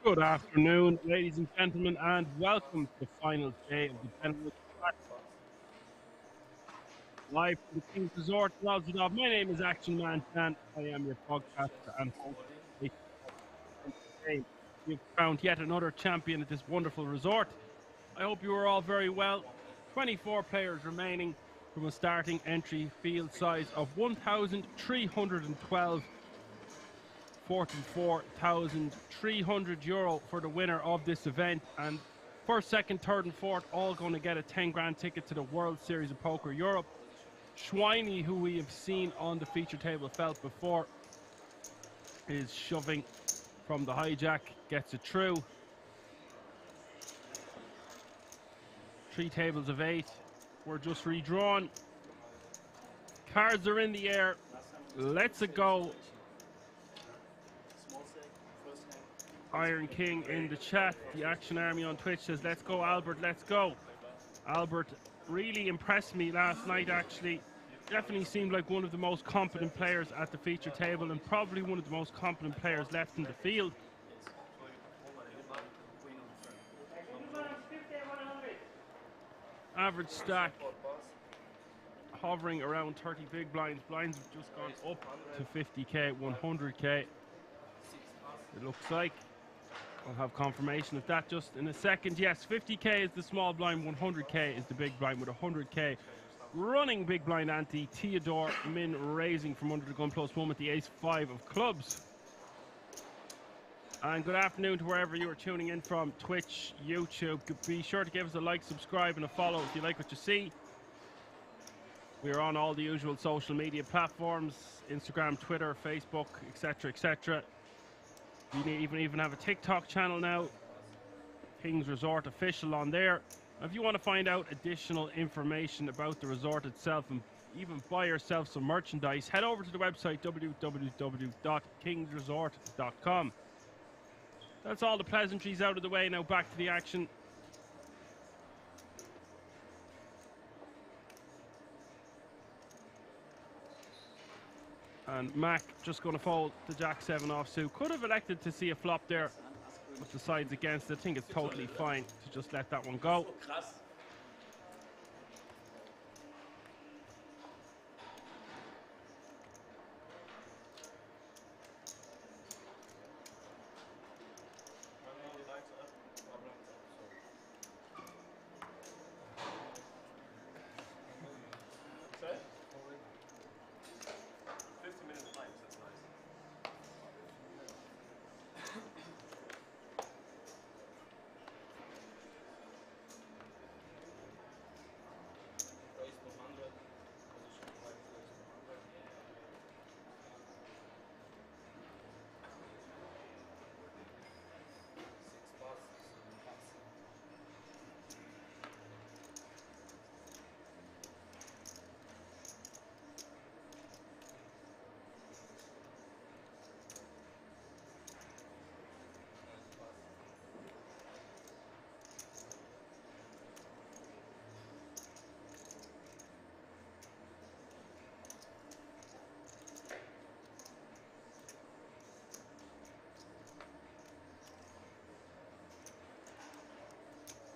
Good afternoon, ladies and gentlemen, and welcome to the final day of the Benelux Classics, live from the King's Resort in Oslo. My name is Action Man Dan. I am your podcaster and host of today. We've found yet another champion at this wonderful resort. I hope you are all very well. 24 players remaining from a starting entry field size of 1,312. €44,300 for the winner of this event, and first, second, third, and fourth all going to get a 10 grand ticket to the World Series of Poker Europe. Schweini, who we have seen on the feature table felt before, is shoving from the hijack, gets it through. 3 tables of 8 were just redrawn. Cards are in the air. Let's it go. Iron King in the chat. The Action Army on Twitch says, let's go, Albert, let's go. Albert really impressed me last night, actually. Definitely seemed like one of the most competent players at the feature table and probably one of the most competent players left in the field. Average stack hovering around 30 big blinds. Blinds have just gone up to 50k, 100k. It looks like. I'll have confirmation of that just in a second. Yes, 50k is the small blind, 100k is the big blind, with 100k running big blind ante. Theodore Min raising from under the gun +1 with the ace-5 of clubs. And good afternoon to wherever you are tuning in from, Twitch, YouTube. Be sure to give us a like, subscribe, and a follow if you like what you see. We are on all the usual social media platforms, Instagram, Twitter, Facebook, etc., etc. We even have a TikTok channel now, King's Resort Official on there. If you want to find out additional information about the resort itself and even buy yourself some merchandise, head over to the website www.kingsresort.com. That's all the pleasantries out of the way. Now back to the action. And Mac just going to fold the Jack-7 offsuit. Could have elected to see a flop there, but decides against it. I think it's totally fine to just let that one go.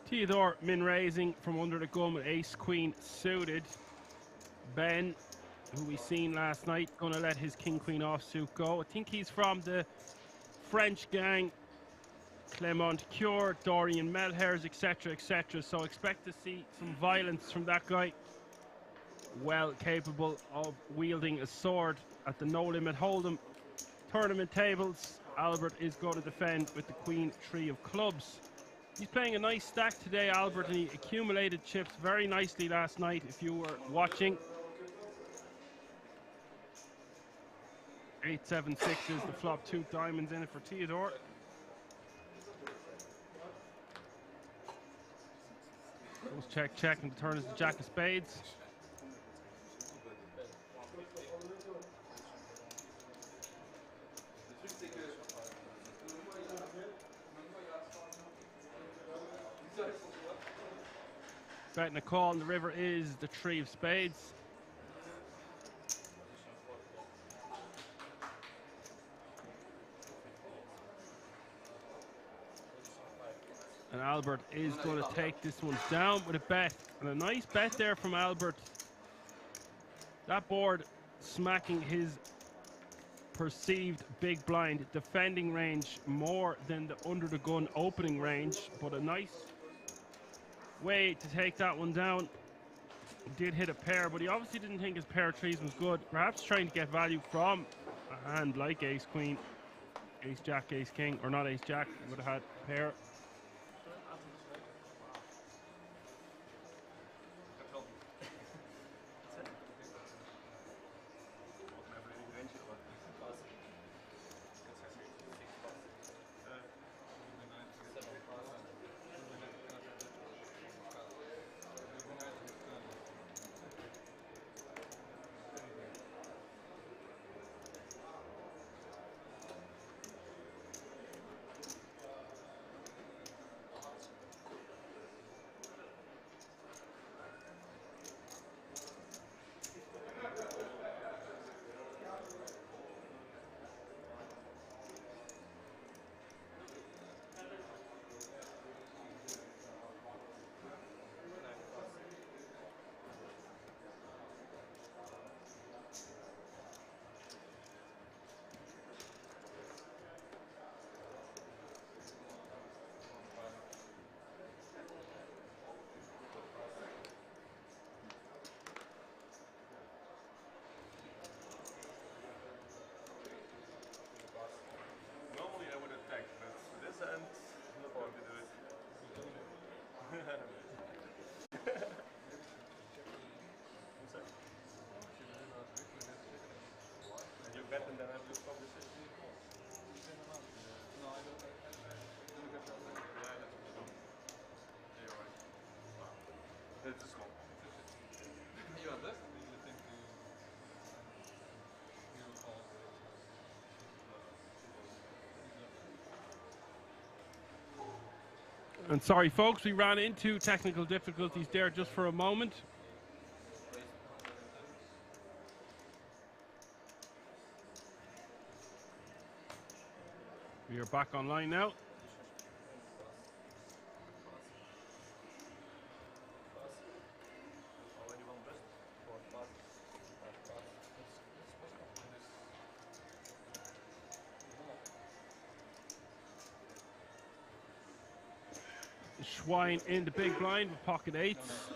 Theodore Min raising from under the gun with ace-queen suited. Ben, who we seen last night, gonna let his king-queen offsuit go. I think he's from the French gang, Clement Cure, Dorian Melhers, etc., etc. So expect to see some violence from that guy. Well capable of wielding a sword at the no-limit hold'em tournament tables. Albert is going to defend with the queen 3 of clubs. He's playing a nice stack today, Albert, and he accumulated chips very nicely last night, if you were watching. 8-7-6 is the flop, 2 diamonds in it for Theodore. Goes check, check, and the turn is the jack of spades. Betting a call on the river is the 3 of spades. And Albert is going to take this one down with a bet. And a nice bet there from Albert. That board smacking his perceived big blind defending range more than the under the gun opening range. But a nice way to take that one down. He did hit a pair, but he obviously didn't think his pair of threes was good. Perhaps trying to get value from a hand like ace queen, ace jack, ace king, or not ace jack. He would have had a pair. And sorry, folks, we ran into technical difficulties there just for a moment. We are back online now. Schwein in the big blind with pocket eights.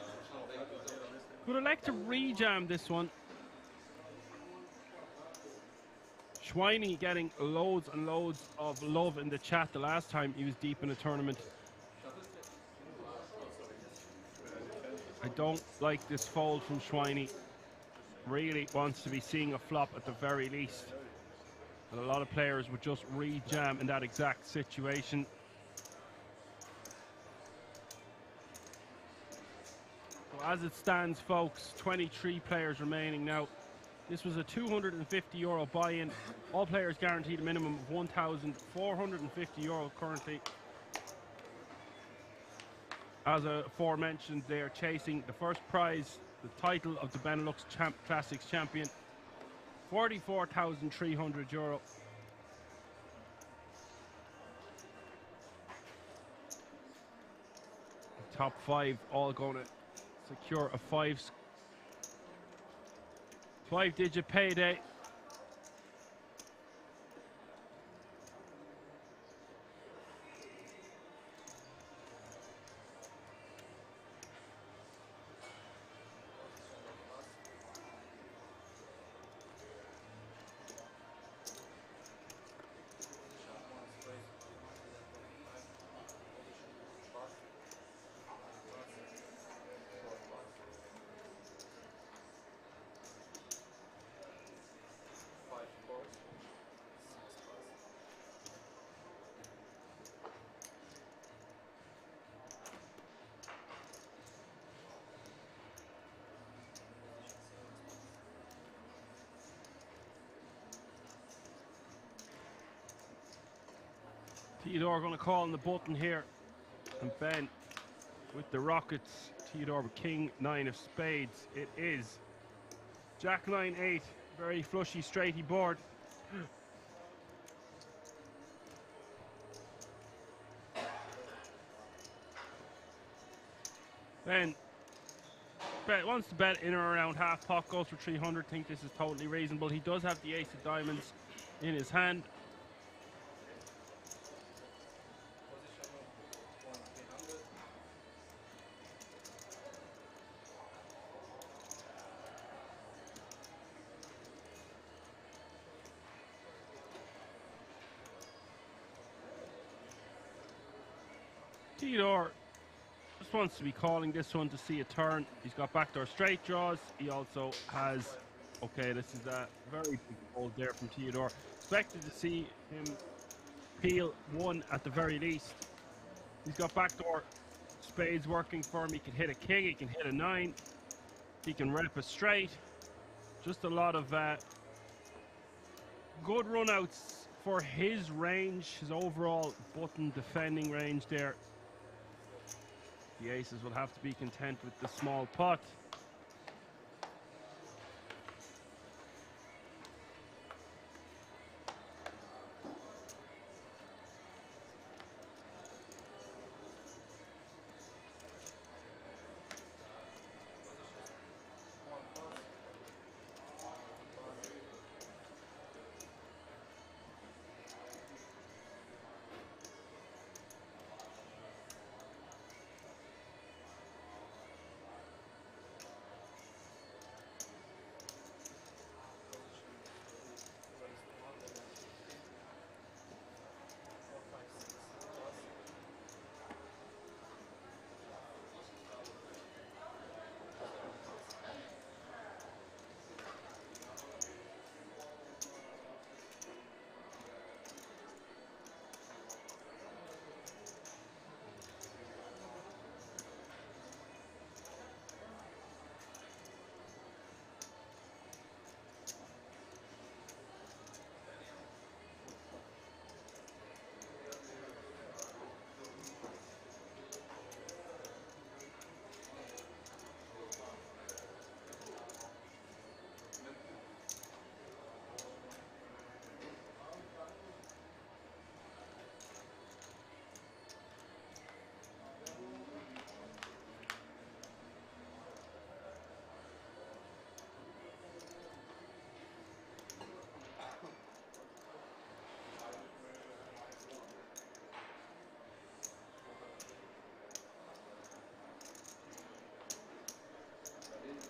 Would I like to rejam this one? Schweini getting loads and loads of love in the chat the last time he was deep in a tournament. I don't like this fold from Schweini. Really wants to be seeing a flop at the very least. And a lot of players would just rejam in that exact situation. As it stands, folks, 23 players remaining now. This was a €250 buy-in. All players guaranteed a minimum of €1,450 currently. As aforementioned, they are chasing the first prize, the title of the Benelux Classics champion, €44,300. The top five all going to secure a five-digit payday. Theodore going to call on the button here, and Ben with the rockets. Theodore with king nine of spades. It is jack 9-8, very flushy straighty board. Ben wants to bet in or around half pot, goes for 300. Think this is totally reasonable. He does have the ace of diamonds in his hand. Theodore just wants to be calling this one to see a turn. He's got backdoor straight draws. He also has, okay, this is a very big fold there from Theodore. Expected to see him peel one at the very least. He's got backdoor spades working for him. He can hit a king, he can hit a 9, he can rep a straight. Just a lot of good runouts for his range, his overall button defending range there. The aces will have to be content with the small pot.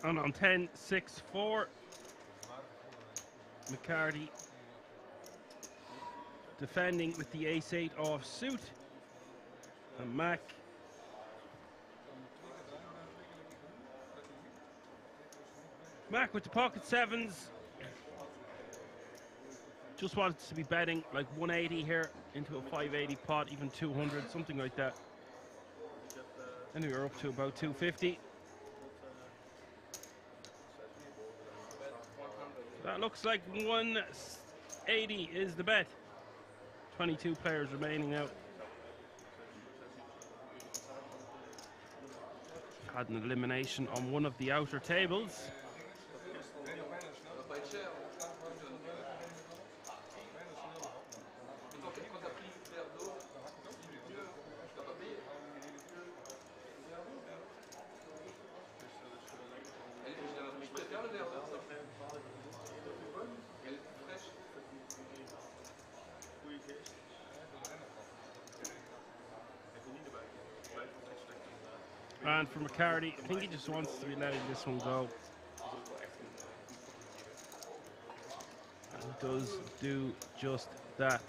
And on 10-6-4, McCarty defending with the ace-8 off suit. And Mac with the pocket sevens. Just wants to be betting like 180 here into a 580 pot, even 200, something like that. Anywhere up to about 250. That looks like 180 is the bet. 22 players remaining out. Had an elimination on one of the outer tables. And for McCarty, I think he just wants to be letting this one go. And he does do just that.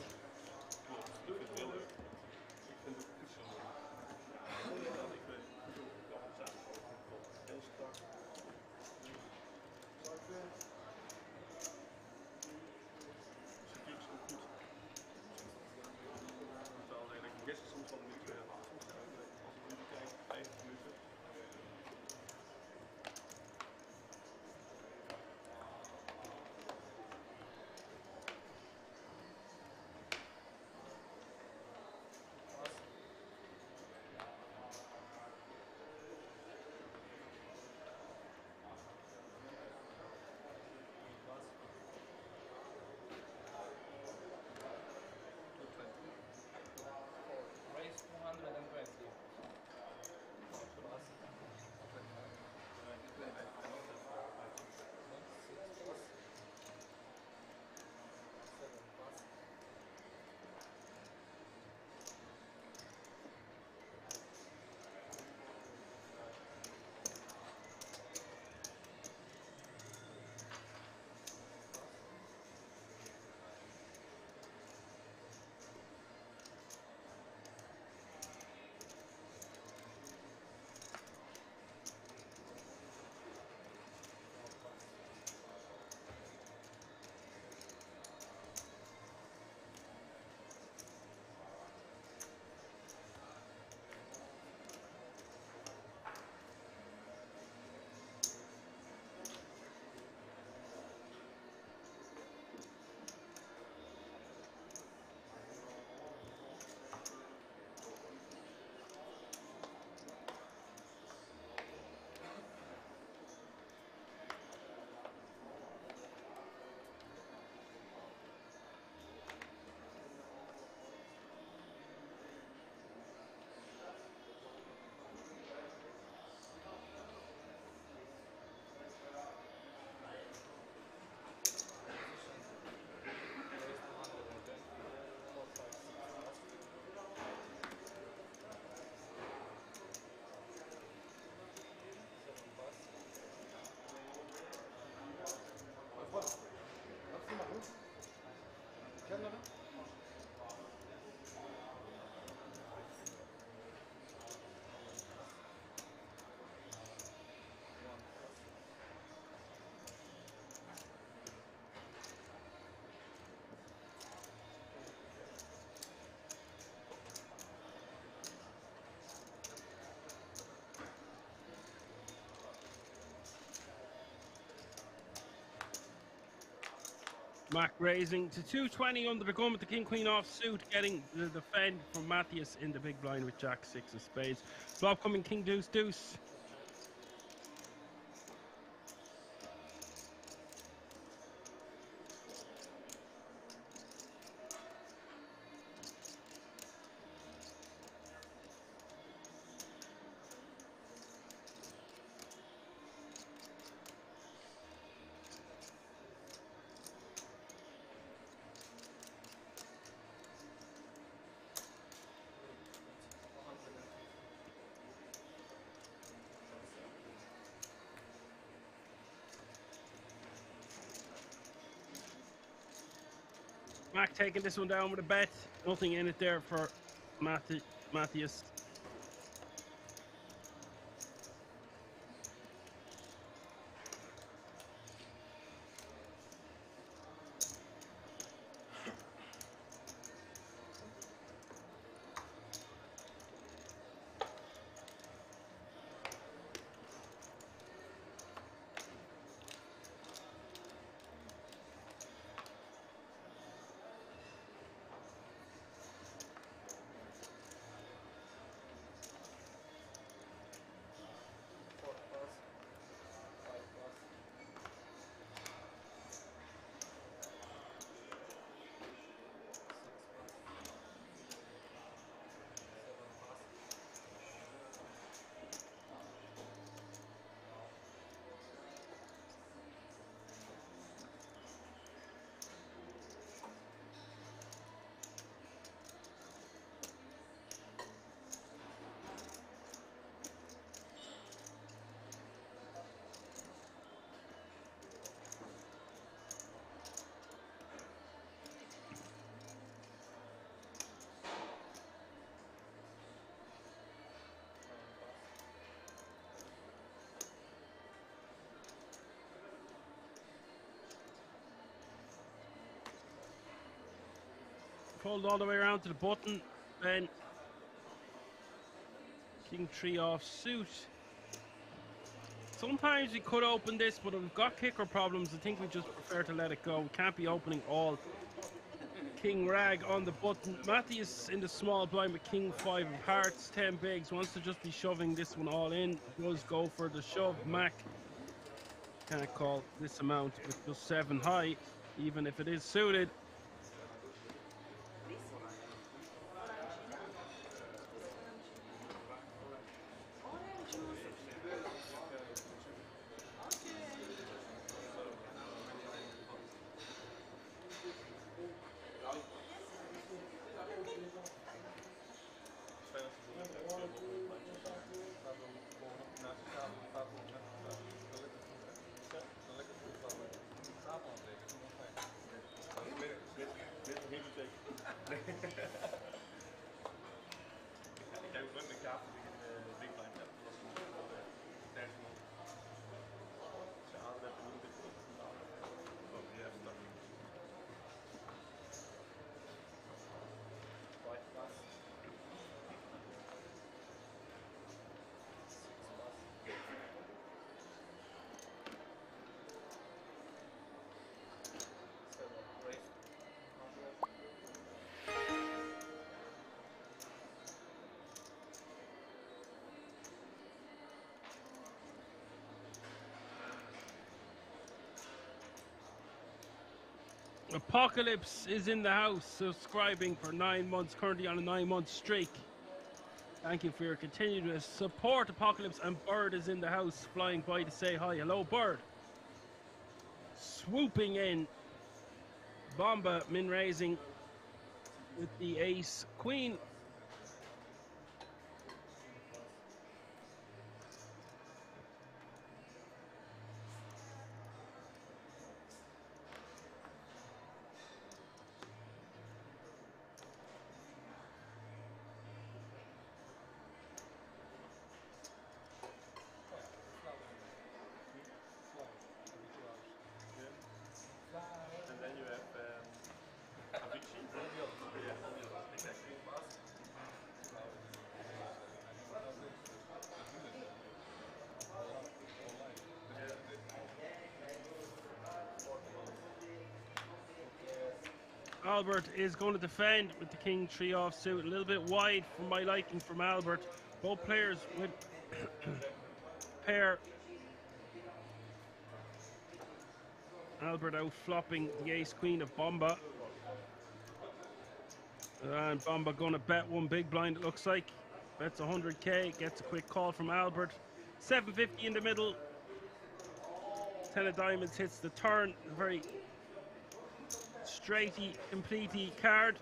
Mac raising to 220 under the gun with the king queen offsuit, getting the defend from Matthias in the big blind with jack six of spades. Flop coming king deuce deuce. Mac taking this one down with a bet. Nothing in it there for Matthias. Fold all the way around to the button. Then king three off suit. Sometimes we could open this, but if we've got kicker problems, I think we just prefer to let it go. We can't be opening all king rag on the button. Matthias in the small blind with king five of hearts, 10 bigs, wants to just be shoving this one all in. Does go for the shove. Mac can't call this amount with just 7 high, even if it is suited. Apocalypse is in the house, subscribing for 9 months, currently on a 9-month streak. Thank you for your continued support, Apocalypse. And Bird is in the house, flying by to say hi. Hello, Bird. Swooping in. Bomba min raising with the ace queen. Albert is going to defend with the king 3 offsuit. A little bit wide for my liking from Albert. Both players with pair. Albert out flopping the ace queen of Bomba. And Bomba going to bet one big blind, it looks like. Bets 100k, gets a quick call from Albert. 750 in the middle. 10 of diamonds hits the turn. A very straighty, completey card.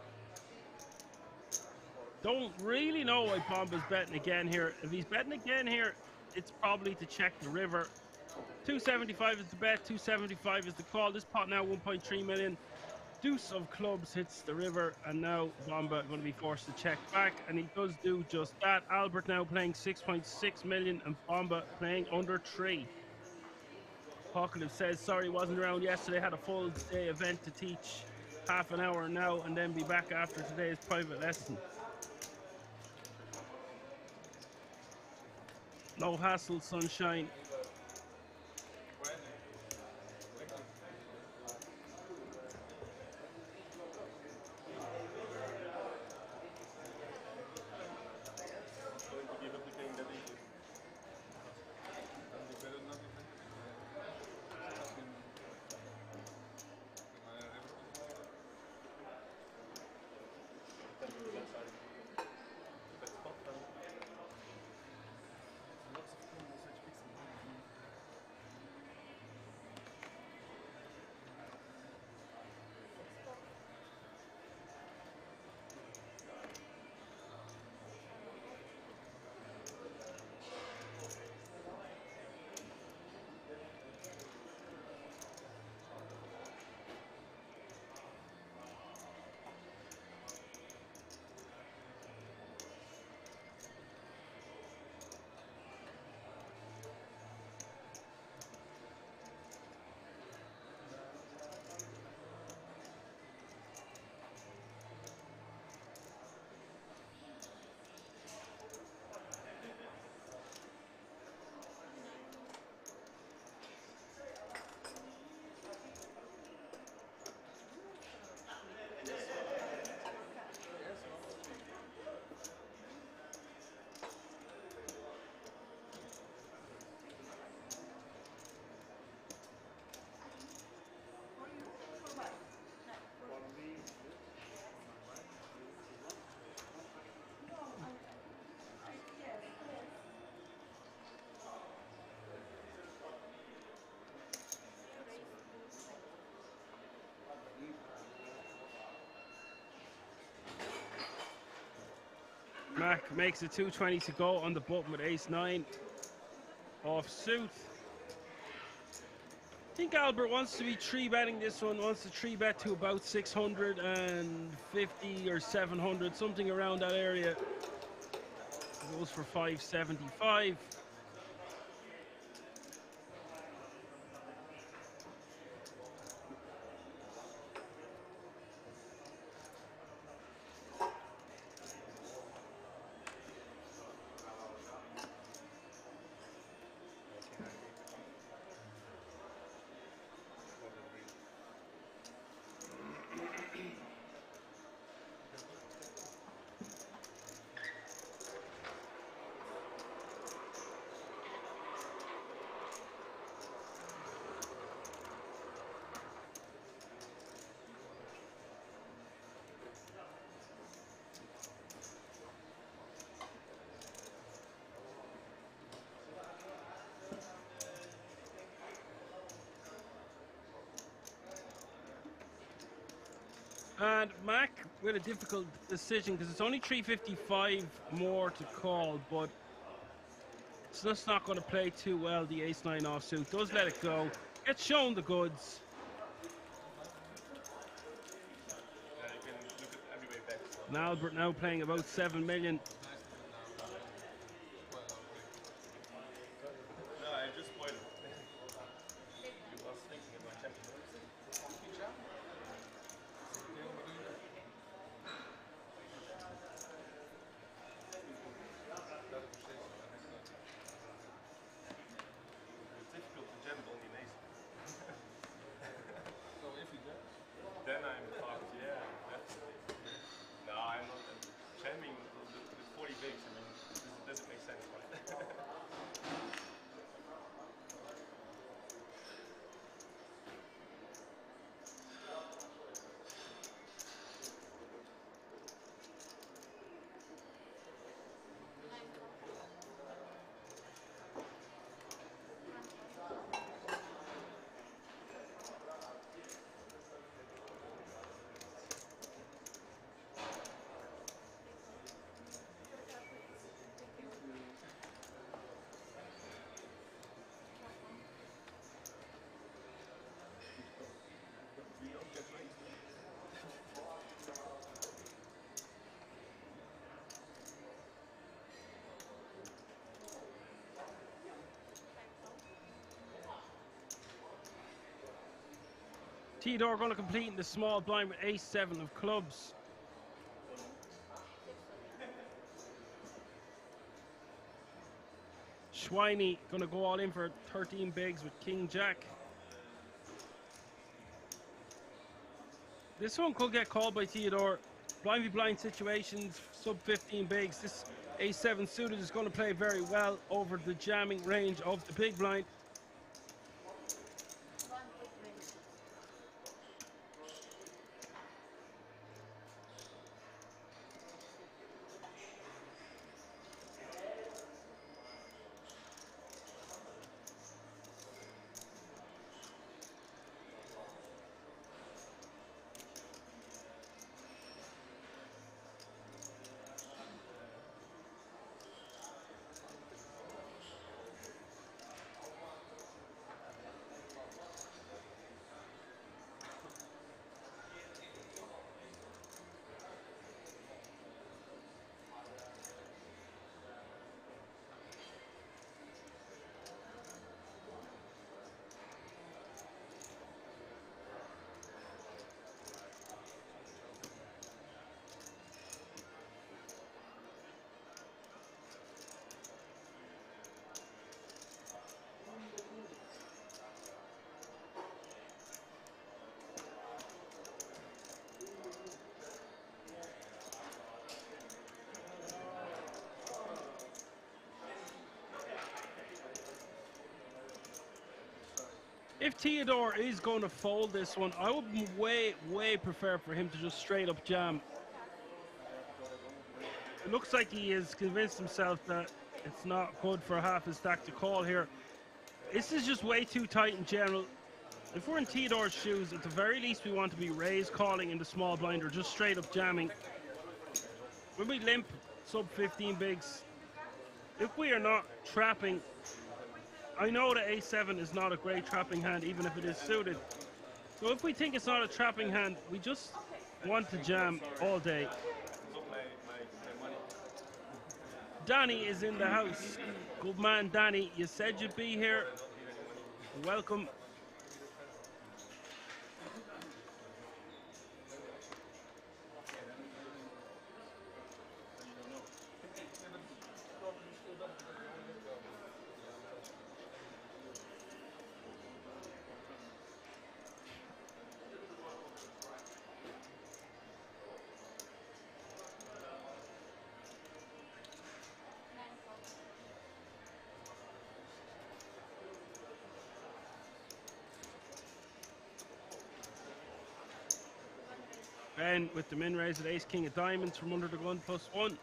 Don't really know why Bomba's betting again here. If he's betting again here, it's probably to check the river. 275 is the bet, 275 is the call. This pot now 1.3 million. Deuce of clubs hits the river, and now Bomba going to be forced to check back, and he does do just that. Albert now playing 6.6 million, and Bomba playing under 3. Apocalypse says, sorry, wasn't around yesterday, had a full day event to teach, half an hour now, and then be back after today's private lesson. No hassle, sunshine. Mac makes it 220 to go on the button with ace-9 off suit. I think Albert wants to be 3-betting this one, wants to 3-bet to about 650 or 700, something around that area. Goes for 575. And Mac with a difficult decision because it's only 355 more to call, but it's just not going to play too well. The ace-9 offsuit does let it go, gets shown the goods. And Albert now playing about 7 million. Then I'm fucked, yeah. Theodore going to complete in the small blind with ace-7 of clubs. Schweini going to go all in for 13 bigs with king-jack. This one could get called by Theodore. Blind v blind situations, sub 15 bigs. This ace-7 suited is going to play very well over the jamming range of the big blind. If Theodore is going to fold this one, I would way prefer for him to just straight up jam. It looks like he has convinced himself that it's not good for half his stack to call here. This is just way too tight in general. If we're in Theodore's shoes, at the very least we want to be raise calling in the small blind or just straight up jamming. When we limp sub 15 bigs, if we are not trapping, I know that a7 is not a great trapping hand, even if it is suited. So if we think it's not a trapping hand, we just want to jam all day. Danny is in the house. Good man, Danny. You said you'd be here. Welcome. Ben with the min raise at ace king of diamonds from under the gun +1.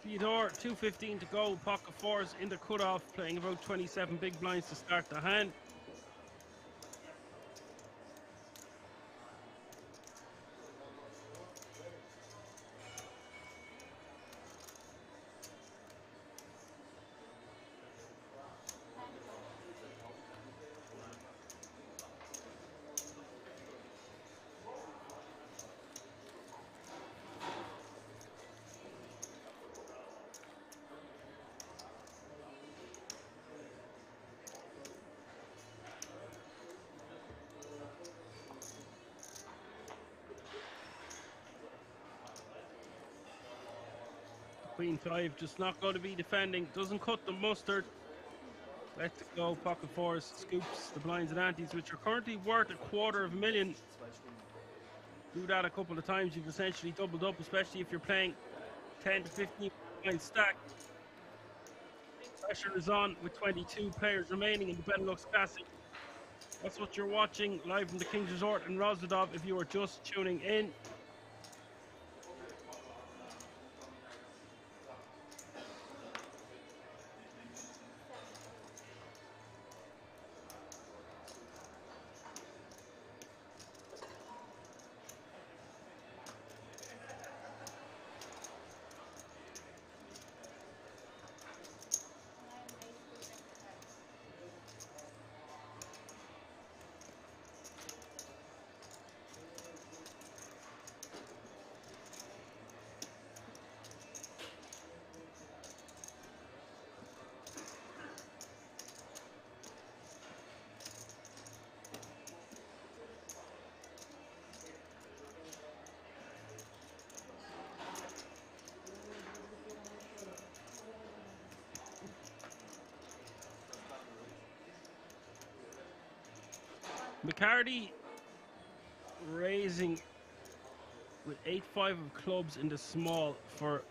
Theodore, 2:15 to go, pocket fours in the cutoff, playing about 27 big blinds to start the hand. Queen 5 just not going to be defending. Doesn't cut the mustard. Lets it go. Pocket fours scoops the blinds and antes, which are currently worth $250,000. Do that a couple of times, you've essentially doubled up, especially if you're playing 10 to 15 blind stack. Pressure is on with 22 players remaining in the Benelux Classics. That's what you're watching live from the King's Resort in Rosledov if you are just tuning in. McCarty raising with 8-5 of clubs in the small for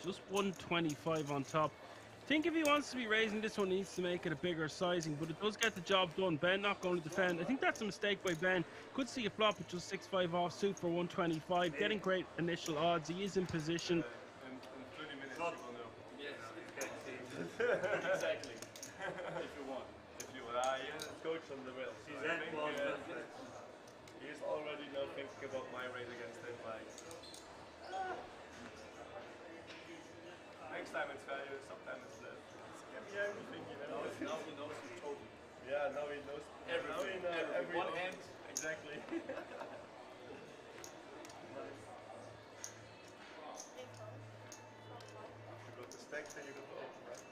just 125 on top. I think if he wants to be raising this one, he needs to make it a bigger sizing, but it does get the job done. Ben not going to defend. I think that's a mistake by Ben. Could see a flop with just 6-5 offsuit for 125. Getting great initial odds. He is in position. In 30 minutes you will know. Yes, exactly. If you want. He is coach on the rails. So he's already now thinking about my race against him. Like, next time it's value, sometimes it's less. It's can be everything, you know. Now he knows you totally. Yeah, now he knows everything. Now he knows every one hand. Exactly. Nice. You got the stacks and you got the open, right?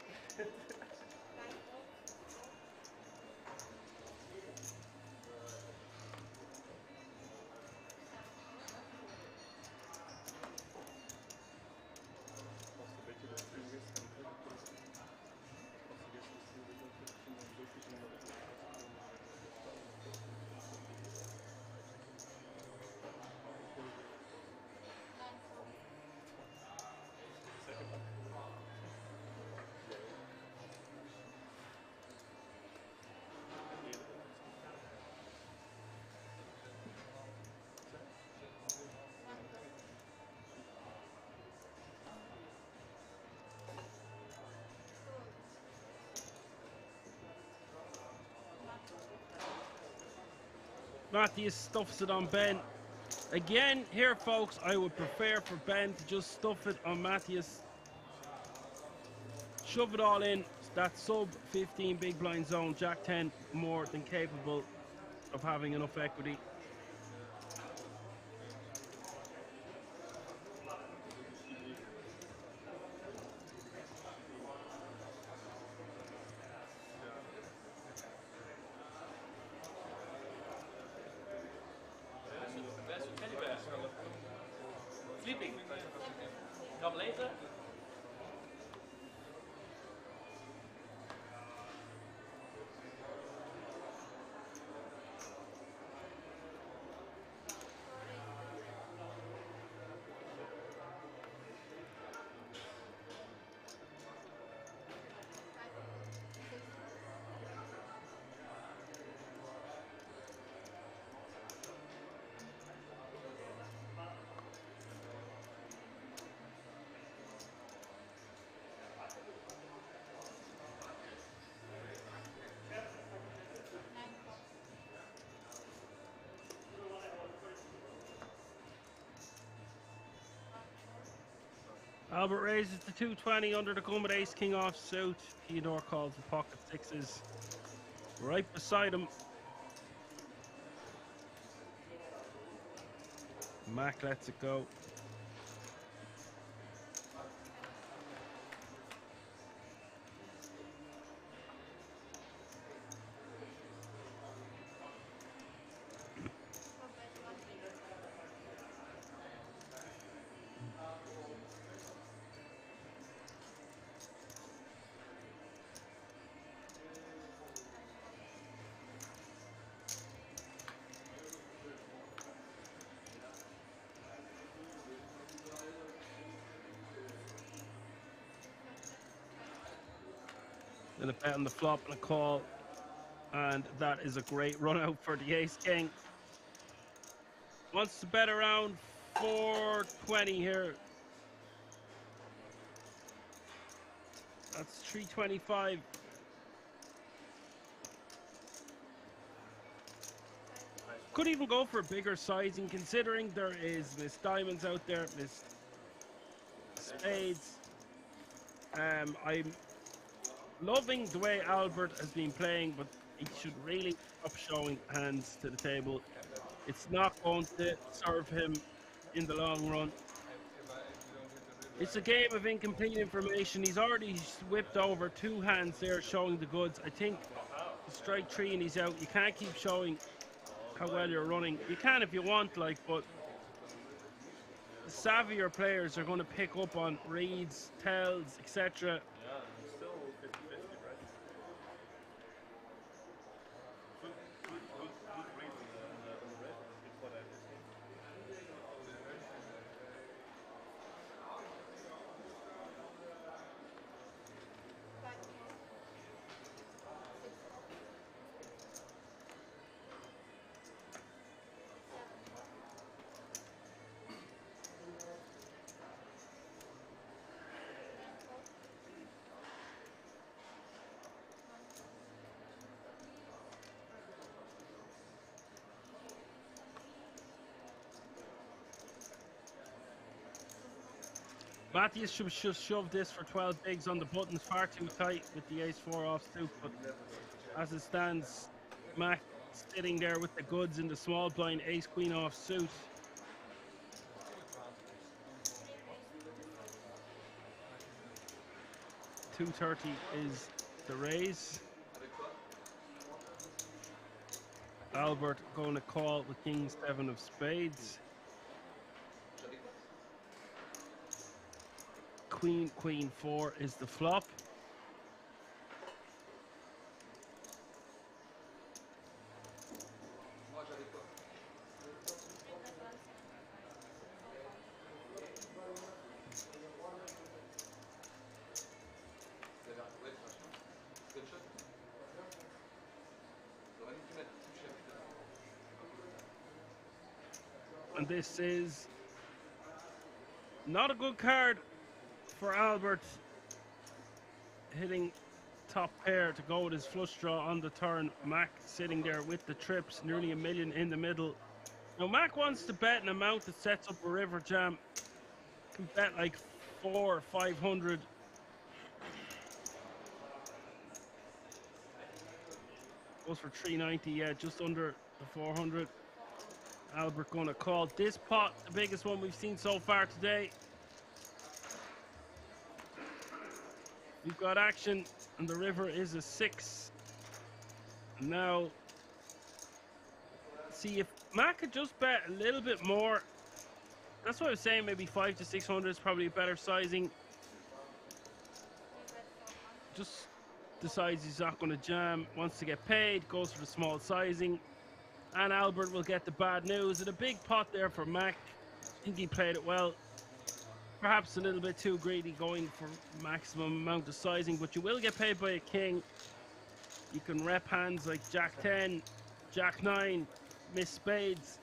Matthews stuffs it on Ben. Again, here folks, I would prefer for Ben to just stuff it on Matthews. Shove it all in. That sub 15 big blind zone. Jack 10 more than capable of having enough equity. Sleeping. Come later. Albert raises to 220 under the gun with ace king off suit. Theodore calls the pocket sixes right beside him. Mac lets it go. and a bet on the flop and a call. And that is a great run out for the ace king. Wants to bet around 420 here. That's 325. Could even go for a bigger sizing, considering there is Miss Diamonds out there, Miss Spades. I'm loving the way Albert has been playing, but he should really stop showing hands to the table. It's not going to serve him in the long run. It's a game of incomplete information. He's already whipped over 2 hands there showing the goods. I think strike 3 and he's out. You can't keep showing how well you're running. You can if you want, like, but the savvier players are going to pick up on reads, tells, etc. Yeah, it's still 50-50, right? Good read on the red before that. Matthias should just shove this for 12 bigs on the buttons, far too tight with the ace 4 offsuit, but as it stands, Mac sitting there with the goods in the small blind, ace queen offsuit. $230 is the raise. Albert going to call with king 7 of spades. Queen, queen 4 is the flop. And this is not a good card for Albert, hitting top pair to go with his flush draw on the turn. Mac sitting there with the trips, nearly $1 million in the middle. Now Mac wants to bet an amount that sets up a river jam. Can bet like 400 or 500. Goes for 390, yeah, just under the 400. Albert gonna call this pot, the biggest one we've seen so far today. We've got action, and the river is a 6. Now, see if Mac could just bet a little bit more. That's what I was saying. Maybe 500 to 600 is probably a better sizing. Just decides he's not going to jam. Wants to get paid. Goes for the small sizing, and Albert will get the bad news. And a big pot there for Mac. I think he played it well. Perhaps a little bit too greedy going for maximum amount of sizing, but you will get paid by a king. You can rep hands like Jack 10, Jack 9, Miss Spades.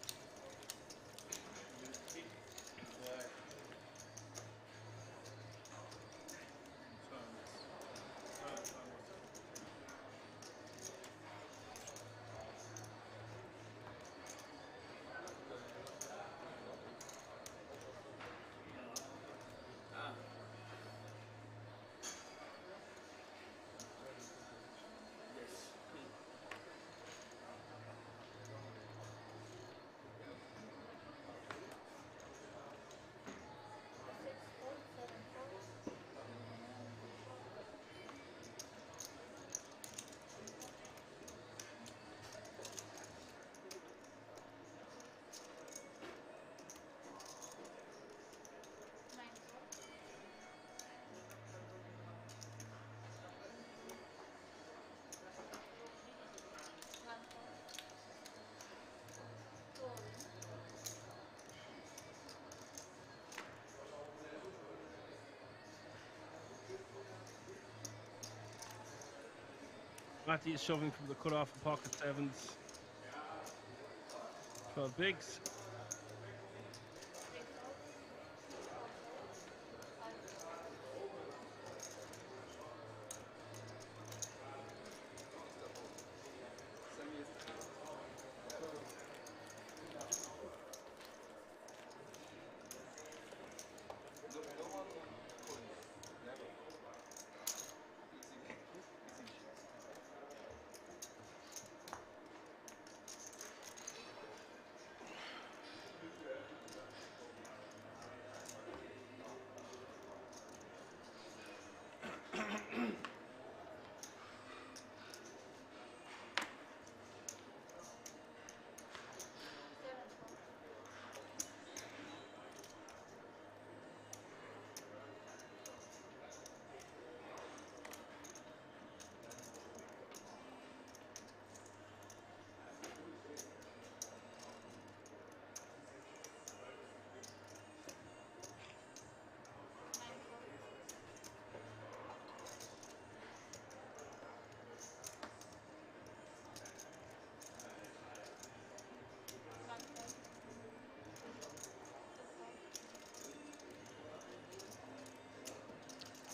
Matty is shoving from the cutoff in pocket sevens. 12 bigs.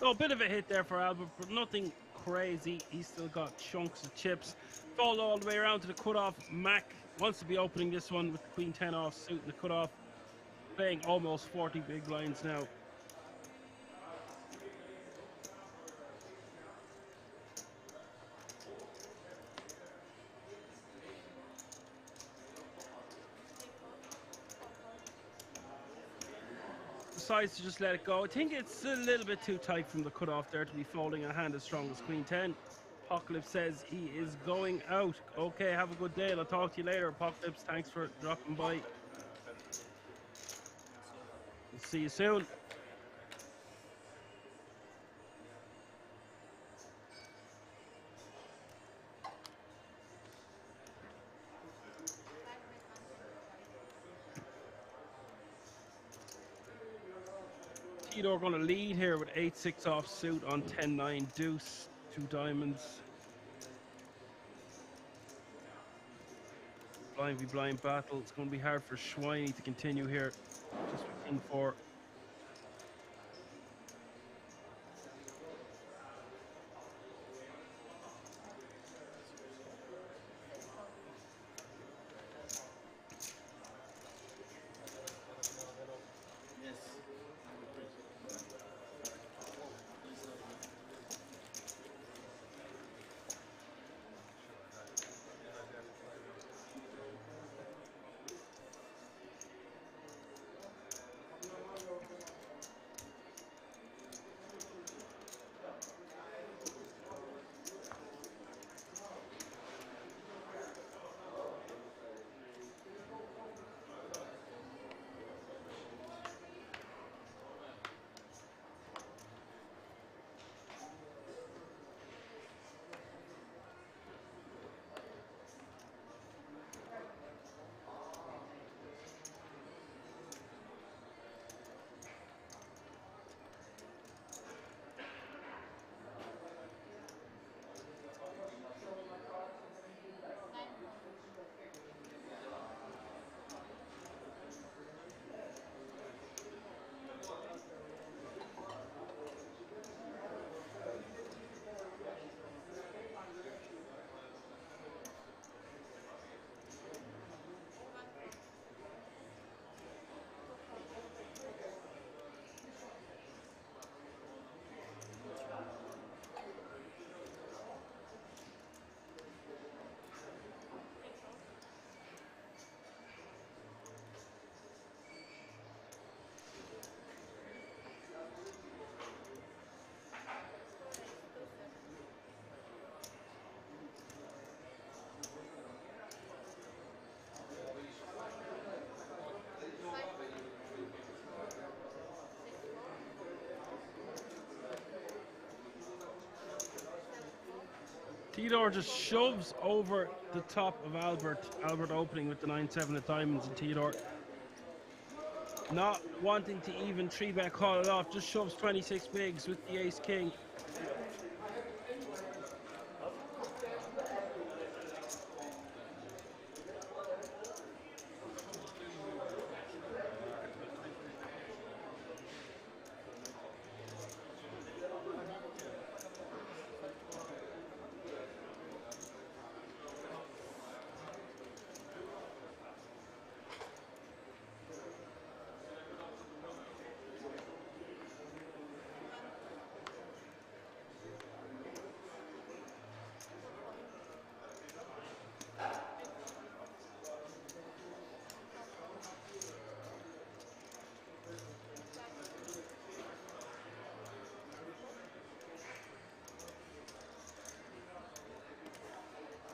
So a bit of a hit there for Albert, but nothing crazy. He's still got chunks of chips. Fold all the way around to the cutoff. Mac wants to be opening this one with the Queen 10 off suit in the cutoff. Playing almost 40 big blinds now. Decides to just let it go. I think it's a little bit too tight from the cutoff there to be folding a hand as strong as Queen 10. Apocalypse says he is going out. Okay, have a good day. I'll talk to you later. Apocalypse, thanks for dropping by. We'll see you soon. Theodore going to lead here with 8-6 off suit on 10-9 deuce, 2 diamonds. Blind v blind battle. It's going to be hard for Schweini to continue here. Just with King 4. Theodore just shoves over the top of Albert. Albert opening with the 9-7 of diamonds, and Theodore not wanting to even 3-bet call it off, just shoves 26 bigs with the ace king.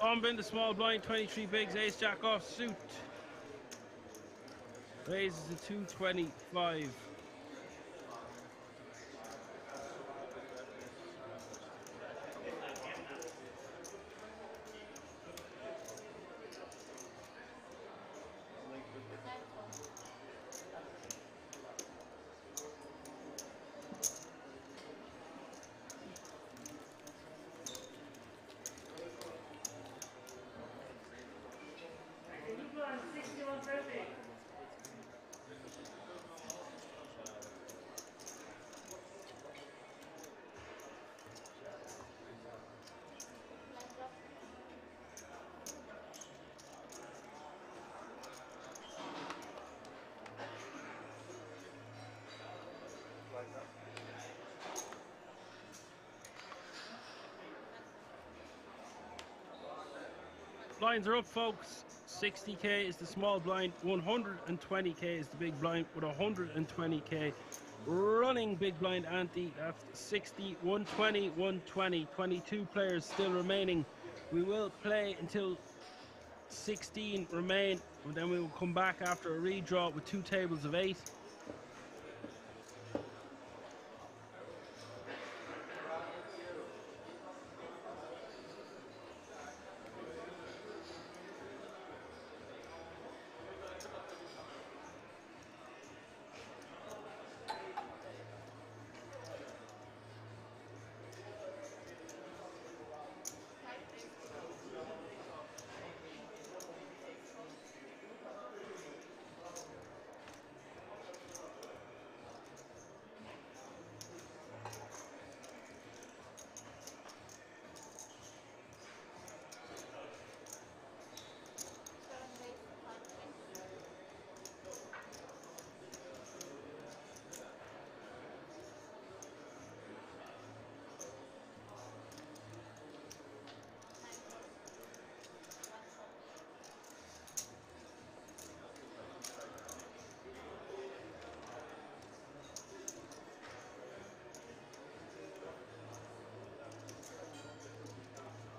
Bomba in the small blind, 23 bigs, ace jack off suit. Raises to 225. Blinds are up, folks. 60k is the small blind, 120k is the big blind with 120k. Running big blind ante, that's 60, 120, 120. 22 players still remaining. We will play until 16 remain, and then we will come back after a redraw with 2 tables of 8.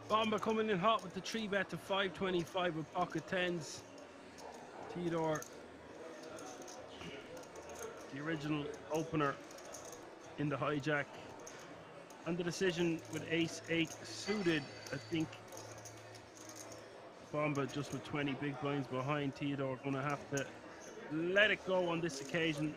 Bomba coming in hot with the 3-bet to 525 with pocket 10s. Theodore, the original opener in the hijack. And the decision with ace-8 suited, I think Bomba just with 20 big blinds behind. Theodore going to have to let it go on this occasion.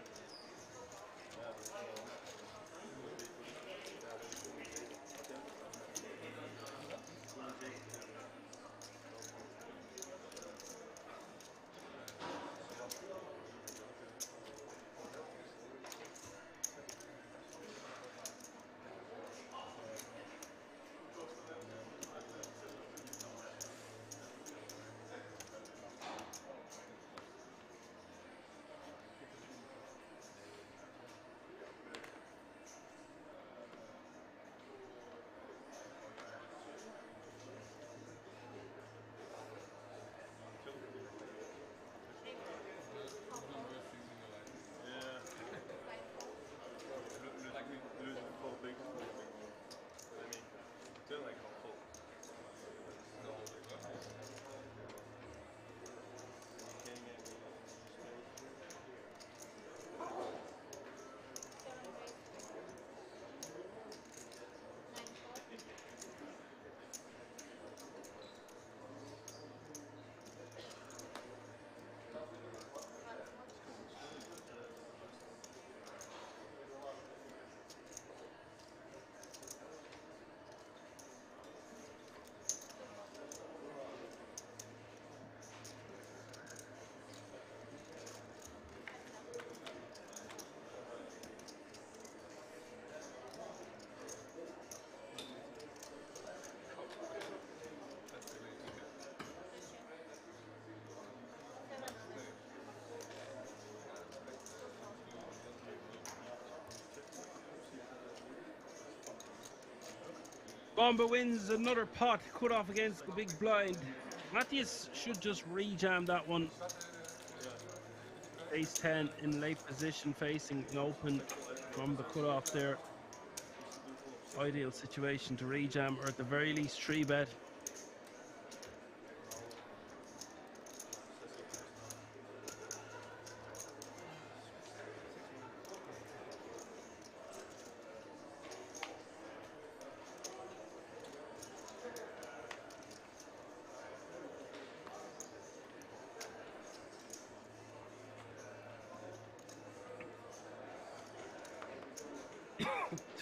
Bomba wins another pot, cut off against the big blind. Matthias should just rejam that one. Ace 10 in late position, facing an open from the cut off there. Ideal situation to rejam, or at the very least 3-bet.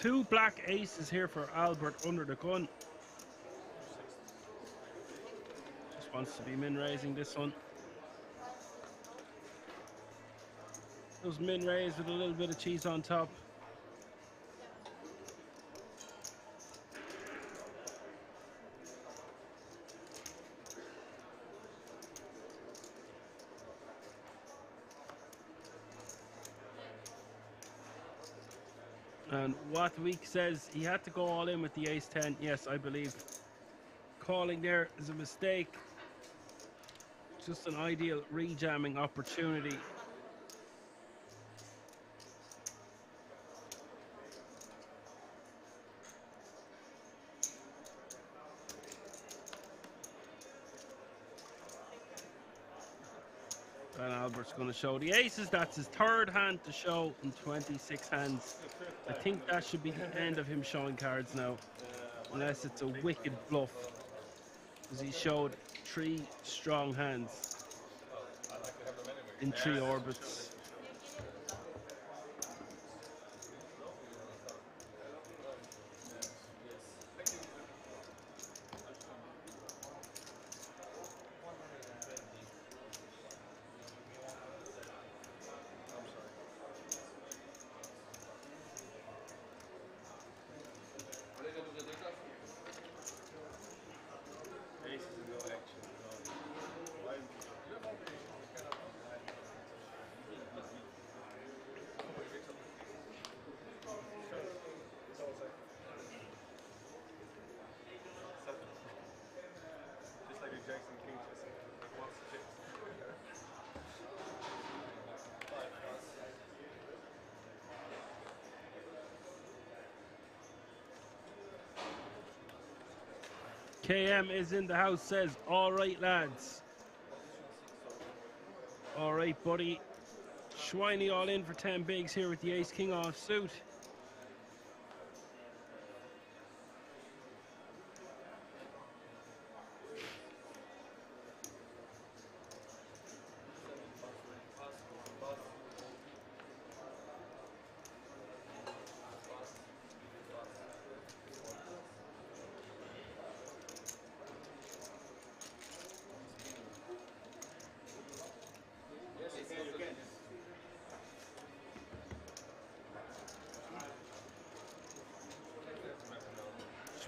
Two black aces here for Albert under the gun. Just wants to be min raising this one. Those min raised with a little bit of cheese on top. And what week says he had to go all in with the ace 10. Yes, I believe calling there is a mistake. Just an ideal rejamming opportunity. And Albert's going to show the aces. That's his third hand to show in 26 hands. I think that should be the end of him showing cards now. Unless it's a wicked bluff. Because he showed 3 strong hands in 3 orbits. KM is in the house, says, all right, lads. All right, buddy. Schweiny all in for 10 bigs here with the ace-king off suit.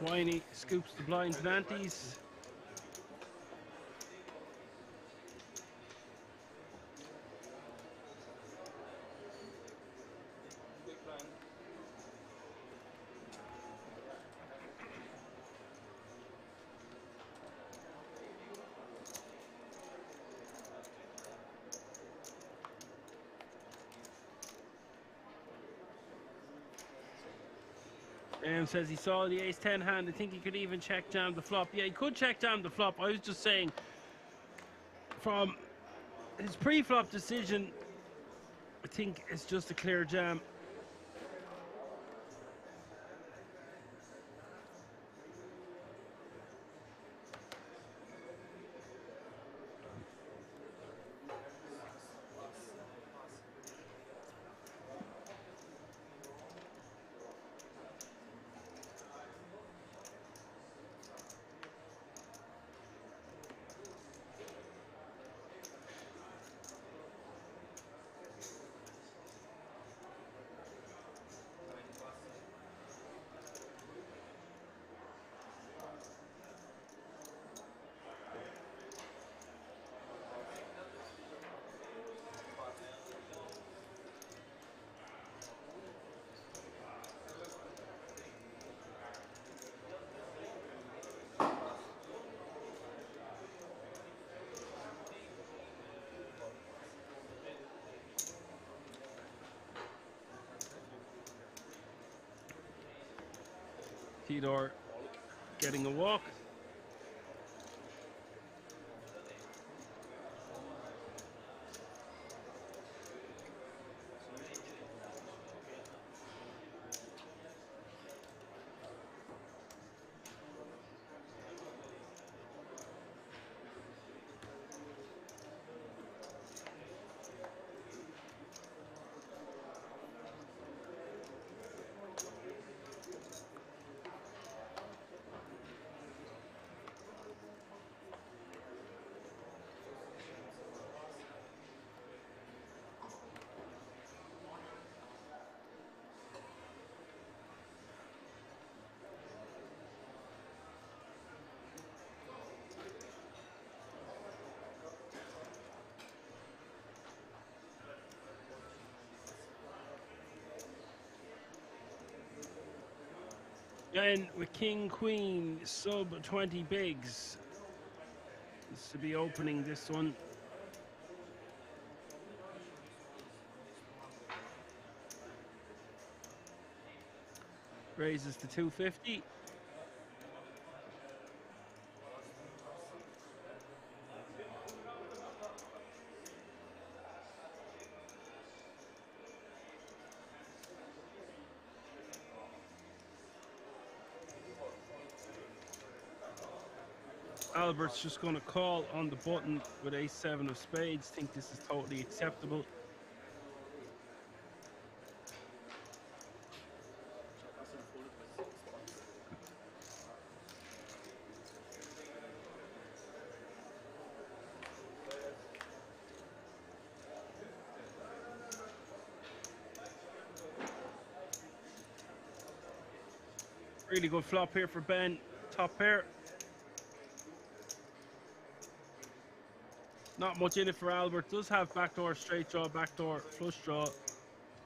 Schweiny scoops the blinds and antes. Says he saw the ace-10 hand. I think he could even check jam the flop. Yeah, he could check jam the flop. I was just saying, from his pre-flop decision, I think it's just a clear jam. Theodore getting a walk. Ben with King Queen, sub 20 bigs. This to be opening this one. Raises to 250. Albert's just going to call on the button with ace-7 of spades. Think this is totally acceptable. Really good flop here for Ben. Top pair. Not much in it for Albert. Does have backdoor straight draw, backdoor flush draw.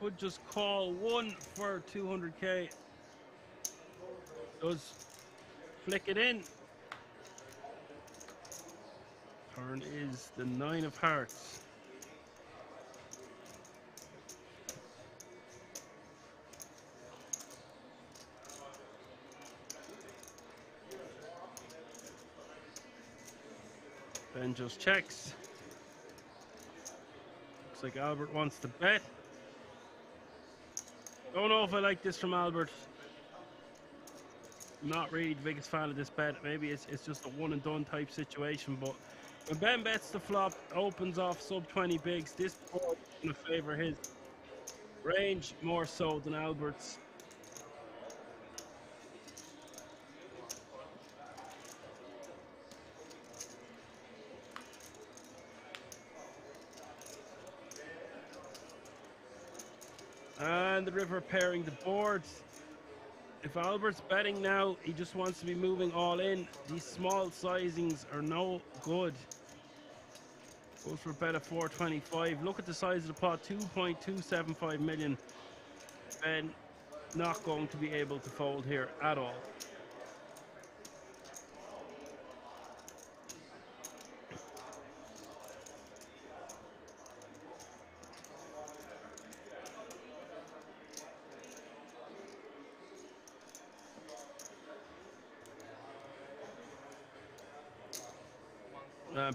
Could just call one for 200k. Does flick it in. Turn is the 9 of hearts. Ben just checks. Looks like Albert wants to bet. Don't know if I like this from Albert. Not really the biggest fan of this bet. Maybe it's just a one and done type situation, but when Ben bets the flop, opens off sub 20 bigs, this board is going to favor his range more so than Albert's. And the river pairing the boards. If Albert's betting now, he just wants to be moving all in. These small sizings are no good. Goes for a bet of 425. Look at the size of the pot, 2.275 million. Ben not going to be able to fold here at all.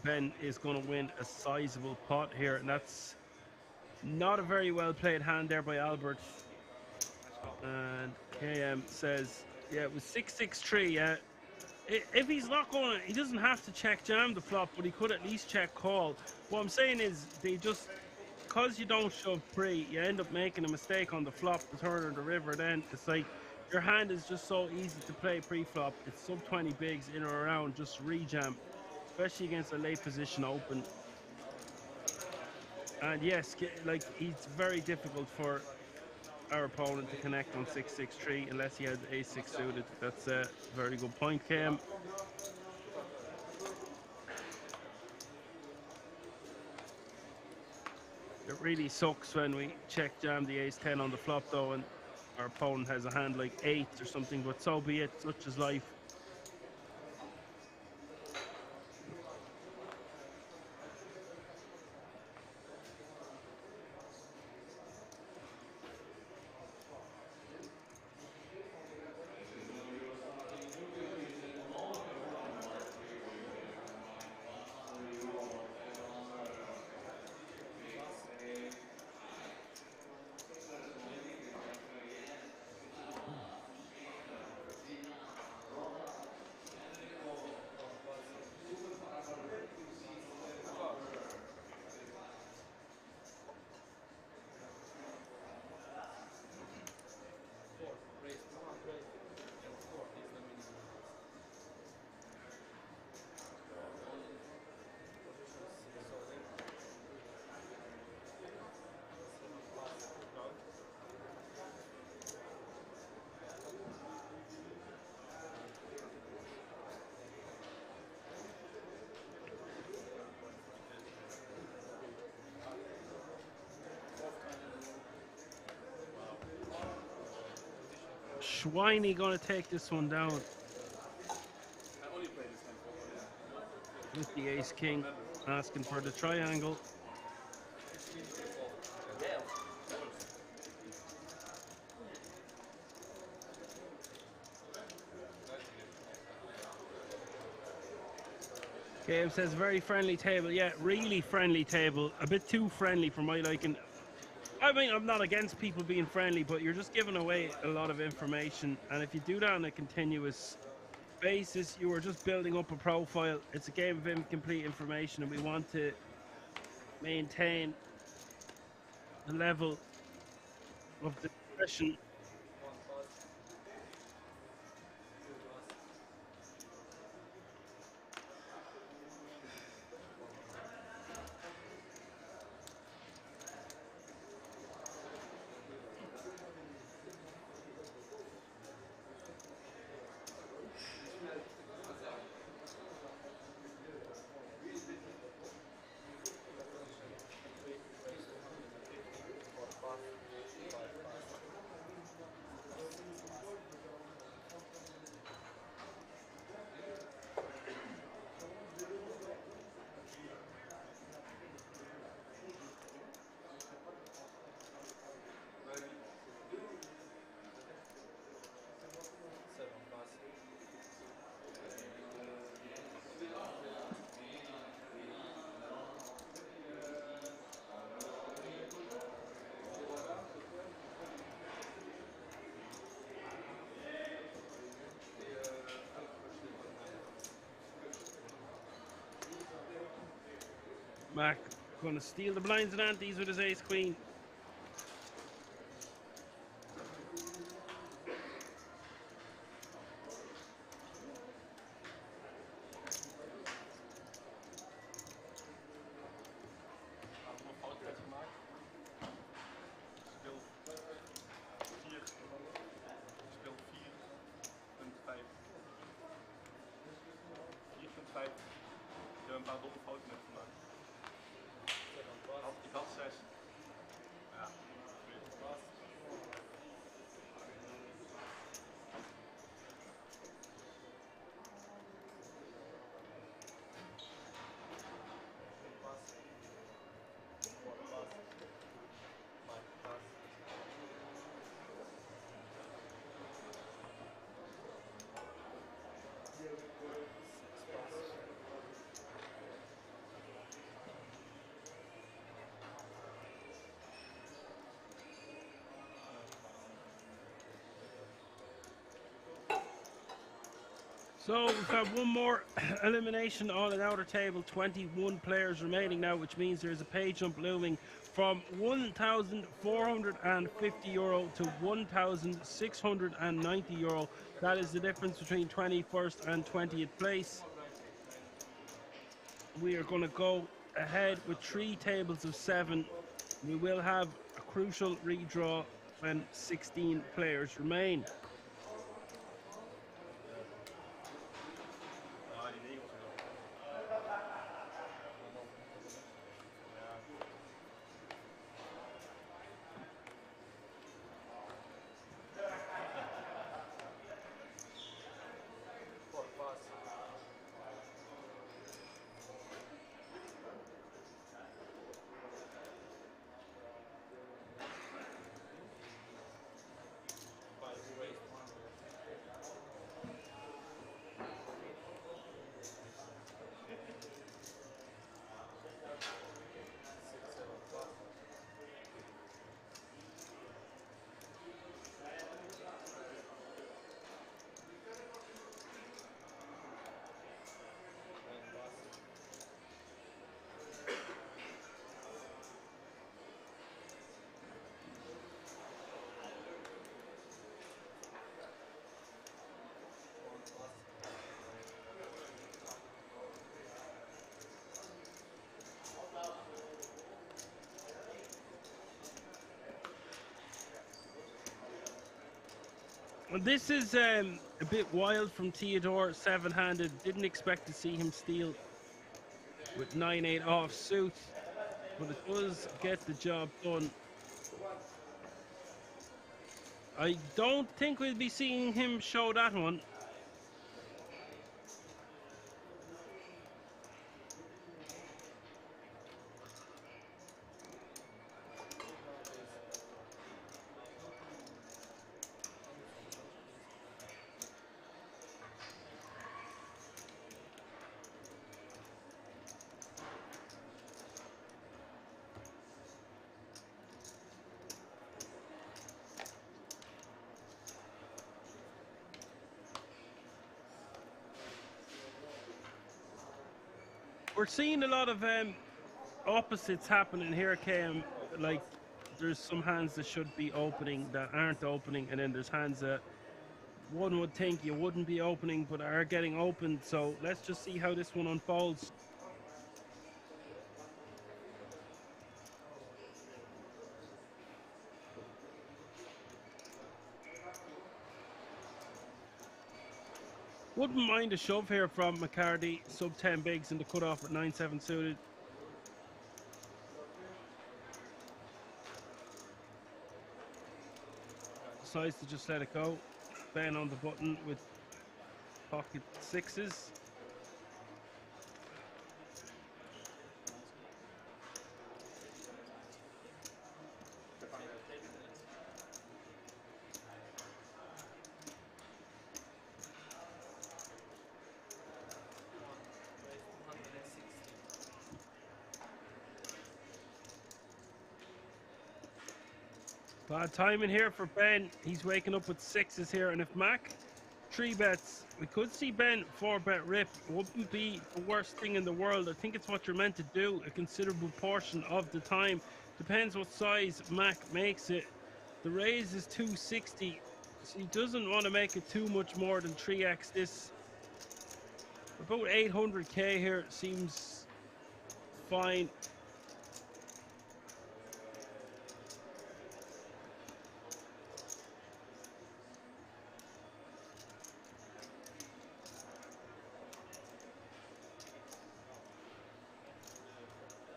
Ben is going to win a sizable pot here, and that's not a very well played hand there by Albert. And KM says, yeah, it was 6-6-3. Yeah, if he's not going to, he doesn't have to check jam the flop, but he could at least check call. What I'm saying is, they just, because you don't shove pre, you end up making a mistake on the flop, the turn or the river. Then it's like your hand is just so easy to play pre-flop. It's sub 20 bigs in or around, just rejam, especially against a late position open. And yes, like, it's very difficult for our opponent to connect on 6-6-3 unless he has ace-6 suited. That's a very good point, Cam. It really sucks when we check jam the ace-10 on the flop though, and our opponent has a hand like 8 or something, but so be it, such is life. Schweini going to take this one down with the ace king, asking for the triangle. Gabe says very friendly table. Yeah, really friendly table. A bit too friendly for my liking. I mean, I'm not against people being friendly, but you're just giving away a lot of information. And if you do that on a continuous basis, you are just building up a profile. It's a game of incomplete information, and we want to maintain the level of discretion. Mac going to steal the blinds and antes with his ace queen. So we've got one more elimination on an outer table, 21 players remaining now, which means there's a pay jump looming from €1,450 to €1,690. That is the difference between 21st and 20th place. We are going to go ahead with 3 tables of 7. We will have a crucial redraw when 16 players remain. This is a bit wild from Theodore, 7-handed. Didn't expect to see him steal with 9-8 off suit, but it does get the job done. I don't think we'll be seeing him show that one. We're seeing a lot of opposites happening here, KM. Like, there's some hands that should be opening that aren't opening, and then there's hands that one would think you wouldn't be opening but are getting opened. So let's just see how this one unfolds. Wouldn't mind a shove here from McCarty, sub 10 bigs, and the cutoff at 9-7 suited. Decides to just let it go. Ben on the button with pocket sixes. Bad timing here for Ben. He's waking up with sixes here, and if Mac 3 bets, we could see Ben 4-bet rip. It wouldn't be the worst thing in the world. I think it's what you're meant to do a considerable portion of the time. Depends what size Mac makes it. The raise is 260, so he doesn't want to make it too much more than 3x this. About 800k here seems fine.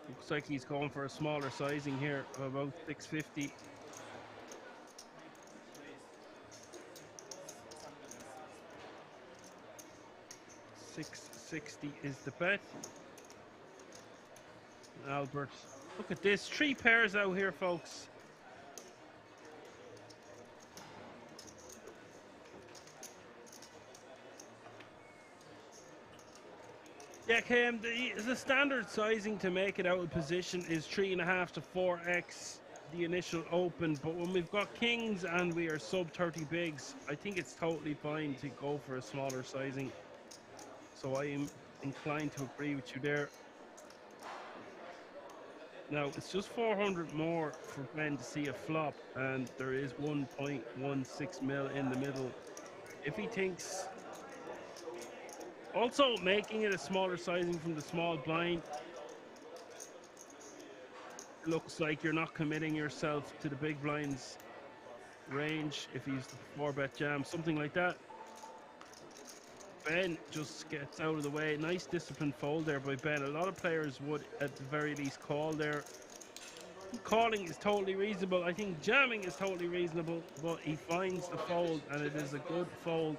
Looks like he's going for a smaller sizing here of about 650. $660 is the bet. Albert, look at this, 3 pairs out here, folks. Yeah, Cam, the standard sizing to make it out of position is 3.5 to 4x the initial open, but when we've got kings and we are sub 30 bigs, I think it's totally fine to go for a smaller sizing. So I am inclined to agree with you there. Now, it's just 400 more for Ben to see a flop, and there is 1.16 mil in the middle. If he thinks... Also, making it a smaller sizing from the small blind looks like you're not committing yourself to the big blinds range if he's the 4-bet jam, something like that. Ben just gets out of the way. Nice disciplined fold there by Ben. A lot of players would at the very least call there. Calling is totally reasonable. I think jamming is totally reasonable, but he finds the fold, and it is a good fold.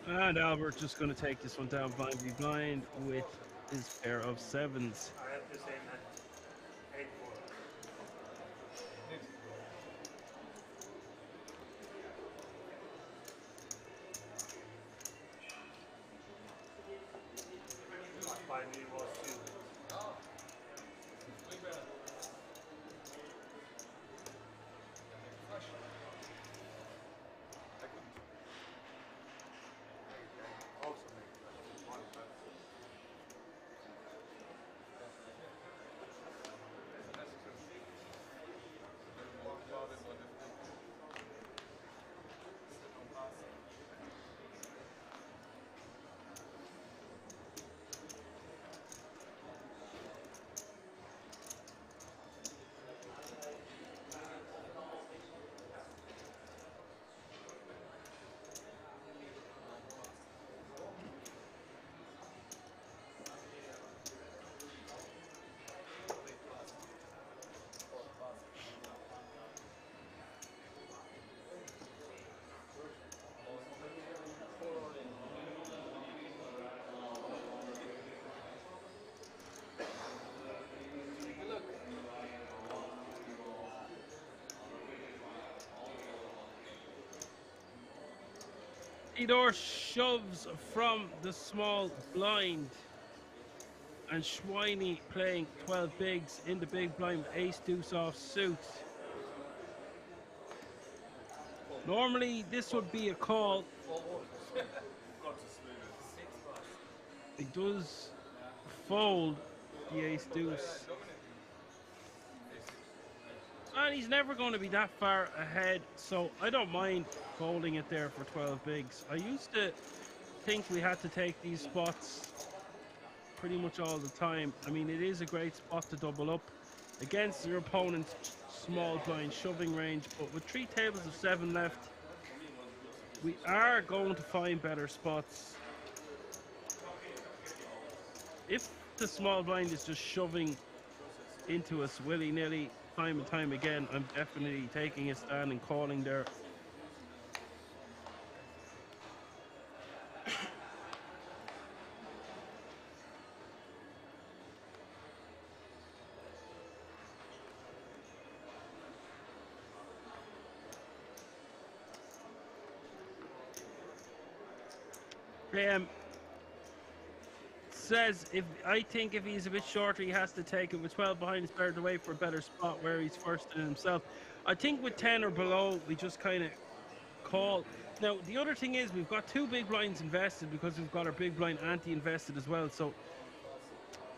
And Albert just going to take this one down blind v blind with his pair of sevens. I have the same hand. 8-4. By me was 2. Also make that 1. Idor shoves from the small blind, and Schweini playing 12 bigs in the big blind with ace deuce off suit. Normally this would be a call. He does fold the ace deuce, and he's never going to be that far ahead, so I don't mind folding it there for 12 bigs. I used to think we had to take these spots pretty much all the time. I mean, it is a great spot to double up against your opponent's small blind shoving range, but with 3 tables of 7 left, we are going to find better spots. If the small blind is just shoving into us willy-nilly time and time again, I'm definitely taking a stand and calling there. Says I think if he's a bit shorter, he has to take it. With 12 behind, it's better to wait for a better spot where he's first in himself. I think with 10 or below, we just kind of call. Now, the other thing is we've got 2 big blinds invested because we've got our big blind anti-invested as well. So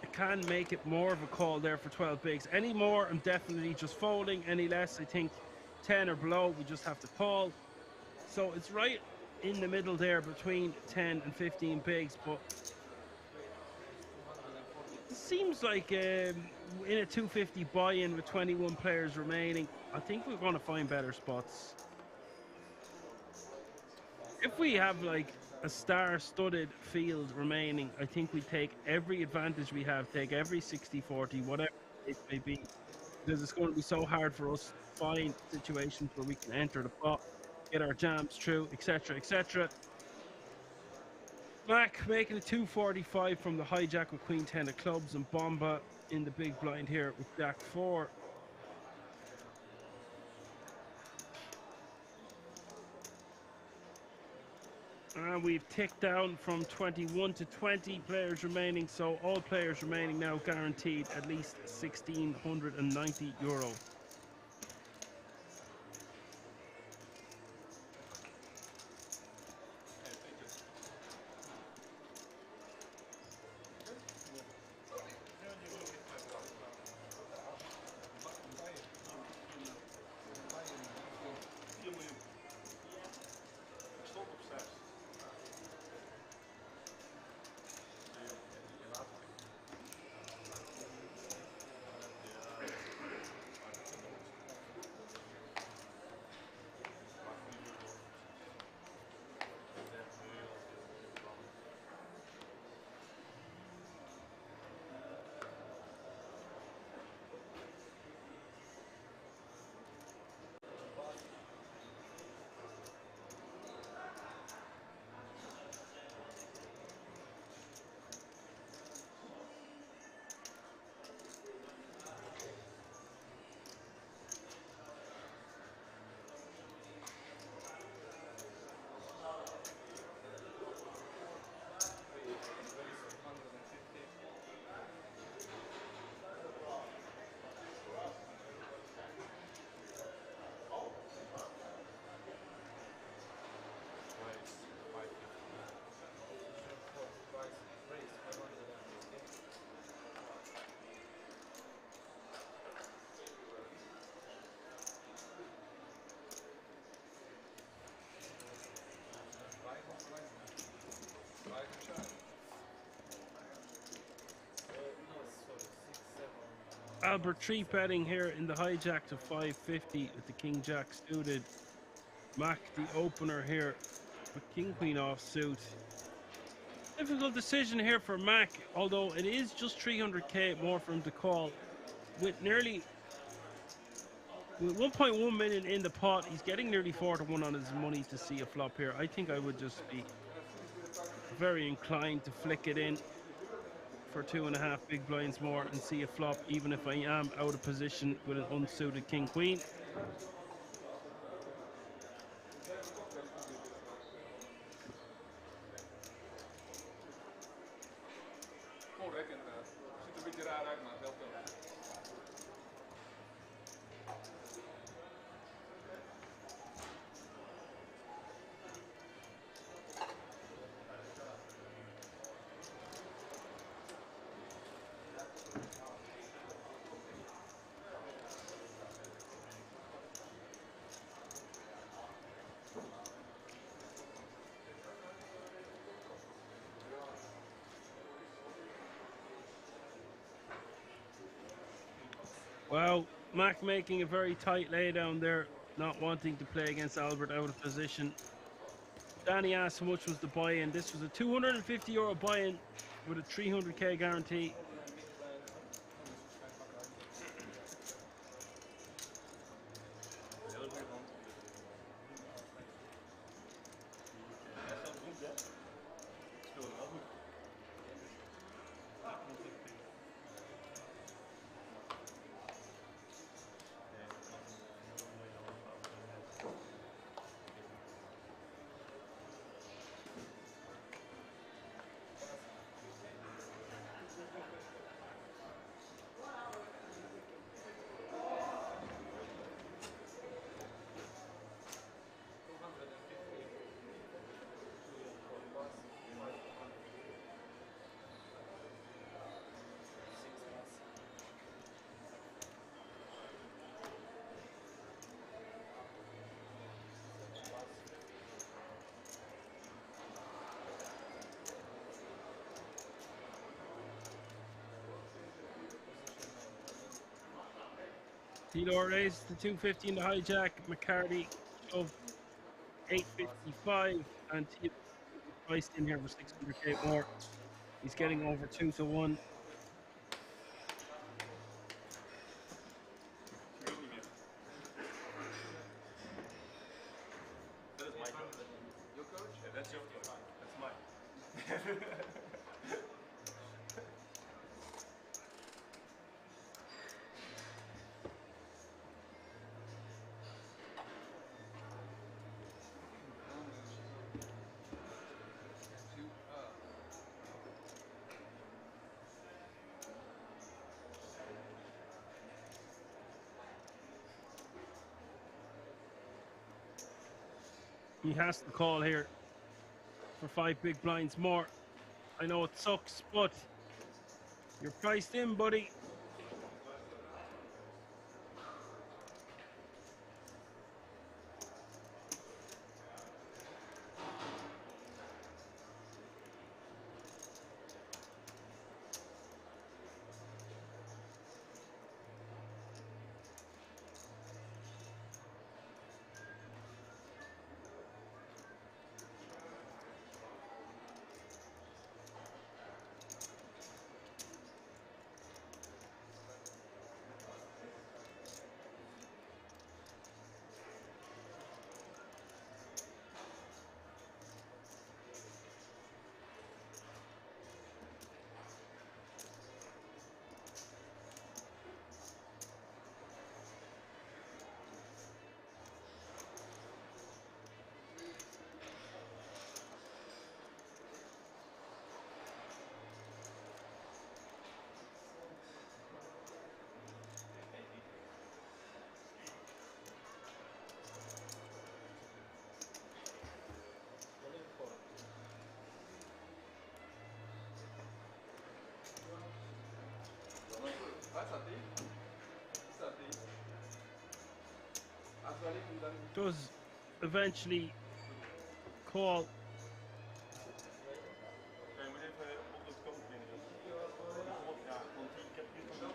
it can make it more of a call there for 12 bigs. Any more, I'm definitely just folding. Any less, I think 10 or below, we just have to call. So it's right in the middle there between 10 and 15 bigs, but it seems like in a 250 buy-in with 21 players remaining, I think we're going to find better spots. If we have like a star-studded field remaining, I think we take every advantage we have, take every 60-40, whatever it may be, because it's going to be so hard for us to find situations where we can enter the pot, get our jams through, etc., etc. Mac making a 245 from the hijack with Queen 10 of clubs, and Bomba in the big blind here with Jack 4. And we've ticked down from 21 to 20 players remaining, so all players remaining now guaranteed at least €1,690. Albert 3 betting here in the hijack to 550 with the King Jack suited. Mac the opener here with King Queen offsuit. Difficult decision here for Mac, although it is just 300k more for him to call. With 1.1 million in the pot, he's getting nearly 4 to 1 on his money to see a flop here. I think I would just be very inclined to flick it in for 2.5 big blinds more and see a flop, even if I am out of position with an unsuited King Queen. Wow, Mac making a very tight laydown there, not wanting to play against Albert out of position. Danny asked how much was the buy-in. This was a €250 buy-in with a 300k guarantee. Tilo raised the 250 in the hijack. McCarty shoved 855, and Tilo priced in here for 600k more. He's getting over 2 to 1. That is my coach. Your coach? Yeah, that's your coach. That's mine. He has to call here for 5 big blinds more. I know it sucks, but you're priced in, buddy. Does eventually call. Kan je me even op het kant brengen? Ja, want ik heb hier van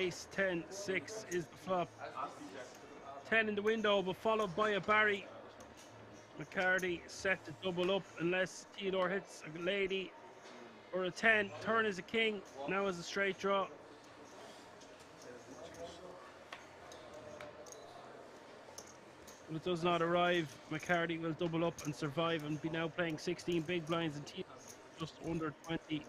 Ace 10 6 is the flop. 10 in the window, but followed by a Barry. McCarty set to double up unless Theodore hits a lady or a 10. Turn is a king. Now is a straight draw. If it does not arrive, McCarty will double up and survive and be now playing 16 big blinds and Theodore just under 20.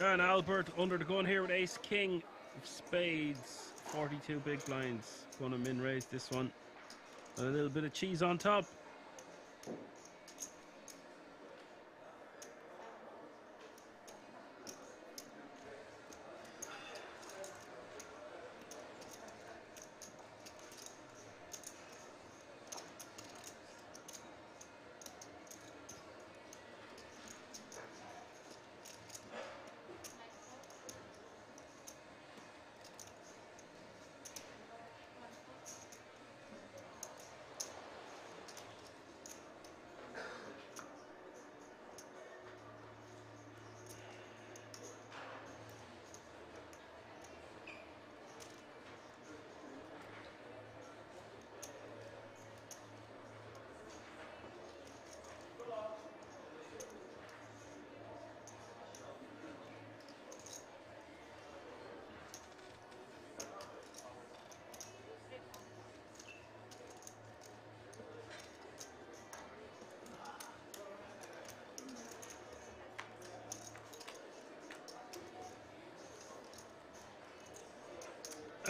And Albert under the gun here with ace king of spades. 42 big blinds. Gonna min raise this one. And a little bit of cheese on top.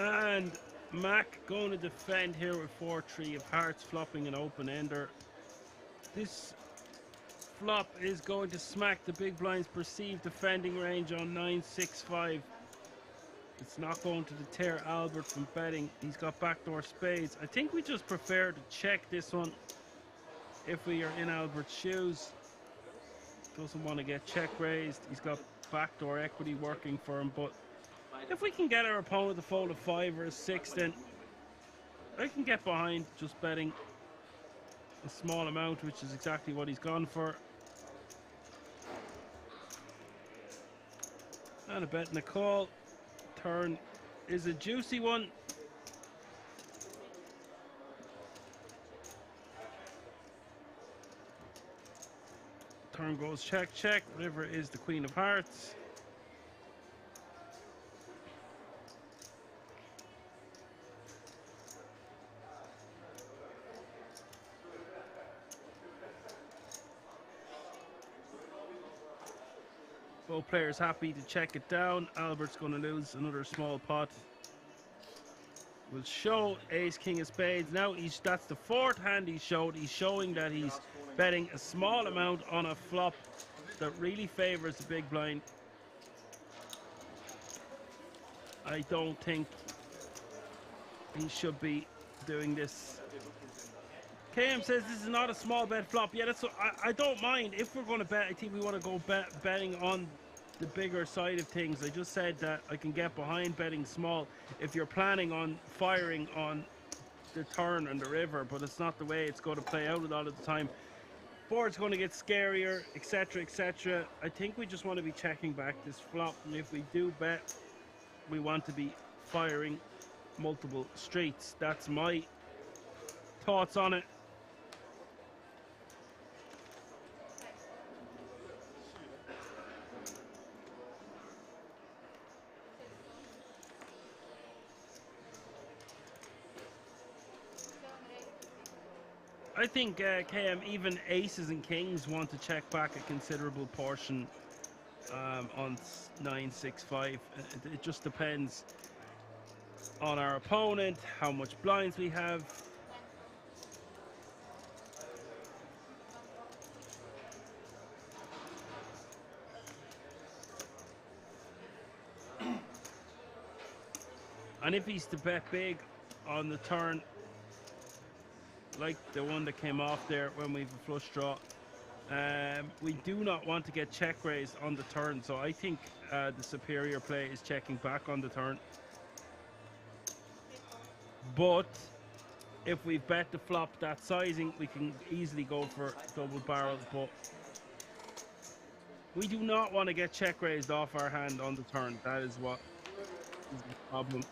And Mac going to defend here with 4-3 of hearts, flopping an open ender. This flop is going to smack the big blind's perceived defending range on 9-6-5. It's not going to deter Albert from betting. He's got backdoor spades. I think we just prefer to check this one if we are in Albert's shoes. Doesn't want to get check raised. He's got backdoor equity working for him, but if we can get our opponent to fold a 5 or a 6, then I can get behind just betting a small amount, which is exactly what he's gone for. And a bet and a call. Turn is a juicy one. Turn goes check, check. River is the queen of hearts. Both players happy to check it down. Albert's going to lose another small pot. We'll show ace king of spades. Now that's the fourth hand he showed. He's showing that he's betting a small amount on a flop that really favors the big blind. I don't think he should be doing this. KM says this is not a small bet flop. Yeah, that's. I don't mind if we're going to bet. I think we want to go betting on the bigger side of things. I just said that I can get behind betting small if you're planning on firing on the turn and the river, but it's not the way it's going to play out a lot of the time. board's going to get scarier, etc., etc. I think we just want to be checking back this flop, and if we do bet, we want to be firing multiple streets. That's my thoughts on it. I think KM, even aces and kings want to check back a considerable portion on 9-6-5. It just depends on our opponent, how much blinds we have. And if he's to bet big on the turn, like the one that came off there when we have a flush draw, we do not want to get check raised on the turn. So I think the superior play is checking back on the turn. But if we bet the flop that sizing, we can easily go for double barrel. But we do not want to get check raised off our hand on the turn. That is what is the problem.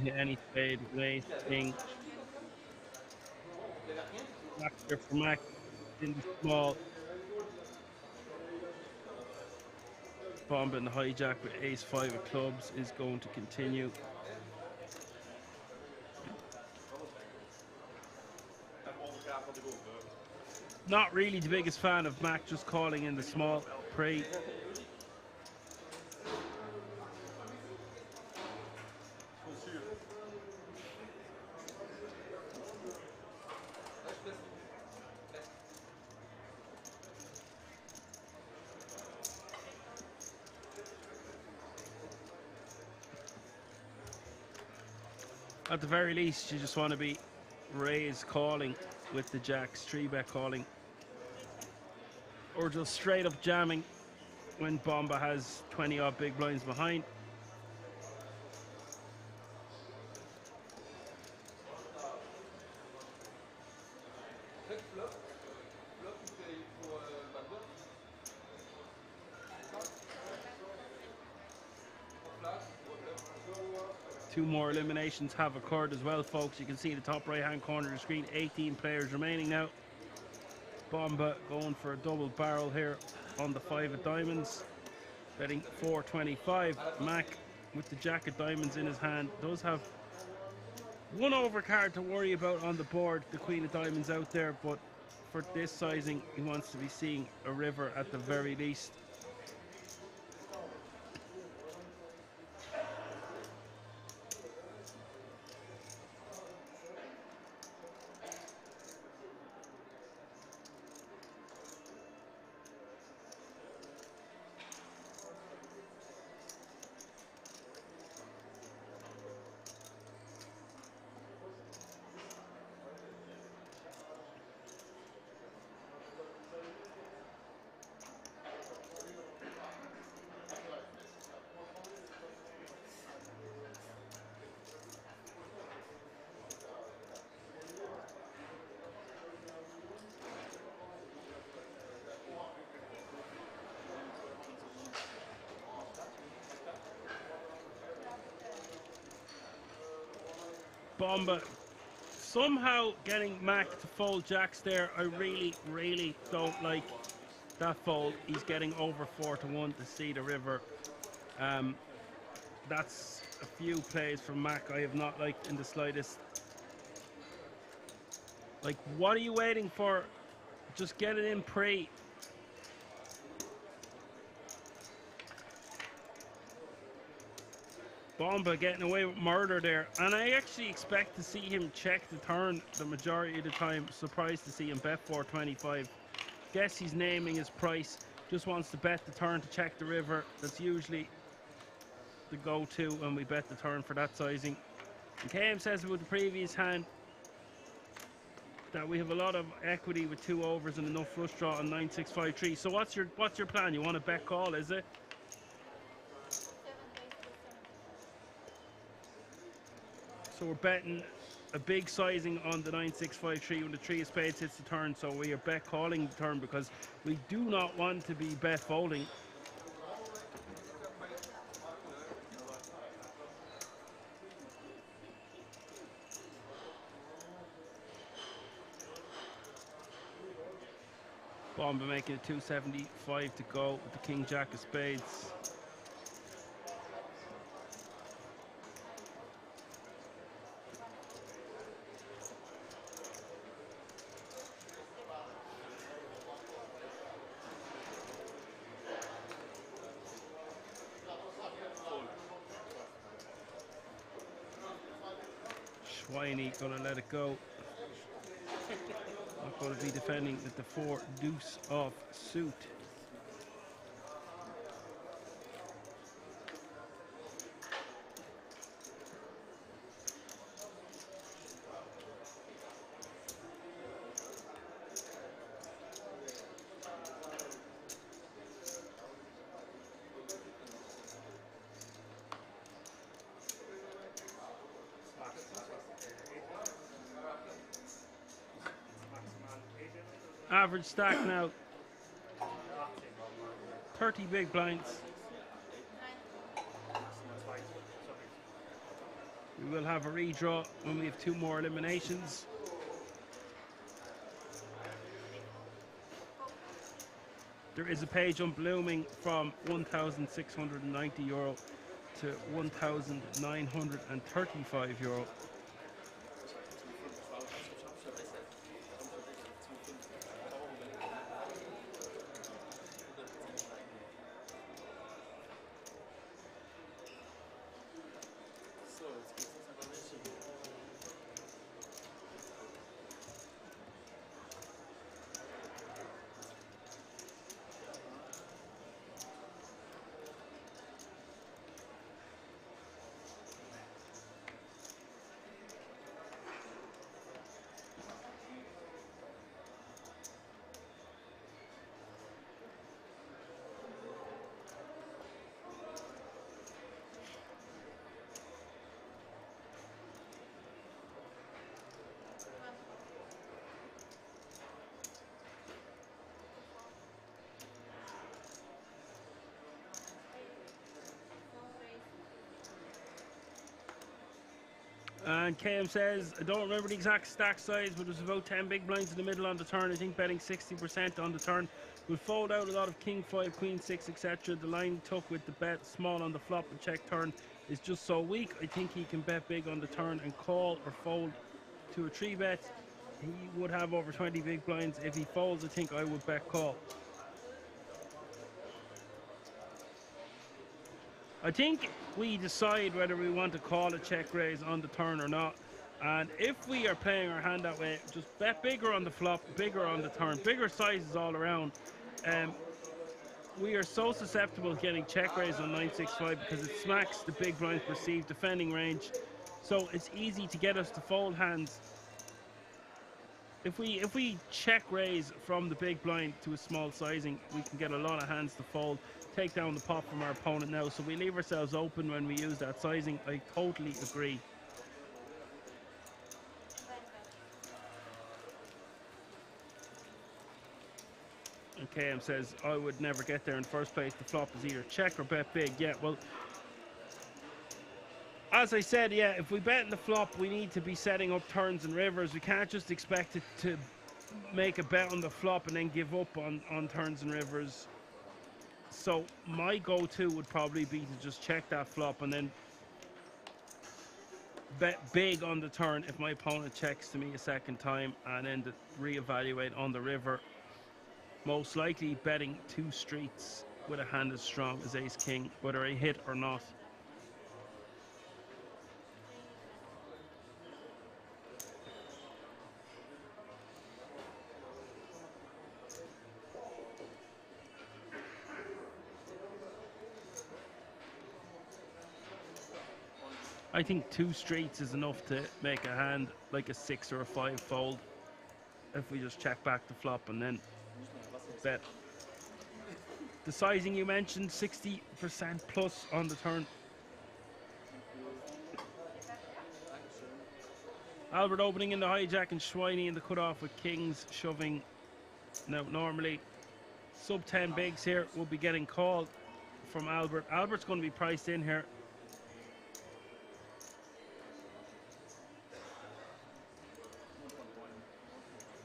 Hit any spade, race, king. Back there for Mac in the small. Bomb and hijack with ace-5 of clubs is going to continue. Not really the biggest fan of Mac just calling in the small pre. At the very least, you just want to be raise calling with the jacks, 3-bet calling, or just straight up jamming when Bomba has 20 odd big blinds behind. Two more eliminations have occurred as well, folks. You can see the top right hand corner of the screen, 18 players remaining now. Bomba going for a double barrel here on the 5 of diamonds, betting 425. Mac with the jack of diamonds in his hand does have one overcard to worry about on the board, the queen of diamonds out there, but for this sizing he wants to be seeing a river at the very least. Bomba somehow getting Mac to fold jacks there. I really don't like that fold. He's getting over 4-1 to see the river. That's a few plays from Mac I have not liked in the slightest. Like, what are you waiting for? Just get it in pre. Bomba getting away with murder there, and I actually expect to see him check the turn the majority of the time. Surprised to see him bet 425. Guess he's naming his price, just wants to bet the turn to check the river. That's usually the go-to when we bet the turn for that sizing. And KM says about the previous hand that we have a lot of equity with 2 overs and enough flush draw on 9-6-5-3. So what's your plan? You want to bet call, is it? So we're betting a big sizing on the 9-6-5-3 when the 3 of spades hits the turn, so we are bet calling the turn because we do not want to be bet folding. Bomba making it 275 to go with the king jack of spades. Schweini gonna let it go. Not going to be defending with the 4 deuce off suit. Average stack now, 30 big blinds. We will have a redraw when we have 2 more eliminations. There is a page on blooming from €1,690 to €1,935. And KM says, I don't remember the exact stack size, but there's about 10 big blinds in the middle on the turn. I think betting 60% on the turn. We'll fold out a lot of king 5, queen 6, etc. The line took with the bet small on the flop and check turn is just so weak. I think he can bet big on the turn and call or fold to a 3 bet. He would have over 20 big blinds. If he folds, I think I would bet call. I think we decide whether we want to call a check raise on the turn or not. And if we are playing our hand that way, just bet bigger on the flop, bigger on the turn, bigger sizes all around. We are so susceptible to getting check raise on 9-6-5 because it smacks the big blind perceived defending range. So it's easy to get us to fold hands. If we check raise from the big blind to a small sizing, we can get a lot of hands to fold, take down the pot from our opponent now. So we leave ourselves open when we use that sizing. I totally agree. And KM says, I would never get there in the first place. The flop is either check or bet big. Yeah, well, as I said, yeah, if we bet in the flop, we need to be setting up turns and rivers. We can't just expect it to make a bet on the flop and then give up on turns and rivers. So my go-to would probably be to just check that flop and then bet big on the turn if my opponent checks to me a second time, and then to reevaluate on the river. Most likely betting 2 streets with a hand as strong as ace-king, whether I hit or not. I think 2 streets is enough to make a hand like a 6 or a 5 fold if we just check back the flop and then bet. The sizing you mentioned, 60% plus on the turn. Albert opening in the hijack and Schweini in the cutoff with kings shoving. Now, normally, sub 10 bigs here will be getting called from Albert. Albert's going to be priced in here.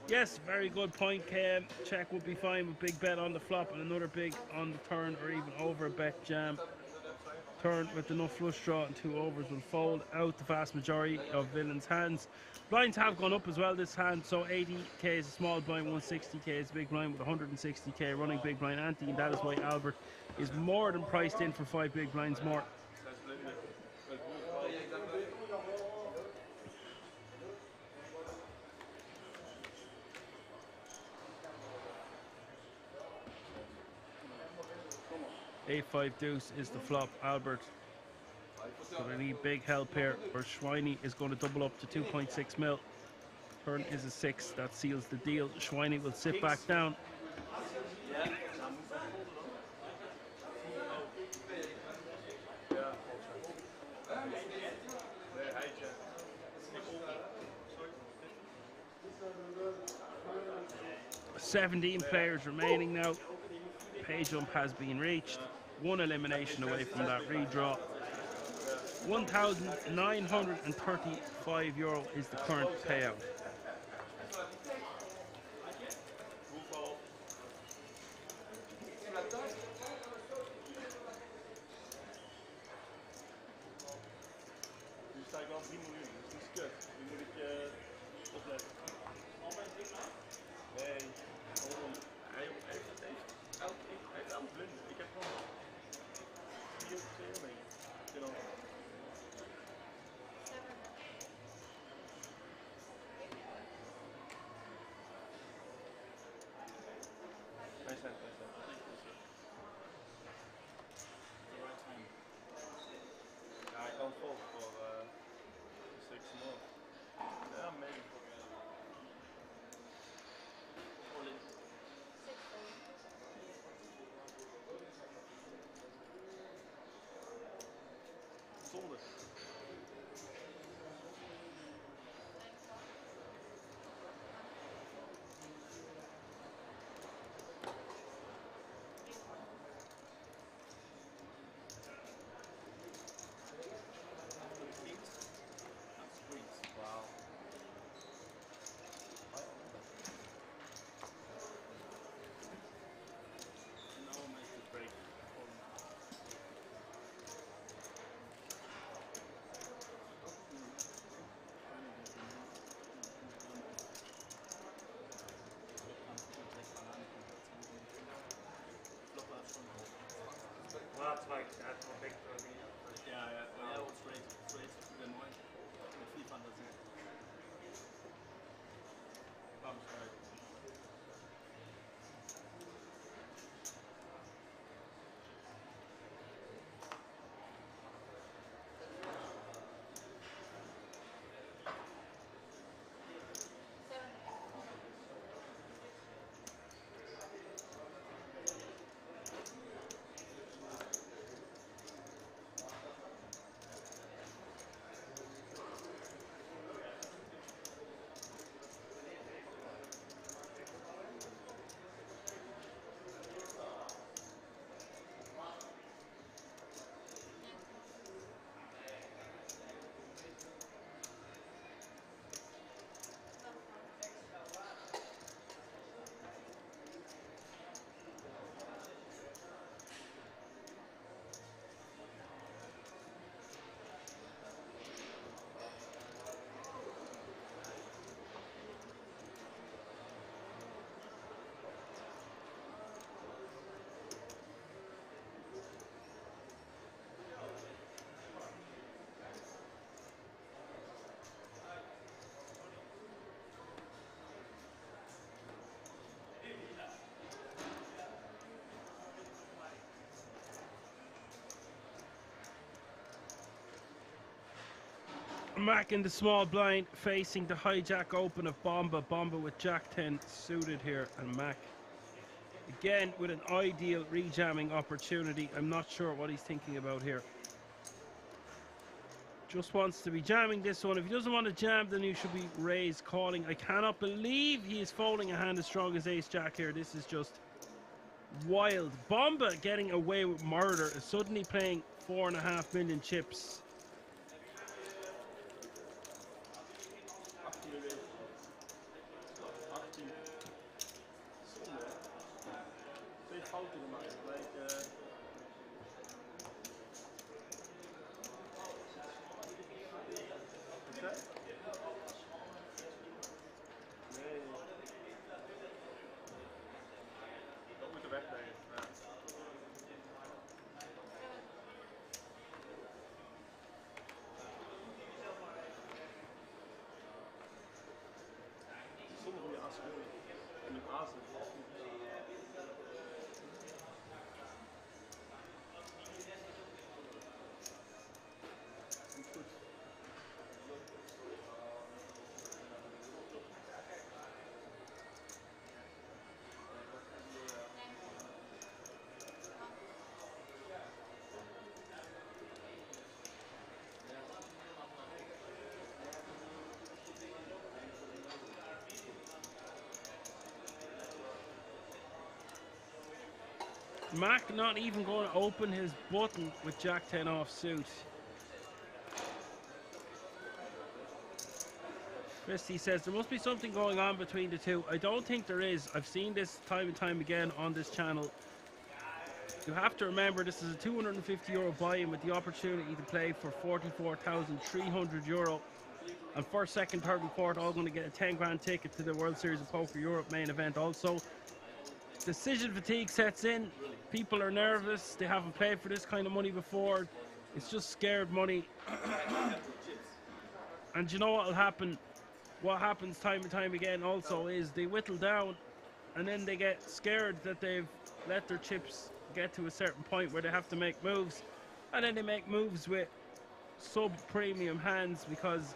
Yes, very good point, KM. Check would be fine with big bet on the flop and another big on the turn or even over a bet jam. Turn with enough flush draw and 2 overs will fold out the vast majority of villains' hands. Blinds have gone up as well this hand, so 80k is a small blind, 160k is a big blind with 160k running big blind ante, and that is why Albert is more than priced in for 5 big blinds more. A5 deuce is the flop. Albert gonna need big help here, or Schweini is going to double up to 2.6 mil. Turn is a 6, that seals the deal. Schweini will sit back down. "17 players remaining now. Pay jump has been reached. 1 elimination away from that redraw. €1,935 is the current payout. Mac in the small blind facing the hijack open of Bomba. Bomba with Jack 10 suited here, and Mac again with an ideal rejamming opportunity. I'm not sure what he's thinking about here. just wants to be jamming this one. If he doesn't want to jam, then he should be raised calling. I cannot believe he is folding a hand as strong as ace jack here. This is just wild. Bomba getting away with murder is suddenly playing 4.5 million chips. Mac not even going to open his button with Jack 10 off suit. Christy says there must be something going on between the two. I don't think there is. I've seen this time and time again on this channel. You have to remember this is a €250 buy-in with the opportunity to play for €44,300. And first, second, third and fourth all going to get a 10 grand ticket to the World Series of Poker Europe main event also. Decision fatigue sets in. People are nervous. They haven't played for this kind of money before. It's just scared money. And you know what will happen? What happens time and time again also is they whittle down and then they get scared that they've let their chips get to a certain point where they have to make moves. And then they make moves with sub-premium hands because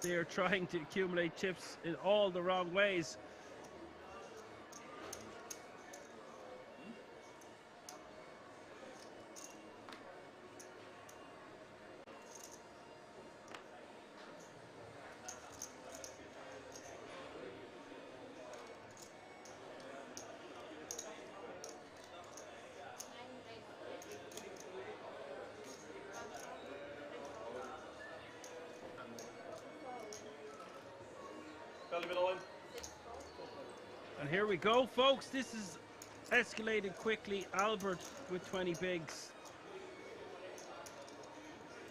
they are trying to accumulate chips in all the wrong ways. And here we go, folks. This is escalated quickly. Albert with 20 bigs.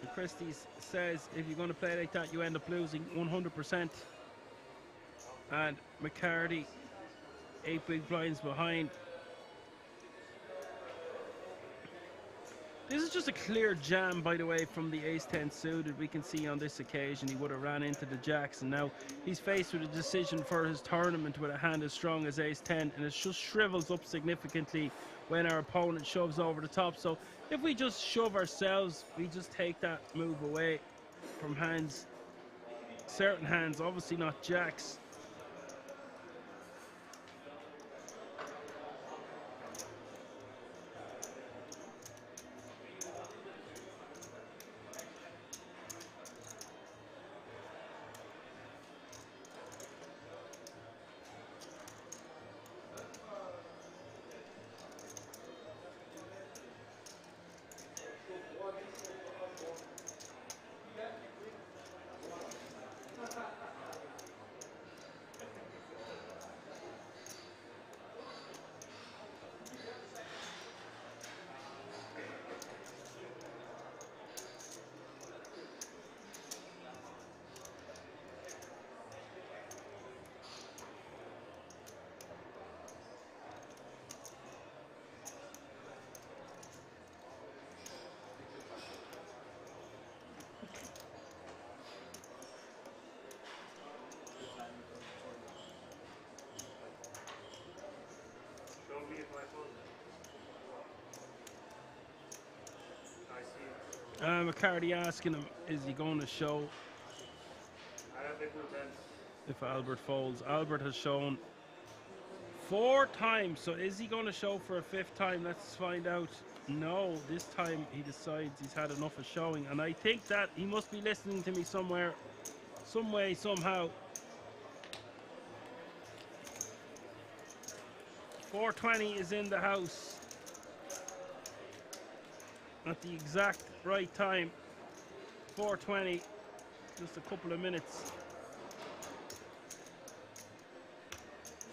And Christie says if you're going to play like that, you end up losing 100%. And McCarty, 8 big blinds behind. This is just a clear jam, by the way, from the ace-10 suited. We can see on this occasion he would have ran into the jacks, and now he's faced with a decision for his tournament with a hand as strong as ace-10, and it just shrivels up significantly when our opponent shoves over the top. So if we just shove ourselves, we just take that move away from hands, certain hands, obviously not jacks. McCarty asking him, is he going to show if Albert folds? Albert has shown 4 times, so is he going to show for a 5th time? Let's find out. No, this time he decides he's had enough of showing, and I think that he must be listening to me somewhere, some way, somehow. 420 is in the house at the exact right time. 420, just a couple of minutes.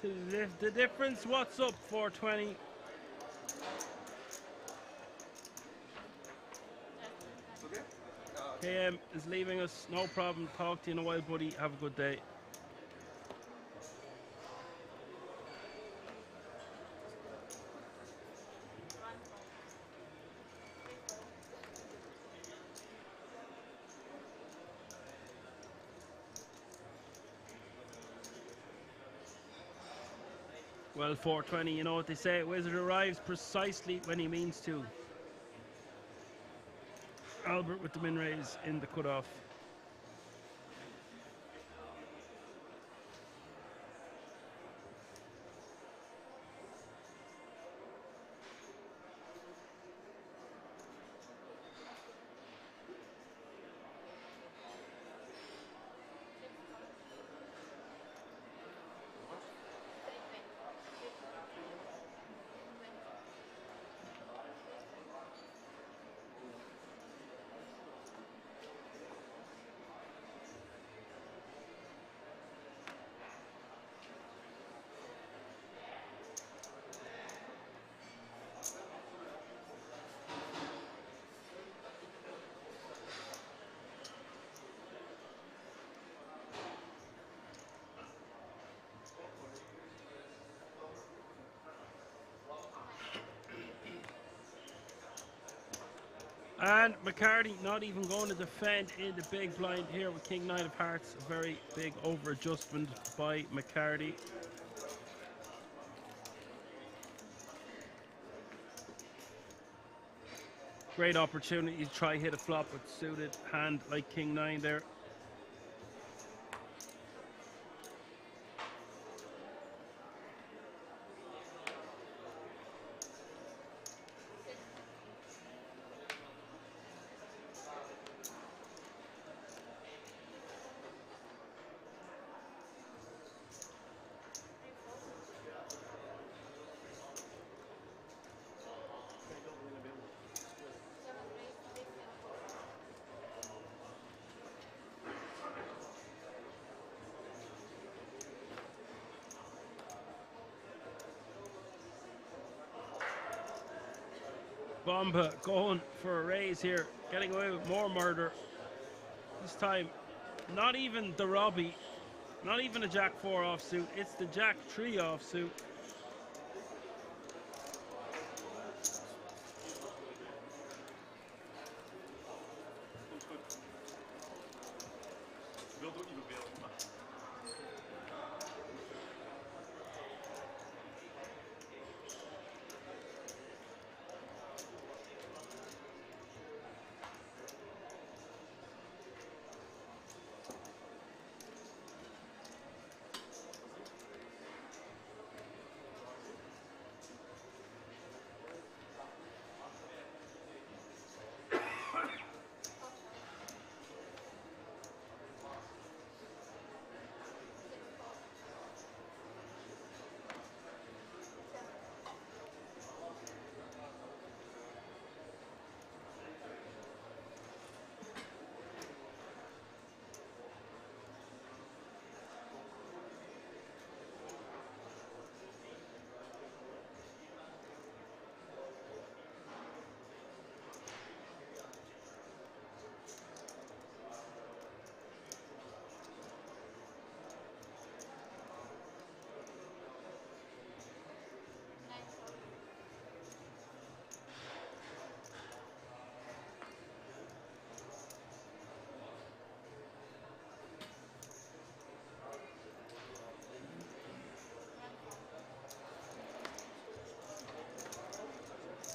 The difference, what's up, 420? KM is leaving us, no problem. Talk to you in a while, buddy. Have a good day. Well, 420, you know what they say, Wizard arrives precisely when he means to. Albert with the min raise in the cutoff. And McCarty not even going to defend in the big blind here with King 9 of Hearts. A very big over adjustment by McCarty. Great opportunity to try hit a flop with suited hand like King 9 there. Bomba going for a raise here, getting away with more murder. This time, not even the Robbie, not even a Jack 4 offsuit, it's the Jack 3 offsuit.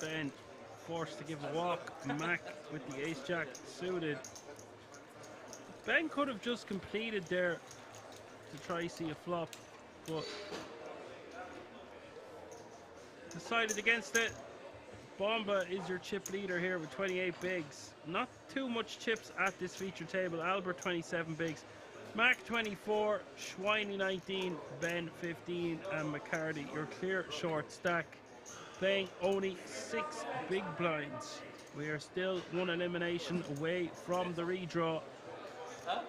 Ben forced to give a walk. Mac with the ace jack suited. Ben could have just completed there to try see a flop, but decided against it. Bomba is your chip leader here with 28 bigs. Not too much chips at this feature table. Albert 27 bigs. Mac 24, Schweiny 19, Ben 15, and McCarty, your clear short stack, playing only 6 big blinds. We are still one elimination away from the redraw. Huh?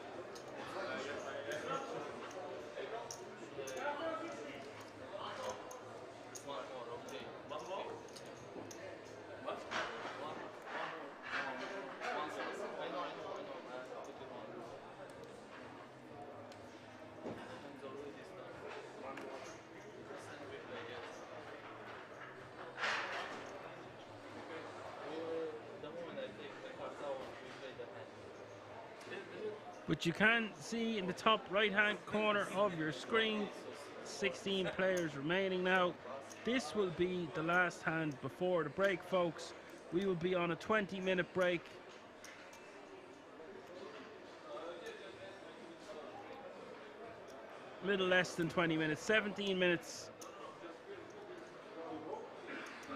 But you can see in the top right hand corner of your screen, 16 players remaining now. This will be the last hand before the break, folks. We will be on a 20-minute break. Little less than 20 minutes, 17 minutes.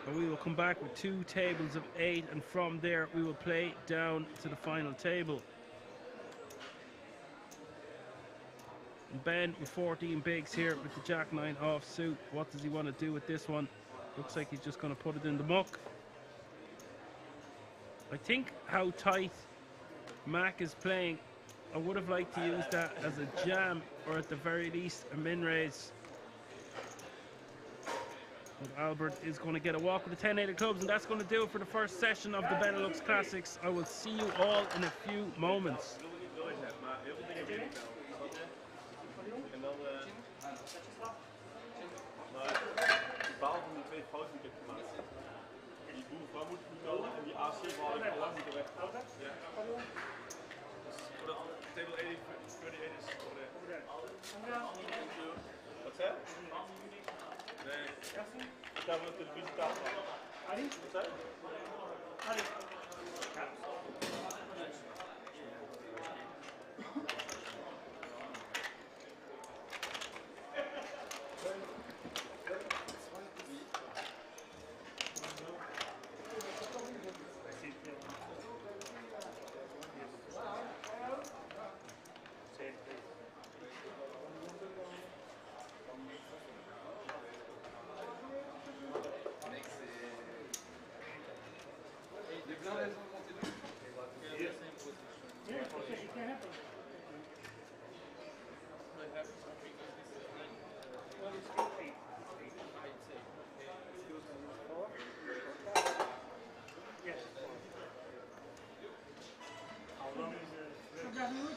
And we will come back with 2 tables of 8, and from there we will play down to the final table. Ben with 14 bigs here with the Jack 9 offsuit. What does he want to do with this one? Looks like he's just going to put it in the muck. I think how tight Mac is playing, I would have liked to use that as a jam, or at the very least a min raise. But Albert is going to get a walk with the 10-8 of clubs, and that's going to do it for the first session of the Benelux Classics. I will see you all in a few moments. What's that? Nee. Daar wordt de resultaat van. What's that?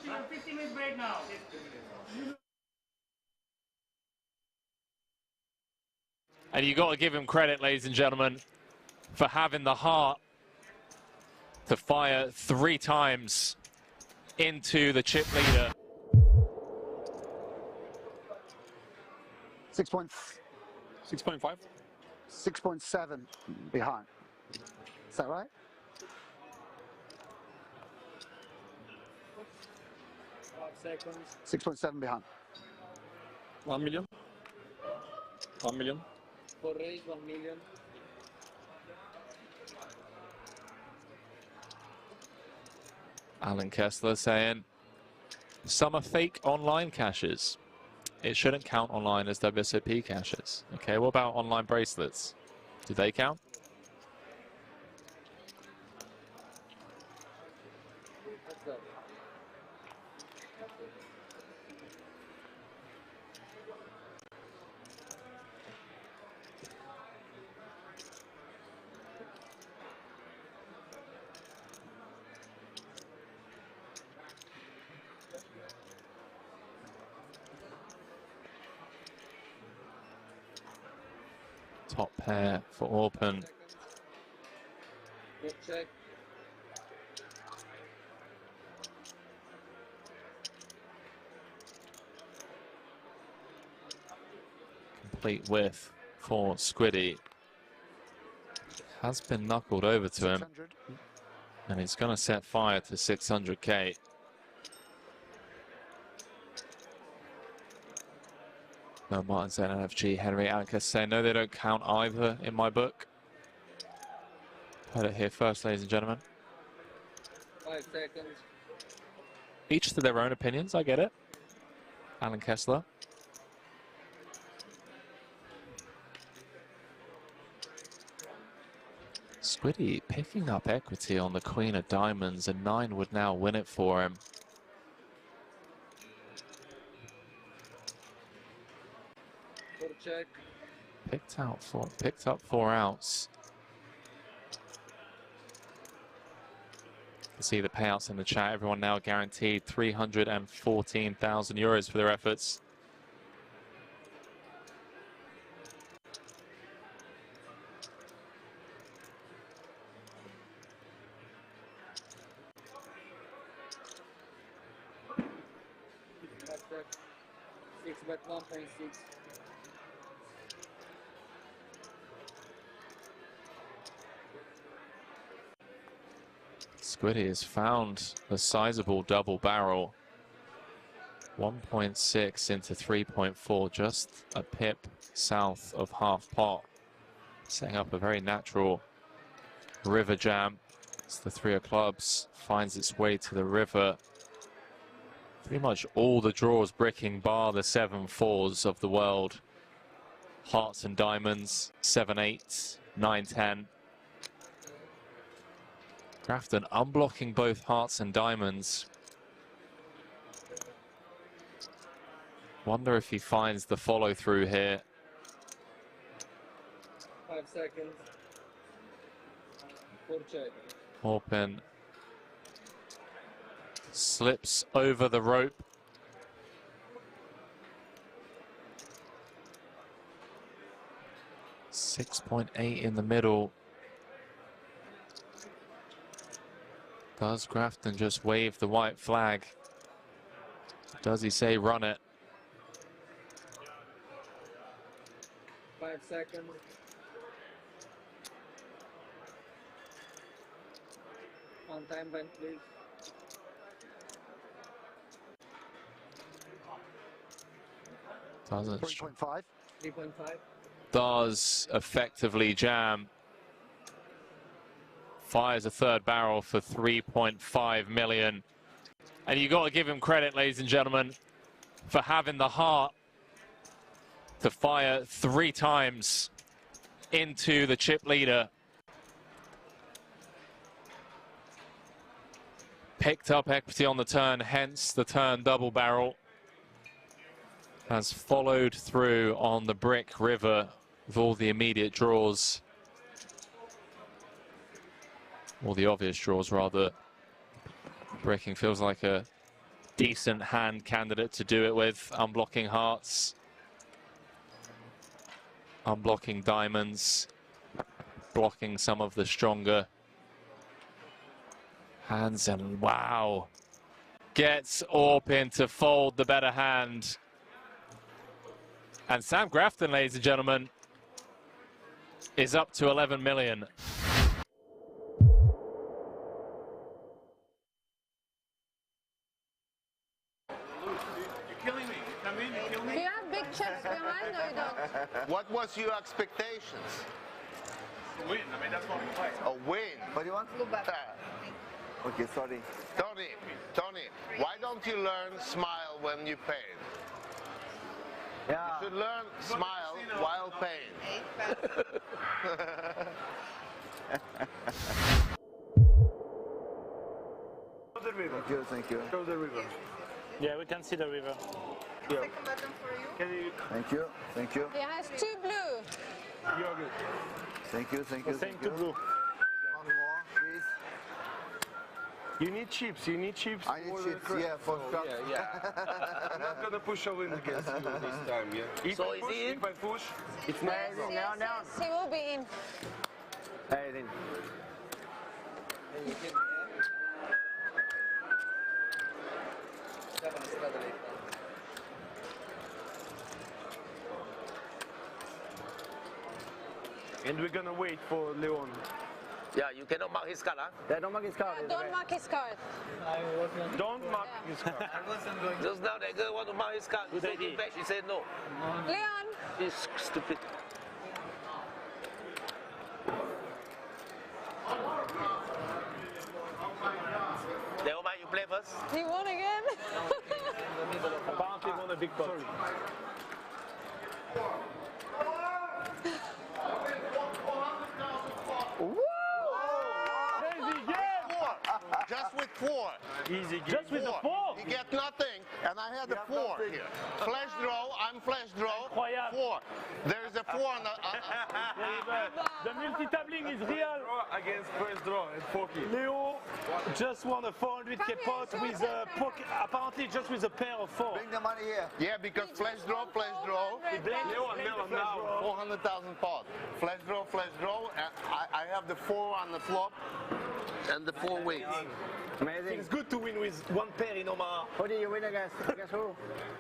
We're 15-minute break now. And you got to give him credit, ladies and gentlemen, for having the heart to fire 3 times into the chip leader. 6.5. 6.7 behind. Is that right? 5 seconds. 6.7 behind. 1 million. 1 million. For raise 1 million. Alan Kessler saying some are fake online caches. It shouldn't count online as WSOP caches. Okay, what about online bracelets? Do they count? Let's go. Top pair for Orpen. Good check. Complete width for Squiddy. Has been knuckled over to him. 600. And he's going to set fire to 600k. No, Martin saying NFG, Henry Anka saying no, they don't count either in my book. Heard it here first, ladies and gentlemen. 5 seconds. Each to their own opinions, I get it. Alan Kessler. Squiddy picking up equity on the Queen of Diamonds, and 9 would now win it for him. For check. Picked up 4 outs. You can see the payouts in the chat. Everyone now guaranteed 314,000 euros for their efforts. That's check. 6 bet 1.6. Squiddy has found a sizable double barrel. 1.6 into 3.4, just a pip south of half pot. Setting up a very natural river jam. As the 3 of clubs finds its way to the river. Pretty much all the draws bricking bar the 7-4s of the world. Hearts and diamonds, 7-8, 9-10. Grafton unblocking both hearts and diamonds. Wonder if he finds the follow through here. 5 seconds. For check. Orpin slips over the rope. .8 in the middle. Does Grafton just wave the white flag? Does he say run it? 5 seconds. On time, Ben, please. Doesn't. 3.5. 3.5. Does effectively jam. Fires a third barrel for 3.5 million. And you got to give him credit, ladies and gentlemen, for having the heart to fire 3 times into the chip leader. Picked up equity on the turn, hence the turn double barrel. Has followed through on the brick river with all the immediate draws. All the obvious draws, rather. Bricking feels like a decent hand candidate to do it with. Unblocking hearts. Unblocking diamonds. Blocking some of the stronger hands, and wow. Gets Orpin to fold the better hand. And Sam Grafton, ladies and gentlemen, is up to 11 million. Do you have big chips behind or you don't? What was your expectations? Win. I mean, that's what we play. A win. What do you want? Okay, sorry. Tony, why don't you learn smile when you pay? Yeah. You should learn smile while paying. Show the river. Thank you, thank you. Show the river. Yeah, we can see the river. Yeah. Second button for you. Can you? Thank you, thank you. He has 2 blue. You're good. Thank you, thank you. Same thank to you. blue. One more, please. You need chips. You need chips. I need for chips, the yeah, for sure. I'm not gonna push a win against you this time, yeah. So is he in? If I push, It's Yes, now, yes, now. yes, he will be in. Hey, then. and we're gonna wait for Leon. Yeah, you cannot mark his card, huh? Yeah, don't mark his card. Don't mark his card. Don't mark his card. Just now that girl want to mark his card. Good idea. Back, she said no. Leon, She's stupid. us. He won again. Apparently won a big pot. Crazy game! Just with 4. Easy game. Just with the 4. You get nothing, and I had a 4 here. Flash draw, I'm flash draw, Incroyable. 4. There is a 4 on the... The multi-tabling is real. Against first draw at 4-key. Leo just won a 400k pot with a apparently just with a pair of 4. Bring the money here. Yeah, because flash draw, Leon now. 400,000 pot. Flash draw, and I have the 4 on the flop, and the 4 wins. Amazing. It's good to win with one pair in Omaha. Who did you win against? Against who?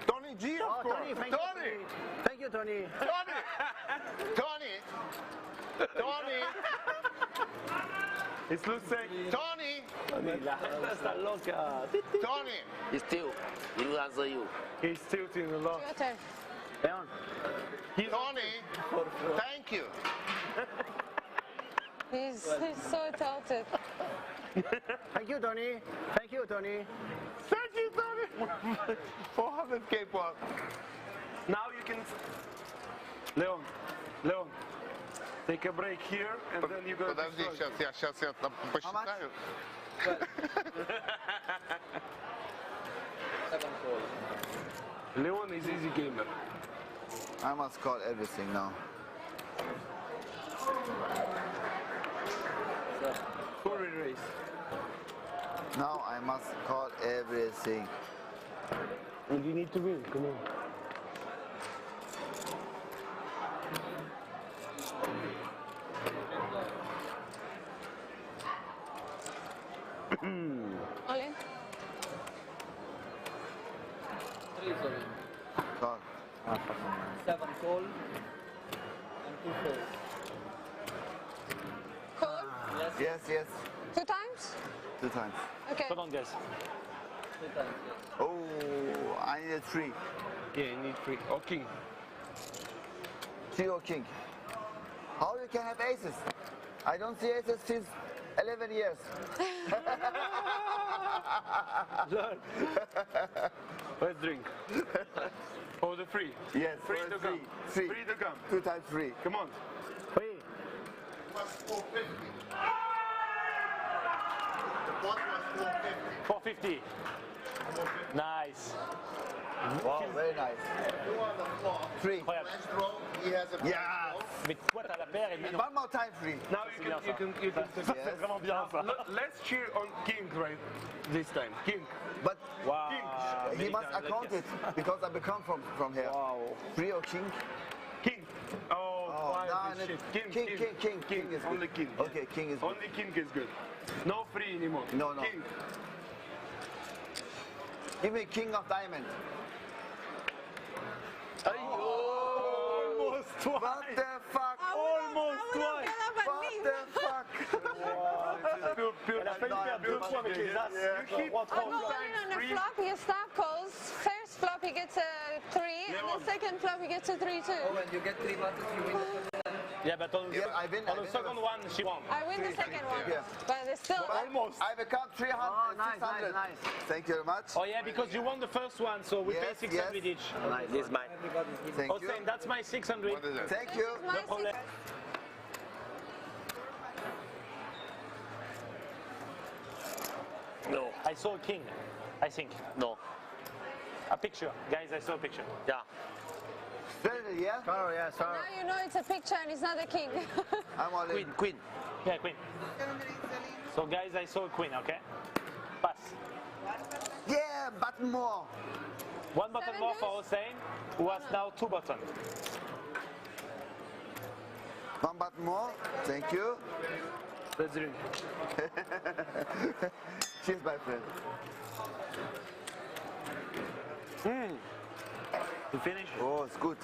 Tony G, of Oh, course. Tony. Thank Tony. you, Tony. Thank you, Tony. Tony. It's losing. Tony. Tony. He still. He will answer you. He's tilting a lot. Your turn. Leon. Tony. Thank you. He's so tilted. Thank you, Tony. Thank you, Tony. Thank you, Tony. 400k pot. Now you can. Leon. Take a break here and then you go. Подожди, сейчас я там посчитаю. 7 calls. Leon is easy gamer. I must call everything now. Full race. Now I must call everything. And you need to win. Come on. All in. 3 is all in. Call. 7 call and 2 calls. Call. Yes, yes. 2 times? 2 times. Okay. Come on, guys. 2 times, yes. Oh, I need a 3. Yeah, you need 3. Oh, king. 3 or king. How you can have aces? I don't see aces since 11 years. Let's drink. Oh, the free. Yes, Free for to a come. three. Free to come. 2 times 3. Come on. 3. Was 450. The pot was 450. 450. Nice. Wow, very nice. 2 on the flop. 3. Incroyable. Flash draw, he has a flash Yes. draw. Mais quoi, t'as la paire et lui non. One more time 3. Now you can Ça, c'est vraiment bien ça. Let's cheer on king right this time. King. But Wow. he must account it because I become from here. Wow. 3 or king? King. Oh, Oh, five no, is no, shit. king is good. Only king. Okay, king is good. Only king is good. No free anymore. No, no. King. Give me king of diamond. Almost twice. What the fuck? Almost twice. What the fuck? Elle a failli faire 2 fois avec les as. You Roi 3 Oh, no, on the flop, you start calls. First flop, he gets a 3, and the second flop, he gets a 3 too. Oh, when you get 3 buttons, you win the first. Yeah, but on, Yeah, I win, I on the win. second one, she won. I win the second one, Yeah. but it's still. Almost. I become 300, Oh, 600. Thank you very much. Oh yeah, because you won the first one, so we pay Yes, 600 yes. each. This is mine. Everybody's winning. Thank you. Hossein, that's my 600. What is it? Thank you. My No problem. No. I saw a king, I think. No. A picture. Guys, I saw a picture. Yeah. Really, yeah? Sorry, yeah, sorry. Now you know it's a picture and it's not a king. I'm all in. Queen. Yeah, queen. So guys, I saw a queen, okay? Pass. Yeah, but more. One button Seven more for deuce? Hossein, who has now 2 buttons. One button more. Thank you. Let's drink. Cheers, my friend. To finish? Oh, it's good.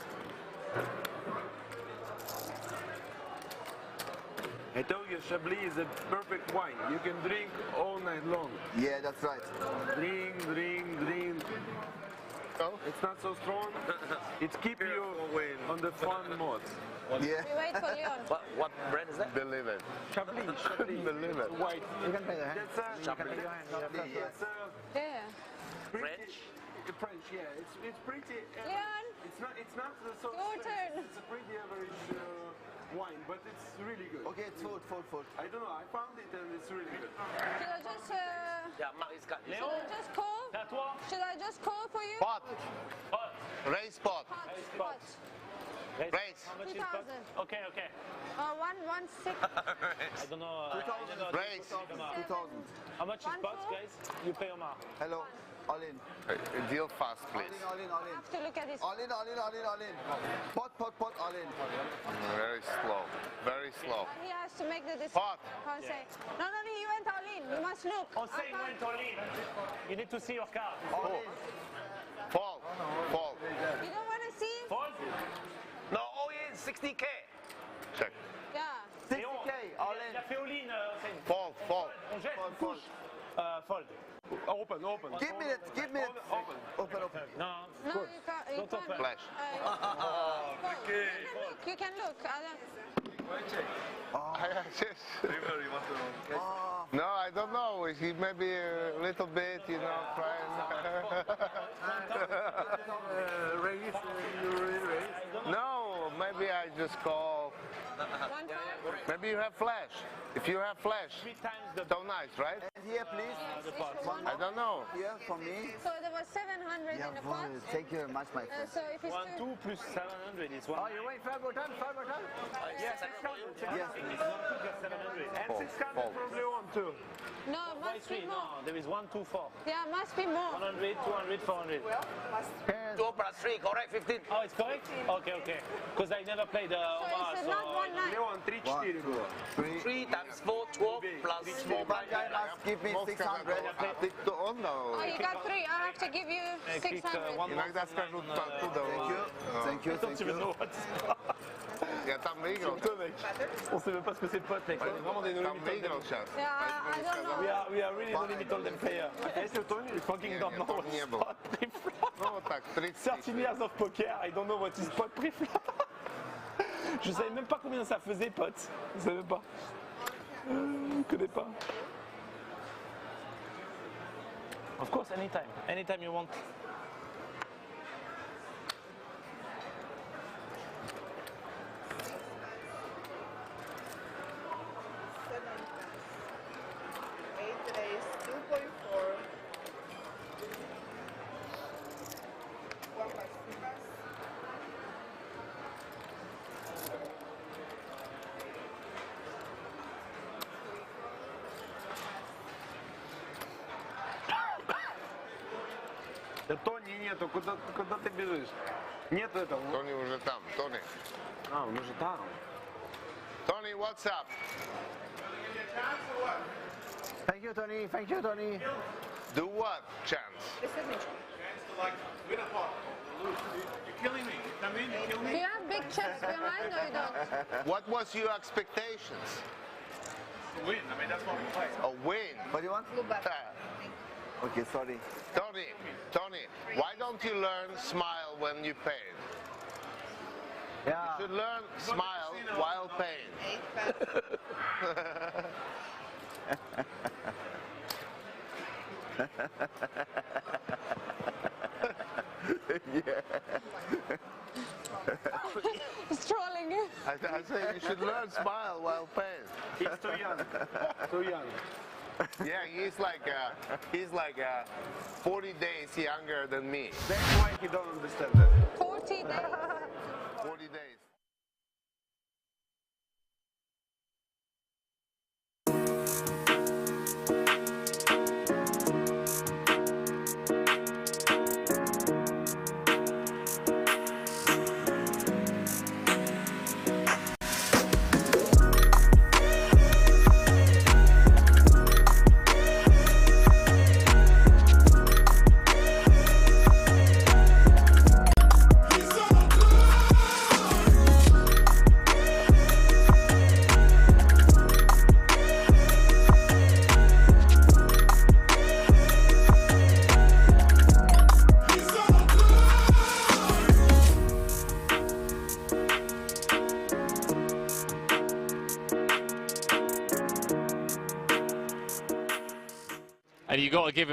I told you Chablis is a perfect wine. You can drink all night long. Yeah, that's right. Drink. Oh. It's not so strong. It keeps you on the fun mode. Yeah. We wait for Leon. What brand is that? Believe it. Chablis. Believe it. White. You can play the hand. That's Chablis. It's Yeah. French? French, yeah. It's pretty. Leon, It's not so. your turn. It's a pretty average wine, but it's really good. Okay, it's food. I don't know. I found it and it's really good. Should I just Yeah, Marc is cut. should I just call? C'est à toi. Should I just call for you? Pot. Race pot. Pot. Race. How much is pot? 2,000. Okay. 116. I don't know. 2,000. Race. 2,000. How much is One pot, for? guys? You pay Omar. Hello. All in. Deal fast, please. All in. I have to look at this. All in. Pot, all in. Very slow. Very slow. He has to make the decision. Pot. Can't say. No, he went all in. You must look. On I sait can't- went all in. You need to see your card. All in. Fall. Fall. You don't want to see? Fold. No, all in 60K. Check. Yeah. 60K, all Il a in. fait all in, Hussein. Fall. Fall. On jette, Fold. push. Fold. Open. Give me it. Open. No, No, you can't. You Don't can't. open. Flash. You can look. I don't. No, I don't know. He maybe a little bit, crying. No, maybe I just call. 1,500. Maybe you have flash. If you have flash, 3 times the so nice, right? And here, please. I don't know. Here, for me. So there was 700 in the pot. Thank you very much, my friend. So if it's 1, 2 plus 700 is 1. Oh, you wait, five more time. Yes, 600. Yes. It's 1, 2 plus 700. And Fold, 600 fold. probably 1, 2. no, it must be 3, more. no. There is 1, 2, 4. Yeah, must be more. 100, 200, 400. 2 plus 3, correct? 15. Oh, it's correct? Okay. Because I never played So Omar, it's so... not 1,900. 1, 2, 3. 3 times 4, 12 plus 4. One guy must give me 600. Oh, you got 3. I have to give you 600. Иногда скажут оттуда. Thank you. Я там выиграл. On sait même pas ce que c'est pote, mec. On est vraiment des Там выиграл сейчас. Yeah, I don't know. We are really no limit all them player. You fucking don't know what не is было. pot pre-flop. Ну вот так, 30 13 years of poker, I don't know what is pot pre-flop. Je savais même pas combien ça faisait pot. Je savais pas. Je connais pas. Of course, anytime you want. Да Тони нету, куда ты бежишь? Нету этого. Тони уже там. Тони. Он уже там. Tony, what's up? Thank you, Tony. Do what, chance? Do you have big chips behind or you don't? What was your expectations? Win. I mean, that's what we play. A win. What do you want? Okay, sorry. Tony, why don't you learn smile when you pay? Yeah. You should learn smile while paying. He's trolling you. I say you should learn smile while paying. He's too young. Too young. Yeah, he's like 40 days younger than me. That's why he don't understand that. 40 days. 40 days.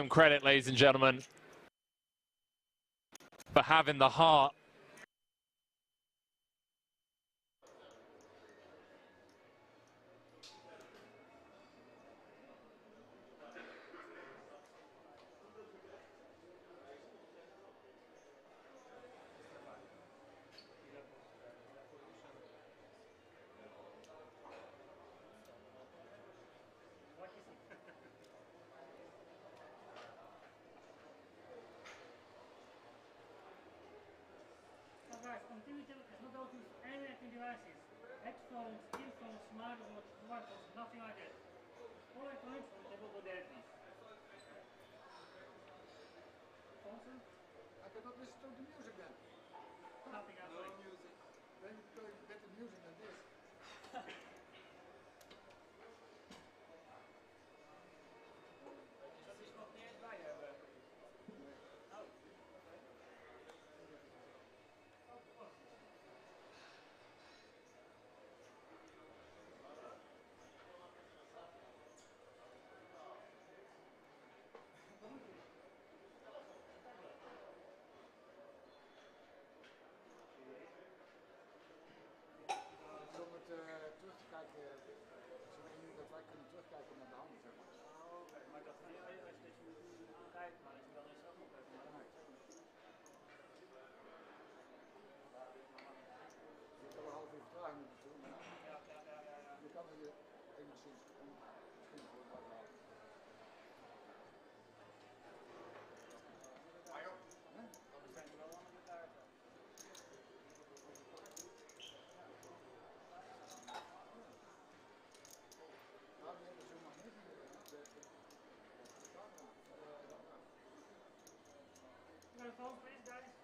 him credit, ladies and gentlemen, for having the heart. Guys, continuity is not out with any acting devices. Headphones, earphones, smartwatch, smartphones, nothing like that. All electronics on table go there, please. Constant? I cannot listen to the music then. Nothing else. No music. Then you play better music than this. Terug te kijken, zodat nu dat wij kunnen terugkijken naar de handen, zeg maar. Oh, oké, maar dat is als je nu kijkt, maar als je dan eens ook nog even naar Je kan een half uur vertraging moeten doen, maar je kan er enigszins misschien voor wat halen. we zijn er wel aan de kaart. Phone, please, guys.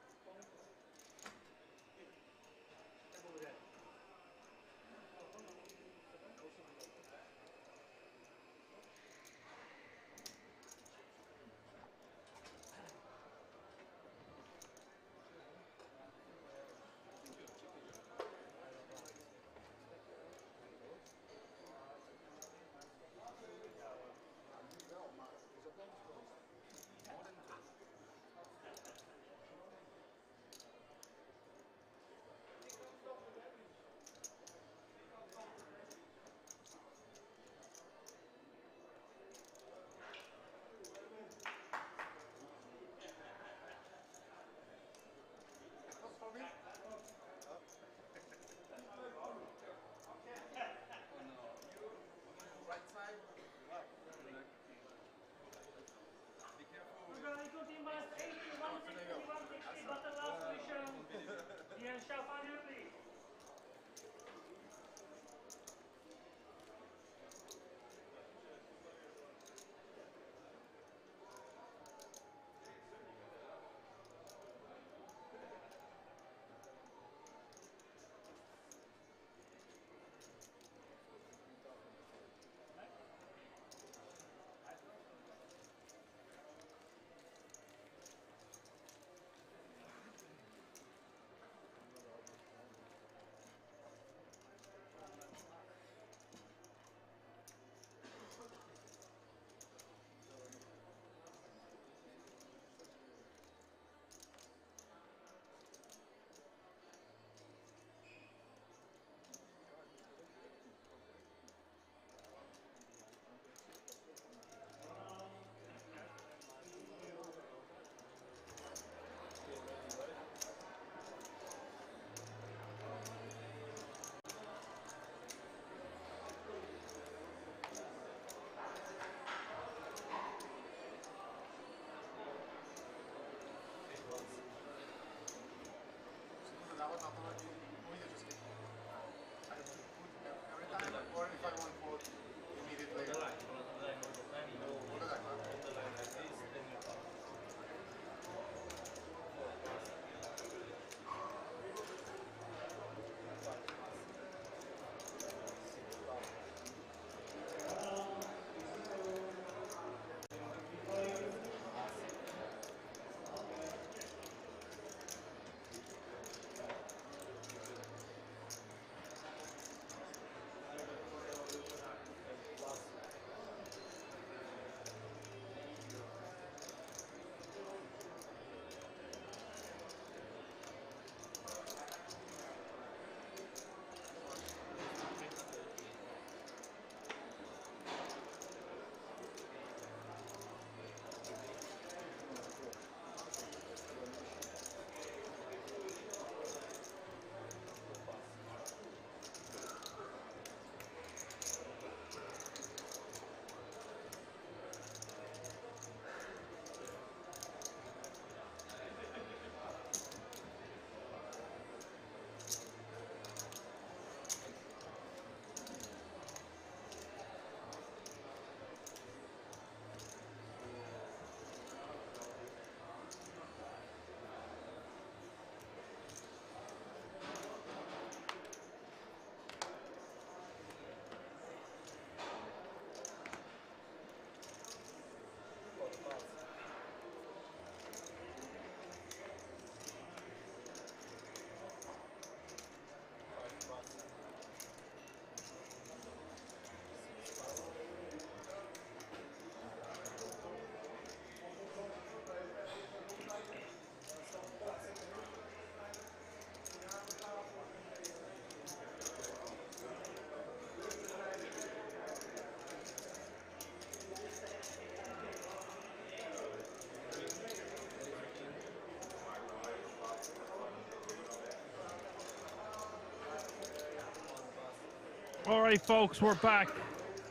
All right, folks, we're back.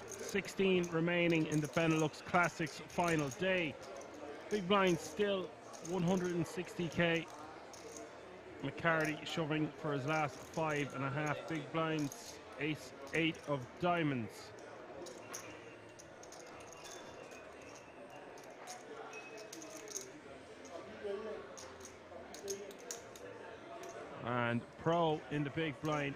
16 remaining in the Benelux Classics final day. Big blind still 160k. McCarty shoving for his last 5.5 big blinds. Ace 8 of diamonds. And Pro in the big blind.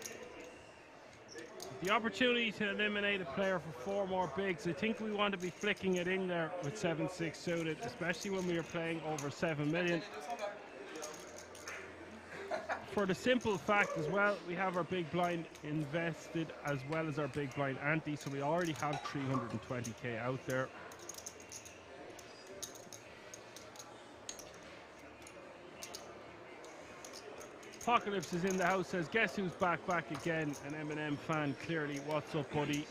The opportunity to eliminate a player for 4 more bigs. I think we want to be flicking it in there with 7-6 suited, especially when we are playing over 7 million. For the simple fact as well, we have our big blind invested as well as our big blind ante, so we already have 320k out there. Apocalypse is in the house, says, guess who's back again? An M&M fan, clearly. What's up, buddy?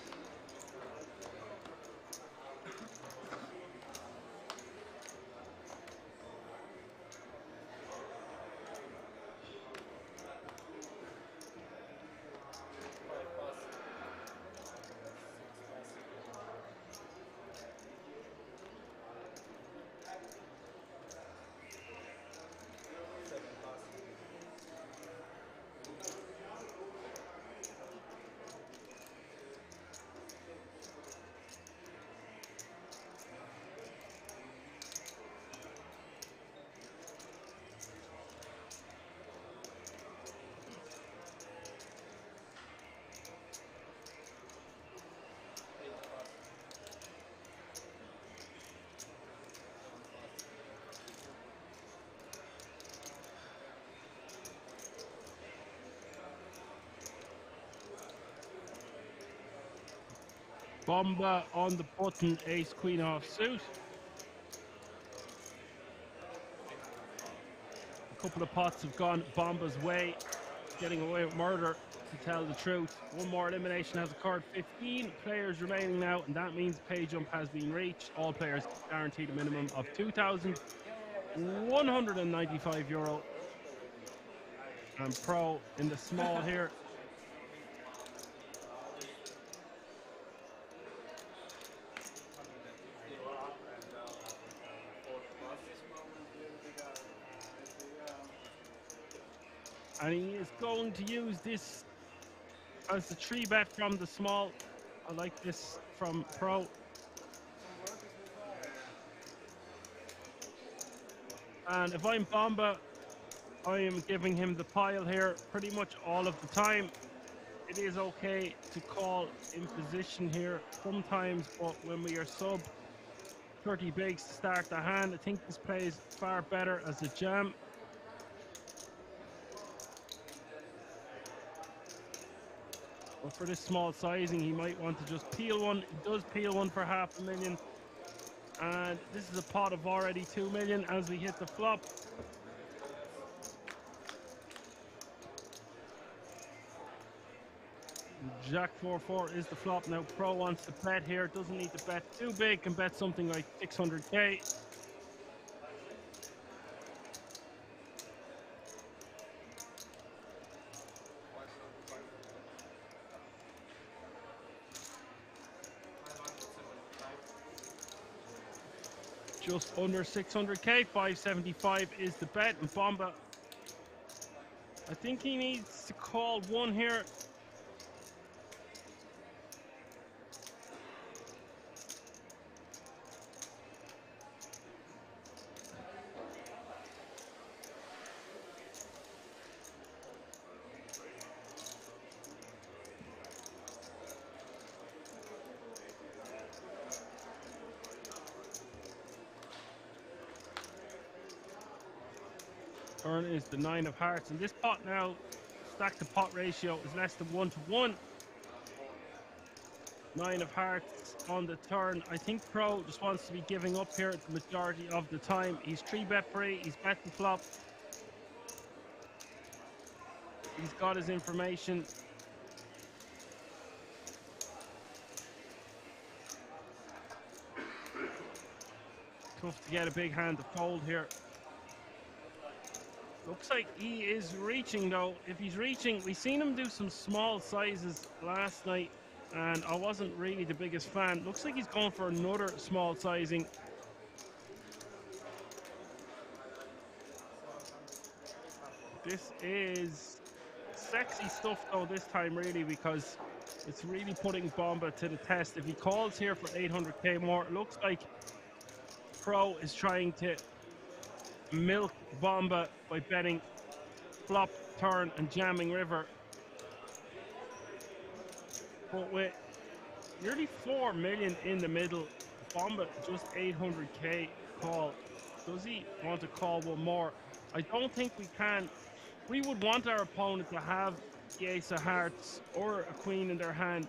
Bomba on the button, ace queen off suit. A couple of pots have gone Bomba's way, getting away with murder, to tell the truth. One more elimination has occurred. 15 players remaining now, and that means pay jump has been reached. All players guaranteed a minimum of €2,195. And Pro in the small here. And he is going to use this as the 3-bet from the small. I like this from Pro. And if I'm Bomba, I am giving him the pile here pretty much all of the time. It is okay to call in position here sometimes, but when we are sub 30 bigs to start the hand, I think this plays far better as a jam. But for this small sizing, he might want to just peel one. He does peel one for $500,000. And this is a pot of already 2 million as we hit the flop. Jack 4-4 is the flop. Now Pro wants to bet here. Doesn't need to bet too big. Can bet something like 600k. Just under 600k, 575 is the bet, and Bomba, I think he needs to call one here. Turn is the 9 of hearts, and this pot now, stack to pot ratio is less than 1-to-1. 9 of hearts on the turn. I think Pro just wants to be giving up here the majority of the time. He's 3-bet free, he's bet the flop. He's got his information. Tough to get a big hand to fold here. Looks like he is reaching though. If he's reaching, we've seen him do some small sizes last night. and I wasn't really the biggest fan. Looks like he's going for another small sizing. This is sexy stuff though this time, really, because it's really putting Bomba to the test. If he calls here for 800k more, it looks like Pro is trying to milk Bomba by betting flop, turn, and jamming river. But with nearly 4 million in the middle, Bomba just 800k call. Does he want to call one more? I don't think we can. We would want our opponent to have the ace of hearts or a queen in their hand.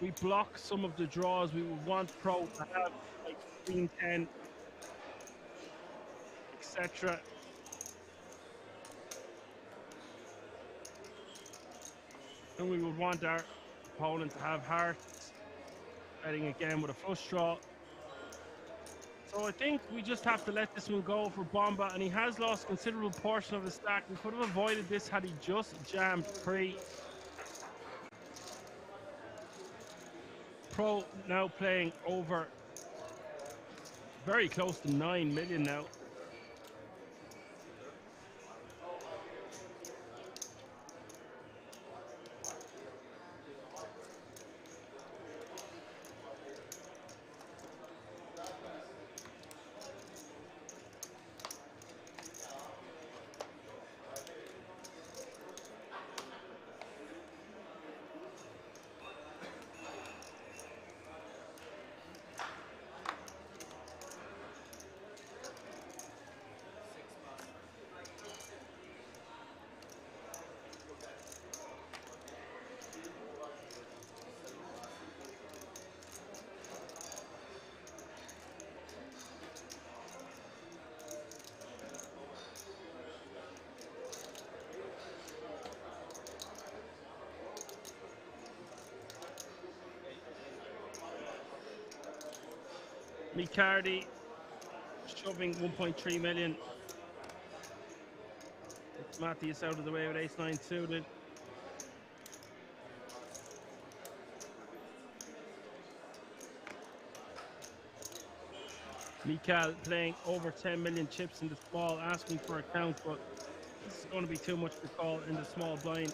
We block some of the draws. We would want Pro to have like queen 10, etc. And we would want our opponent to have hearts, betting again with a flush draw. So I think we just have to let this one go for Bomba, and he has lost a considerable portion of his stack. We could have avoided this had he just jammed pre. Pro now playing over very close to 9 million now. Micardi shoving 1.3 million. It's Matthias out of the way with ace-9 suited. Mikal playing over 10 million chips in the small, asking for a count, but this is going to be too much to call in the small blind.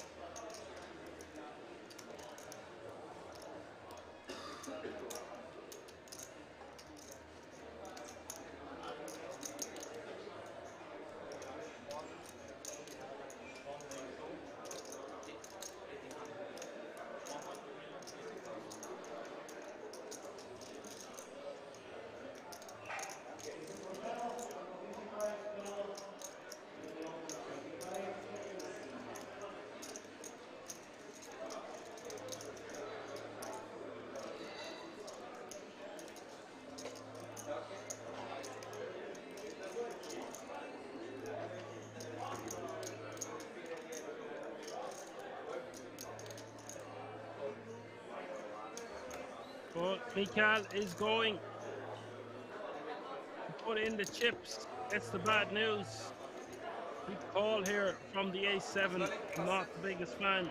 But Mikal is going to put in the chips. That's the bad news. Big call here from the ace-7. Not the biggest fan.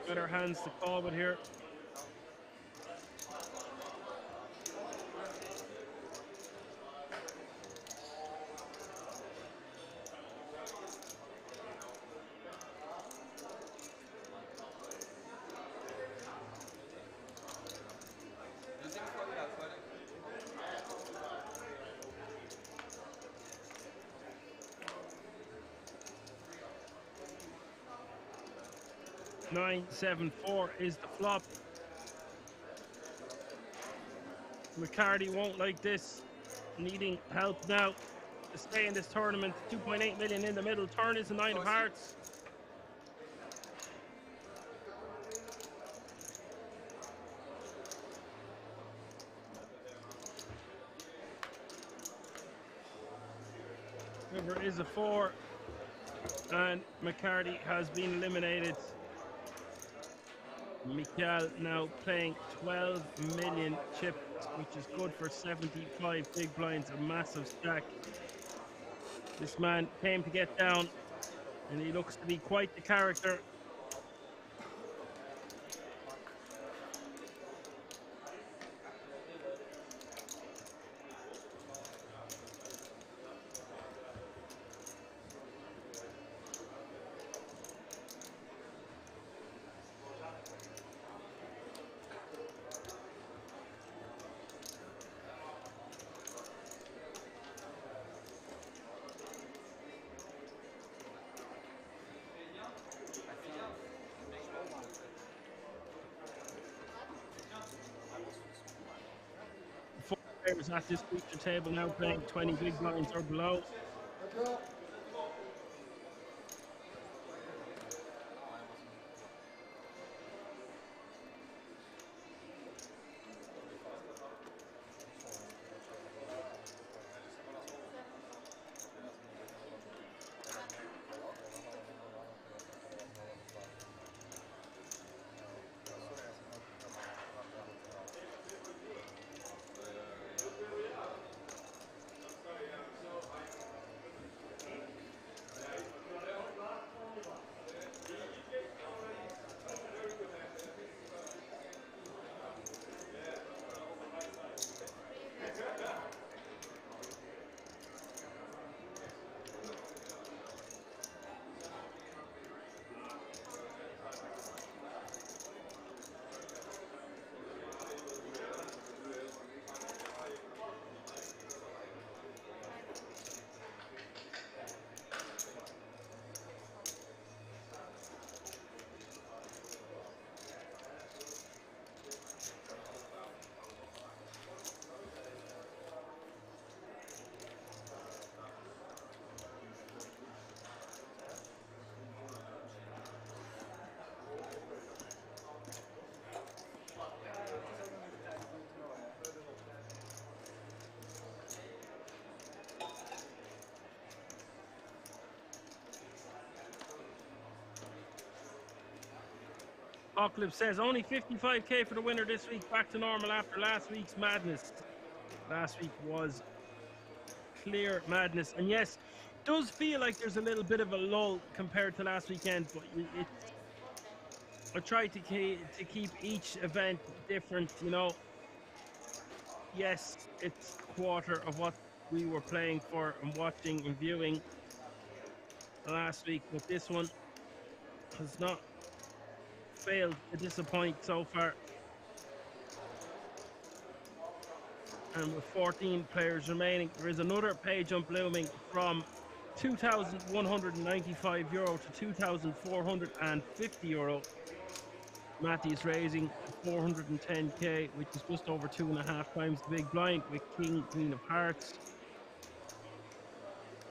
Better hands to call with here. Nine, 7, 4 is the flop. McCarty won't like this, needing help now to stay in this tournament. 2.8 million in the middle. Turn is a 9 of hearts. River is a 4, and McCarty has been eliminated. Mikal now playing 12 million chips, which is good for 75 big blinds, a massive stack. This man came to get down. And he looks to be quite the character. Four players at this feature table now playing 20 big blinds or below. Apocalypse says only 55k for the winner this week, back to normal after last week's madness. Last week was clear madness, and yes, does feel like there's a little bit of a lull compared to last weekend, but I try to keep each event different, you know. Yes, it's a quarter of what we were playing for and watching and viewing last week, but this one has not failed to disappoint so far. And with 14 players remaining, there is another pay jump looming from €2,195 to €2,450. Matty is raising 410k, which is just over 2.5 times the big blind, with King, Queen of Hearts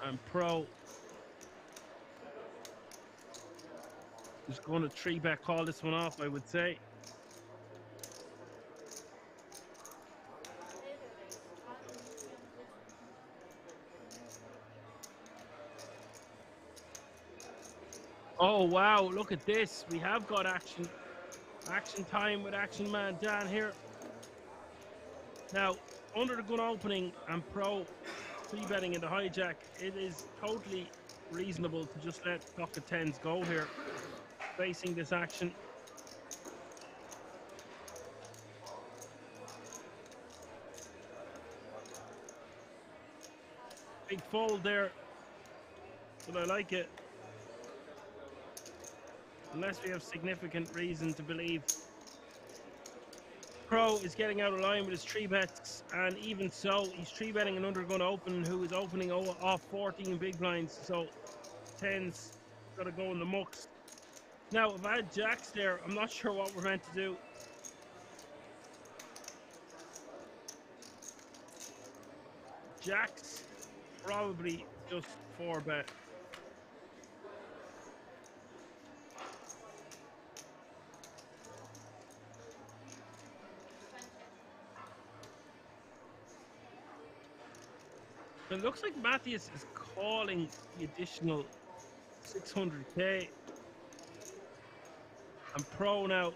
and Pro is going to 3-bet call this one off, I would say. Oh wow, look at this. We have got action time with Action Man Dan here. Now, under the gun opening and Pro 3-betting in the hijack, it is totally reasonable to just let pocket 10s go here, facing this action. Big fold there, but I like it. Unless we have significant reason to believe Pro is getting out of line with his 3-bets, and even so, he's 3-betting an undergun open who is opening off 14 big blinds, so 10's got to go in the mucks. Now, if I had jacks there, I'm not sure what we're meant to do. Jacks, probably just 4-bet. It looks like Matthias is calling the additional 600k. And Pro now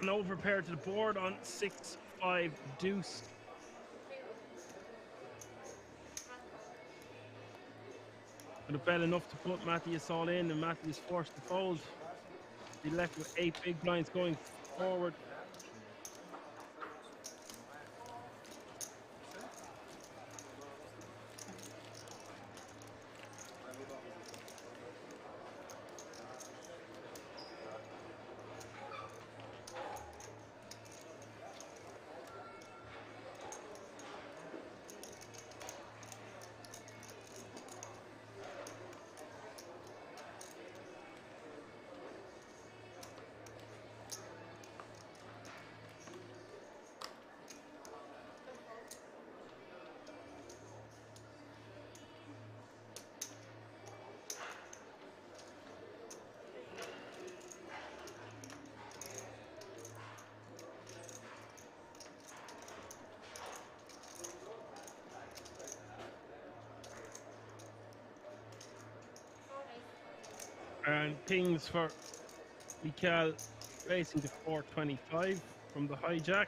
an overpair to the board on 6-5 deuce. Could have bet enough to put Matthias all in, and Matthias forced to fold. He left with 8 big blinds going forward. And pings for Mikael racing to 425 from the hijack.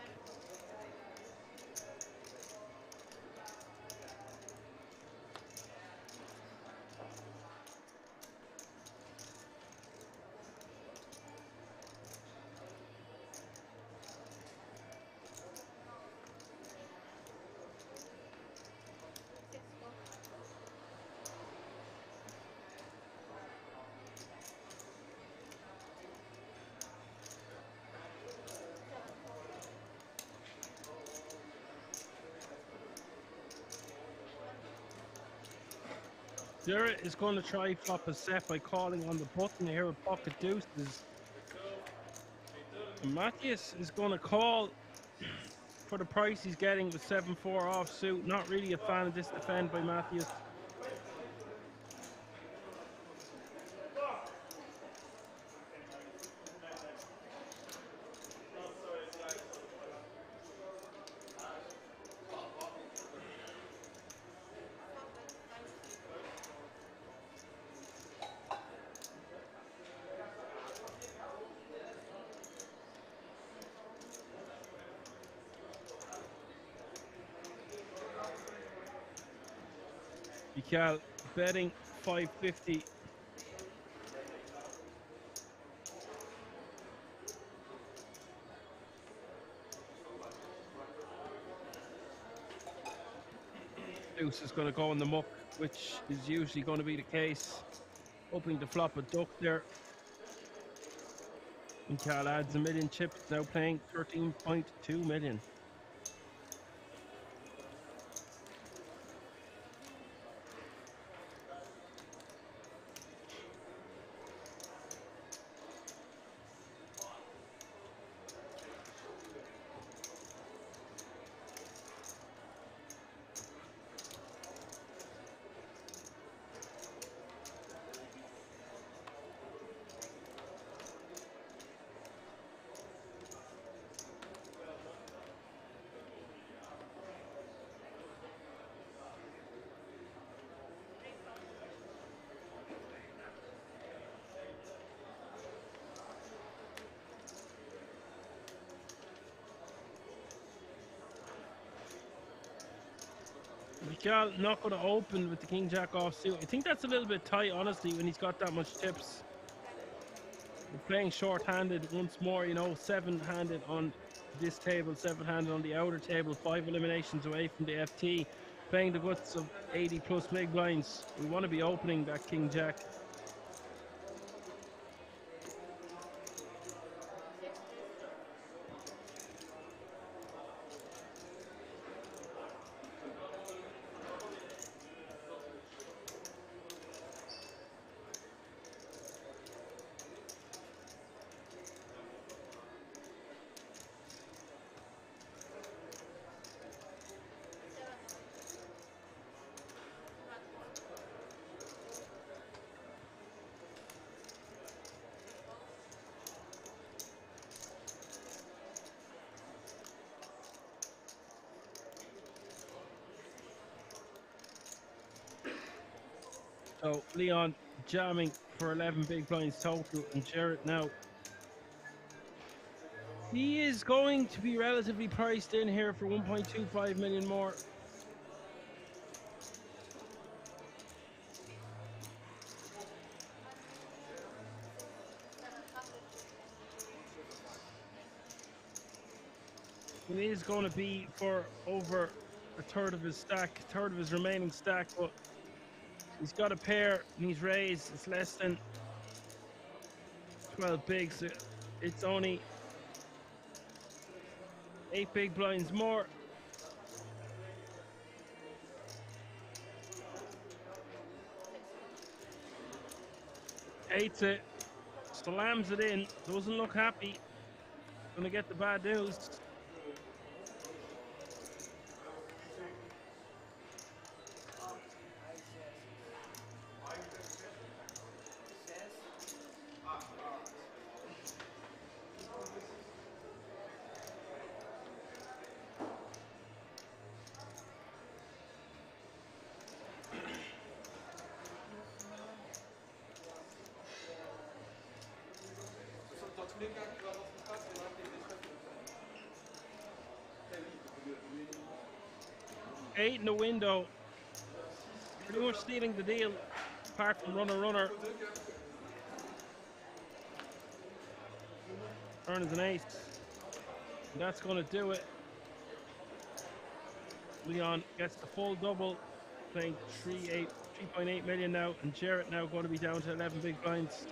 Zera is going to try flop a set by calling on the button here with pocket deuces. And Matthias is going to call for the price he's getting with 7-4 offsuit. Not really a fan of this defend by Matthias. Mikael betting 550. Deuce is going to go in the muck, which is usually going to be the case. Hoping to flop a duck there. Mikael adds a million chips, now playing 13.2 million. Mikael not going to open with the king jack offsuit. I think that's a little bit tight, honestly, when he's got that much tips. We're playing short-handed once more, you know, 7-handed on this table, 7-handed on the outer table, 5 eliminations away from the FT. Playing the guts of 80 plus big blinds. We want to be opening that king jack. So Leon jamming for 11 big blinds total, and Jarrett now. He is going to be relatively priced in here for 1.25 million more. It is going to be for over a third of his stack, third of his remaining stack, but he's got a pair and he's raised. It's less than 12 big, so it's only 8 big blinds more. Hates it, slams it in, doesn't look happy. Gonna get the bad news. Eight in the window, pretty much stealing the deal, apart from runner. Turn is an ace, and that's going to do it. Leon gets the full double, playing 3.8 million now, and Jarrett now going to be down to 11 big blinds.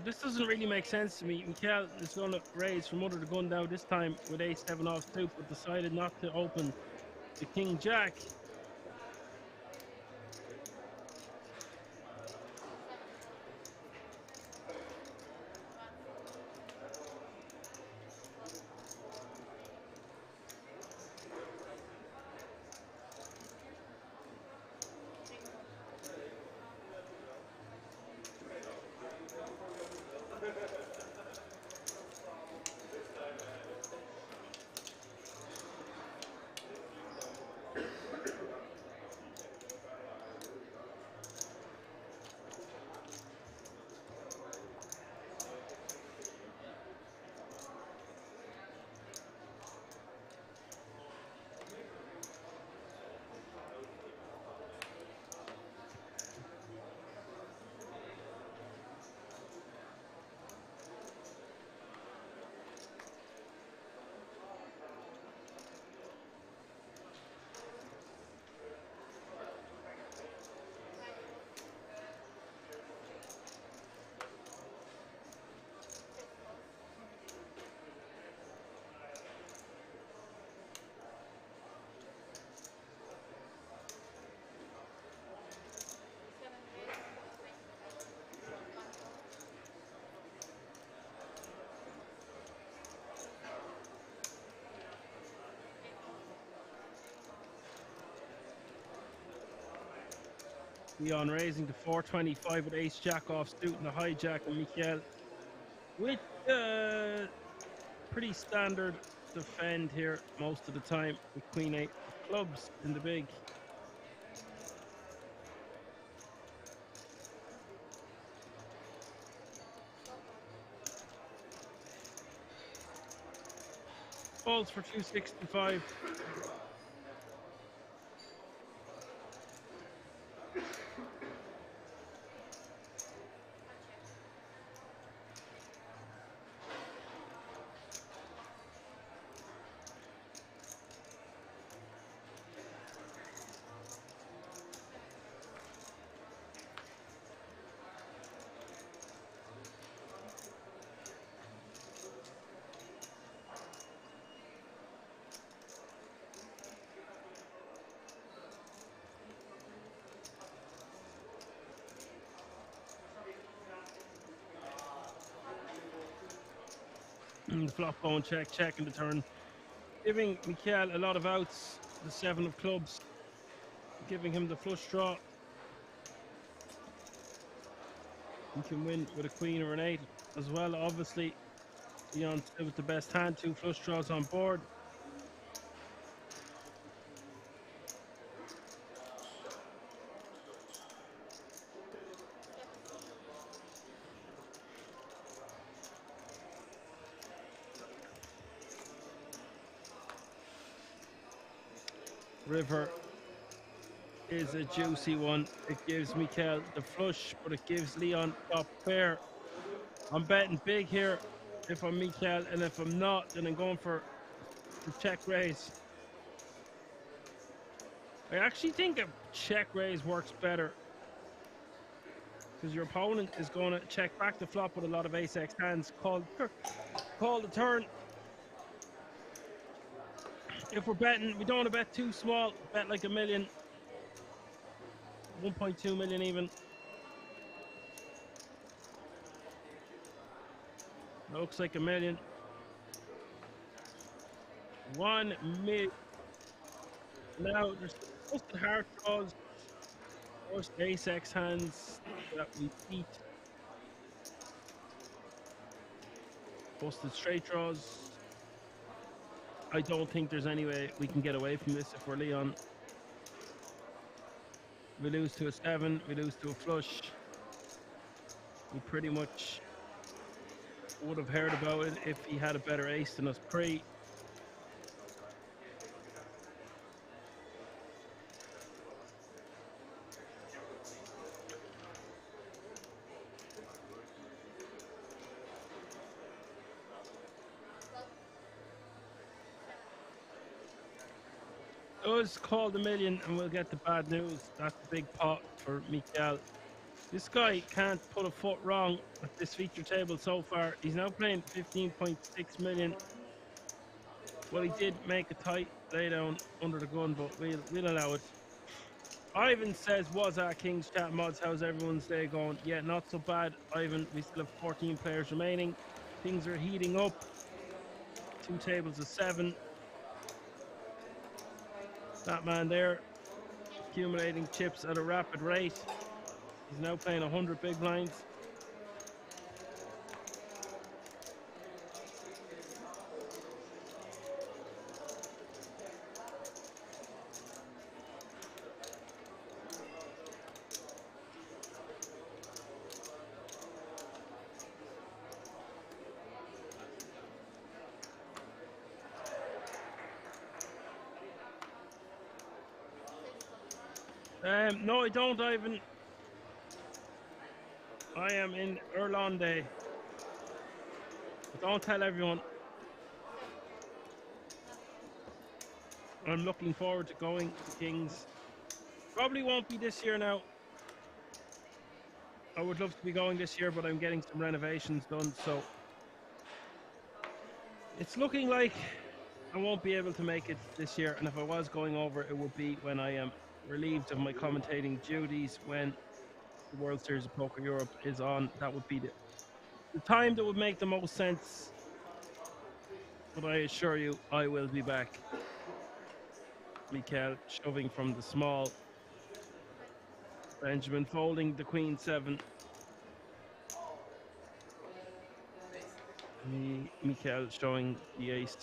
This doesn't really make sense to me. Mikel is going to raise from under the gun now, this time with ace-7 offsuit, but decided not to open the king-jack. Leon raising to 425 with ace-jack offsuit and the hijack, and Mikel with pretty standard defend here most of the time with queen-8 clubs in the big. Falls for 265. The flop going check, checking the turn. Giving Mikel a lot of outs. The 7 of clubs. Giving him the flush draw. He can win with a queen or an 8 as well. Obviously, Leon still with the best hand. 2 flush draws on board. River is a juicy one. It gives Mikel the flush, but it gives Leon top pair. I'm betting big here if I'm Mikel, and if I'm not, then I'm going for the check raise. I actually think a check raise works better because your opponent is going to check back the flop with a lot of ace-x hands. Call the turn. If we're betting, we don't want to bet too small. Bet like $1 million, 1.2 million even. Looks like $1 million. 1 million. Now there's busted heart draws. First ace-x hands that we beat. Busted straight draws. I don't think there's any way we can get away from this if we're Leon. We lose to a 7, we lose to a flush. We pretty much would have heard about it if he had a better ace than us pre. Us call the $1 million and we'll get the bad news. That's a big pot for Mikel. This guy can't put a foot wrong at this feature table so far. He's now playing 15.6 million. Well, he did make a tight laydown under the gun, but we'll allow it. Ivan says, was our King's Chat Mods, how's everyone's day going? Yeah, not so bad, Ivan. We still have 14 players remaining. Things are heating up. 2 tables of 7. That man there, accumulating chips at a rapid rate. He's now playing 100 big blinds. No, I don't, Ivan. I am in Irlande. But don't tell everyone. I'm looking forward to going to Kings. Probably won't be this year now. I would love to be going this year, but I'm getting some renovations done, so it's looking like I won't be able to make it this year. And if I was going over, it would be when I am relieved of my commentating duties, when the World Series of Poker Europe is on. That would be the time that would make the most sense. But I assure you, I will be back. Mikel shoving from the small. Benjamin folding the Queen 7. Mikel showing the ace.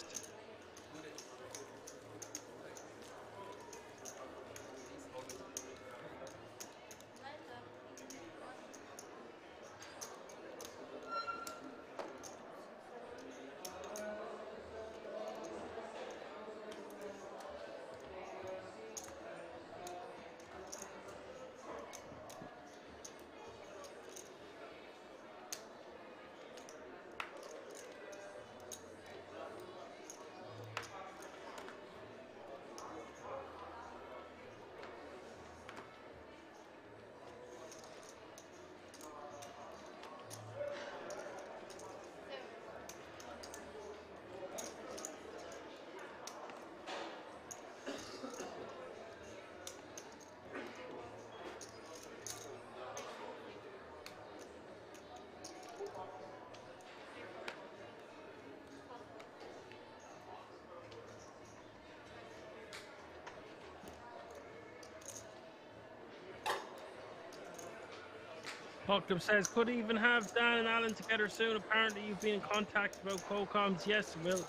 Hooked Up says, could even have Dan and Alan together soon. Apparently you've been in contact about co-coms. Yes, will.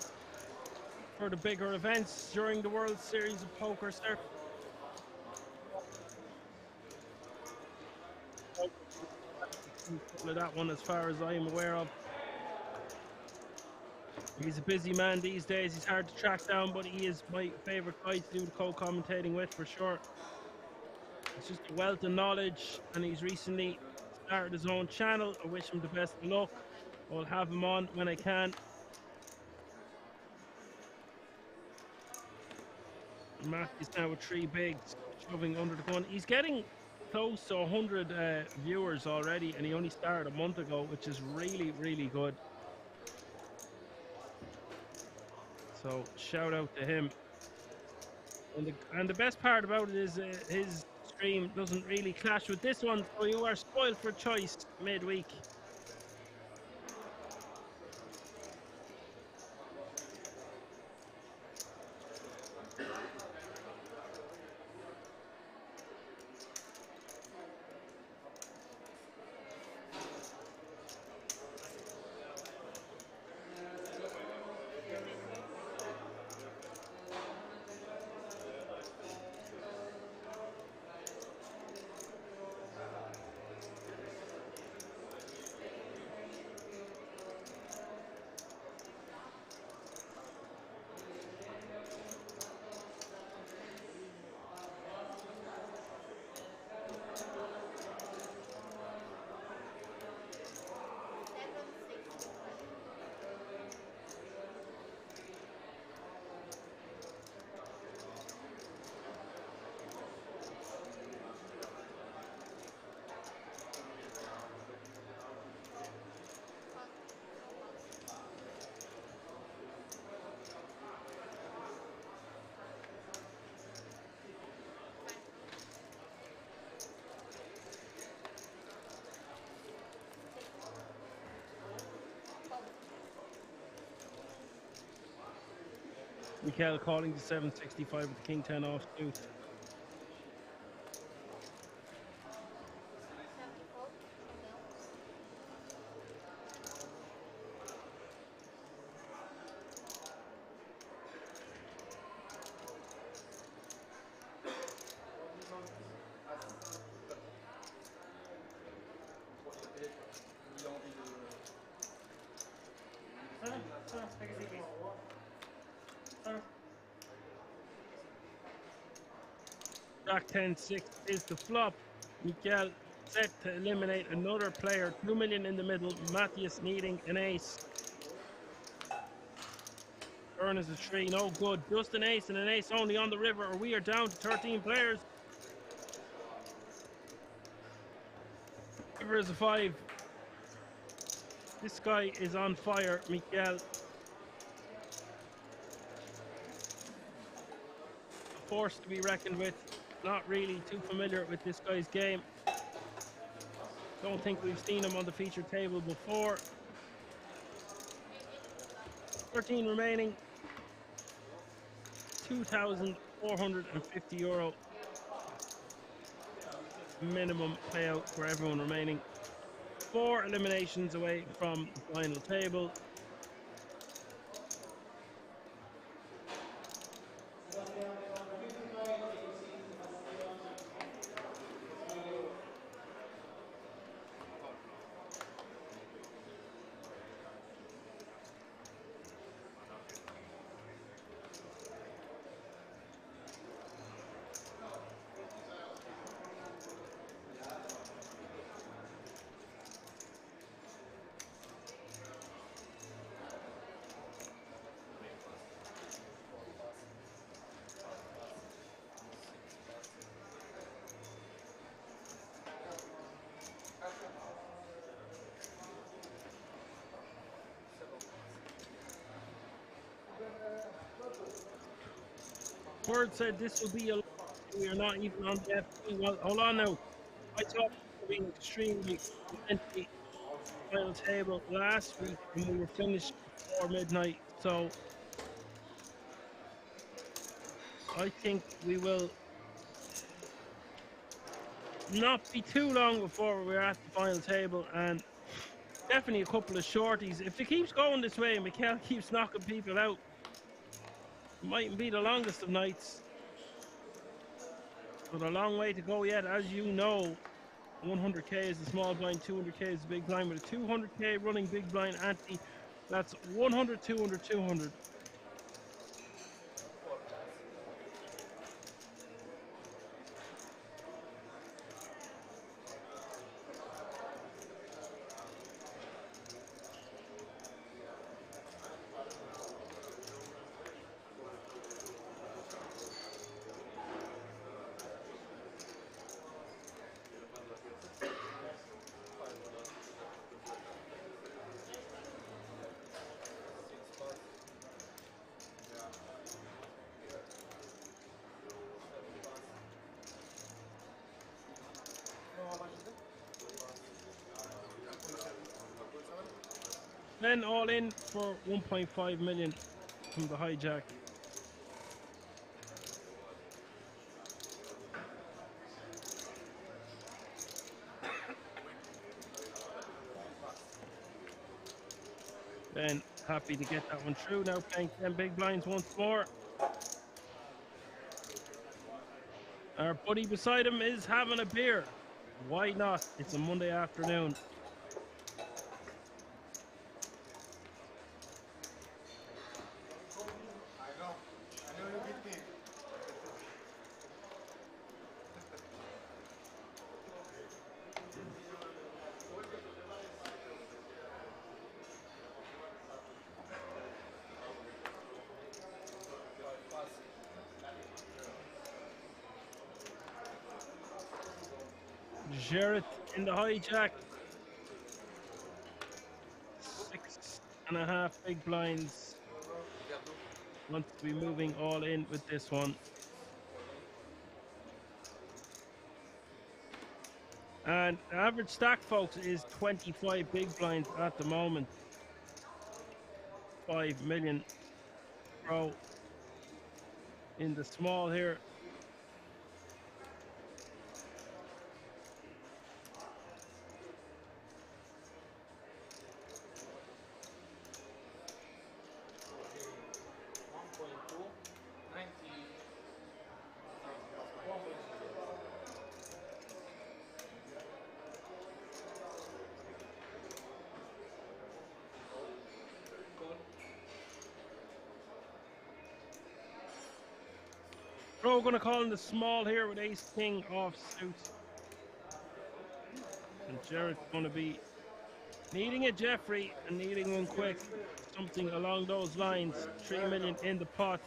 For the bigger events during the World Series of Poker, sir. That one, as far as I am aware of. He's a busy man these days. He's hard to track down, but he is my favourite guy to do the co-commentating with, for sure. He's just a wealth of knowledge, and he's recently started his own channel. I wish him the best of luck. I'll have him on when I can. Matt is now with 3 bigs, shoving under the gun. He's getting close to 100 viewers already, and he only started a month ago, which is really, really good. So shout out to him. And the best part about it is his stream doesn't really clash with this one, so you are spoiled for choice midweek. Mikael calling to 765 with the king 10 off suit. Jack 10-6 is the flop. Mikael set to eliminate another player. 2 million in the middle. Matthias needing an ace. Turn is a 3. No good. Just an ace and an ace only on the river, or we are down to 13 players. River is a 5. This guy is on fire, Mikael. A force to be reckoned with. Not really too familiar with this guy's game. Don't think we've seen him on the feature table before. 13 remaining. €2,450 minimum payout for everyone remaining. 4 eliminations away from the final table. Word said this will be a. We are not even on the FP. Well, hold on now. I thought we were being extremely empty final table last week and we were finished before midnight. So I think we will not be too long before we're at the final table, and definitely a couple of shorties. If it keeps going this way and Mikel keeps knocking people out, it mightn't be the longest of nights. But a long way to go yet, as you know. 100k is the small blind, 200k is the big blind. With a 200k running big blind ante, that's 100, 200, 200. Then all in for 1.5 million from the hijack. Ben happy to get that one through. Now playing 10 big blinds once more. Our buddy beside him is having a beer. Why not? It's a Monday afternoon. Jarrett in the hijack. 6.5 big blinds. Wants to be moving all in with this one. And the average stack, folks, is 25 big blinds at the moment. 5 million pro in the small here. Pro going to call in the small here with ace king off suit. And Jarrett's going to be needing a Jeffrey and needing one quick. Something along those lines. 3 million in the pot.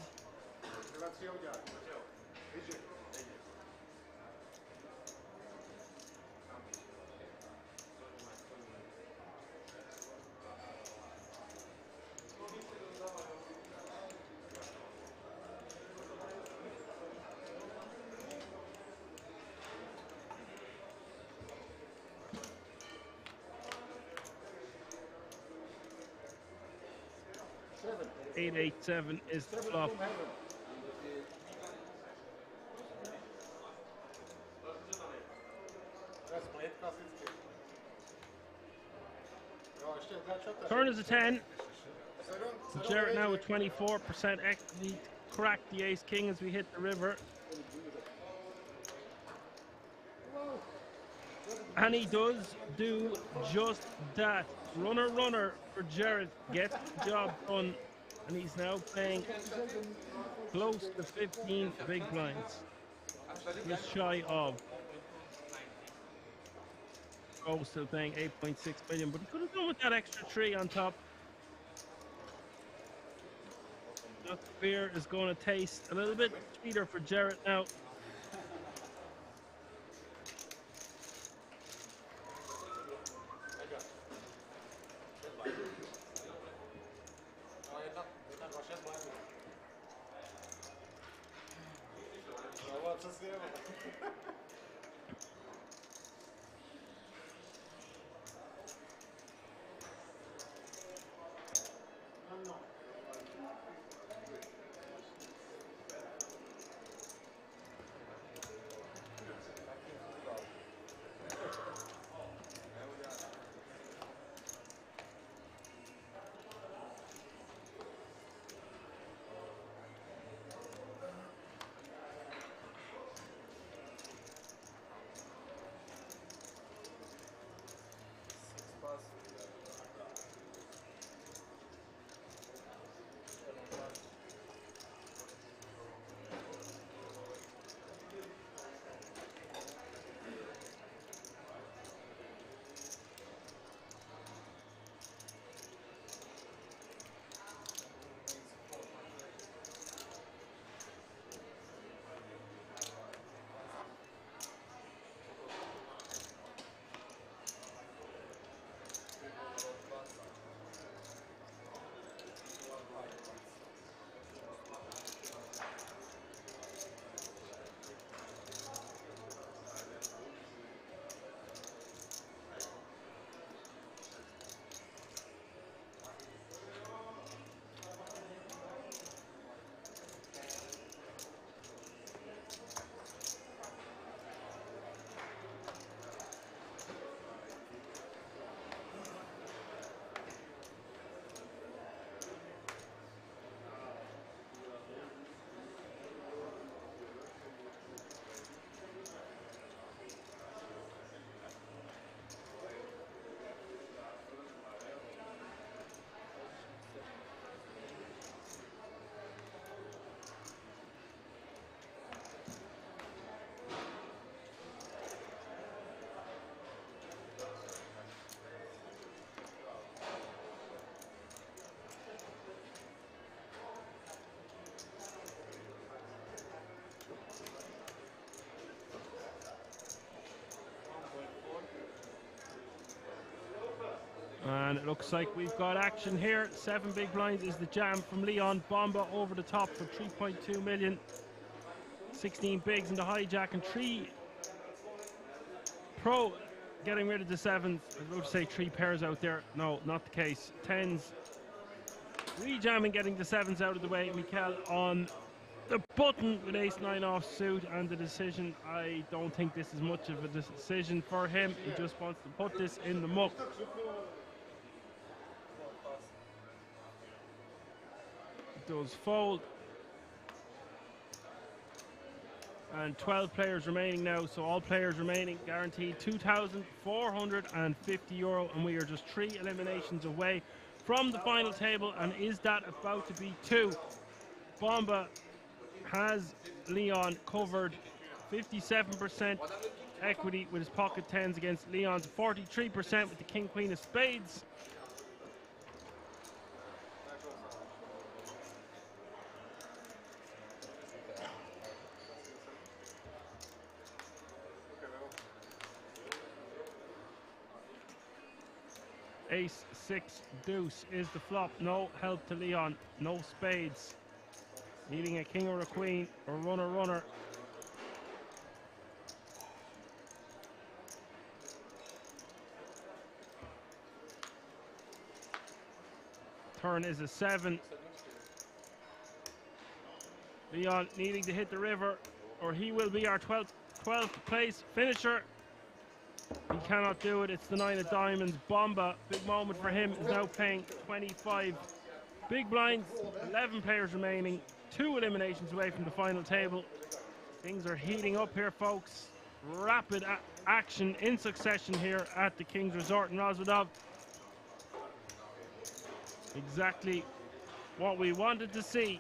Seven. 887 is the flop. Turn is a 10. Jarrett now with 24% equity. Crack the ace king as we hit the river. And he does do just that. Runner, runner for Jarrett. Gets the job done. And he's now playing close to 15 big blinds. Just shy of. Oh, still paying 8.6 million, but he could have done with that extra 3 on top. That beer is going to taste a little bit sweeter for Jarrett now. And it looks like we've got action here. 7 big blinds is the jam from Leon. Bomba over the top for 3.2 million. 16 bigs in the hijack and 3 pro getting rid of the 7s. I was about to say 3 pairs out there. No, not the case. 10s rejamming, getting the 7s out of the way. Mikel on the button with ace-9 off suit, and the decision, I don't think this is much of a decision for him. He just wants to put this in the muck. It does fold. And 12 players remaining now, so all players remaining guaranteed €2,450, and we are just 3 eliminations away from the final table. And is that about to be 2? Bomba has Leon covered. 57% equity with his pocket 10s against Leon's 43% with the king queen of spades. Ace 6 deuce is the flop. No help to Leon. No spades. Needing a king or a queen or runner. Turn is a 7. Leon needing to hit the river, or he will be our 12th place finisher. He cannot do it. It's the 9 of diamonds. Bomba, big moment for him, is now paying 25 big blinds. 11 players remaining. 2 eliminations away from the final table. Things are heating up here, folks. Rapid action in succession here at the King's Resort in Rozvadov. Exactly what we wanted to see.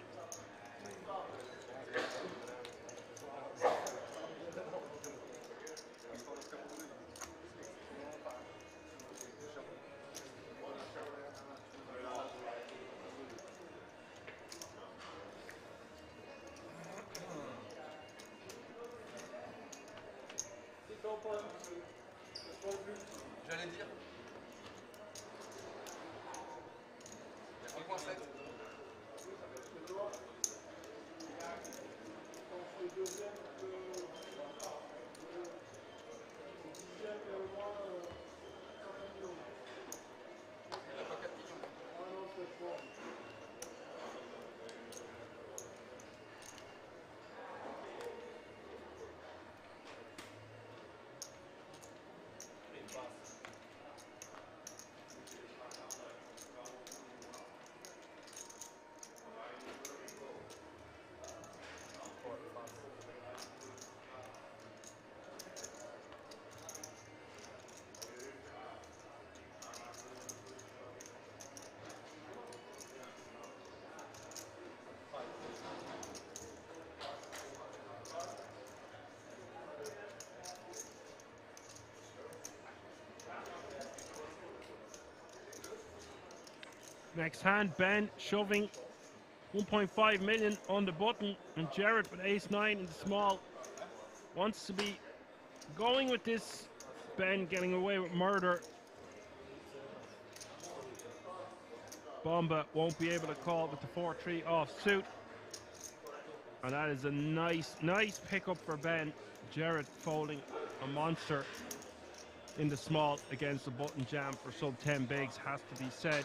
J'allais dire. Next hand, Ben shoving 1.5 million on the button, and Jared with ace-9 in the small wants to be going with this. Ben getting away with murder. Bomba won't be able to call with the 4-3 off suit, and that is a nice pickup for Ben. Jared folding a monster in the small against the button jam for sub 10 bigs, has to be said.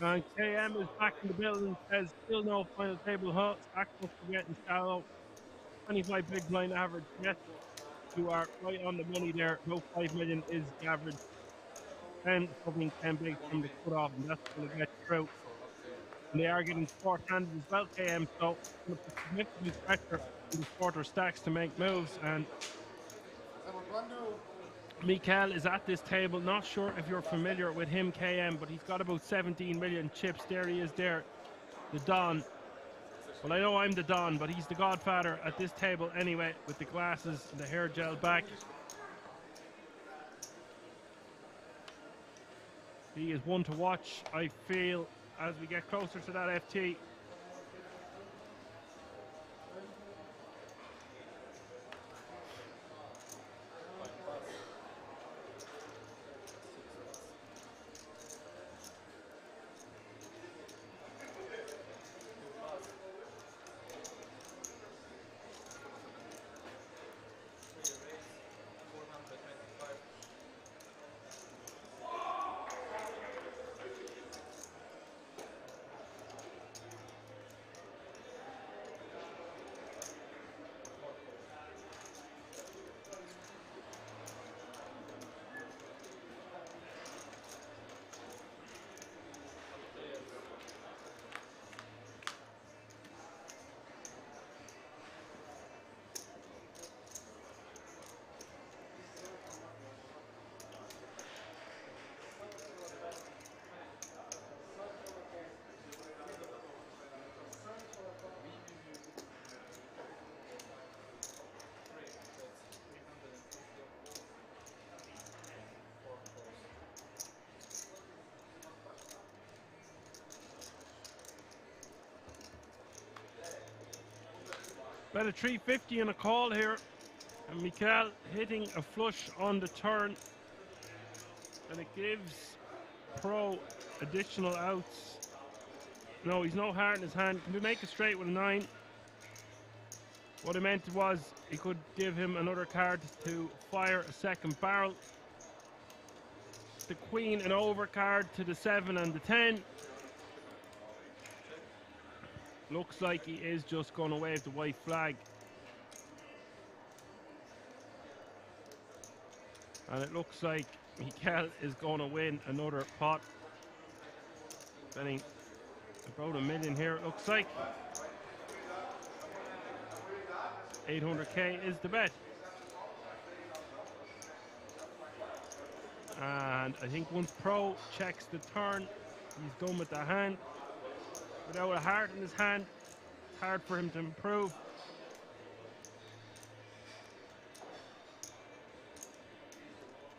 And KM is back in the building, says still no final table halt. Stacks must be getting shallow. 25 big blind average. Yes, you are right on the money there. No 5 million is the average. 10 covering 10 bigs from the cutoff, and that's going to get through. And they are getting short-handed as well, KM, so it's going to put significant pressure on the shorter stacks to make moves. And Mikael is at this table. Not sure if you're familiar with him, KM, but he's got about 17 million chips. There he is there, the Don. Well, I know I'm the Don, but he's the godfather at this table anyway, with the glasses and the hair gel back. He is one to watch, I feel, as we get closer to that FT. About a 350 and a call here. And Mikael hitting a flush on the turn. And it gives Pro additional outs. No, he's no heart in his hand. Can we make a straight with a 9? What I meant was he could give him another card to fire a second barrel. The Queen an overcard to the 7 and the 10. Looks like he is just going to wave the white flag. And it looks like Mikael is going to win another pot. Betting about $1 million here, it looks like. 800k is the bet. And I think once Pro checks the turn, he's done with the hand. Without a heart in his hand, it's hard for him to improve.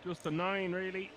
Just a 9, really.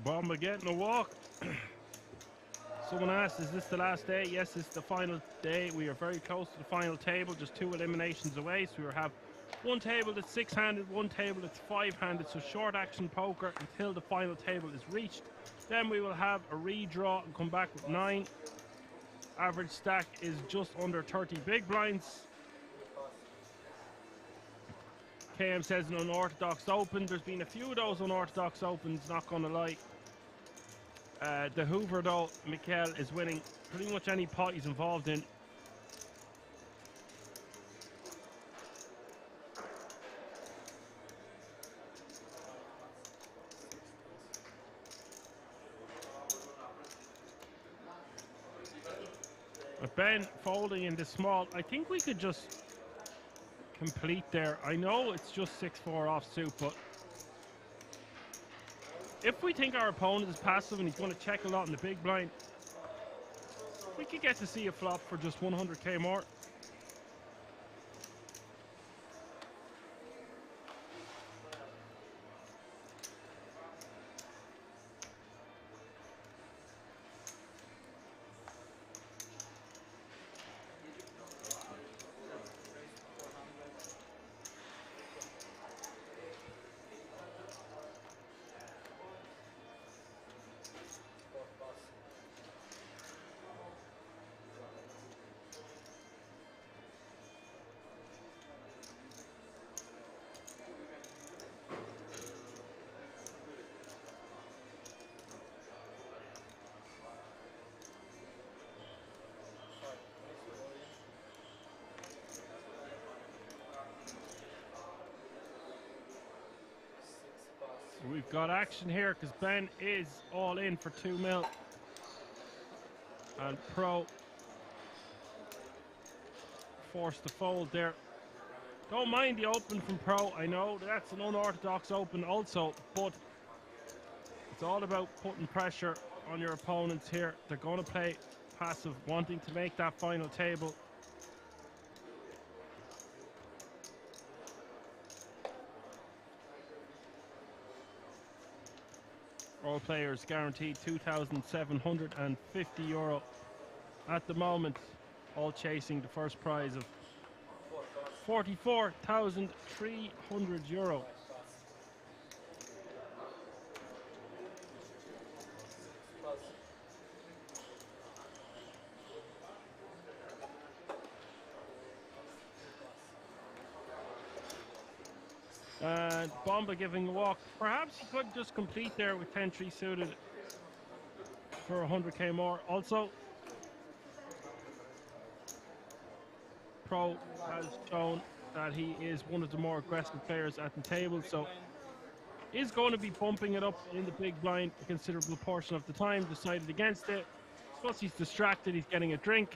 Bomba getting a walk. Someone asked, is this the last day? Yes, it's the final day. We are very close to the final table, just 2 eliminations away. So we will have one table that's 6-handed, one table that's 5-handed. So short action poker until the final table is reached. Then we will have a redraw and come back with 9. Average stack is just under 30 big blinds. KM says an unorthodox open. There's been a few of those unorthodox opens, not going to lie. The Hoover, though, Mikel is winning pretty much any pot he's involved in. But Ben folding in the small. I think we could just complete there. I know it's just 6-4 offsuit, but if we think our opponent is passive and he's going to check a lot in the big blind, we could get to see a flop for just 100k more. We've got action here because Ben is all in for 2 mil. And Pro forced to fold there. Don't mind the open from Pro. I know that's an unorthodox open also, but it's all about putting pressure on your opponents here. They're going to play passive, wanting to make that final table. All players guaranteed €2,750 at the moment, all chasing the first prize of €44,300. And Bomba giving a walk. Perhaps he could just complete there with 10-3 suited for 100k more. Also, Pro has shown that he is one of the more aggressive players at the table, so is going to be bumping it up in the big blind a considerable portion of the time. Decided against it. Plus he's distracted, he's getting a drink.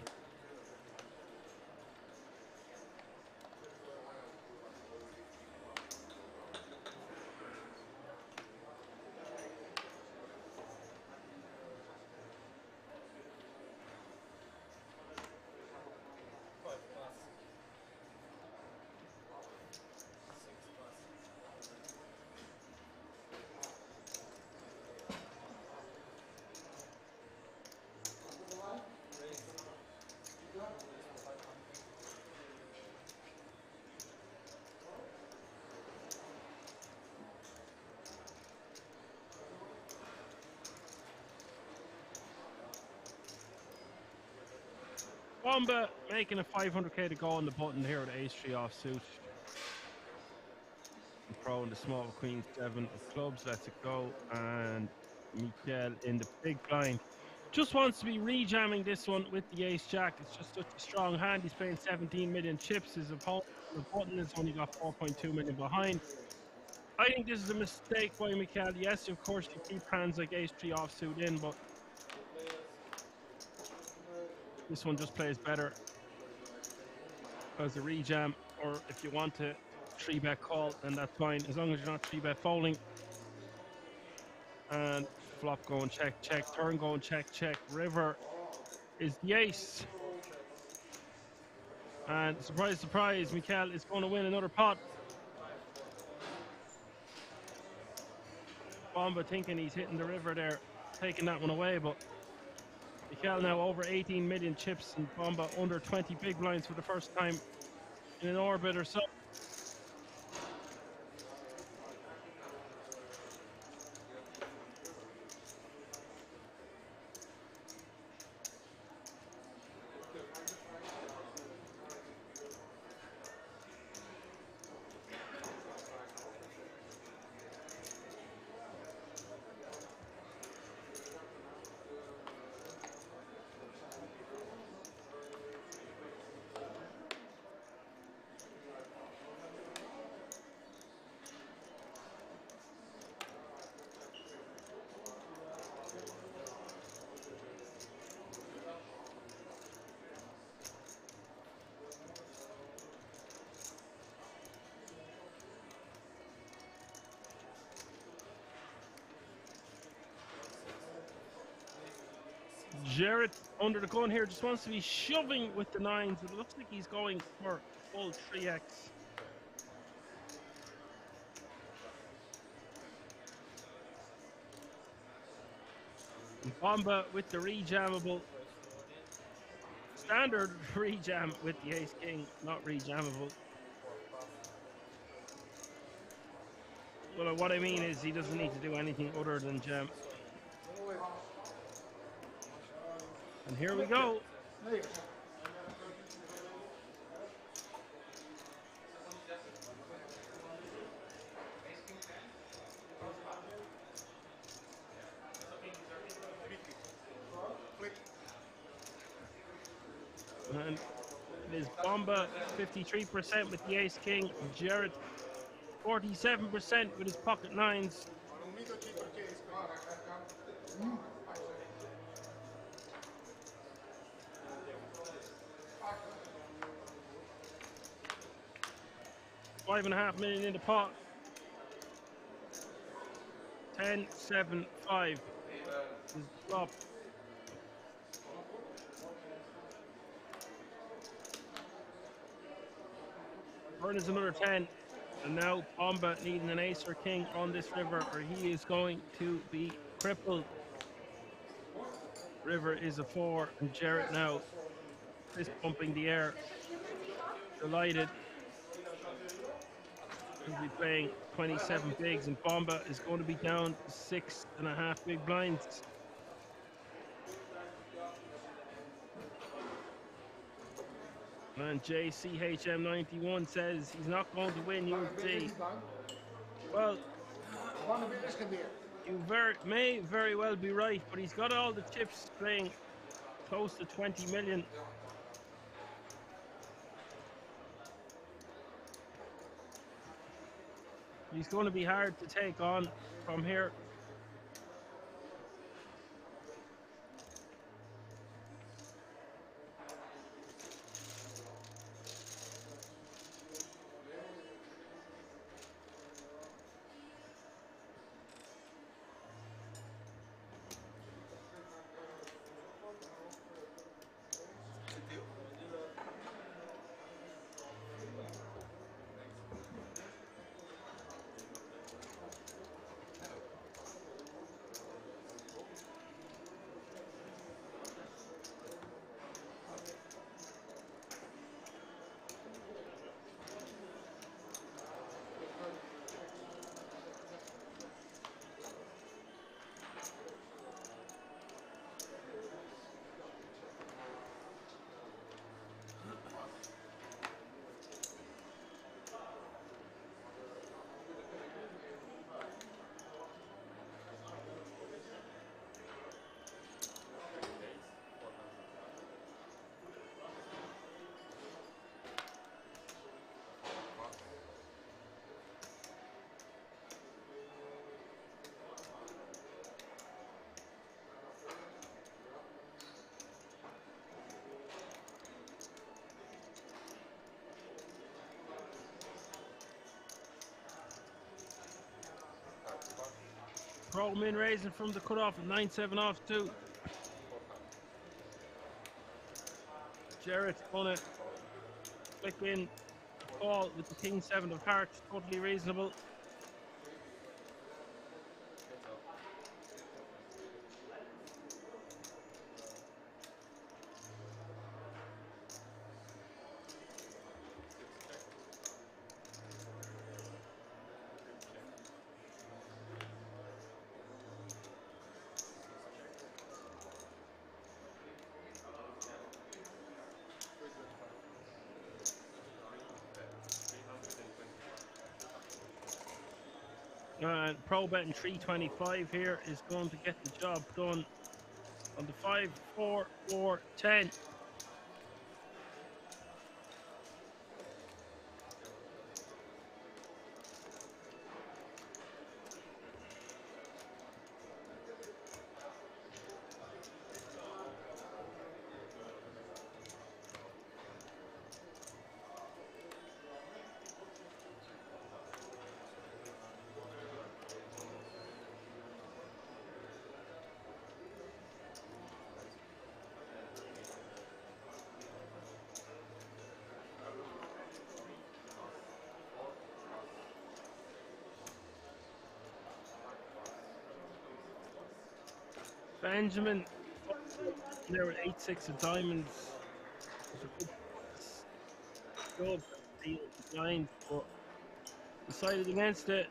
Bomba making a 500k to go on the button here with ace-3 offsuit. Pro in the small queen 7 of clubs, lets it go, and Mikel in the big blind just wants to be rejamming this one with the ace-jack. It's just such a strong hand. He's playing 17 million chips. His opponent on the button has only got 4.2 million behind. I think this is a mistake by Mikel. Yes, of course you keep hands like ace-3 offsuit in, but this one just plays better as a rejam, or if you want to 3-bet call, then that's fine, as long as you're not 3-bet folding. And flop going check, check, turn going check, check. River is the ace. And surprise, surprise, Mikel is going to win another pot. Bomba thinking he's hitting the river there, taking that one away, but Mikel now over 18 million chips and Bomba under 20 big blinds for the first time in an orbit or so. Jarrett under the gun here, just wants to be shoving with the nines. It looks like he's going for full 3x. Bomba with the rejammable. Standard rejam with the ace king, not rejammable. Well, what I mean is he doesn't need to do anything other than jam. And here we go. And it is Bomba 53% with the ace king, Jarrett 47% with his pocket nines. $5.5 million in the pot. 10-7-5 is the flop. Burn is another 10, and now Bomba needing an ace or king on this river, or he is going to be crippled. River is a 4, and Jarrett now is pumping the air. Delighted. He'll be playing 27 bigs, and Bomba is going to be down 6.5 big blinds. And JCHM91 says he's not going to win UT. Well, you may very well be right, but he's got all the chips playing close to 20 million. He's going to be hard to take on from here. Pro min raising from the cutoff at 9-7 off too. Jarrett's gonna click in call with the king 7 of hearts, totally reasonable. And Pro Betting 325 here is going to get the job done on the 5, 4, 4, 10. Benjamin there with 8-6 of diamonds. Good line, but decided against it.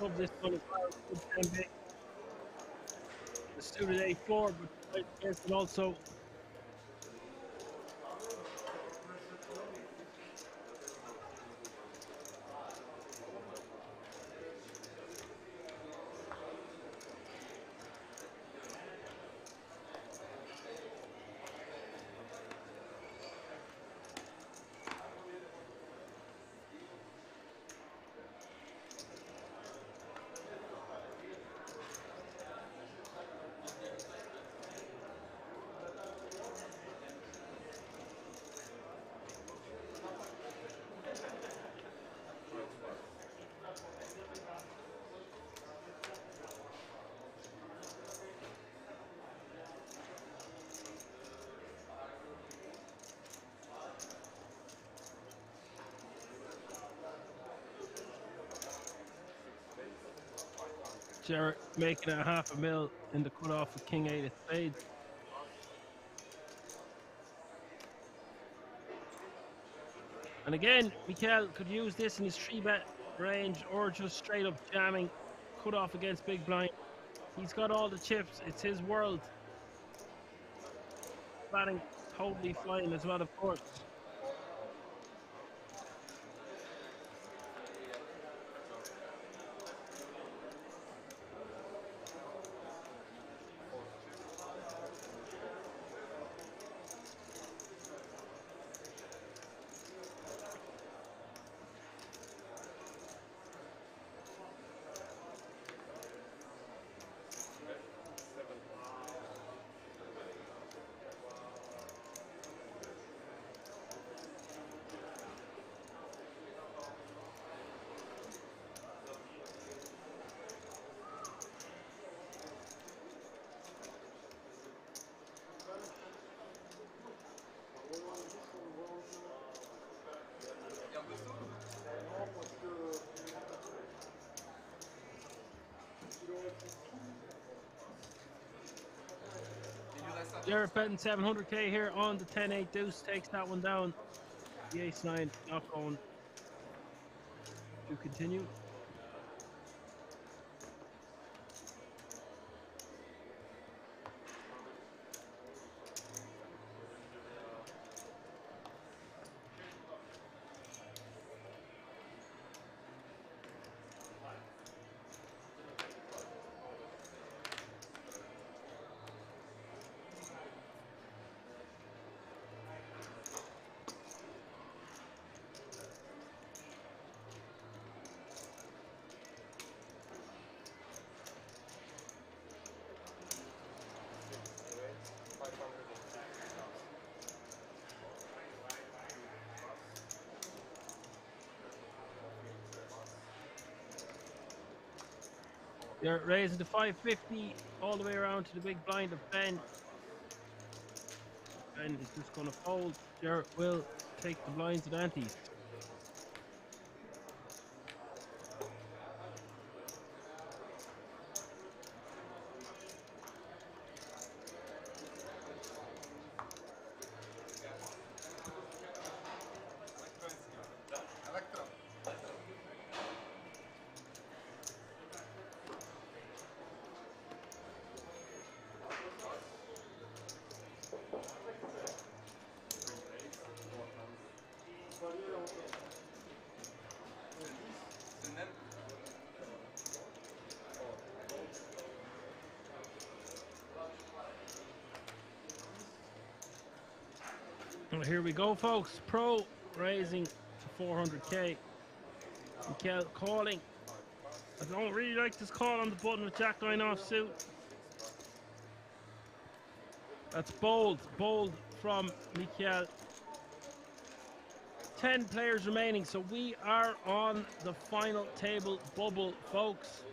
Of this one as well. The suited A4, but against it also. Jarrett making it a $500,000 in the cutoff of King 8 of spades. And again, Mikel could use this in his 3-bet range or just straight up jamming, cutoff against big blind. He's got all the chips. It's his world. Batting totally fine as well, of course. Jarrett betting 700k here on the 10-8 deuce, takes that one down. The ace-9 not going to continue. They're raising to 550 all the way around to the big blind of Ben. Ben is just going to fold. Jarrett will take the blinds and antes. Well, here we go, folks. Pro raising to 400k. Mikel calling. I don't really like this call on the button with Jack 9 offsuit. That's bold. Bold from Mikel. 10 players remaining, so we are on the final table bubble, folks.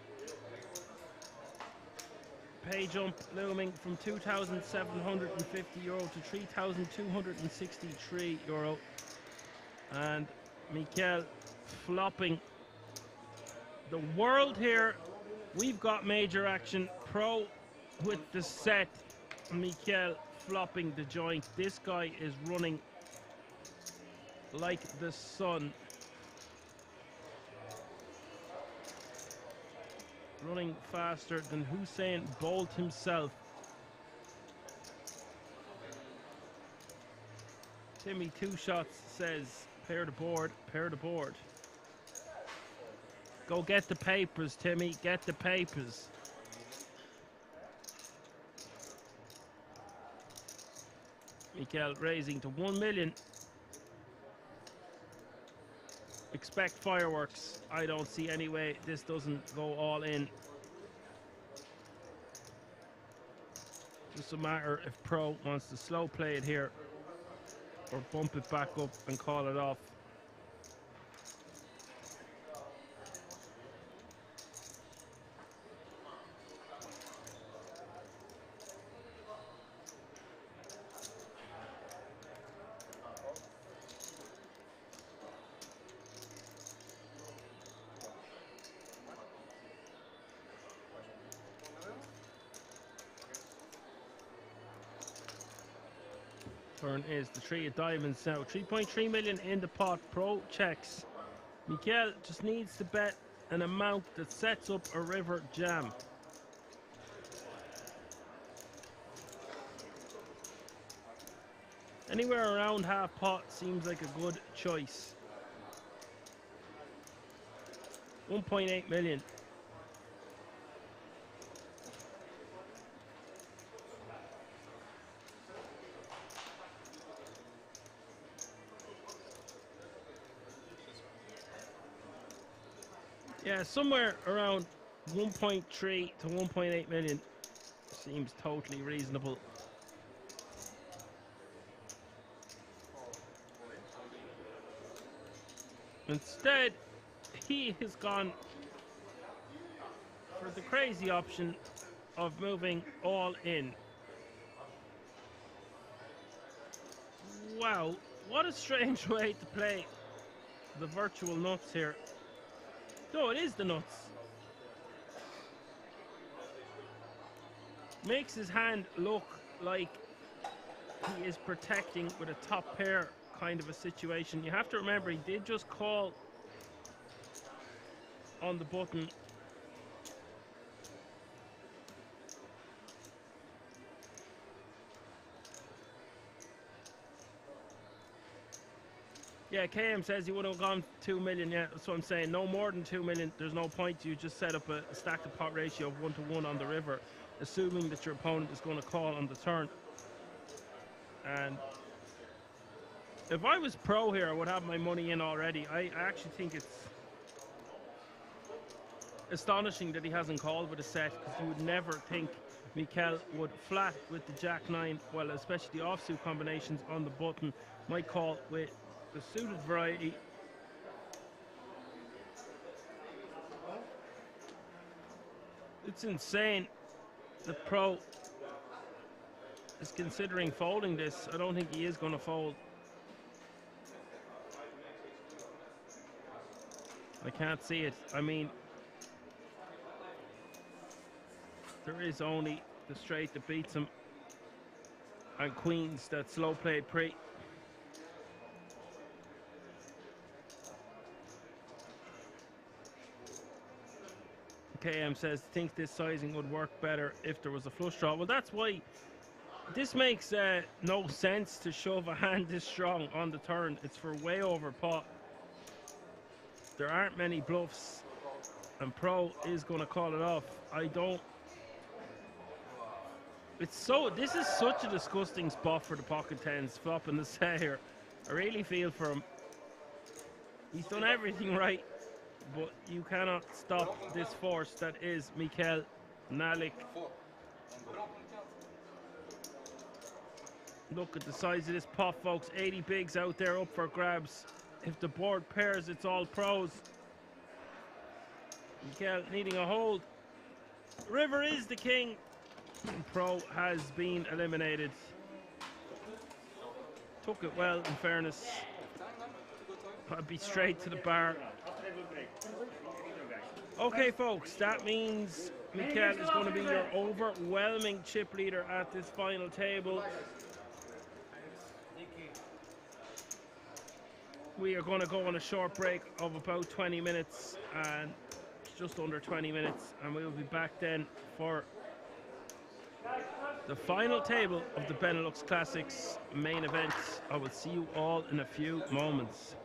Pay jump looming from €2,750 to €3,263. And Mikel flopping the world here. We've got major action. Pro with the set. Mikel flopping the joint. This guy is running like the sun. Running faster than Usain Bolt himself. Timmy Two Shots says, pair the board, pair the board. Go get the papers, Timmy, get the papers. Mikel raising to 1 million. Expect fireworks. I don't see any way this doesn't go all in. Just a matter if Pro wants to slow play it here or bump it back up and call it off. Turn is the 3 of diamonds now. 3.3 million in the pot. Pro checks. Mikel just needs to bet an amount that sets up a river jam. Anywhere around half pot seems like a good choice. 1.8 million. Yeah, somewhere around 1.3 to 1.8 million seems totally reasonable. Instead, he has gone for the crazy option of moving all in. Wow, what a strange way to play the virtual nuts here. No, it is the nuts. Makes his hand look like he is protecting with a top pair kind of a situation. You have to remember, he did just call on the button. Yeah, KM says he would have gone 2 million. Yeah, that's what I'm saying. No more than 2 million. There's no point. You just set up a stack to pot ratio of 1-to-1 on the river, assuming that your opponent is going to call on the turn. And if I was Pro here, I would have my money in already. I actually think it's astonishing that he hasn't called with a set, because you would never think Mikel would flat with the Jack 9, well, especially the offsuit combinations on the button, might call with the suited variety. It's insane. The Pro is considering folding this. I don't think he is going to fold. I can't see it. I mean, there is only the straight that beats him, and queens that slow played pre. KM says, think this sizing would work better if there was a flush draw. Well, that's why this makes no sense to shove a hand this strong on the turn. It's for way over pot. There aren't many bluffs, and Pro is going to call it off. I don't. This is such a disgusting spot for the pocket tens flopping the set here. I really feel for him. He's done everything right, but you cannot stop this force that is Mikel Nalik. Look at the size of this pot, folks. 80 bigs out there up for grabs. If the board pairs, it's all pros. Mikel needing a hold. River is the king. And Pro has been eliminated. Took it well, in fairness. I'd be straight to the bar. Okay, folks, that means Mikel is going to be your overwhelming chip leader at this final table. We are going to go on a short break of about 20 minutes, and just under 20 minutes, and we will be back then for the final table of the Benelux Classics main event. I will see you all in a few moments.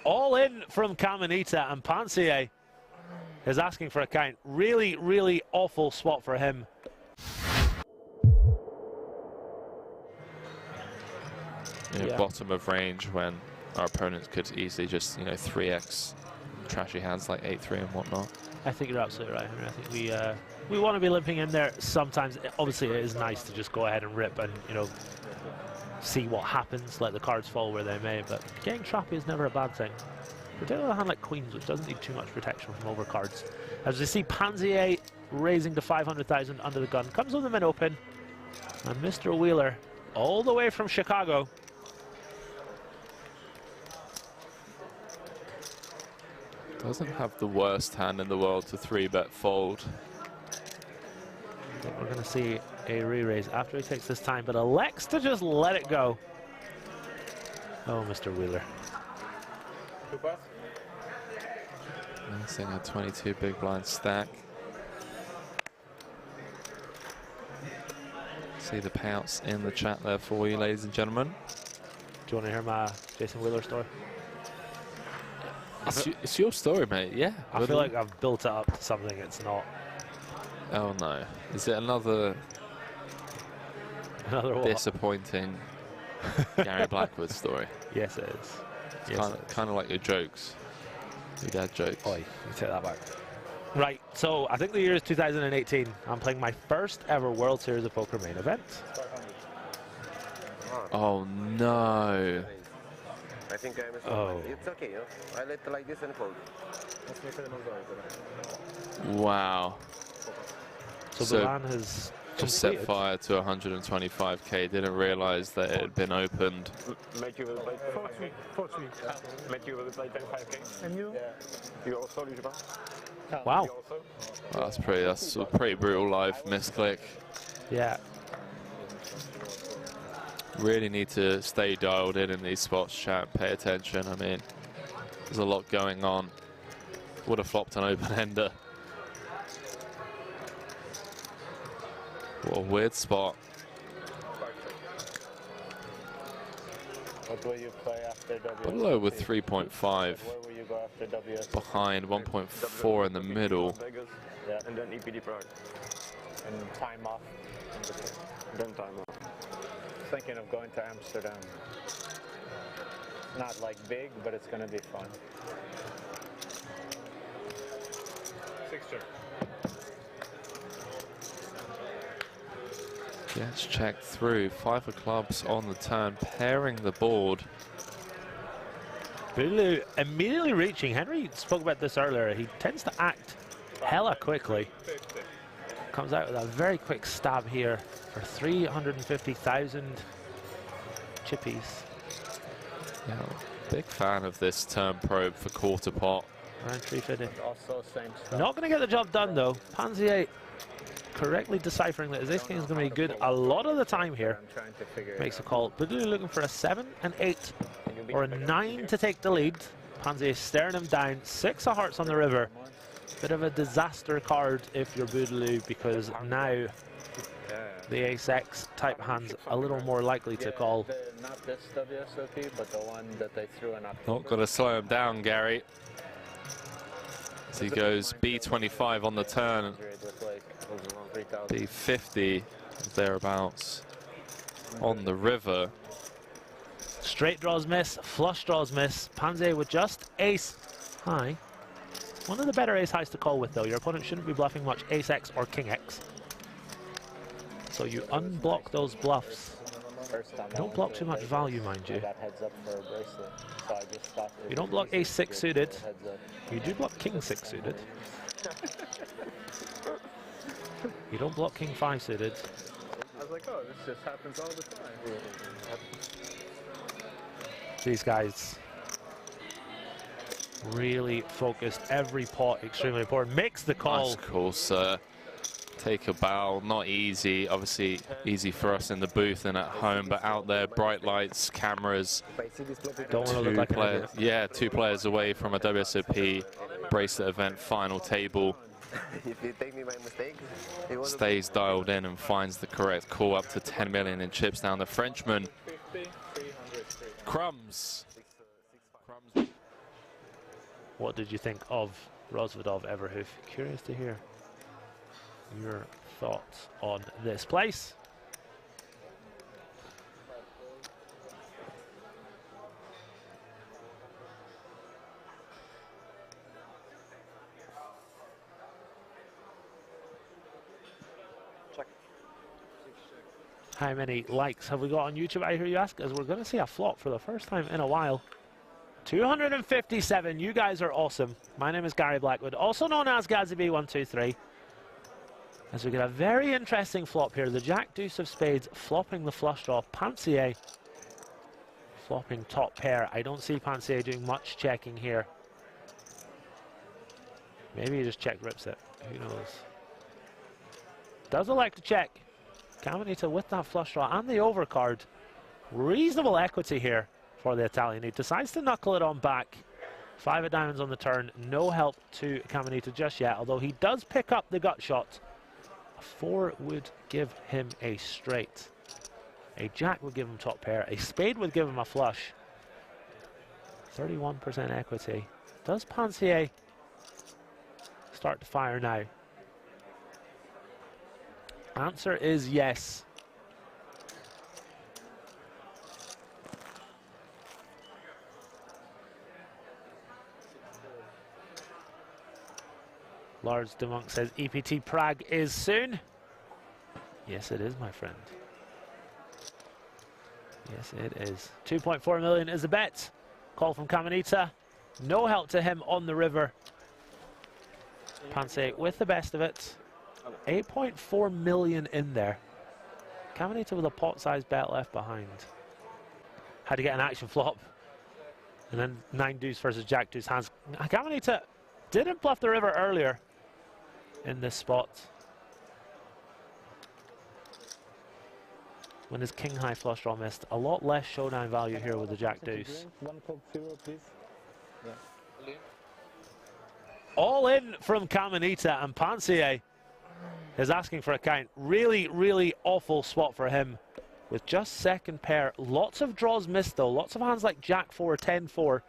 All in from Caminita, and Pansier is asking for a count. Really, really awful spot for him. Yeah, bottom of range when our opponents could easily just, 3x trashy hands like 8-3 and whatnot. I think you're absolutely right. I mean, I think we want to be limping in there sometimes. Obviously, it is nice to just go ahead and rip and, see what happens, let the cards fall where they may, but getting trappy is never a bad thing. Particularly a hand like Queens, which doesn't need too much protection from overcards. As we see Pansier raising to 500,000 under the gun, comes with them in open, and Mr. Wheeler, all the way from Chicago. Doesn't have the worst hand in the world to 3-bet fold. I think we're going to see a re-raise after he takes this time, but elects to just let it go. Oh, Mr. Wheeler. Missing a 22 big blind stack. See the payouts in the chat there for you, ladies and gentlemen. Do you want to hear my Jason Wheeler story? It's your story, mate, yeah. I feel like I've built it up to something it's not. Oh no. Is it another disappointing Gary Blackwood story? Yes, it is. It's kind of like your jokes. Your dad jokes. Oi, you take that back. Right, so I think the year is 2018. I'm playing my first ever World Series of Poker main event. Oh no. I think I'm a Oh. It's okay, I let like this and fold. Wow. So So Balan has just set completed. fire to 125k. Didn't realise that it had been opened. Matthew will play 4-3. Matthew will play 10-5k. And you? Yeah. You also, Lucifer? Wow. You also? Well, that's a pretty brutal live misclick. Yeah. Really need to stay dialed in these spots, chat. Pay attention. I mean, there's a lot going on. Would have flopped an open ender. What a weird spot. What will you play after WSOP? Below with 3.5. Where will you go after WSOP? Behind 1.4 in the middle. Yeah. And then EPD Prague. And time off. Then time off. Thinking of going to Amsterdam. Not like big, but it's going to be fun. Sixture. Gets checked through. 5 of clubs on the turn, pairing the board. Bulu immediately reaching. Henry spoke about this earlier. He tends to act hella quickly. Comes out with a very quick stab here for 350,000 chippies. Yeah, big fan of this turn probe for quarter pot. Around 350. Also same stuff. Not going to get the job done though. Panzier correctly deciphering that his ace king is going to be good a lot of the time here. Makes a call. Bulu looking for a 7 and 8 or a 9 to take the lead. Panzier staring him down. 6 of hearts on the river. Bit of a disaster card if you're Boogaloo, because now the ace-X type hand's a little more likely to call. Not this WSOP, but the one that they threw in October. Not going to slow him down, Gary. As he goes B25 on the turn. B50, thereabouts, on the river. Straight draws miss, flush draws miss. Panzier with just ace high. One of the better ace highs to call with though. Your opponent shouldn't be bluffing much ace X or king X. So you unblock those bluffs. Don't block too much value, mind you. You don't block ace 6 suited. You do block king 6 suited. You don't block king 5 suited. I was like, oh, this just happens all the time. These guys really focused. Every pot extremely important. Makes the call. Nice call, sir. Take a bow. Not easy. Obviously easy for us in the booth and at home, but out there, bright lights, cameras. Don't want to look like an idiot. Yeah, 2 players away from a WSOP bracelet event final table. If you take me by mistake, Stays dialed in and finds the correct call, up to 10 million in chips down. The Frenchman. Crumbs. What did you think of Rozvadov Everhoof? Curious to hear your thoughts on this place. How many likes have we got on YouTube, I hear you ask? As we're going to see a flop for the first time in a while. 257. You guys are awesome. My name is Gary Blackwood, also known as GazzyB123. As we get a very interesting flop here. The Jack Deuce of Spades flopping the flush draw. Pansier flopping top pair. I don't see Pansier doing much checking here. Maybe he just check rips it. Who knows? Doesn't like to check. Caminito with that flush draw and the overcard. Reasonable equity here for the Italian. He decides to knuckle it on back. 5 of diamonds on the turn. No help to Caminito just yet, although he does pick up the gut shot. A 4 would give him a straight. A jack would give him top pair. A spade would give him a flush. 31% equity. Does Pansier start to fire now? Answer is yes. Lars de Monk says EPT Prague is soon. Yes, it is, my friend. Yes, it is. 2.4 million is the bet. Call from Caminita. No help to him on the river. Panse with the best of it. 8.4 million in there. Caminita with a pot-sized bet left behind. Had to get an action flop. And then 9 deuce versus Jack deuce hands. Caminita didn't bluff the river earlier in this spot. When his king high flush draw missed. A lot less showdown value here with the Jack deuce. 1 Coke Zero, please. Yeah. All in from Caminita, and Pansier is asking for a count. Really, really awful spot for him with just second pair. Lots of draws missed though. Lots of hands like Jack 4, 10-4,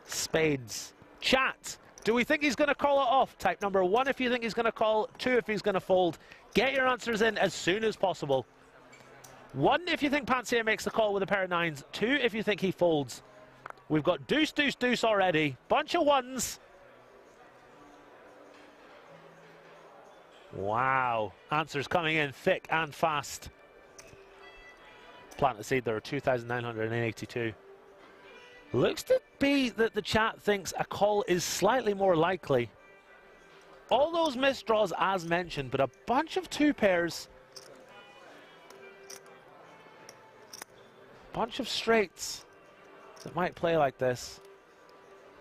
spades. Chat, do we think he's going to call it off? Type number 1 if you think he's going to call, 2 if he's going to fold. Get your answers in as soon as possible. 1 if you think Pansier makes the call with a pair of 9s. 2 if you think he folds. We've got deuce, deuce, deuce already. Bunch of 1s. Wow. Answers coming in thick and fast. Plant the seed, there are 2,982. Looks to be that the chat thinks a call is slightly more likely. All those missed draws as mentioned, but a bunch of 2 pairs. Bunch of straights that might play like this.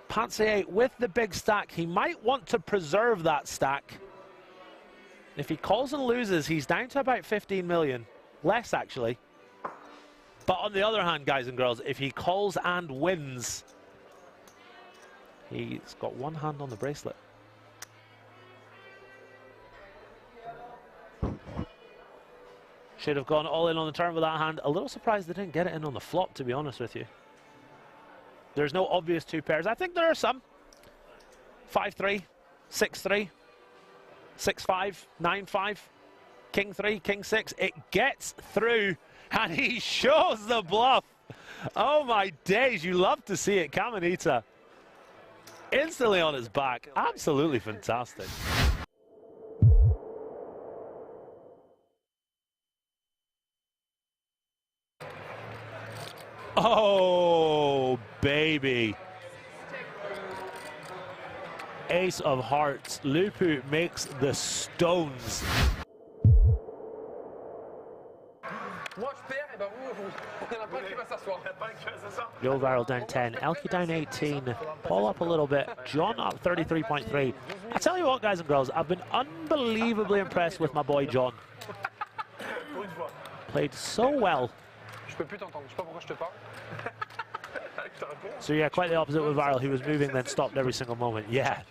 Pansier with the big stack. He might want to preserve that stack. If he calls and loses, he's down to about 15 million. Less, actually. But on the other hand, guys and girls, if he calls and wins, he's got 1 hand on the bracelet. Should have gone all in on the turn with that hand. A little surprised they didn't get it in on the flop, to be honest with you. There's no obvious 2 pairs. I think there are some. 5-3, 6-3, 6-5, 9-5, King 3, King 6. It gets through, and he shows the bluff. Oh my days, you love to see it. Caminita instantly on his back. Absolutely fantastic. Oh, baby. Ace of hearts. Lupu makes the stones. Joe Varel down 10, Elkie down 18, Paul up a little bit, John up 33.3. I tell you what, guys and girls, I've been unbelievably impressed with my boy John. Played so well. So yeah, quite the opposite with Varel. He was moving, then stopped every single moment. Yeah.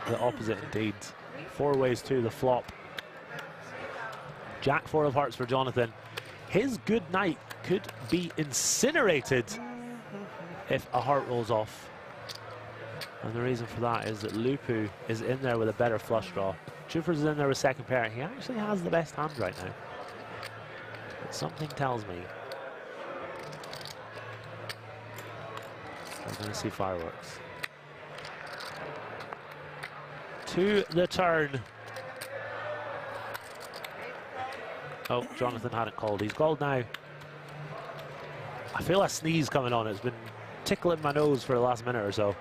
The opposite indeed. 4 ways to the flop. Jack 4 of hearts for Jonathan. His good night could be incinerated if a heart rolls off. And the reason for that is that Lupu is in there with a better flush draw. Jufers is in there with second pair. He actually has the best hand right now. But something tells me we're going to see fireworks. To the turn. Oh, Jonathan hadn't called. He's called now. I feel a sneeze coming on. It's been tickling my nose for the last minute or so.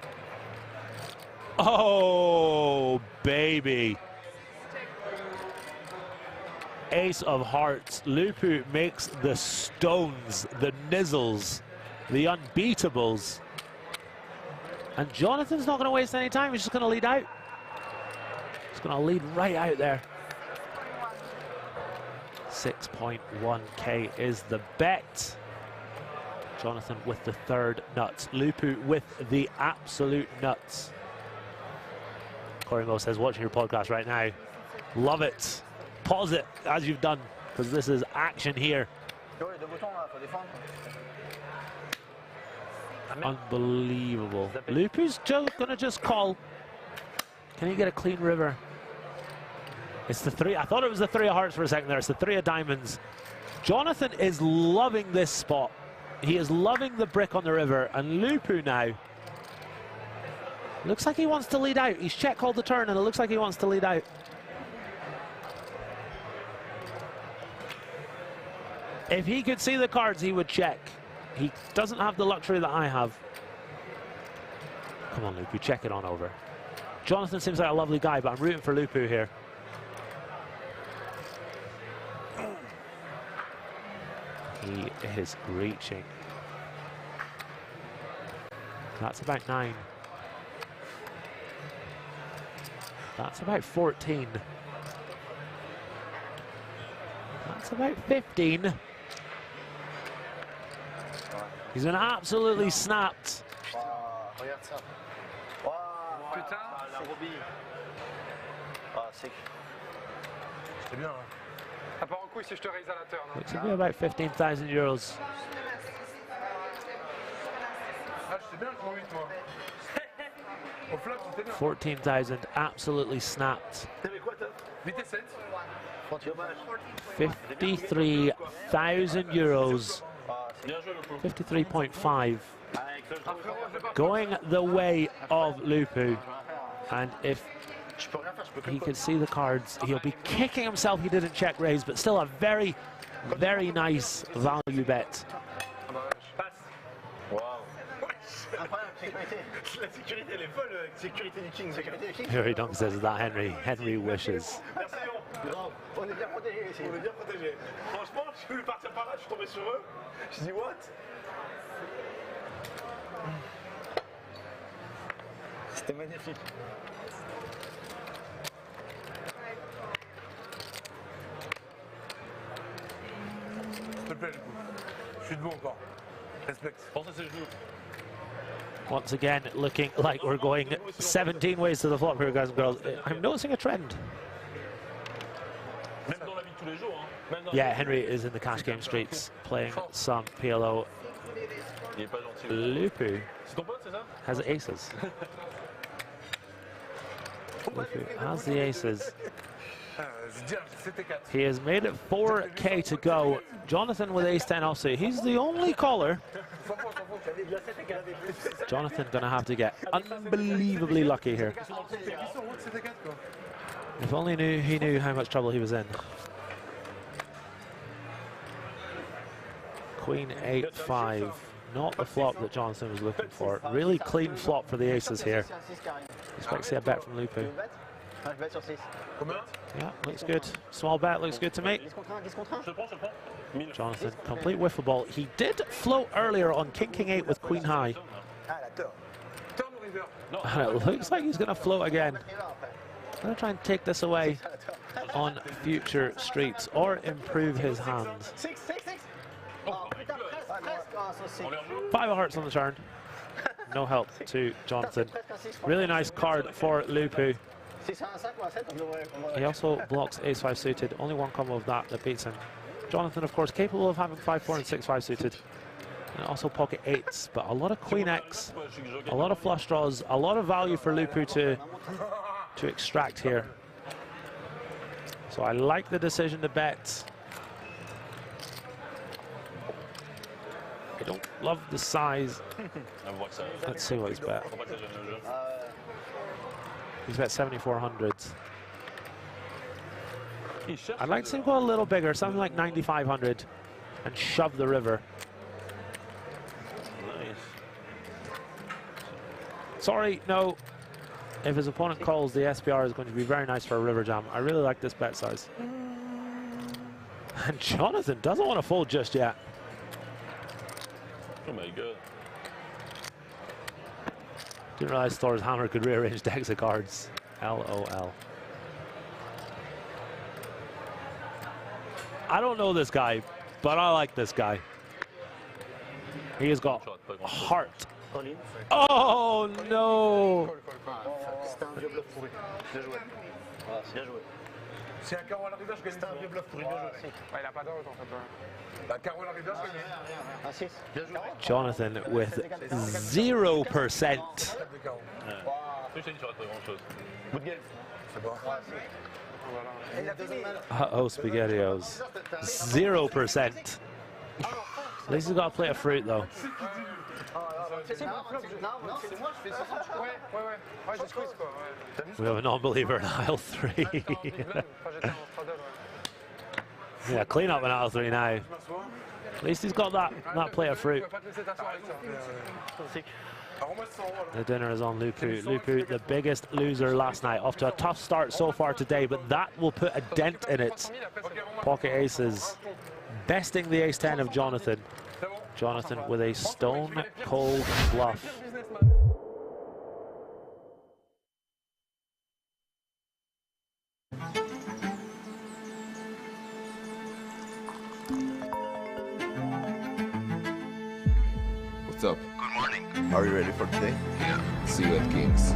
Oh, baby. Ace of hearts. Lupu makes the stones, the nizzles, the unbeatables. And Jonathan's not going to waste any time. He's just going to lead out. He's going to lead right out there. 6.1k is the bet. Jonathan with the third nuts. Lupu with the absolute nuts. Corey Mo says, watching your podcast right now, love it. Pause it as you've done, because this is action here. Unbelievable. Lupu's gonna just call. Can he get a clean river? It's the 3. I thought it was the 3 of hearts for a second there. It's the 3 of diamonds. Jonathan is loving this spot. He is loving the brick on the river. And Lupu now looks like he wants to lead out. He's check called the turn, and it looks like he wants to lead out. If he could see the cards, he would check. He doesn't have the luxury that I have. Come on, Lupu, check it on over. Jonathan seems like a lovely guy, but I'm rooting for Lupu here. He is reaching. That's about 9. That's about 14. That's about 15. He's been absolutely snapped. Regarde ça. Putain, la Robbie. C'est bien. Hein. Ça part en couille si je te raise à la turn. Hein. Looks to be about 15,000 euros. Ah, je sais bien comment 8 moi. Au flop, c'était bien. 14,000, absolutely snapped. 53,000 euros. 53.5. Going the way of Lupu. And if he could see the cards, he'll be kicking himself he didn't check raise, but still a very, very nice value bet. La sécurité, elle est folle. Sécurité du king. Harry Dunk says that Henry wishes. Merci, on est bien protégés ici. On est bien protégés. Franchement, je voulais partir par là, je suis tombé sur eux. Je dis what? C'était magnifique. S'il te plaît, je suis debout encore. Respecte. Pense à ses genoux. Once again, looking like we're going 17 ways to the flop here, guys and girls. I'm noticing a trend. Yeah, Henry is in the cash game streets playing some PLO. Lupu has aces. Lupu has the aces. He has made it 4K to go. Jonathan with ace-10 offsuit. He's the only caller. Jonathan gonna have to get unbelievably lucky here. If only he knew how much trouble he was in. Queen 8-5. Not the flop that Jonathan was looking for. Really clean flop for the aces here. Expect to see a bet from Lupu. Yeah, looks good. Small bet, looks good to me. Jonathan, complete wiffle ball. He did float earlier on King 8 with Queen High. And it looks like he's going to float again. Going to try and take this away on future streets or improve his hand. 5 of hearts on the turn. No help to Jonathan. Really nice card for Lupu. He also blocks ace-5 suited. Only one combo of that beats him. Jonathan, of course, capable of having 5-4 and 6-5 suited. And also pocket 8s, but a lot of Queen X, a lot of flush draws, a lot of value for Lupu to extract here. So I like the decision to bet. I don't love the size. Let's see what he's bet. He's bet 7,400. I'd like to see him go a little bigger, something like 9,500, and shove the river. Sorry, no. If his opponent calls, the SPR is going to be very nice for a river jam. I really like this bet size. And Jonathan doesn't want to fold just yet. Oh my god. Didn't realize Thor's hammer could rearrange decks of cards. LOL. I don't know this guy, but I like this guy. He has got heart. Oh no! Si un carreau à l'arrivée, je gagne. C'est un vieux bluff pourri, bien joué. Ouais, il a pas d'or en fait. La carreau à l'arrivée, je gagne. Jonathan with 0%. Uh-oh, SpaghettiOs. 0%. At least he's got to play a fruit though. We have a non-believer in aisle 3. Yeah, clean up in aisle 3 now. At least he's got that plate of fruit. The dinner is on Lupu. Lupu, the biggest loser last night, off to a tough start so far today, but that will put a dent in it. Pocket aces, besting the ace-10 of Jonathan. Jonathan with a stone-cold bluff. What's up? Good morning. Are you ready for today? Yeah. See you at Kings.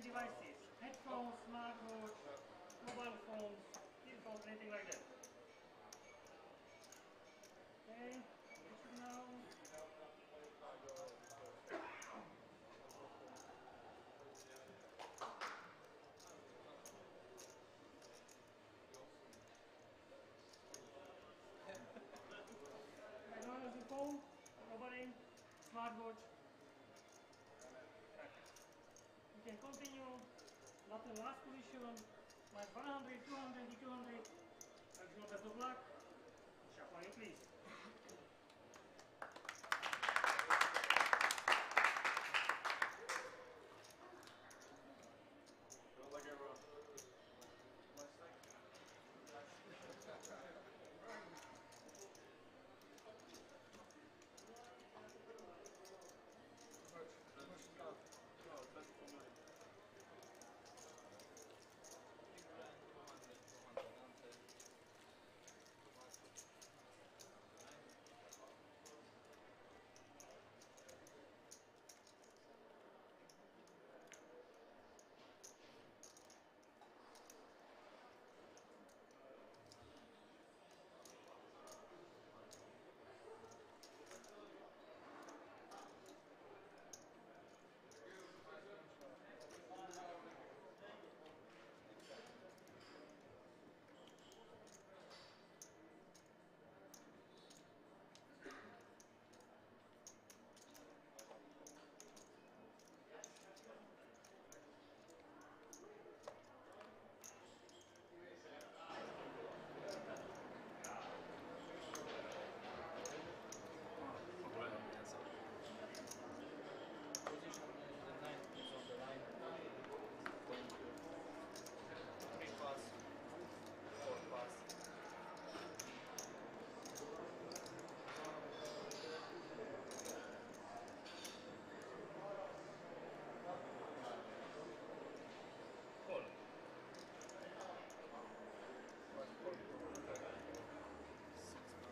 Devices, headphones, smartwatch, mobile phones, earphones, anything like that. Okay, you should know. I don't use the phone, mobile, smartwatch. You can continue. Not the last position, like 100, 200, 200, and your best of luck. Shuffle you please.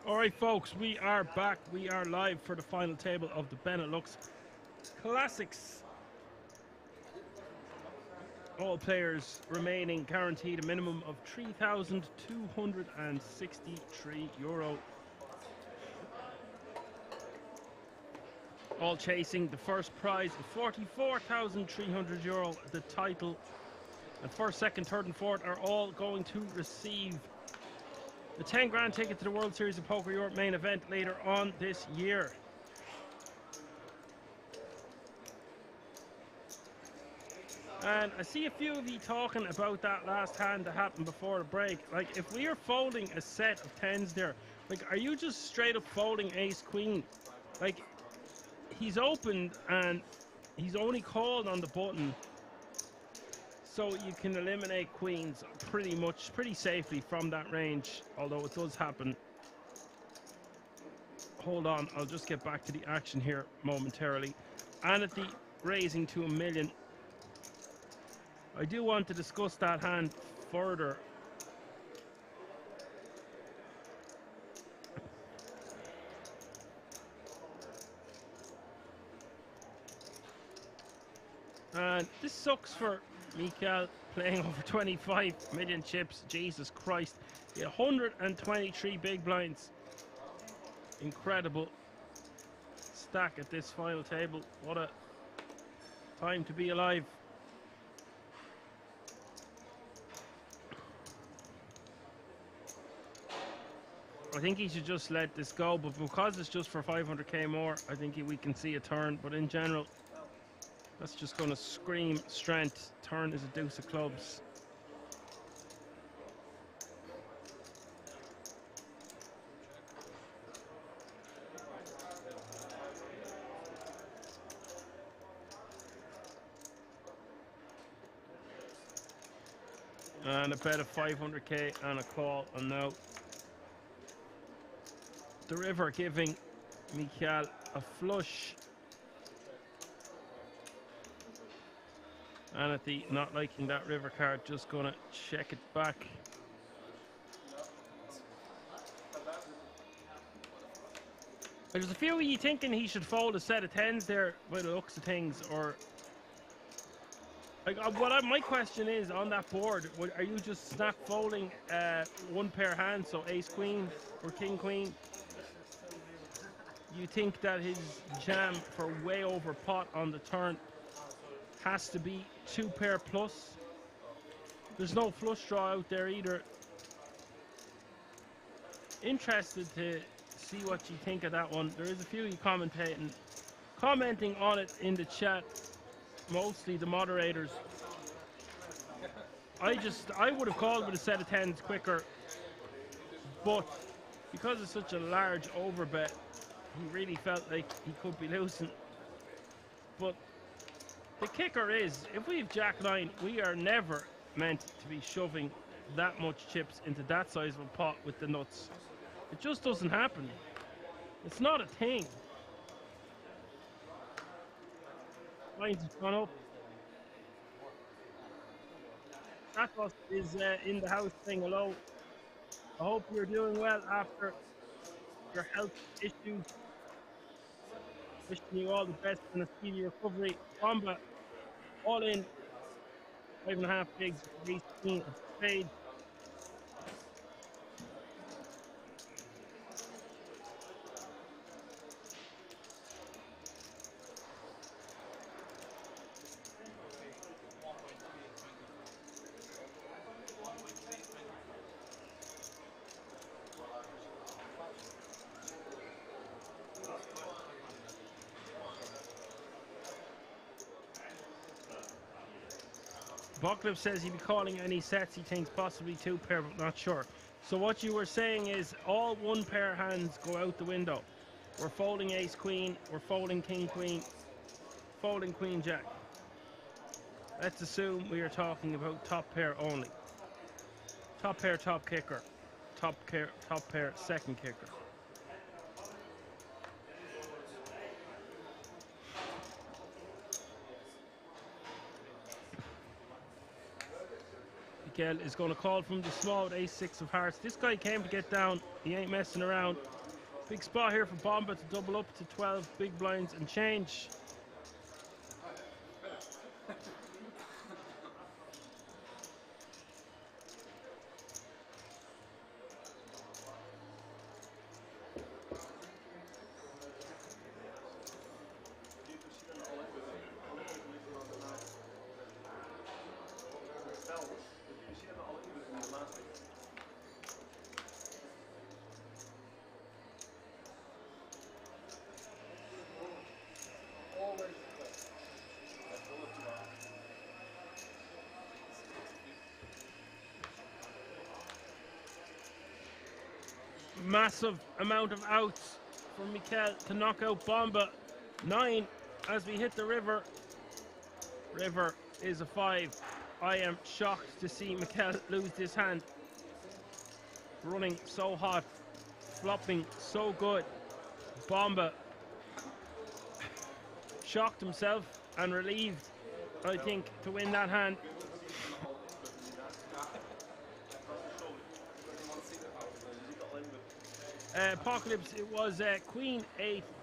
All right, folks, we are back. We are live for the final table of the Benelux Classics. All players remaining guaranteed a minimum of €3,263. all chasing the first prize of €44,300. The title and first, second, third and fourth are all going to receive the 10 grand ticket to the World Series of Poker Europe main event later on this year. And I see a few of you talking about that last hand that happened before the break. Like, if we are folding a set of 10s there, like, are you just straight up folding ace queen? Like, he's opened and he's only called on the button, so you can eliminate queens pretty safely from that range, although it does happen. Hold on, I'll just get back to the action here momentarily. And at the raising to $1 million, I do want to discuss that hand further. And this sucks for Mikael, playing over 25 million chips. Jesus Christ. 123 big blinds. Incredible stack at this final table. What a time to be alive. I think he should just let this go, but because it's just for 500k more, I think we can see a turn. But in general, that's just going to scream strength. Turn is a deuce of clubs. And a bet of 500k and a call, and now the river giving Mikael a flush. And at the not liking that river card, just gonna check it back. There's a few of you thinking he should fold a set of 10s there by the looks of things, or like my question is on that board, are you just snap folding one pair hands, so ace queen or king queen? You think that his jam for way over pot on the turn has to be 2 pair plus? There's no flush draw out there either. Interested to see what you think of that one. There is a few of you commenting on it in the chat, mostly the moderators. I would have called with a set of 10s quicker, but because it's such a large overbet, he really felt like he could be losing. But the kicker is, if we have Jack 9, we are never meant to be shoving that much chips into that size of a pot with the nuts. It just doesn't happen. It's not a thing. Lines have gone up. Athos is in the house saying hello. I hope you're doing well after your health issues. Wishing you all the best and a speedy recovery. Combat all in 5.5 bigs, 18 of spade. Buckliff says he'd be calling any sets he thinks possibly 2 pair, but not sure. So what you were saying is all 1 pair hands go out the window. We're folding ace queen, we're folding king queen, folding queen jack. Let's assume we are talking about top pair only. Top pair, top kicker. Top pair, second kicker. Mikael is going to call from the small with ace-6 of hearts. This guy came to get down. He ain't messing around. Big spot here for Bomba to double up to 12 big blinds and change. Massive amount of outs for Mikel to knock out Bomba. 9 as we hit the river. River is a 5. I am shocked to see Mikel lose this hand. Running so hot, flopping so good. Bomba shocked himself and relieved, I think, to win that hand. Apocalypse, it was Queen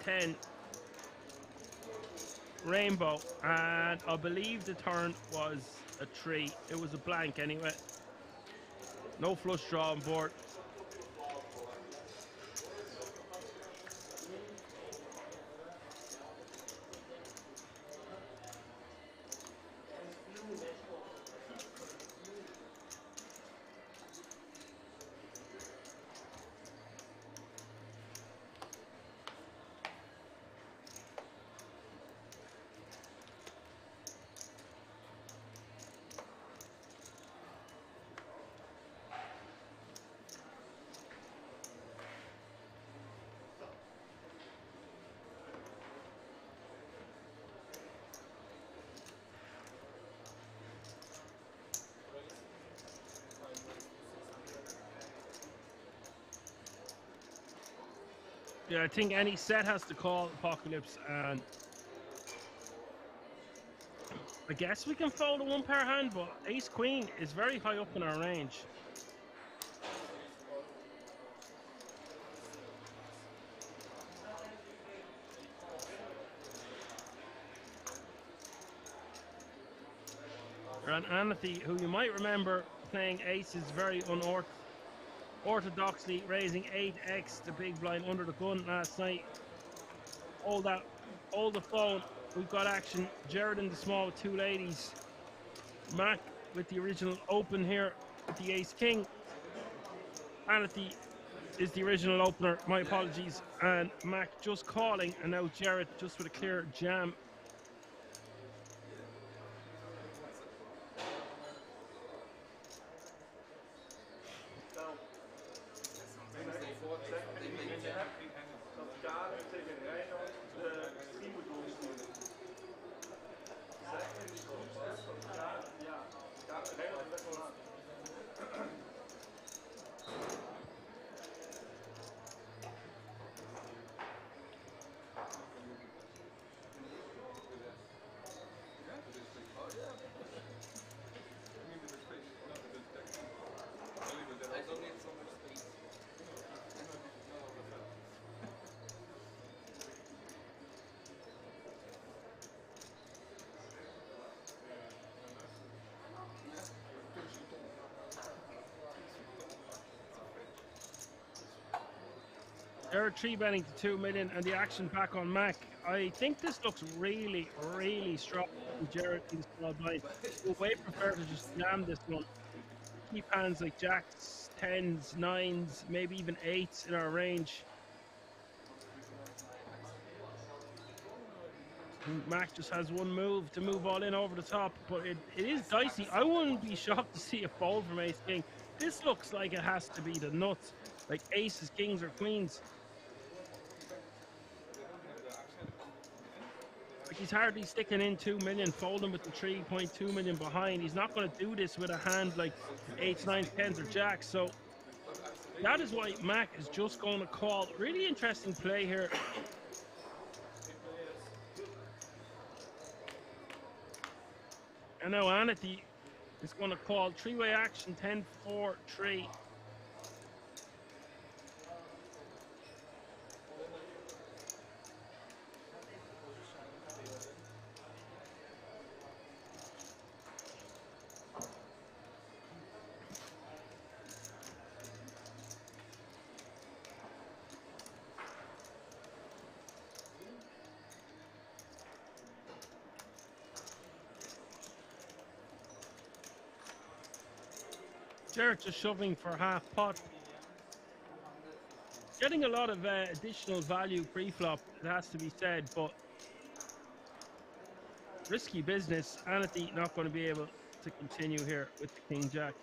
8-10 Rainbow, and I believe the turn was a 3. It was a blank anyway. No flush draw on board. Yeah, I think any set has to call Apocalypse, and I guess we can fold a 1-pair hand, but Ace Queen is very high up in our range. And Anathy, who you might remember playing aces very unorthodoxly, raising 8x the big blind under the gun last night. Hold the phone. We've got action. Jared in the small with 2 ladies. Mac with the original open here with the ace king. Anathy is the original opener. My apologies. And Mac just calling, and now Jared just with a clear jam. They're 3-betting to 2 million, and the action back on Mac. I think this looks really, really strong from Jared in the small blind. We'll way prefer to just jam this one. Keep hands like jacks, 10s, 9s, maybe even 8s in our range. Mac just has one move to move all in over the top, but it is dicey. I wouldn't be shocked to see a fold from Ace King. This looks like it has to be the nuts, like aces, kings, or queens. Like he's hardly sticking in 2 million, folding with the 3.2 million behind. He's not going to do this with a hand like 8s, 9s, 10s, or jacks. So that is why Mac is just going to call. Really interesting play here. And now Anathy is going to call 3-way action, 10, 4, 3. Jared just shoving for half pot. Getting a lot of additional value pre-flop, it has to be said, but risky business. Anathy not going to be able to continue here with the King Jack.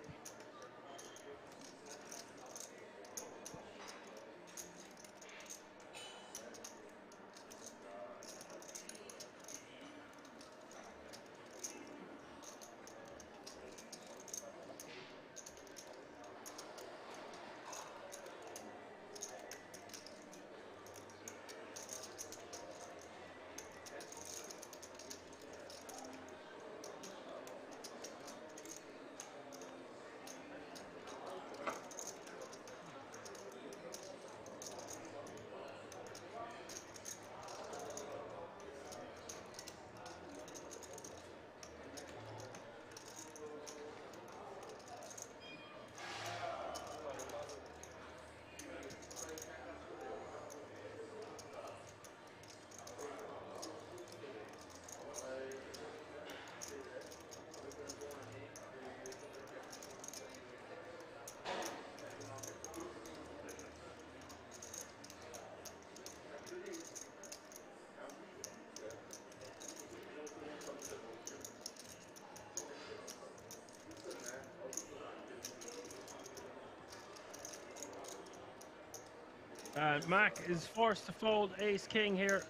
And Mac is forced to fold ace-king here.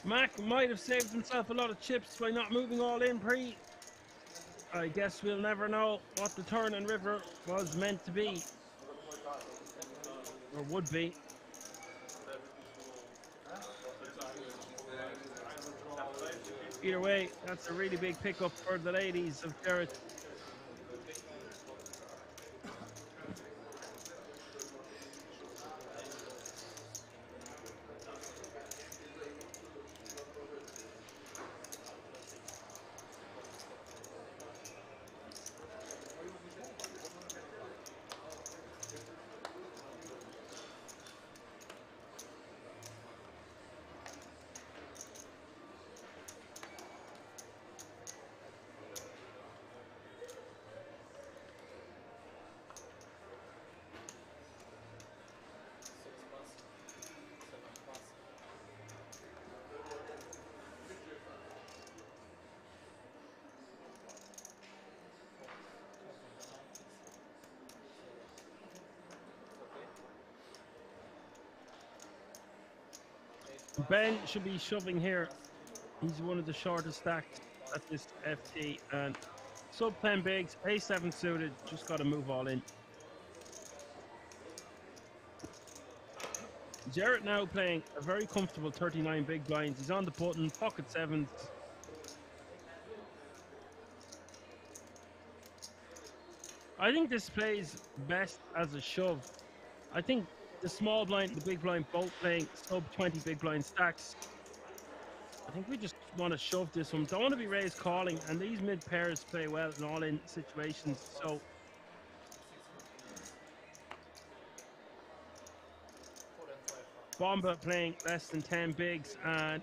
Mac might have saved himself a lot of chips by not moving all in pre. I guess we'll never know what the turn and river was meant to be. Or would be. Either way, that's a really big pickup for the ladies of Jarrett. Ben should be shoving here. He's one of the shortest stacks at this FT, and sub 10 bigs, A7 suited, just got to move all in. Jarrett now playing a very comfortable 39 big blinds. He's on the button, pocket sevens. I think this plays best as a shove. I think the small blind and the big blind both playing sub 20 big blind stacks. I think we just want to shove this one. Don't want to be raised calling, and these mid pairs play well in all in situations. So Bomba playing less than 10 bigs and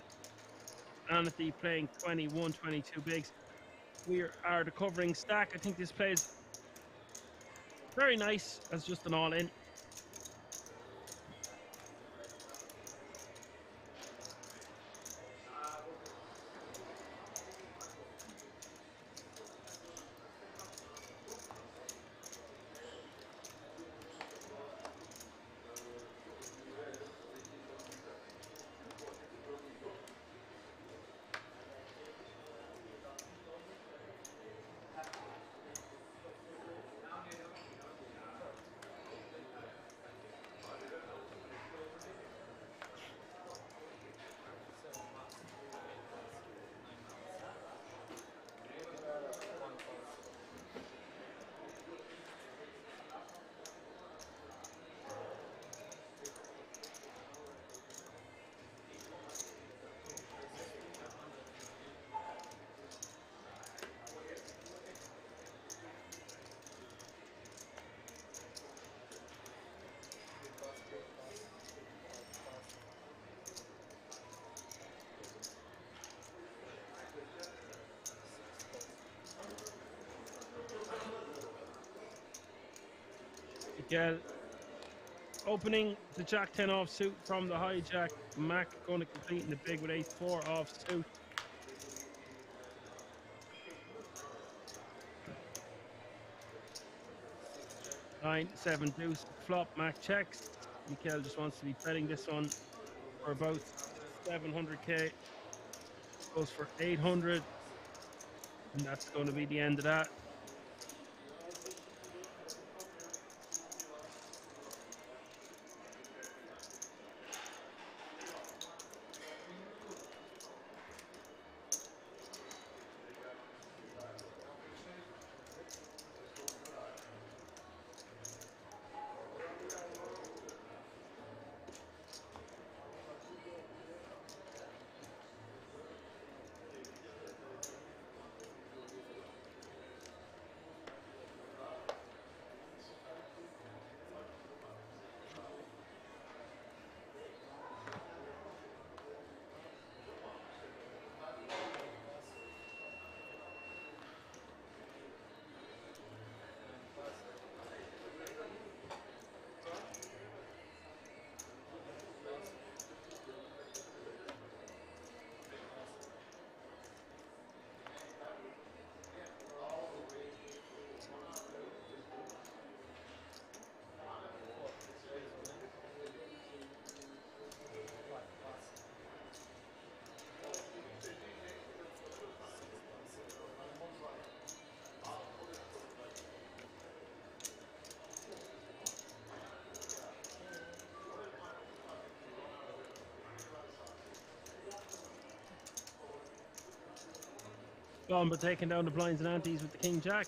Anathy playing 21, 22 bigs. We are the covering stack. I think this plays very nice as just an all in. Miguel opening the Jack 10 offsuit from the hijack. Mac going to complete in the big with ace 4 offsuit. Nine, 7 deuce flop. Mac checks. Miguel just wants to be betting this one for about 700k. Goes for 800, and that's going to be the end of that. fun, but taking down the blinds and antes with the king jack.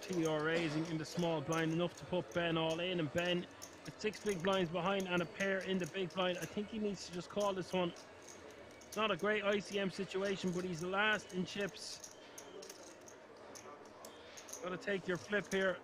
TR raising in the small blind, enough to put Ben all in, and Ben with 6 big blinds behind and a pair in the big blind. I think he needs to just call this one. It's not a great ICM situation, but he's the last in chips. Got to take your flip here.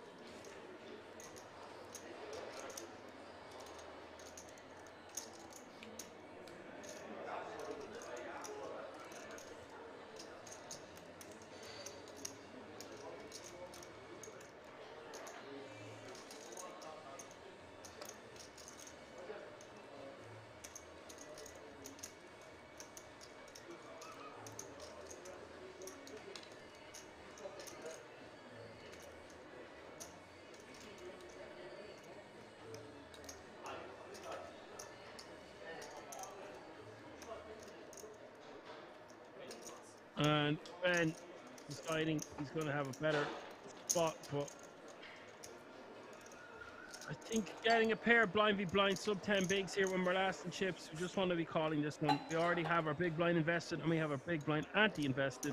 And Ben deciding he's going to have a better spot, but I think getting a pair of blind v blind sub 10 bigs here when we're last in chips, we just want to be calling this one. We already have our big blind invested and we have our big blind ante invested.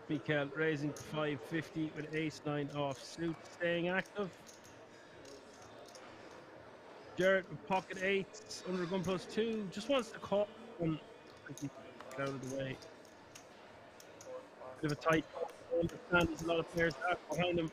Mikel raising to 550 with ace-9 offsuit, staying active. Jared with pocket 8s, under gun +2, just wants to call one. Get out of the way. Bit of a tight call. I understand there's a lot of players back behind him.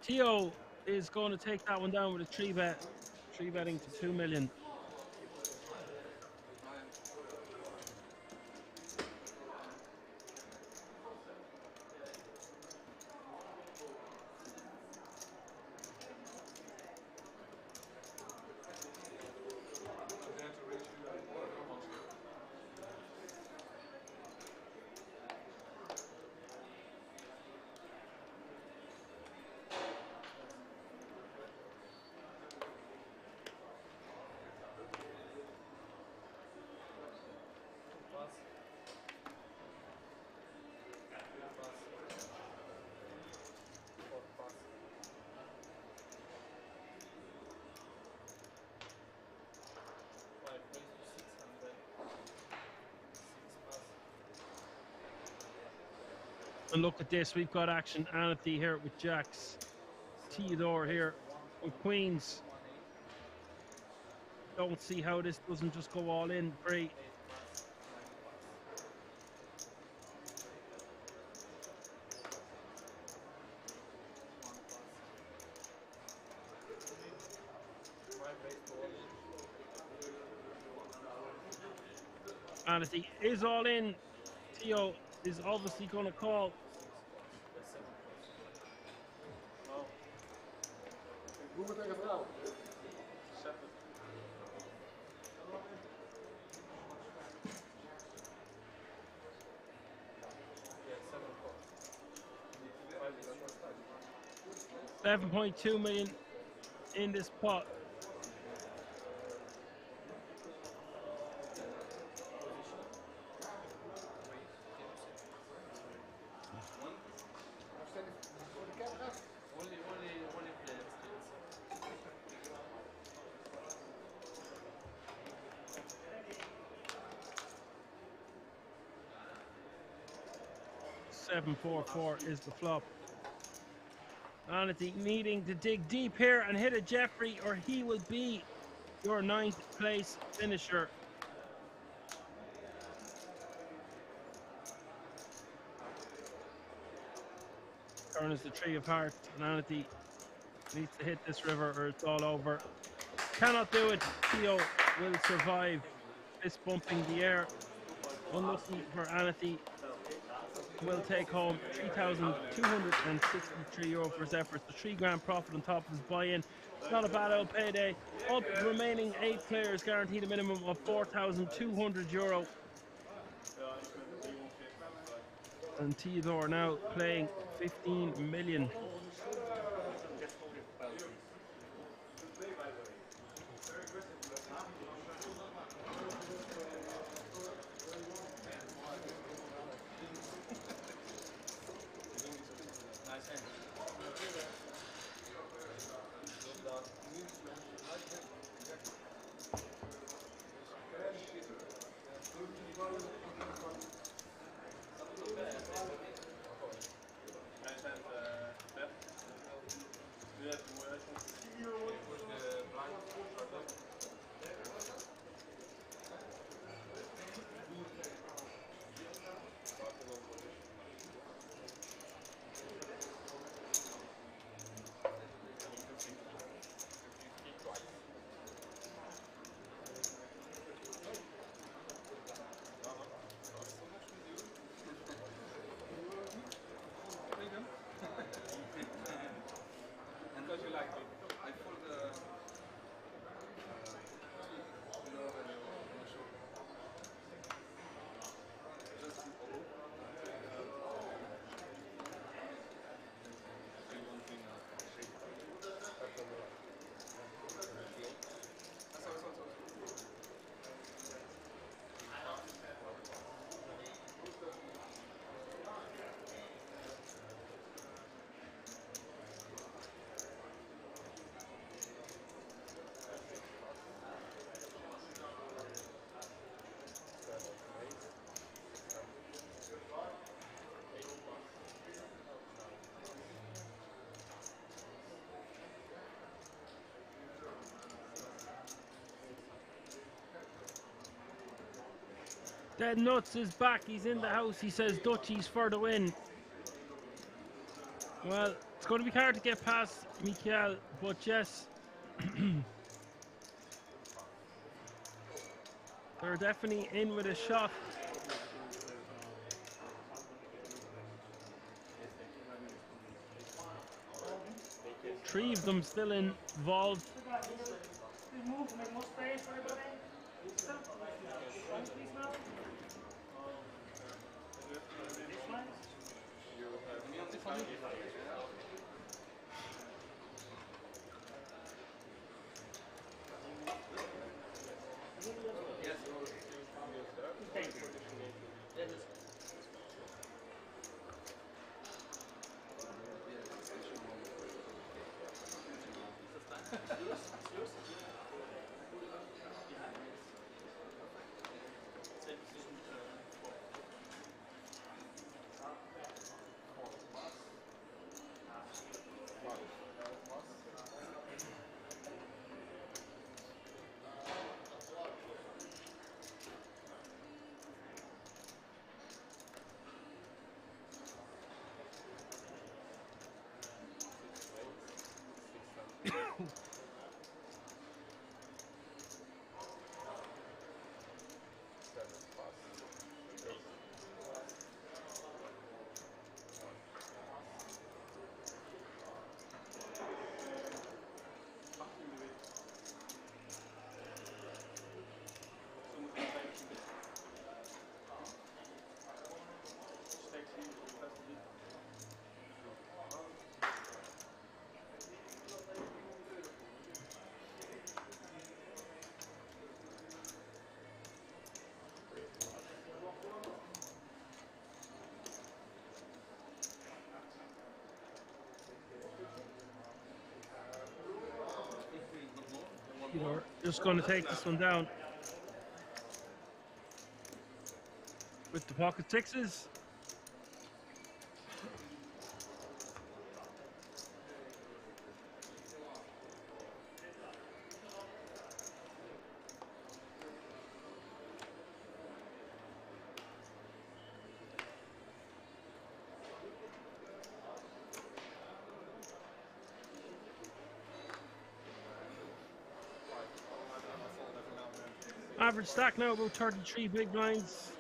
Tio is going to take that one down with a 3-bet. 3-betting to 2 million. And look at this, we've got action. Anathy here with jacks. Theodore here with queens. Don't see how this doesn't just go all in. Great. Anathy is all in. Theo is obviously going to call. Boeren tegen vrouwen. 7.2 million in this pot. Seven, 4-4 is the flop. Anathy needing to dig deep here and hit a Jeffrey, or he will be your 9th place finisher. Turn is the 3 of hearts, and Anathy needs to hit this river or it's all over. Cannot do it. Theo will survive fist bumping the air. Unlucky for Anathy. Will take home €3,263 for his efforts. The £3 profit on top of his buy-in. Not a bad old payday. Up remaining 8 players guaranteed a minimum of €4,200. And Theodore now playing 15 million. Dead Nuts is back. He's in the house. He says Dutchies for the win. Well, it's going to be hard to get past Mikael, but yes, they're definitely in with a shot. Three of them still involved. Just going to take this one down with the pocket sixes. Average stack now about 33 big blinds.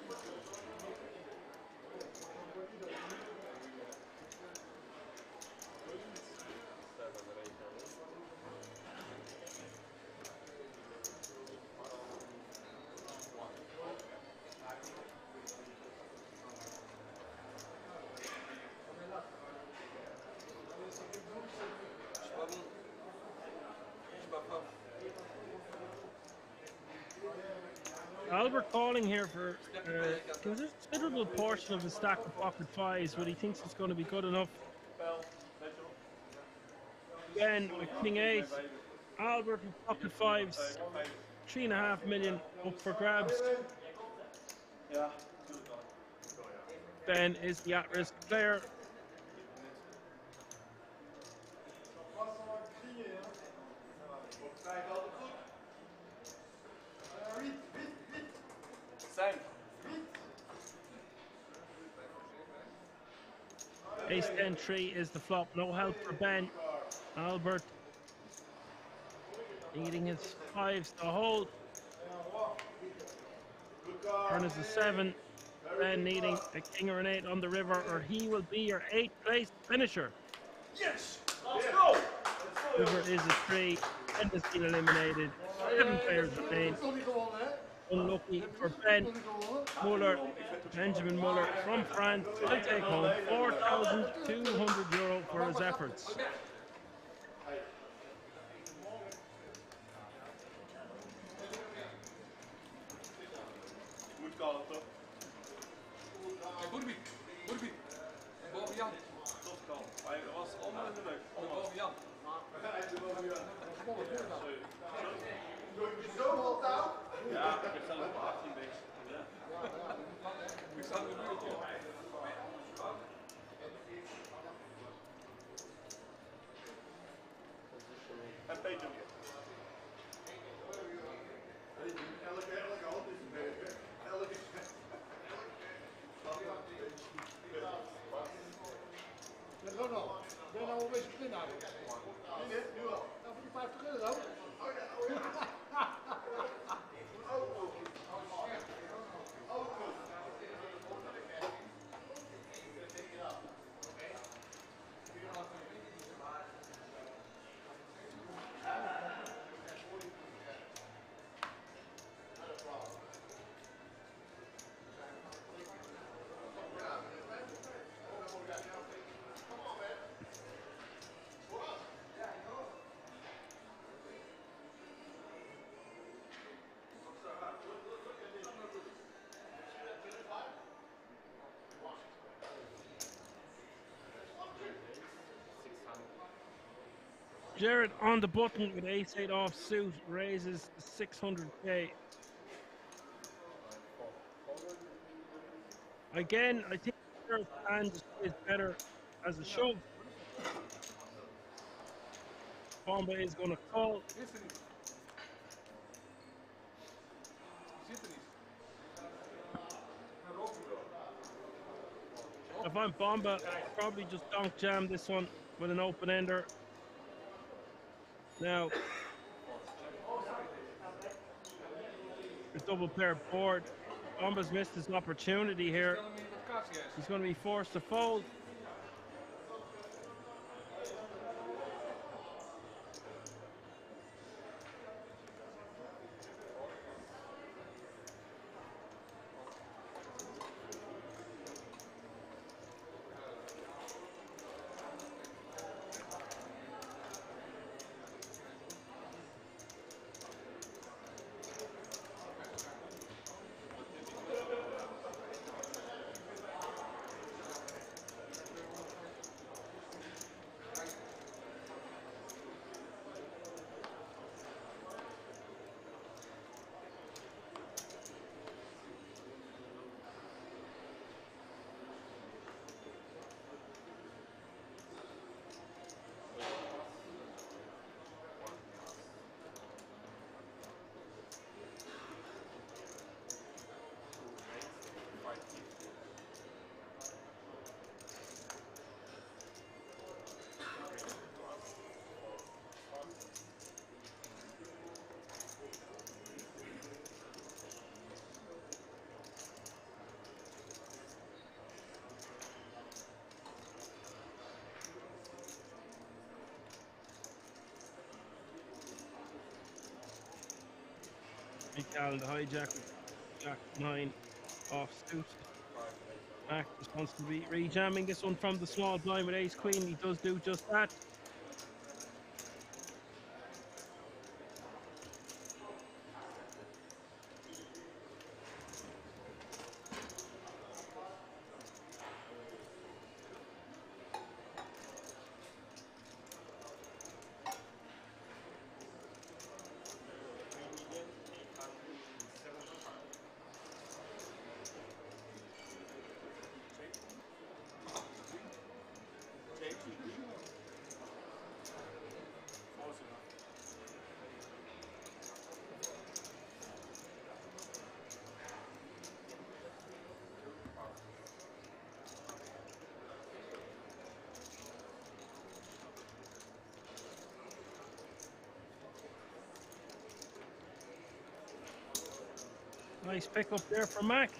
Albert calling here for a considerable portion of the stack of pocket fives, but he thinks it's going to be good enough. Again, with King 8, Albert with pocket fives, 3.5 million up for grabs. Ben is the at-risk player. Ace 10-3 is the flop. No help for Ben. Albert needing his fives to hold. Turn is a 7. Ben needing a king or an 8 on the river, or he will be your 8th place finisher. Yes! Let's go! River is a 3. Ben has been eliminated. 7 players remain. Unlucky for Ben. Muller, Benjamin Muller from France, will take home €4,200 for his efforts. Ja, ik heb zelf op 18 bezig. Ik sta nu op. En Peter. Elke hand is een beetje. Ronald, ben je nou al bezig met eigenlijk? Nee, nu wel. Nou, voor die €50. Jared on the button with ace-8 offsuit, raises 600k. Again, I think Jared's hand is better as a shove. Bomba is going to call. If I'm Bomba, I'll probably just donk jam this one with an open ender. Now, a double pair board. Bomba's missed his opportunity here. He's going to be forced to fold. Michael, the hijack with Jack 9 off suit. Mac just wants to be rejamming this one from the small blind with ace queen. He does do just that. Nice pick up there for Mac.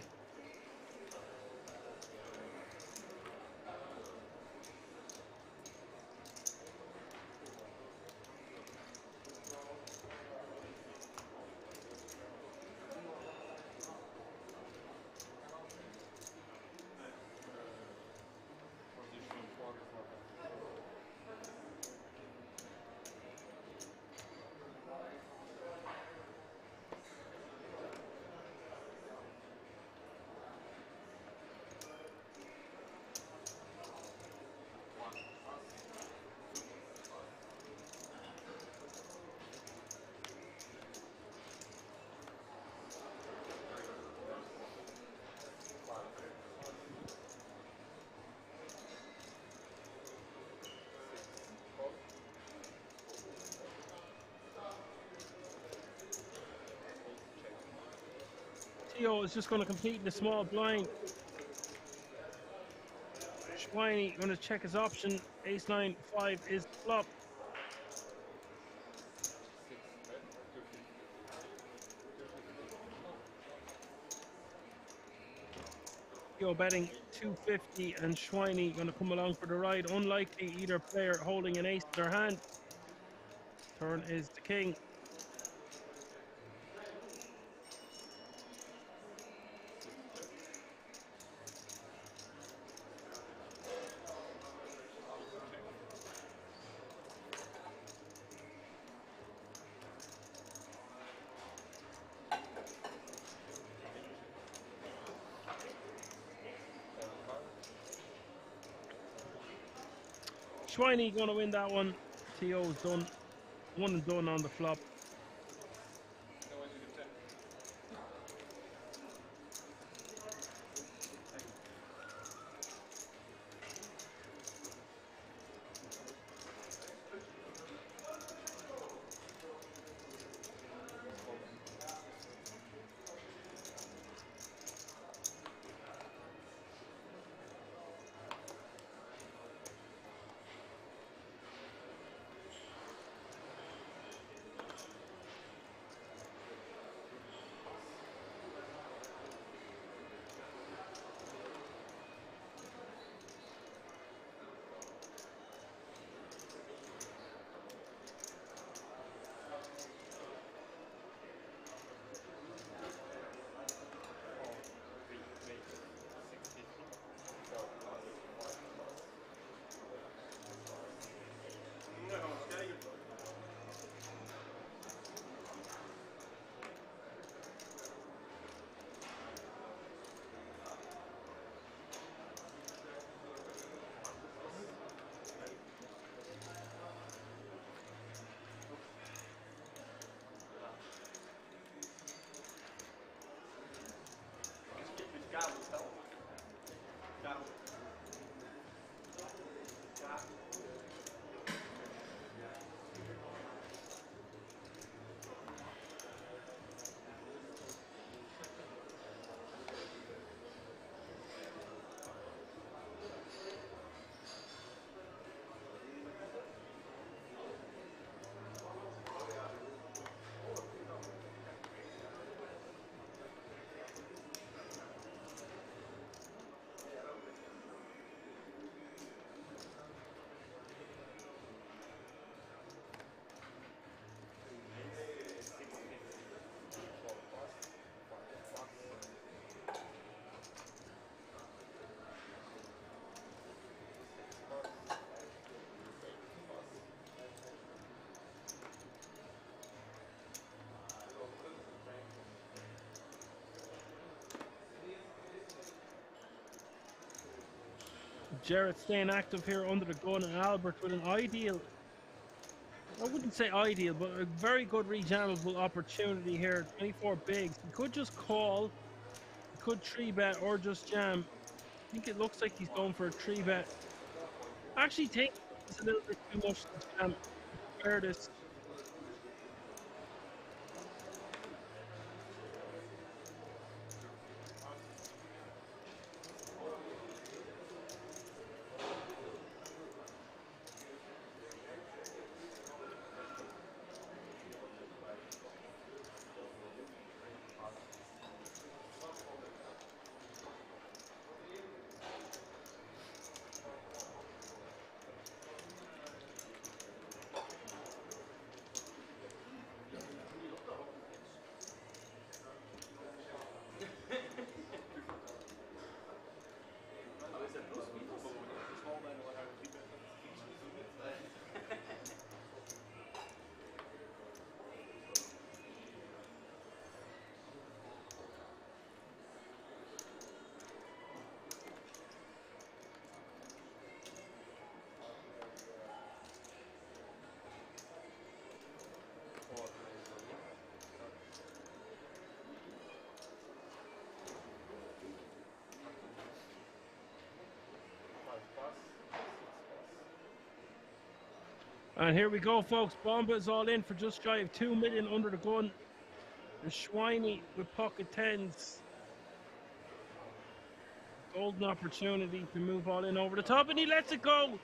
Theo is just going to compete in the small blind. Schweini going to check his option. Ace 9 5 is the flop. Theo betting 250 and Schweini going to come along for the ride. Unlikely either player holding an ace in their hand. Turn is the king. Schweini going to win that one. Theo's done. One and done on the flop. Jarrett staying active here under the gun, and Albert with an ideal, I wouldn't say ideal, but a very good rejammable opportunity here. 24 bigs. He could just call, he could 3-bet or just jam. I think it looks like he's going for a 3-bet. I actually think it's a little bit too much to jam. Compare this. And here we go, folks. Bomba is all in for just shy of 2 million under the gun. And Schweini with pocket tens. Golden opportunity to move all in over the top, and he lets it go.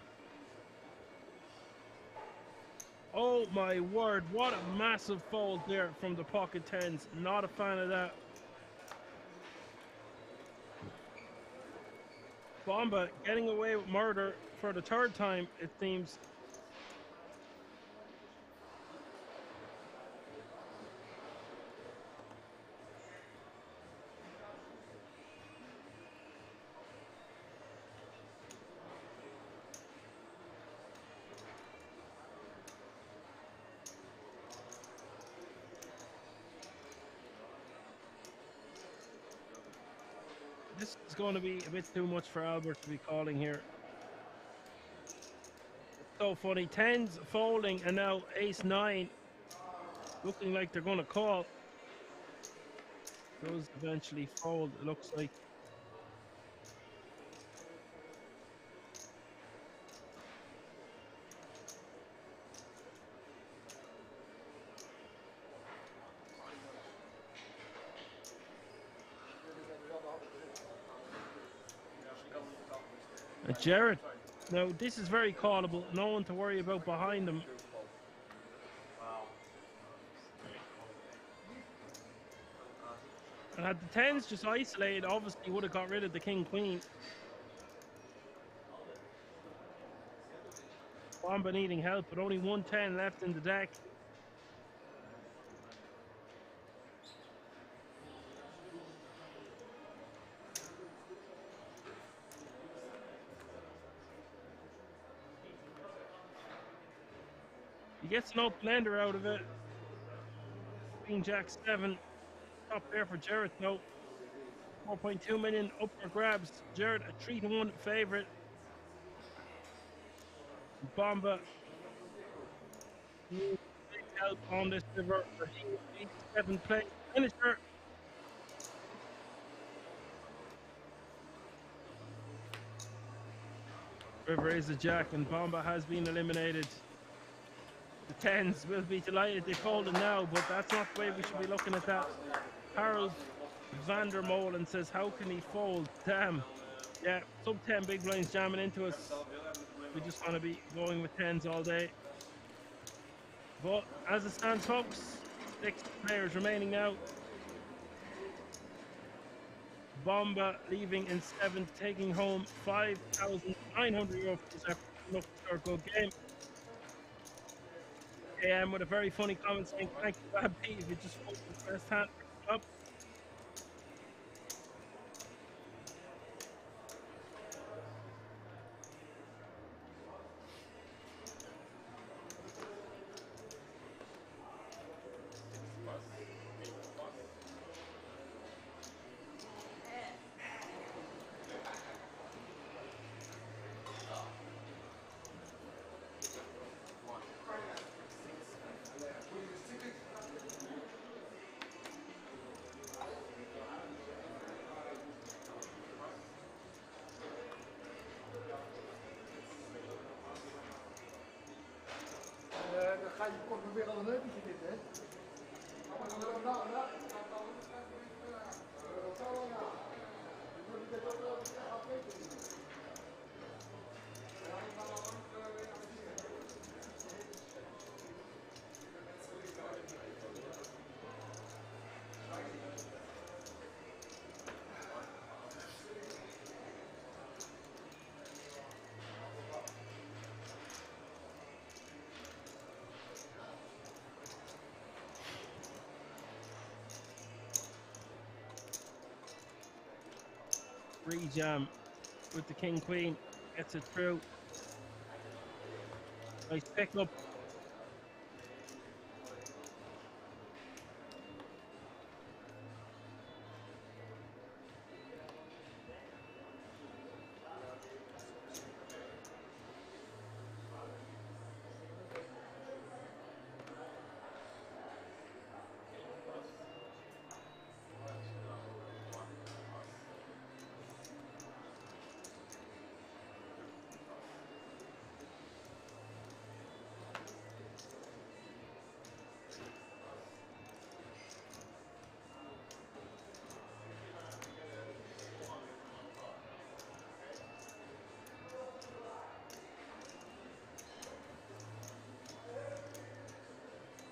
Oh my word, what a massive fold there from the pocket tens. Not a fan of that. Bomba getting away with murder for the third time, it seems. This is going to be a bit too much for Albert to be calling here. So funny. Tens folding, and now ace-9 looking like they're going to call. Those eventually fold, it looks like. Jared, now this is very callable. No one to worry about behind him. And had the tens just isolated, obviously would have got rid of the king queen. Bomba needing help, but only 110 left in the deck. He gets an open ender out of it. Queen Jack 7. Top there for Jarrett though. 4.2 million up for grabs. Jarrett a 3-1 favorite. Bomba needs big help on this river. He needs 7 play finisher. River is a jack, and Bomba has been eliminated. The tens will be delighted they folded now, but that's not the way we should be looking at that. Harold Vandermolen says, how can he fold? Damn. Yeah, sub 10 big blinds jamming into us. We just want to be going with tens all day. But as it stands, folks, 6 players remaining now. Bomba leaving in 7th, taking home 5,900 euro for this effort. Look for a good game. AM with a very funny comment saying, thank you, Bab P, if you just hold the first hand up. Ja, je komt weer al een neukentje dit, hè? Rejam with the king queen, gets it through. Nice pick up.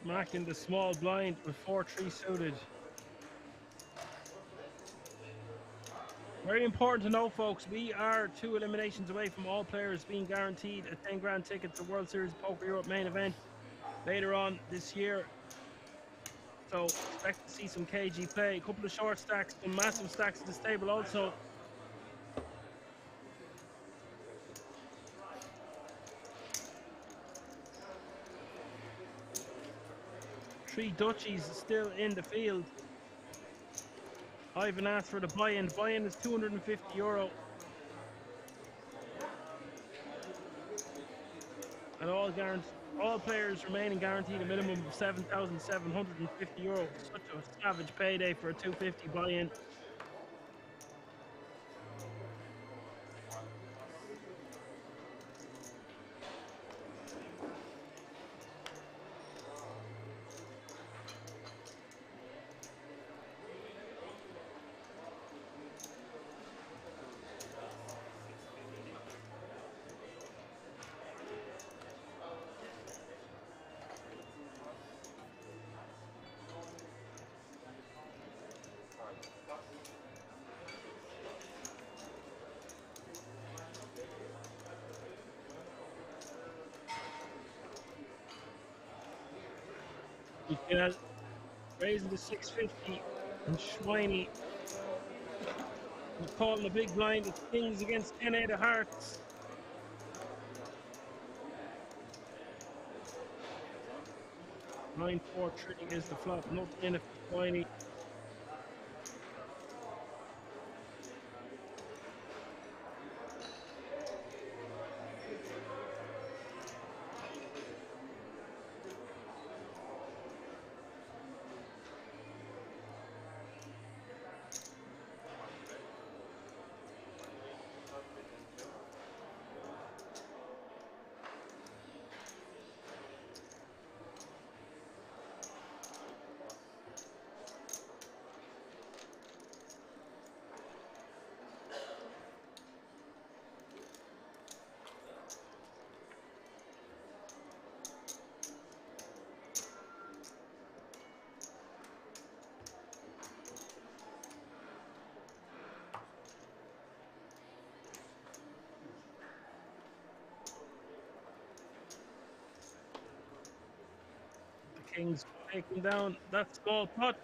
Marking the small blind with 4-3 suited. Very important to know, folks, we are 2 eliminations away from all players being guaranteed a 10 grand ticket to World Series Poker Europe main event later on this year. So expect to see some KG play, a couple of short stacks, some massive stacks at this table also. Three Dutchies still in the field. Ivan asked for the buy-in. The buy-in is €250. And all players remaining guaranteed a minimum of €7,750. Such a savage payday for a 250 buy-in. Raising to 650 and Schweini calling the big blind. It's kings against 10-8 of hearts. Nine 4-3 is the flop. Nothing in it for Schweini. Kings taking down that small pot.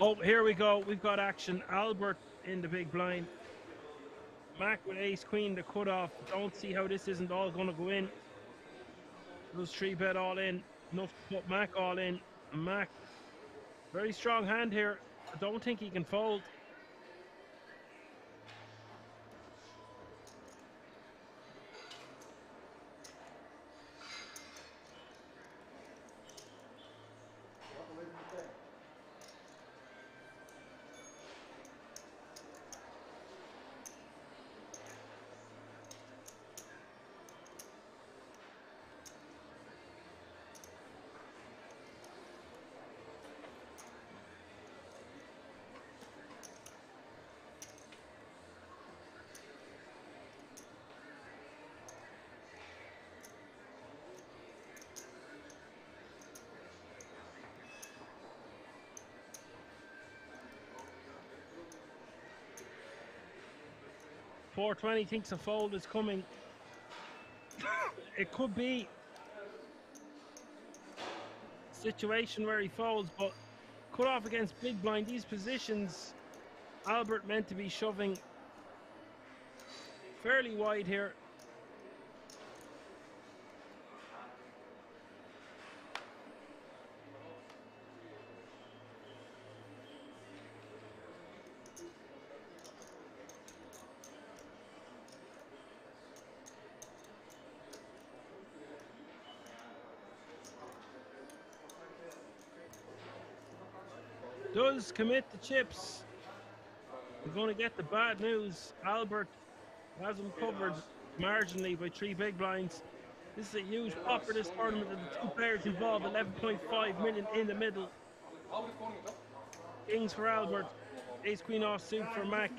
Oh, here we go. We've got action. Albert in the big blind. Mac with ace queen, the cutoff. Don't see how this isn't all going to go in. Those 3-bet all in. Enough to put Mac all in. Mac, very strong hand here. I don't think he can fold. $420 thinks a fold is coming. It could be a situation where he folds, but cut off against big blind. These positions, Albert meant to be shoving fairly wide here. Does commit the chips. We're going to get the bad news. Albert has him covered marginally by 3 big blinds. This is a huge pot for this tournament, and the 2 players involved, 11.5 million in the middle. Kings for Albert, ace queen offsuit for Mac.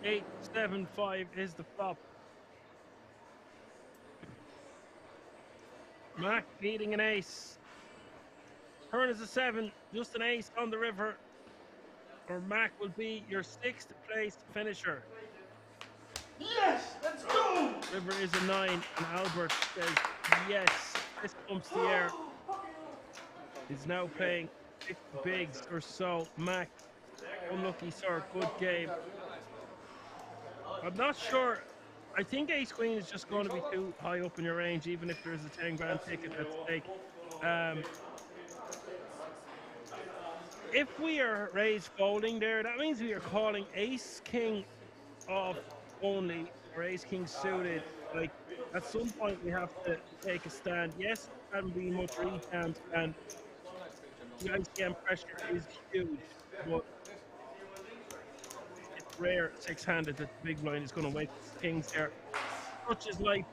Eight, 7, 5 is the flop. Mac beating an ace. Turn is a 7, just an ace on the river. Or Mac will be your 6th place finisher. Yes, let's go! River is a 9, and Albert says yes. This pumps the air. He's now playing 50 bigs or so. Mac, unlucky sir, good game. I'm not sure. I think ace queen is just going to be too high up in your range, even if there is a 10 grand ticket at stake. If we are raised folding there, that means we are calling ace king off only, or ace king suited. Like, at some point we have to take a stand. Yes, there haven't been much rejams, and the ICM pressure is huge, but it's rare 6-handed that the big blind is going to wake kings there. Such is like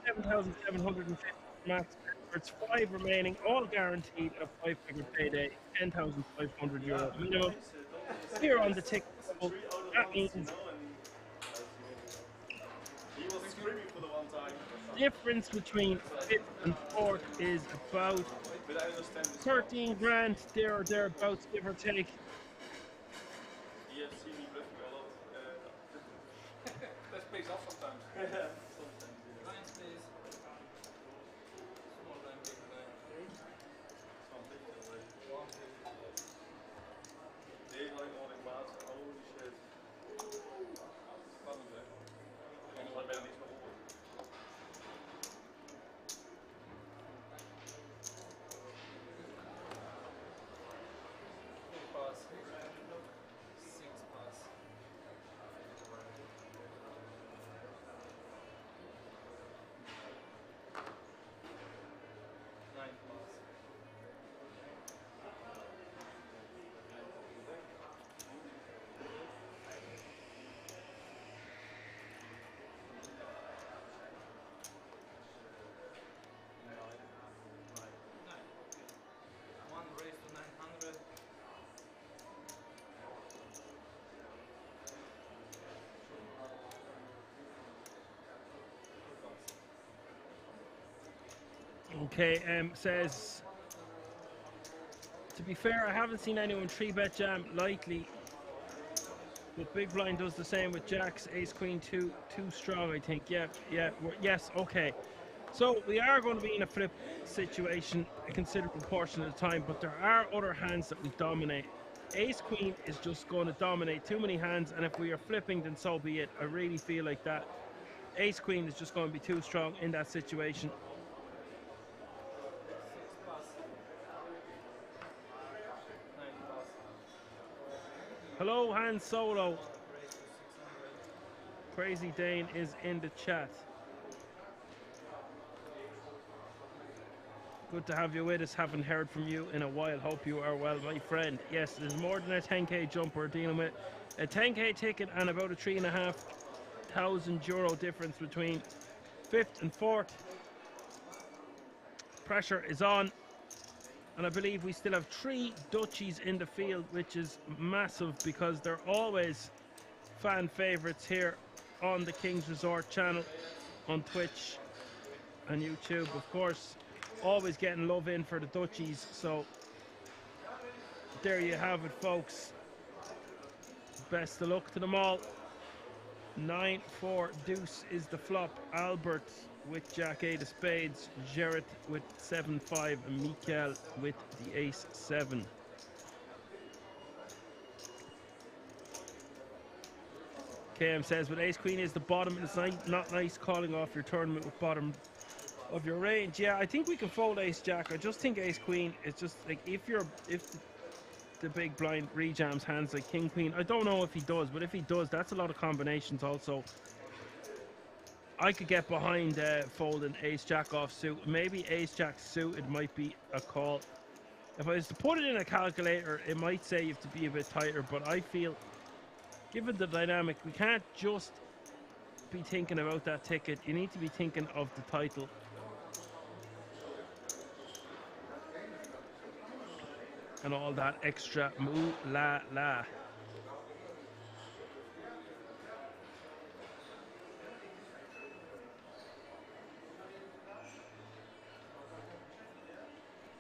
7,750 max. It's 5 remaining, all guaranteed a 5-figure payday, €10,500 minimum. Here on the ticket, that means the difference between 5th and 4th is about 13 grand, there or thereabouts, give or take. That pays off sometimes. Okay, says, to be fair, I haven't seen anyone 3-bet jam lightly, but big blind does the same with jacks, ace queen too strong, I think. Yeah, yes, okay. So we are going to be in a flip situation a considerable portion of the time, but there are other hands that we dominate. Ace queen is just going to dominate too many hands, and if we are flipping, then so be it. I really feel like that. Ace queen is just going to be too strong in that situation. Hello, Han Solo. Crazy Dane is in the chat. Good to have you with us. Haven't heard from you in a while. Hope you are well, my friend. Yes, there's more than a 10k jump we're dealing with. A 10k ticket and about a €3,500 difference between 5th and 4th. Pressure is on. And I believe we still have 3 Dutchies in the field, which is massive because they're always fan favourites here on the King's Resort channel on Twitch and YouTube. Of course, always getting love in for the Dutchies. So there you have it, folks. Best of luck to them all. 9-4 deuce is the flop. Albert with Jack 8 of spades, Jarrett with 7-5, and Mikael with the ace 7. KM says, with ace queen is the bottom, it's not nice calling off your tournament with bottom of your range. Yeah, I think we can fold ace jack. I just think ace queen is just like, if the big blind rejams hands like king queen, I don't know if he does, but if he does, that's a lot of combinations also. I could get behind folding ace jack off suit. Maybe ace jack suited might be a call. If I was to put it in a calculator, it might say you have to be a bit tighter, but I feel, given the dynamic, we can't just be thinking about that ticket. You need to be thinking of the title. And all that extra moo-la-la.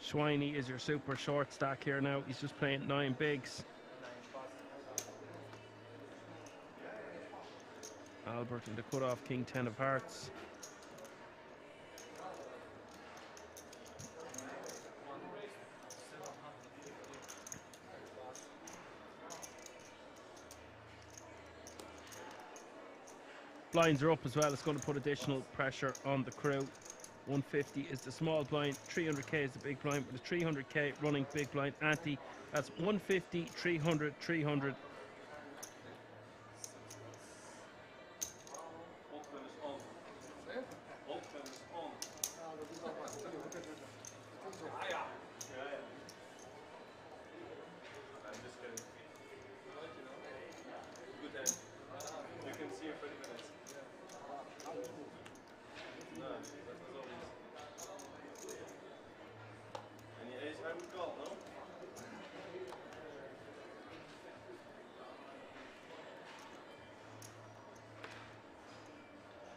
Schweiny is your super short stack here now. He's just playing 9 bigs. Albert in the cutoff, king 10 of hearts. Blinds are up as well. It's going to put additional pressure on the crew. 150 is the small blind, 300k is the big blind, with a 300k running big blind ante. That's 150, 300, 300.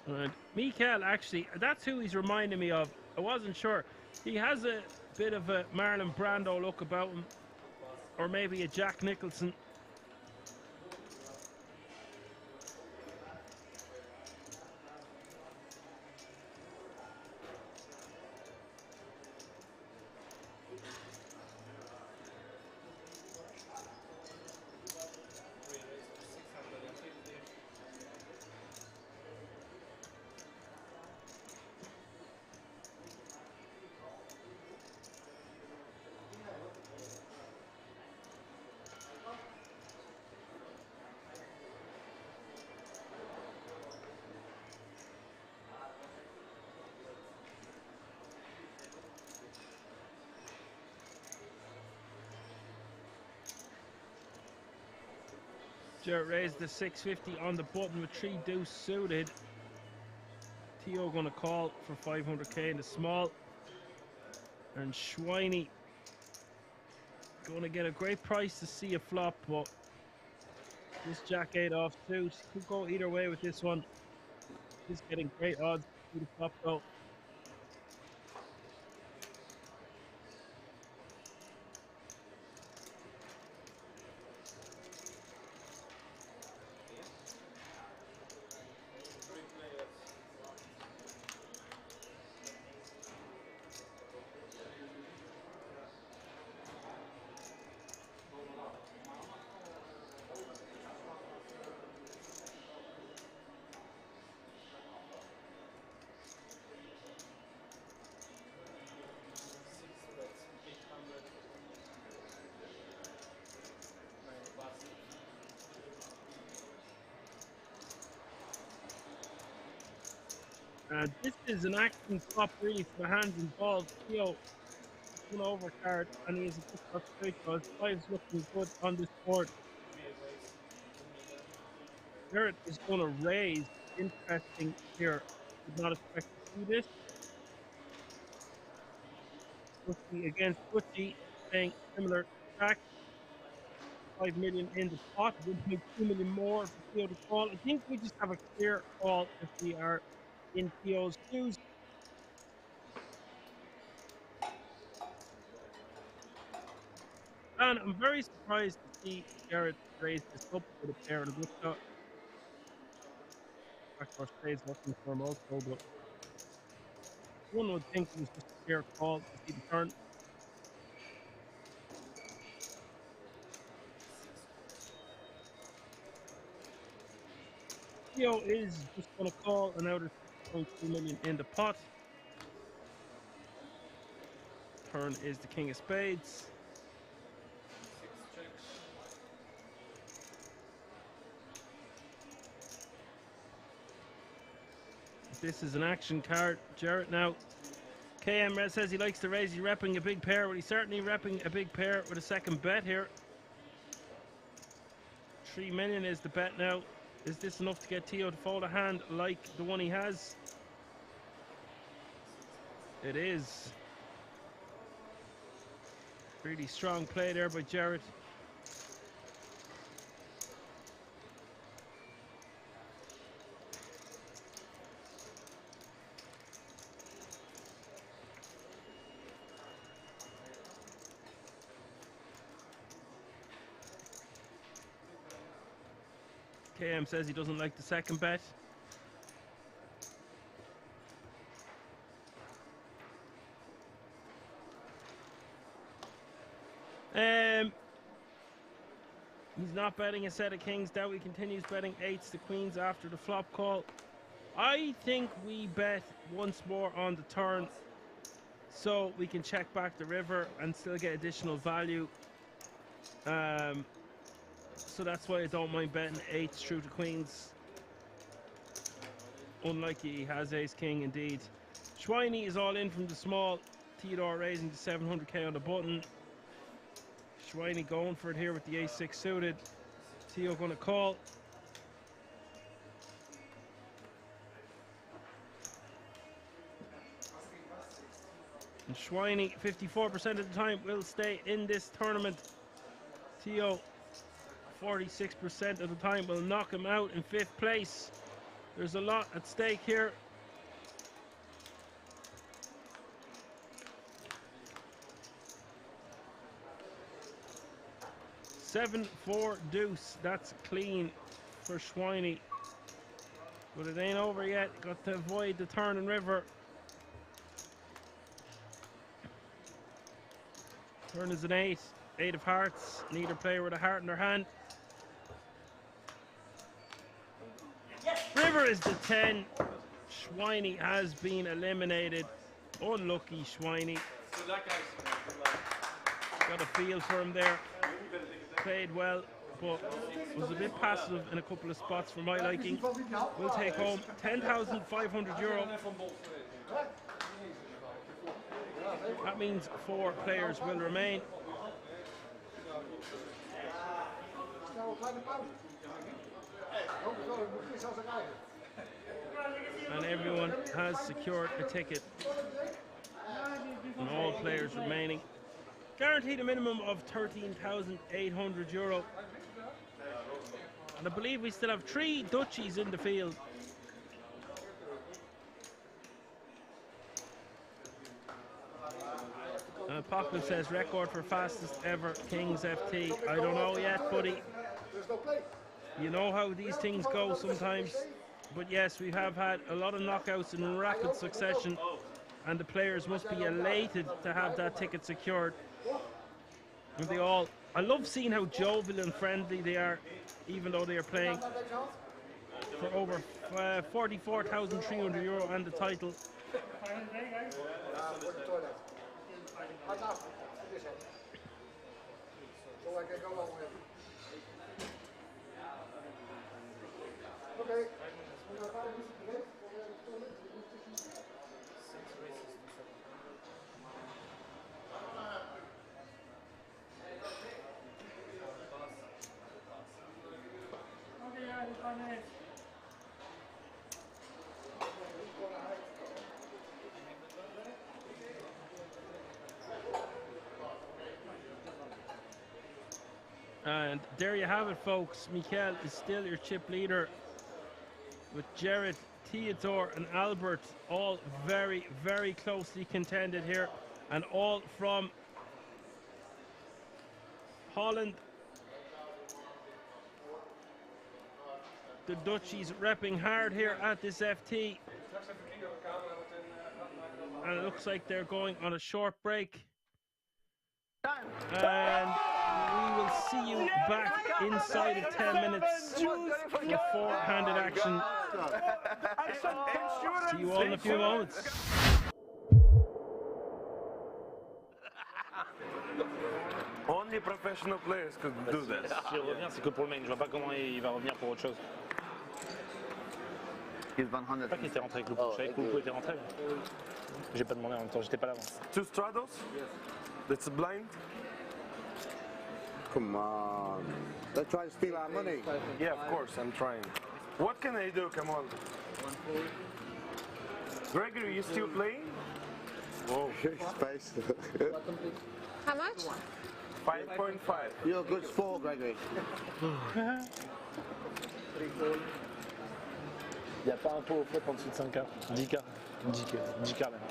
And Mikael, actually, that's who he's reminding me of. I wasn't sure. He has a bit of a Marlon Brando look about him, or maybe a Jack Nicholson. Jarrett raised the 650 on the button with 3 deuce suited. Theo gonna call for 500k in the small. And Schweiny gonna get a great price to see a flop, but this Jack 8 off suit could go either way with this one. He's getting great odds to the flop though. This is an action flop really for the hands involved. Theo, one overcard, and he has a good shot straight draw. His five's looking good on this board. Garrett is going to raise. Interesting here. Did not expect to see this. Gucci against Gucci, playing similar track. 5 million in the pot, 1.2 million more for Theo to call. I think we just have a clear call if we are in Theo's shoes. And I'm very surprised to see Garrett raise this up with a pair of the good shot. Backdoor stays working for him also, but one would think it was just a clear call to see the turn. Theo is just going to call another 6.2 million in the pot. Turn is the king of spades. This is an action card. Jarrett now. KM says he likes to raise. He's repping a big pair, but he's certainly repping a big pair with a second bet here. 3 million is the bet now. Is this enough to get Theo to fold a hand like the one he has? It is. Really strong play there by Jarrett. KM says he doesn't like the second bet. He's not betting a set of kings. Dowie continues betting eights to queens after the flop call. I think we bet once more on the turn so we can check back the river and still get additional value. So that's why I don't mind betting eights through to queens. Unlike he has ace king indeed. Schweini is all in from the small. Theodore raising to 700k on the button. Schweini going for it here with the ace-6 suited. Theo going to call. And Schweini, 54% of the time, will stay in this tournament. Theo, 46% of the time, will knock him out in 5th place. There's a lot at stake here. 7-4 deuce. That's clean for Schweini. But it ain't over yet. Got to avoid the turn and river. Turn is an 8. 8 of hearts. Neither player with a heart in their hand. River is the 10. Schweini has been eliminated. Unlucky Schweini. Got a feel for him there. Played well, but was a bit passive in a couple of spots for my liking. We'll take home €10,500. That means 4 players will remain. And everyone has secured a ticket. And all players remaining. Guaranteed a minimum of €13,800. And I believe we still have 3 Dutchies in the field. Pockman says record for fastest ever Kings FT. I don't know yet, buddy. You know how these things go sometimes. But yes, we have had a lot of knockouts in rapid succession, and the players must be elated to have that ticket secured. And they all, I love seeing how jovial and friendly they are, even though they are playing for over €44,300 and the title. Okay. And there you have it, folks. Mikel is still your chip leader with Jared, Theodore and Albert all very, very closely contended here, and all from Holland. The Dutchies repping hard here at this FT. And it looks like they're going on a short break. And we will see you back inside of 10 minutes for four-handed action. See you all in a few moments. Only professional players could do this. S'il revient, c'est que pour le main. Je vois pas comment il va revenir pour autre chose. He's 100. Je sais pas qu'il était rentré avec Lupo. Je savais que Lupo était rentré. J'ai pas demandé en même temps, j'étais pas là avant. Two straddles? That's blind? Come on. They're trying to steal our money. Yeah, of course, I'm trying. What can I do? Come on. Gregory, you still playing? Whoa. Space. How much? 5.5. You're a good sport, Gregory. Il n'y a pas un pot au flop en dessous de 5K. 10K. 10K même.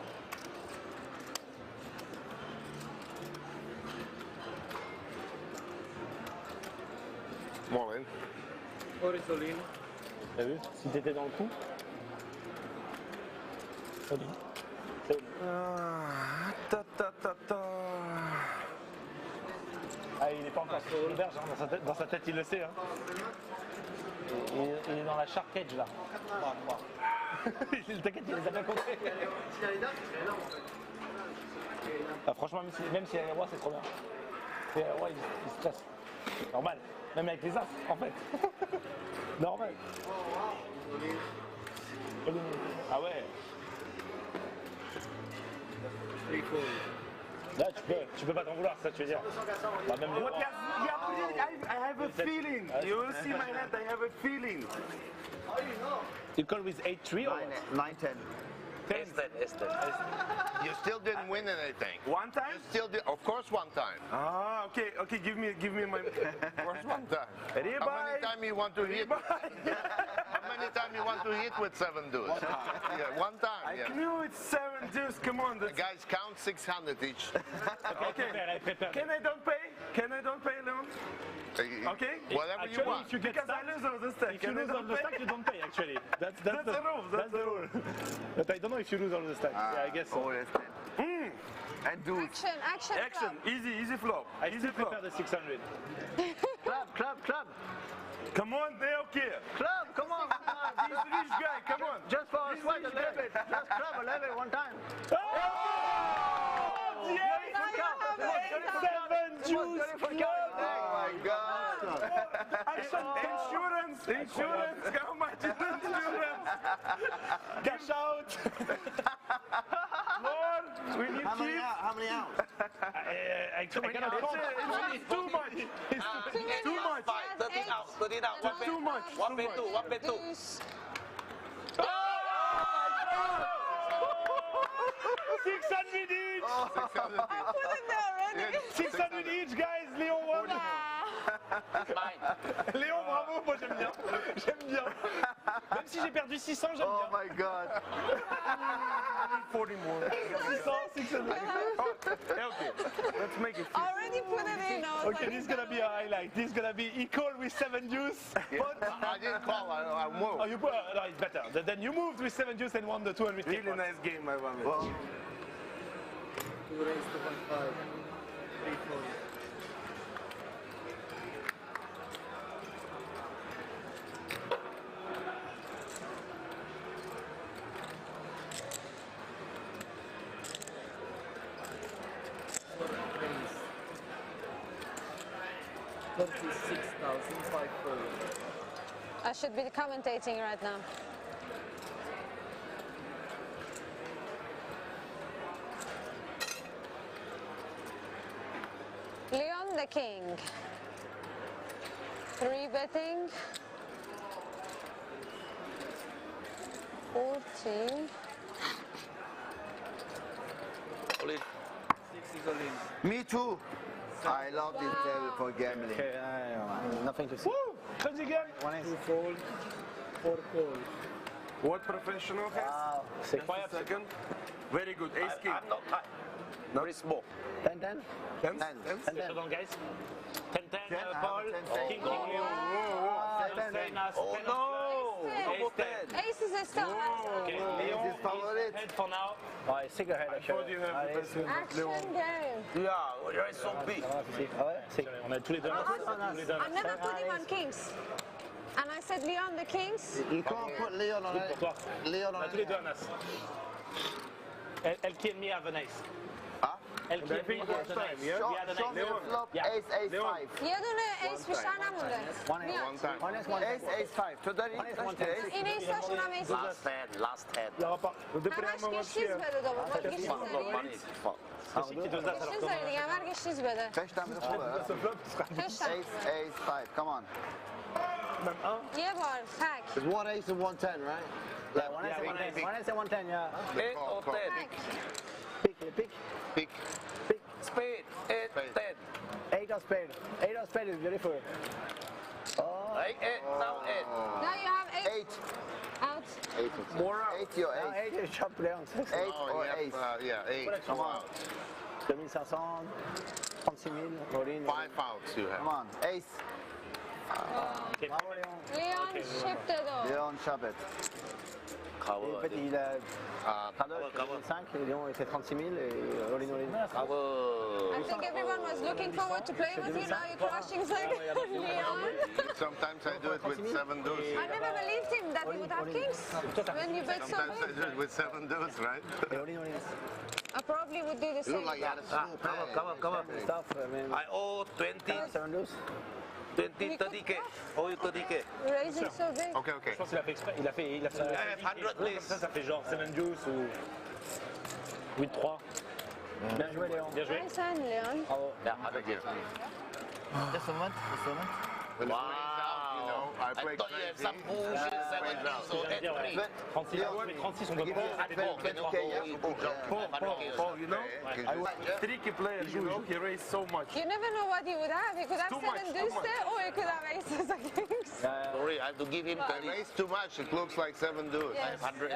All in. Orisolino. T'as vu? Si t'étais dans le coup. All in. C'est all in. Ah, il n'est pas encore sur l'auberge, hein. Dans sa tête, il le sait. Hein. Il est dans la shark cage là. T'inquiète, il les a bien comptés. Ah, franchement, même si il y a les rois, c'est trop bien. Les rois, ils se stressent. Normal. Même avec les as, en fait. Normal. Ah ouais. Là, tu peux pas t'en vouloir, ça tu veux dire. Bah, même les rois. I have a feeling. You will see my hand, I have a feeling. You call with 8-3 or 9-10. You still didn't win anything. One time? You still did, of course, one time. Ah, okay. Give me my. Where's one time? How many times you want to hit? How many times you want to hit with 7 deuce? Yeah, one time. I knew it's 7 deuce. Come on. Guys, count 600 each. Okay. Can I don't pay, Leon? Okay. Whatever you want. Because I lose on the stack. If you lose on the stack, you don't pay actually. That's the rule. That's the rule. But I don't know if you lose on the stack. Yeah, I guess so. And do it. Action. Easy flop. I still prefer the 600. Club. Come on, they're okay. Club, come on. He's a rich guy, come on. Just for a sweat a little bit. Just club a little bit one time. Oh! Yes! 7 juice club! Oh my God! Insurance! How much is insurance? Cash out! Lord, we need How many out? I cannot count. It's too much. It's too much. 13 out. 13 out. It's too much. 1 pay 2. 1 pay 2. Oh my God! 600 each! I put it there already. 600 each, guys! Léon won! Léon, bravo! Moi, j'aime bien. Même si j'ai perdu 600, j'aime bien. Oh my God! 40 more. 600. Okay, let's make it. Already put it in. Okay, this is gonna be a highlight. This is gonna be equal with 7 deuce. I didn't call, I moved. Oh, you put, no, it's better. Then you moved with 7 deuce and won the 200. Really nice game, I won it. Well, 2 raised 2.5. 3 4. I should be commentating right now. Leon the King. 3 betting. 14. All in. 6 is all in. me too. I love this table for gambling. Okay, nothing to see. Woo! Crazy game. One ace. 2 fold, 4 call. What professional has? Wow. Six. Just a second. Very good. Ace king. I'm not high. Very small. 10, 10. 10? 10. Hold on, guys. 10, 10, Paul. King, Oh, King, Leon. Oh no! Ace 10. Aces are still Okay, Leon His favorite. head for now. Oh, it's stick ahead, I thought you have the best hand, action Leon. game. Yeah, you're so big. Ah ouais, c'est. On a tous les deux. I never put him on kings. And I said Leon the kings. You can't put Leon on Pour toi. Leon On a on tous les deux un as. El King me have an ace. Huh? El King me has an ace. We had an Show me ace. the flop, Yeah. ace, ace, 5. Jag gjorde ace för stjärnan under. One ace. Leon. One time. One ace, one Ace, ace, 5. To the ace. In ace session I'm ace. Last hand, last hand. Il n'y aura pas. همش گشتیز بده دوباره. ما گشتیز No داریم. money. Fuck. C'est qui deux as alors گشتیز داریم دیگه. همه گشتیز بده. 5 times the full. Kaç tane? Ace, ace, 5. Come on. یه بار. تک. It's 1 ace and 1 10, right? Yeah, one ace and 1 10. One ace and 1 10, yeah. 8 or 10. Tek. Pick, pick. Pick. Pick. Spade, 8, 10. 8 of spade. 8 of spade is beautiful. Oh. 8, now 8. Now you have ace. 8. Out. 8. More out. 8 your Now ace. 8 is chop down. 8 Oh, or yeah, ace. yeah, 8. Come on. 2500, 36 000, all in. 5 outs you have. Come on. Ace. Bravo Léon. Leon shipped it all. Leon Chabet. En fait, il a Pardon, 5, Léon était 36 000 et all in, all in. I think everyone was looking forward to play with you. Now you're crushing Leon. Sometimes I do it with 7 deuce. I never believed him that he would have kings when you bet so Sometimes I big. do it with 7 deuce, right? Et all in, all in. I probably would do the You same. look like you had a small pair. Come on. Stuff, man. I owe 20, 7 deuce. 20, 30K. Owe you 30K. Raising so big. Okay, okay. Je pense qu'il a fait exprès. Il a fait. I have 100 Comme ça, ça fait genre 7 juice ou 8-3. Bien joué Léon. Bien joué. Nice hand, Leon. Bravo. Just a moment. Just a moment. When it rains out, you know, I play I thought you had crazy. some bullshit 7 juice or 8-3. 36, on doit Paul, you know, tricky player, you know, he raised so much. You never know what he would have. He could have Too much, 7 too deuce much. there, or he could have aces or kings. Sorry, I have to give him I 30. raise too much, it looks like 7 deuce. Yes. 100.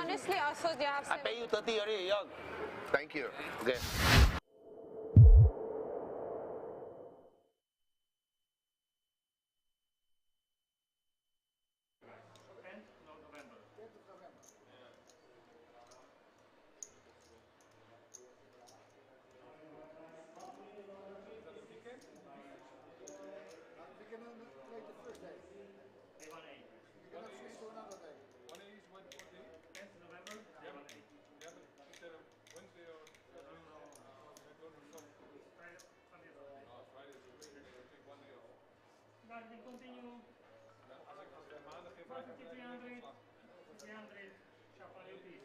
Honestly, I thought you have I 7. pay you 30 already, young. Thank you. Okay. We can play the first day. We cannot switch to another day. Guys, we continue. 450, 300, 300, shuffle new piece.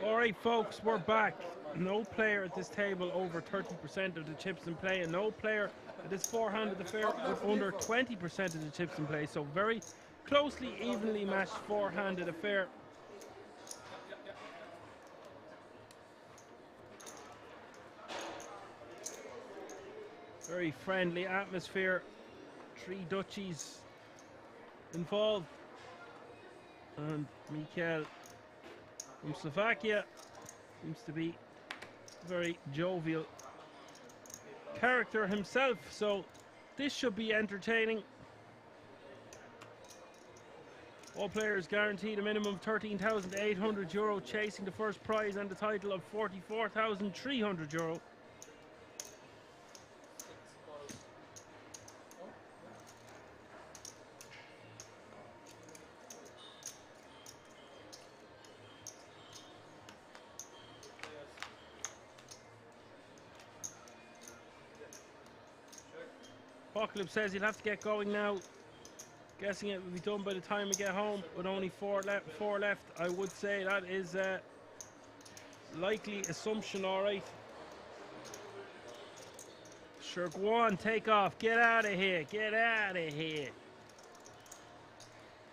All right, folks, we're back. No player at this table over 30% of the chips in play, and no player at this 4-handed affair with under 20% of the chips in play. So very closely, evenly matched four-handed affair. Very friendly atmosphere. 3 Dutchies involved. And Mikel from Slovakia seems to be a very jovial character himself, so this should be entertaining. All players guaranteed a minimum of €13,800, chasing the first prize and the title of €44,300. Apocalypse says he'll have to get going now. Guessing it will be done by the time we get home with only four left. I would say that is a likely assumption, all right. Sure, go on, take off. Get out of here. Get out of here.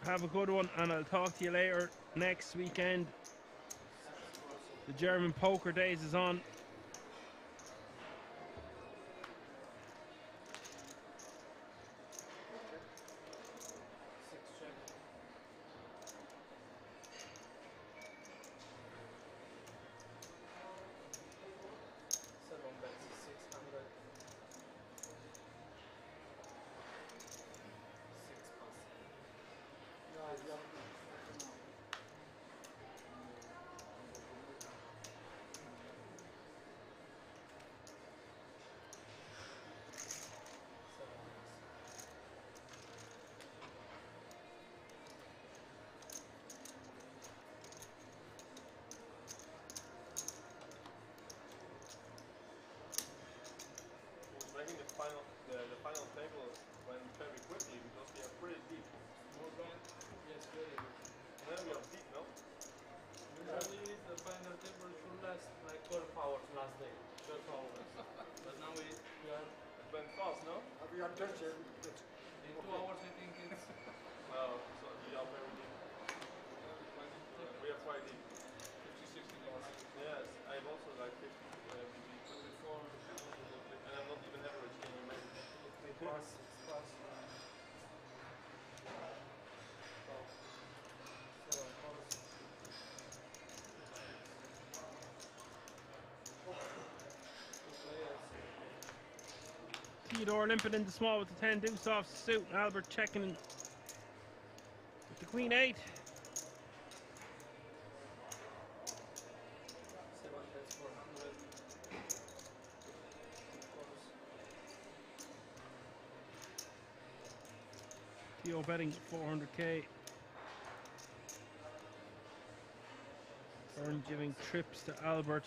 Have a good one, and I'll talk to you later next weekend. The German Poker Days is on. The final table went very quickly because we are pretty deep. Yes, very good. And then we are deep, no? Usually the final table should last like 12 hours last day. 12 hours. But now we are... It went fast, no? We are touching. In 2 hours I think it's... Oh, so we are very deep. We are quite deep. 50, 60 hours. Yes, I'm also like 50 before. And I'm not even average, can you imagine? Pass. Theodore limping into small with the 10 deuce off suit. Albert checking with the Queen 8. Theo betting 400k. Burn giving trips to Albert.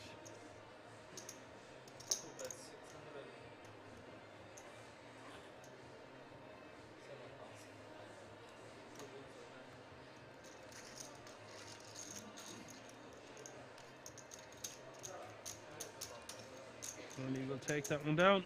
And he will take that one down.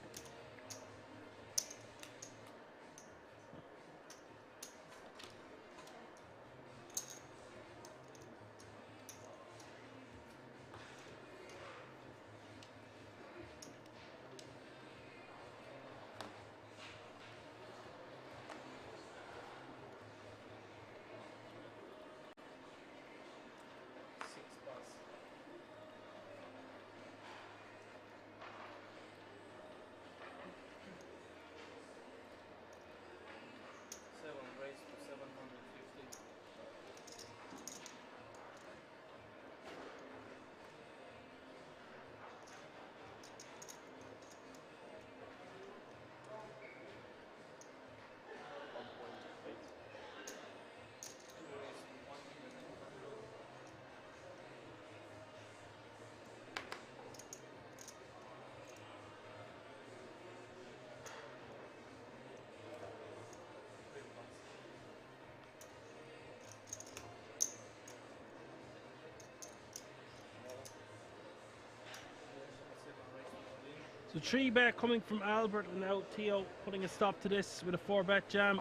So 3-bet coming from Albert, and now Theo putting a stop to this with a 4-bet jam.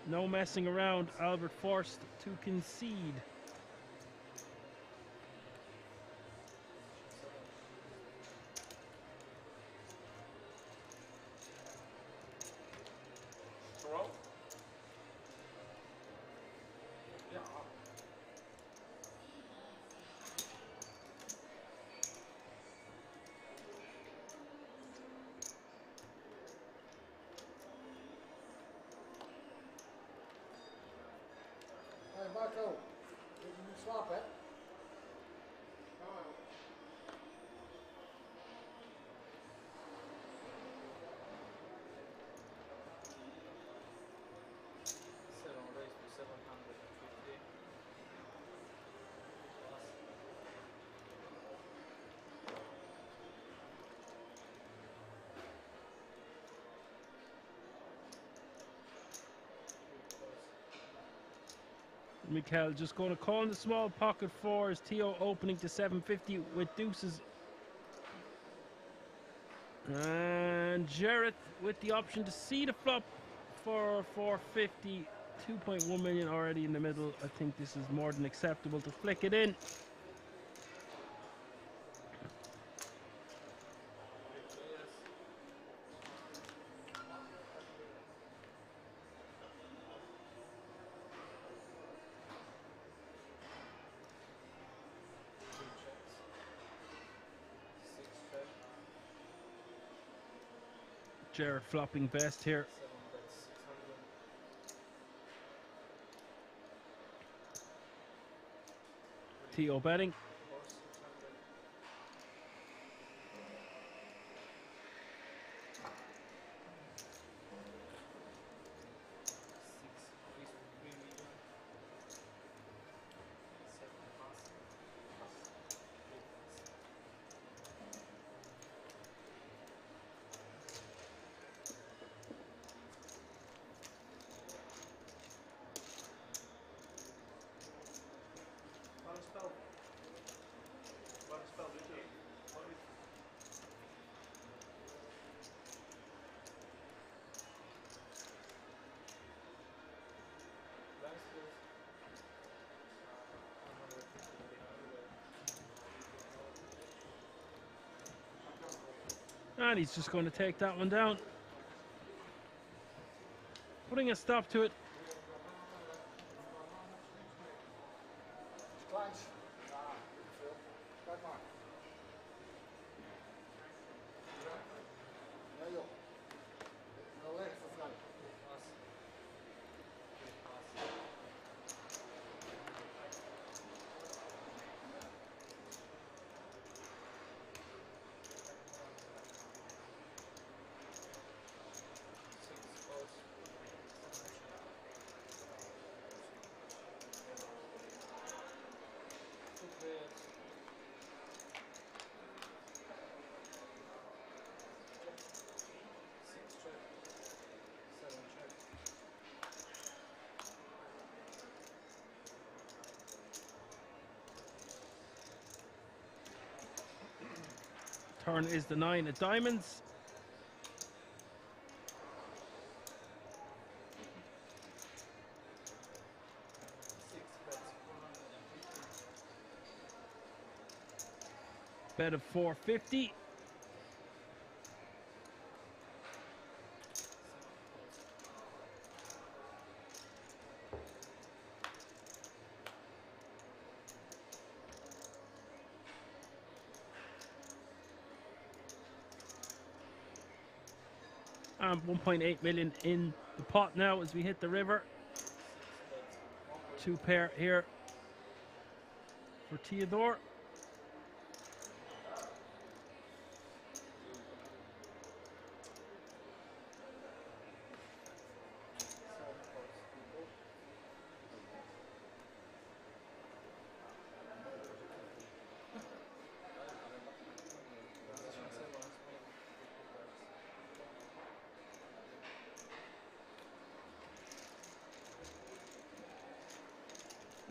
No messing around. Albert forced to concede. Throw. Yeah. Hey Marco, je moet slapen hè? Seven raised to 750. Mikel just going to call in the small pocket fours. Theo opening to 750 with deuces. And Jarrett with the option to see the flop for 450. 2.1 million already in the middle. I think this is more than acceptable to flick it in. Jarrett flopping best here. Theo betting. And he's just going to take that one down. Putting a stop to it. Kleins. Ja, veel. Kijk maar. Nee joh. Wel recht of vrij. Turn is the 9 of diamonds. Bet of 450. And 1.8 million in the pot now as we hit the river. 2 pair here for Theodore.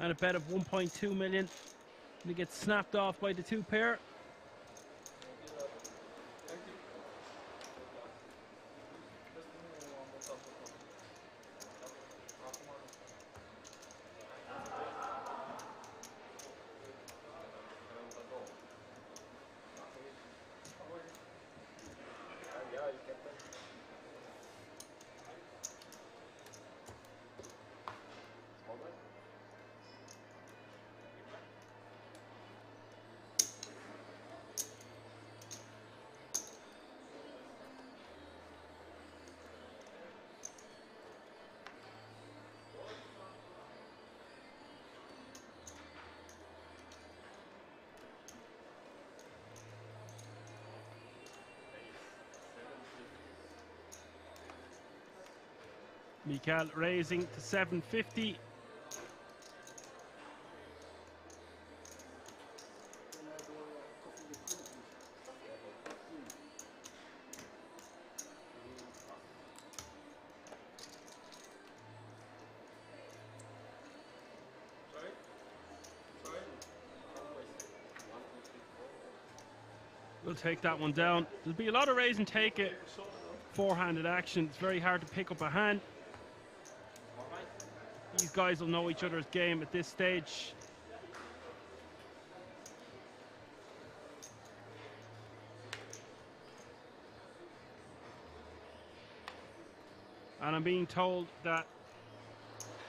And a bet of 1.2 million. And it gets snapped off by the 2 pair. Mikael raising to 750. We'll take that one down. There'll be a lot of raise and take it. Four-handed action. It's very hard to pick up a hand. These guys will know each other's game at this stage. And I'm being told that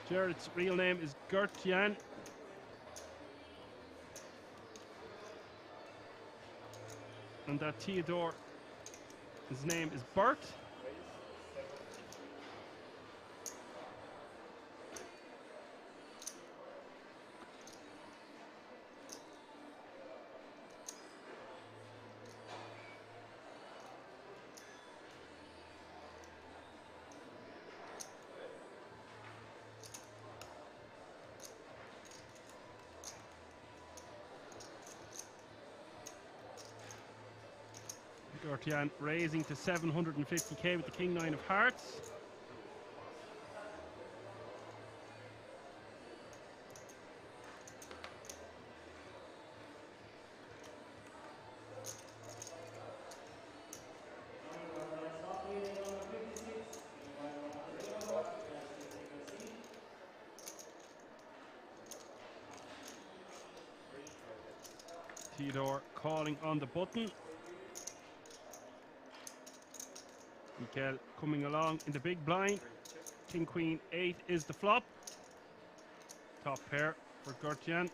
Jared's real name is Gert-Jan. And that Theodore, his name is Bert. Gert-Jan raising to 750k with the King 9 of Hearts. Theodore calling on the button. Mikael coming along in the big blind. King Queen 8 is the flop. Top pair for Gert-Jan.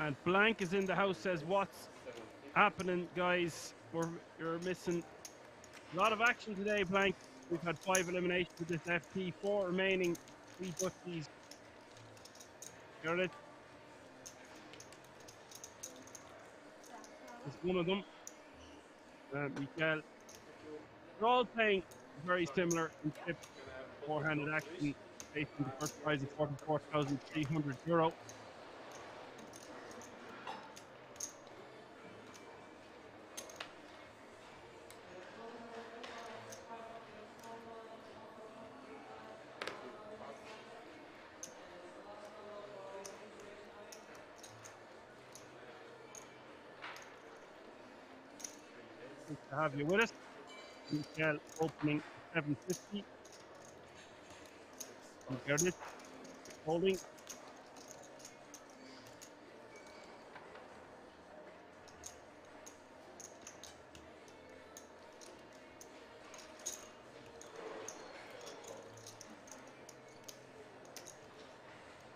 And Blank is in the house, says, what's happening, guys? You're missing a lot of action today, Blank. We've had 5 eliminations with this FT, 4 remaining, 3 Dutchies. Got it? It's one of them. Mikael. They're all playing very similar in tip, four-handed action, facing the first prize of €44,300. To have you with us. Mikael opening 750. Got it. Holding.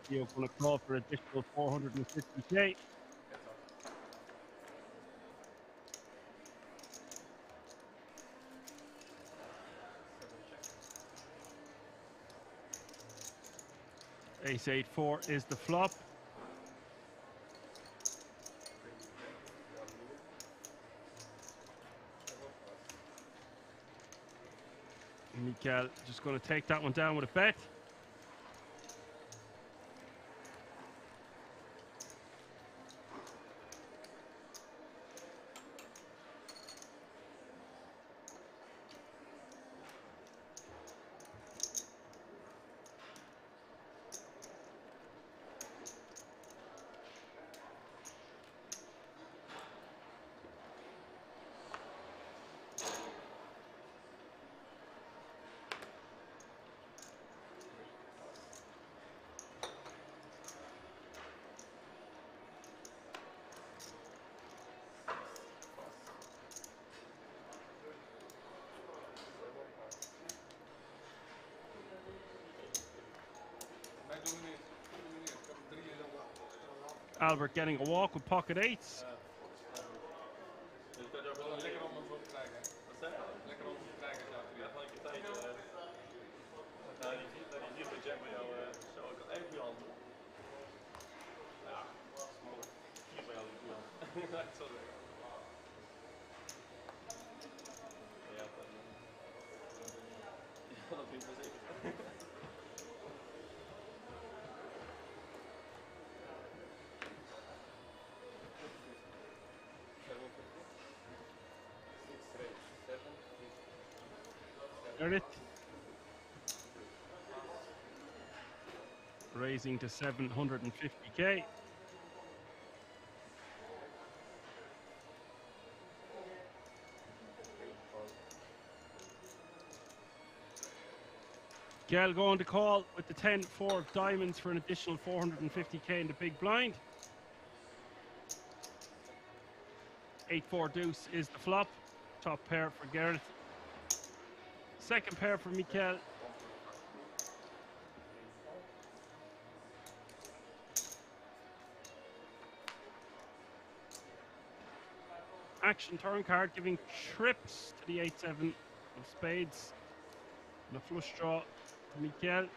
You're going to call for additional 450k. Ace 8-4 is the flop. Mikael just going to take that one down with a bet. Albert getting a walk with pocket eights. Dus dat wel lekker om hem op te krijgen. Wat zeg je? Lekker om te krijgen. Die had wel een keer tijd. Dat hij hier bij Jack bij jou zo. Ik had even goede hand doen. Ja, hier bij jou de goede hand. Ik zal zeggen. Ja, dat vind ik wel zeker. Garrett raising to 750k. Gale going to call with the 10-4 of diamonds for an additional 450k in the big blind. 8-4 deuce is the flop. Top pair for Garrett. Second pair for Mikel. Action turn card giving trips to the 8-7 of spades. And a flush draw to Mikel.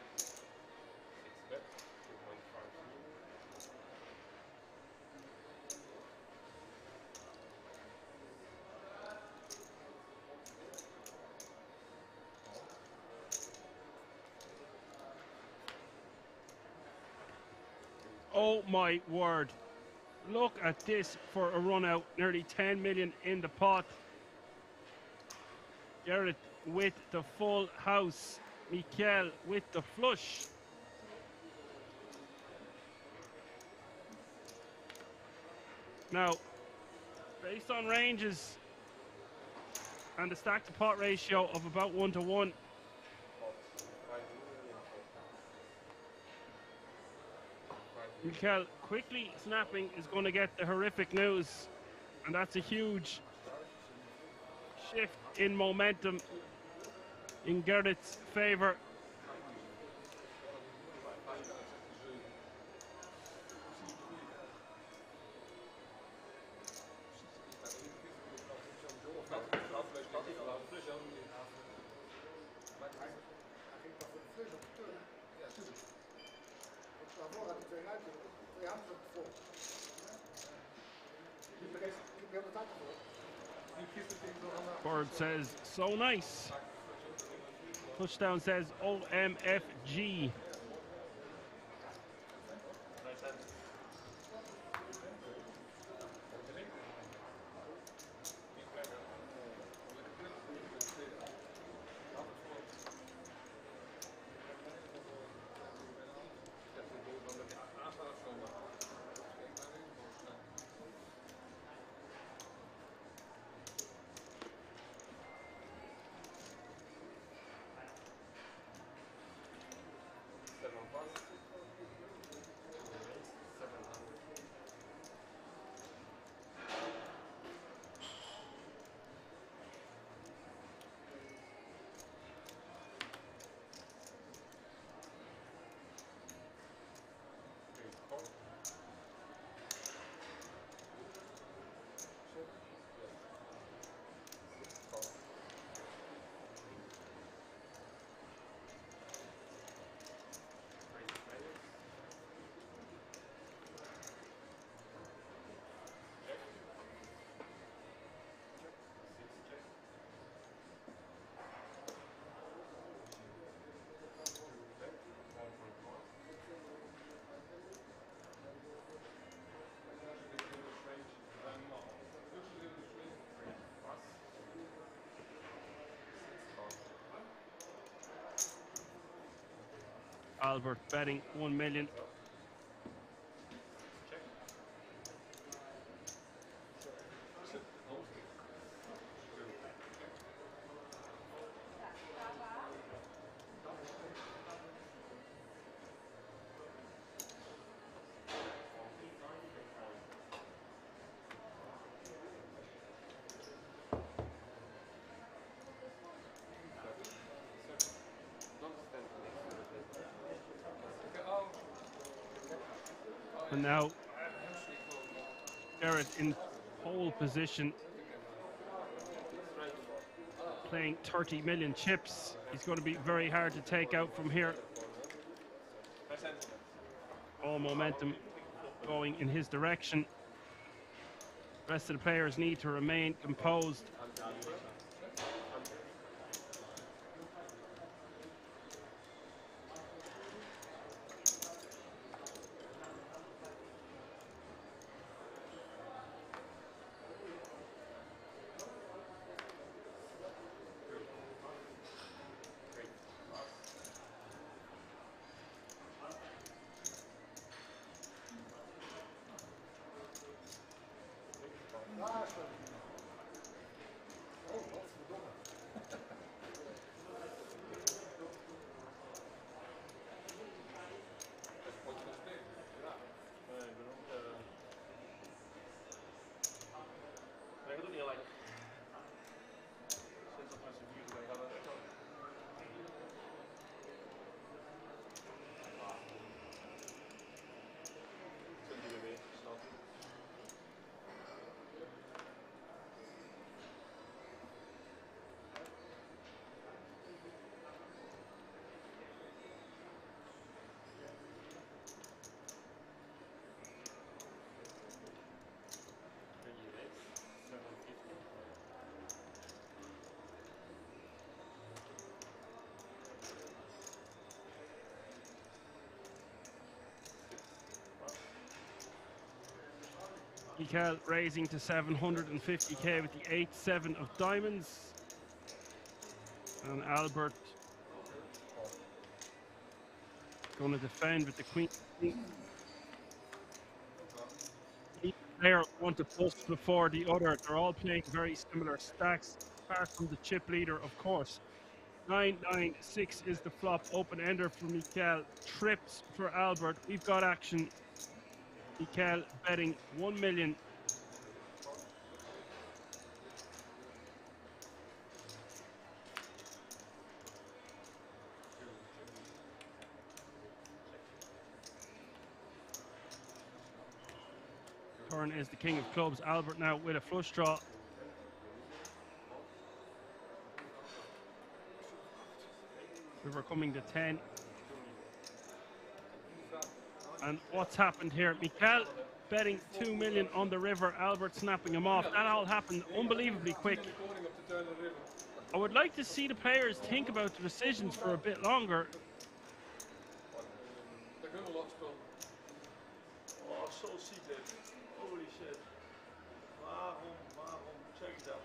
Oh my word. Look at this for a run out. Nearly 10 million in the pot. Garrett with the full house. Mikel with the flush. Now, based on ranges and the stack to pot ratio of about 1-to-1, Mikel quickly snapping is going to get the horrific news, and that's a huge shift in momentum in Gerrit's favor. Bird says, so nice. Touchdown says, OMFG. Albert betting 1 million. And now Garrett in pole position, playing 30 million chips. He's going to be very hard to take out from here. All momentum going in his direction. The rest of the players need to remain composed. Mikael raising to 750k with the 8-7 of diamonds. And Albert going to defend with the queen. Each player want to bust before the other. They're all playing very similar stacks, apart from the chip leader, of course. 9-9-6 is the flop. Open ender for Mikael. Trips for Albert. We've got action. Mikael betting 1 million. Turn is the king of clubs. Albert now with a flush draw. River coming to 10. And what's happened here? Mikael betting 2 million on the river. Albert snapping him off. That all happened unbelievably quick. I would like to see the players think about the decisions for a bit longer. Oh, zo ziek dit. Holy shit. Waarom? Check it out.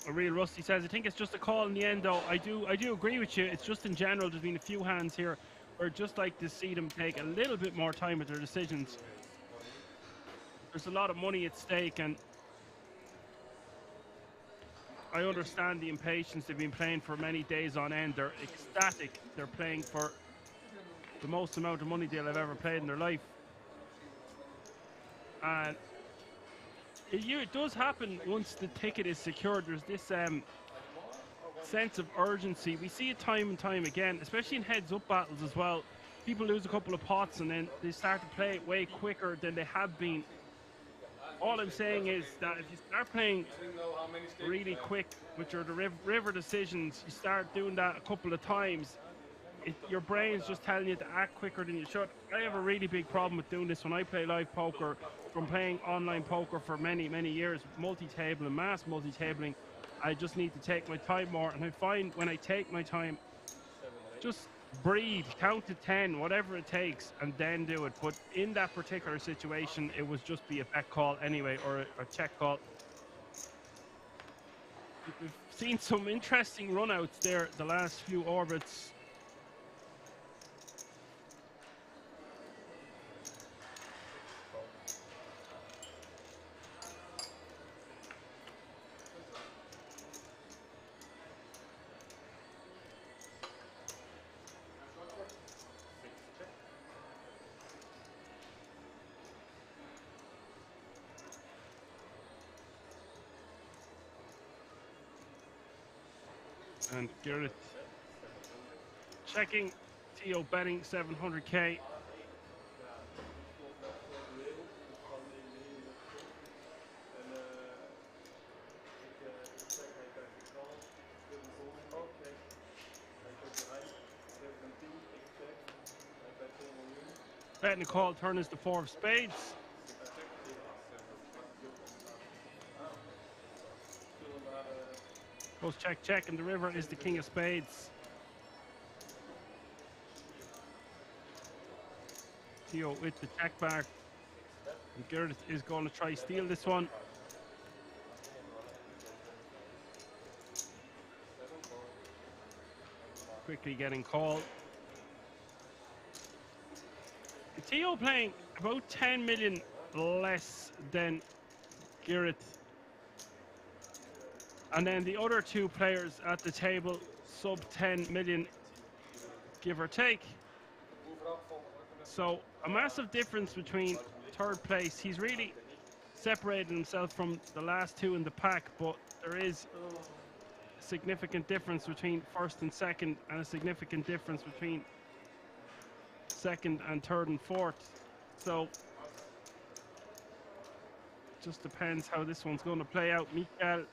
A real Rusty says, I think it's just a call in the end, though. I do agree with you. It's just in general, there's been a few hands here where I'd just like to see them take a little bit more time with their decisions. There's a lot of money at stake, and I understand the impatience. They've been playing for many days on end. They're ecstatic. They're playing for the most amount of money they'll have ever played in their life. And it does happen once the ticket is secured. There's this sense of urgency. We see it time and time again, especially in heads-up battles as well. People lose a couple of pots and then they start to play it way quicker than they have been. All I'm saying is that if you start playing really quick with your river decisions, you start doing that a couple of times, your brain's just telling you to act quicker than you should. I have a really big problem with doing this when I play live poker, from playing online poker for many, many years, multi-table and mass multi-tabling. I just need to take my time more, and I find when I take my time, just breathe, count to 10, whatever it takes, and then do it. But in that particular situation, it would just be a bet call anyway, or a check call. We've seen some interesting runouts there the last few orbits. And Garrett checking. Theo betting 700k. Betting a call, turn is the 4 of spades. Goes check, check, and the river is the king of spades. Theo with the check back. And Garrett is going to try steal this one. Quickly getting called. Theo playing about 10 million less than Garrett. And then the other two players at the table, sub 10 million, give or take. So a massive difference between third place. He's really separated himself from the last two in the pack, but there is a significant difference between first and second, and a significant difference between second and third and fourth. So just depends how this one's going to play out. Mikael,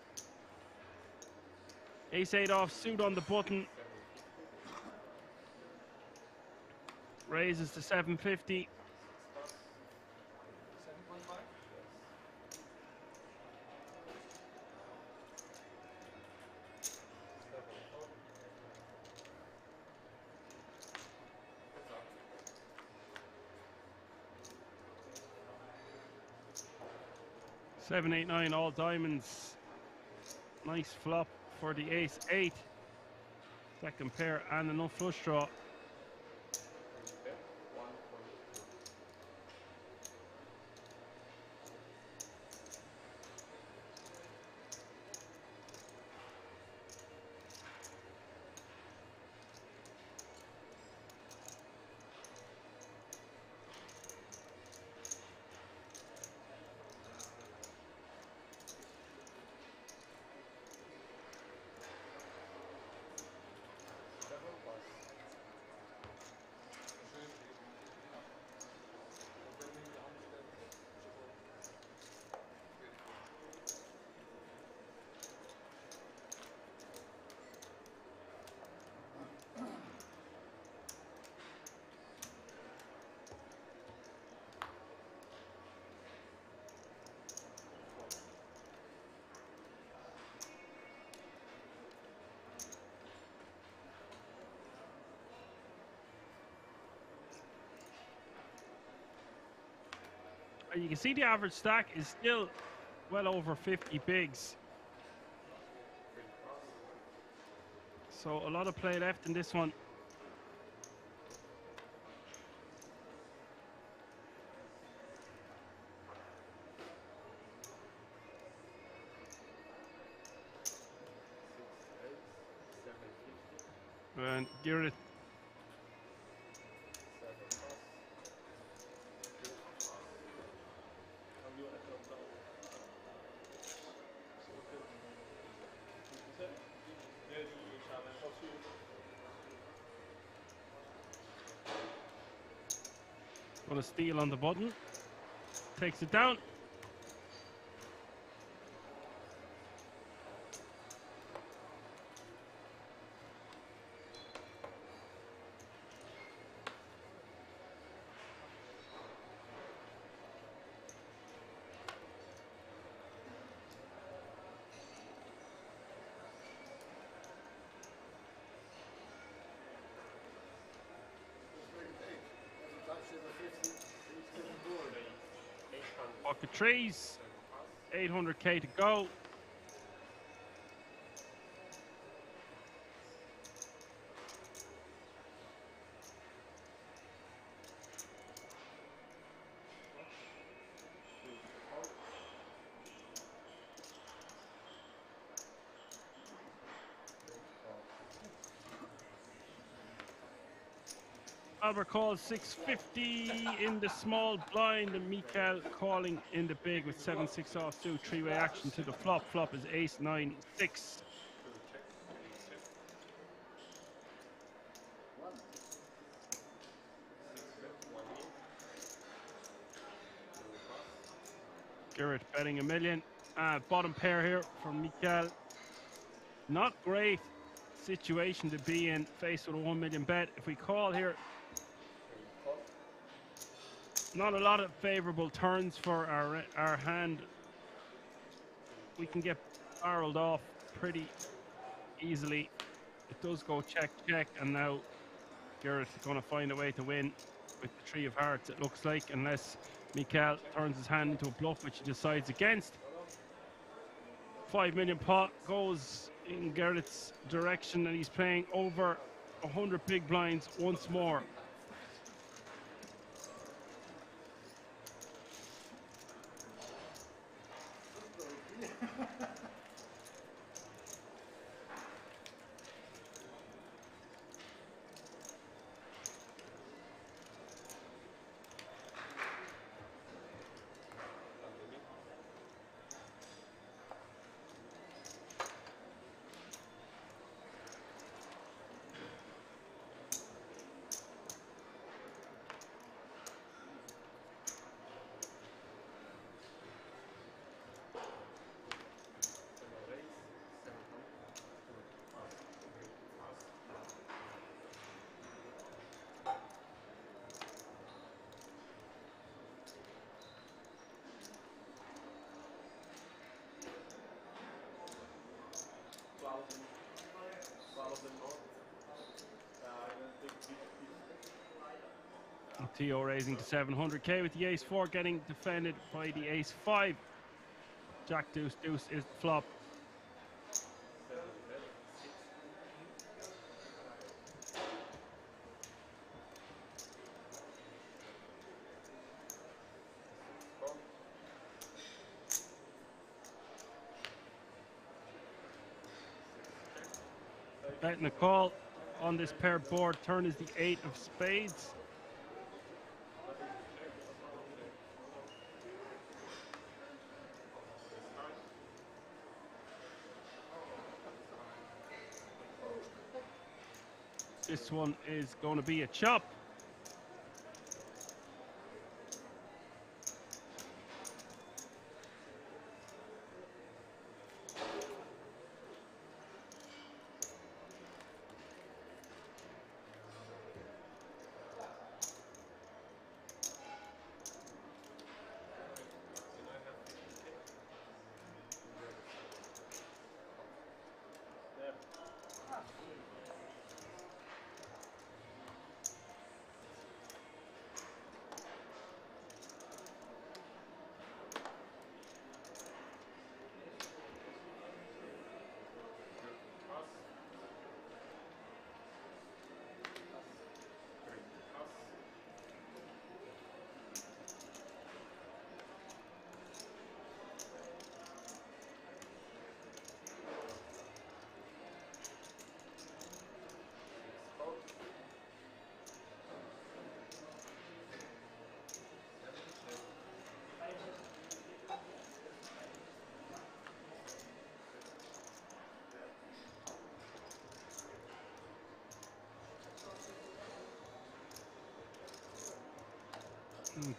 ace-8 offsuit on the button, raises to 750. Seven, 8, 9, all diamonds. Nice flop for the ace-8. Second pair and enough flush draw. And you can see the average stack is still well over 50 bigs. So a lot of play left in this one. And Garrett got a steal on the button, takes it down. Pocket trees, 800k to go. Albert calls 650 in the small blind, and Mikael calling in the big with 7-6 offsuit. Three-way action to the flop. Flop is ace-9-6. Garrett betting $1 million. Bottom pair here from Mikael. Not great situation to be in, faced with a 1 million bet. If we call here, not a lot of favorable turns for our hand. We can get barreled off pretty easily. It does go check, check, and now Garrett's going to find a way to win with the 3 of hearts, it looks like, unless Mikael turns his hand into a bluff, which he decides against. 5 million pot goes in Garrett's direction, and he's playing over 100 big blinds once more. Theo raising to 700k with the ace 4 getting defended by the ace 5. Jack deuce deuce is the flop. Betting a call on this pair board. Turn is the 8 of spades. This one is going to be a chop.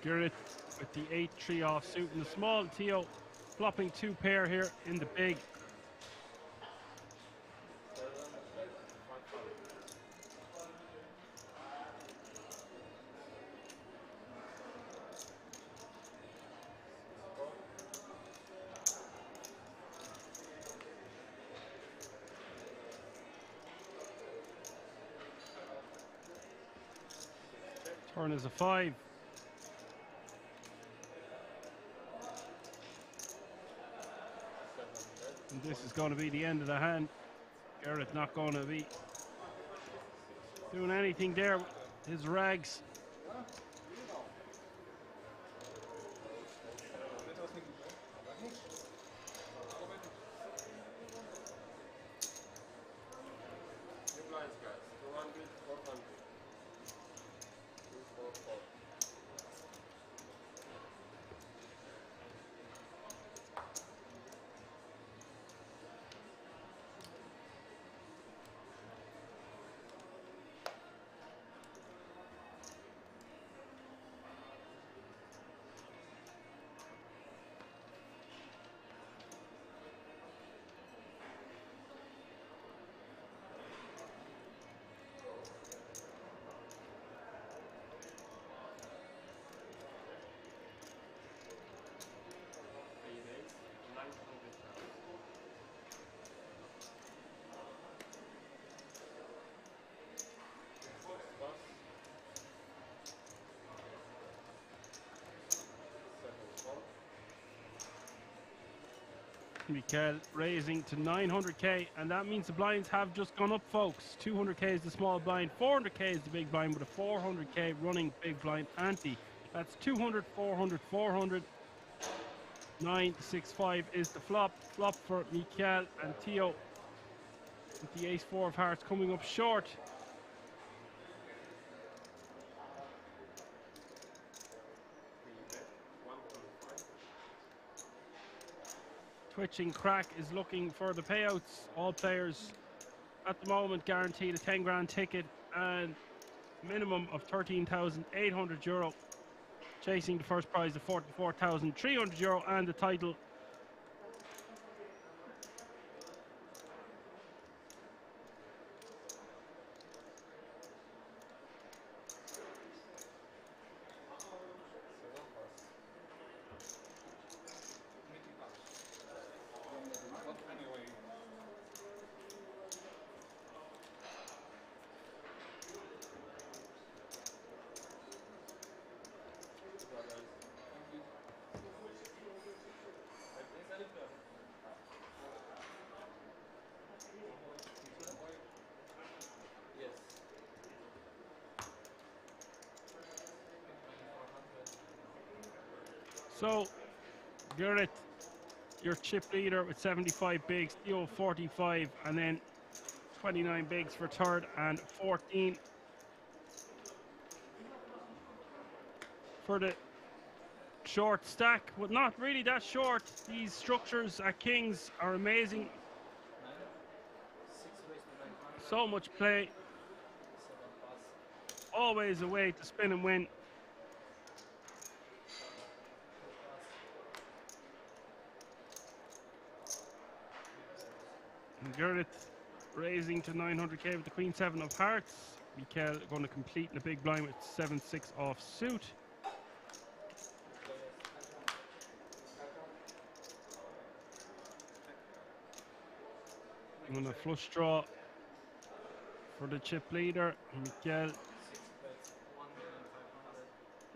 Garrett with the 8-3 offsuit in the small. Theo flopping 2 pair here in the big. Turn is a 5. And this is going to be the end of the hand. Garrett not going to be doing anything there with his rags. Mikel raising to 900k, and that means the blinds have just gone up, folks. 200k is the small blind, 400k is the big blind, with a 400k running big blind ante. That's 200, 400, 400. 965 is the flop. Flop for Mikel and Theo, with the ace-4 of hearts coming up short. Twitching Crack is looking for the payouts. All players at the moment guaranteed a 10 grand ticket and minimum of €13,800. Chasing the first prize of €44,300 and the title. So, Garrett, your chip leader with 75 bigs, Theo 45, and then 29 bigs for third and 14 for the short stack, but not really that short. These structures at Kings are amazing. So much play. Always a way to spin and win. And Gerrit raising to 900k with the Queen 7 of hearts. Mikel going to complete in the big blind with 7-6 off suit. And a flush draw for the chip leader. Mikel,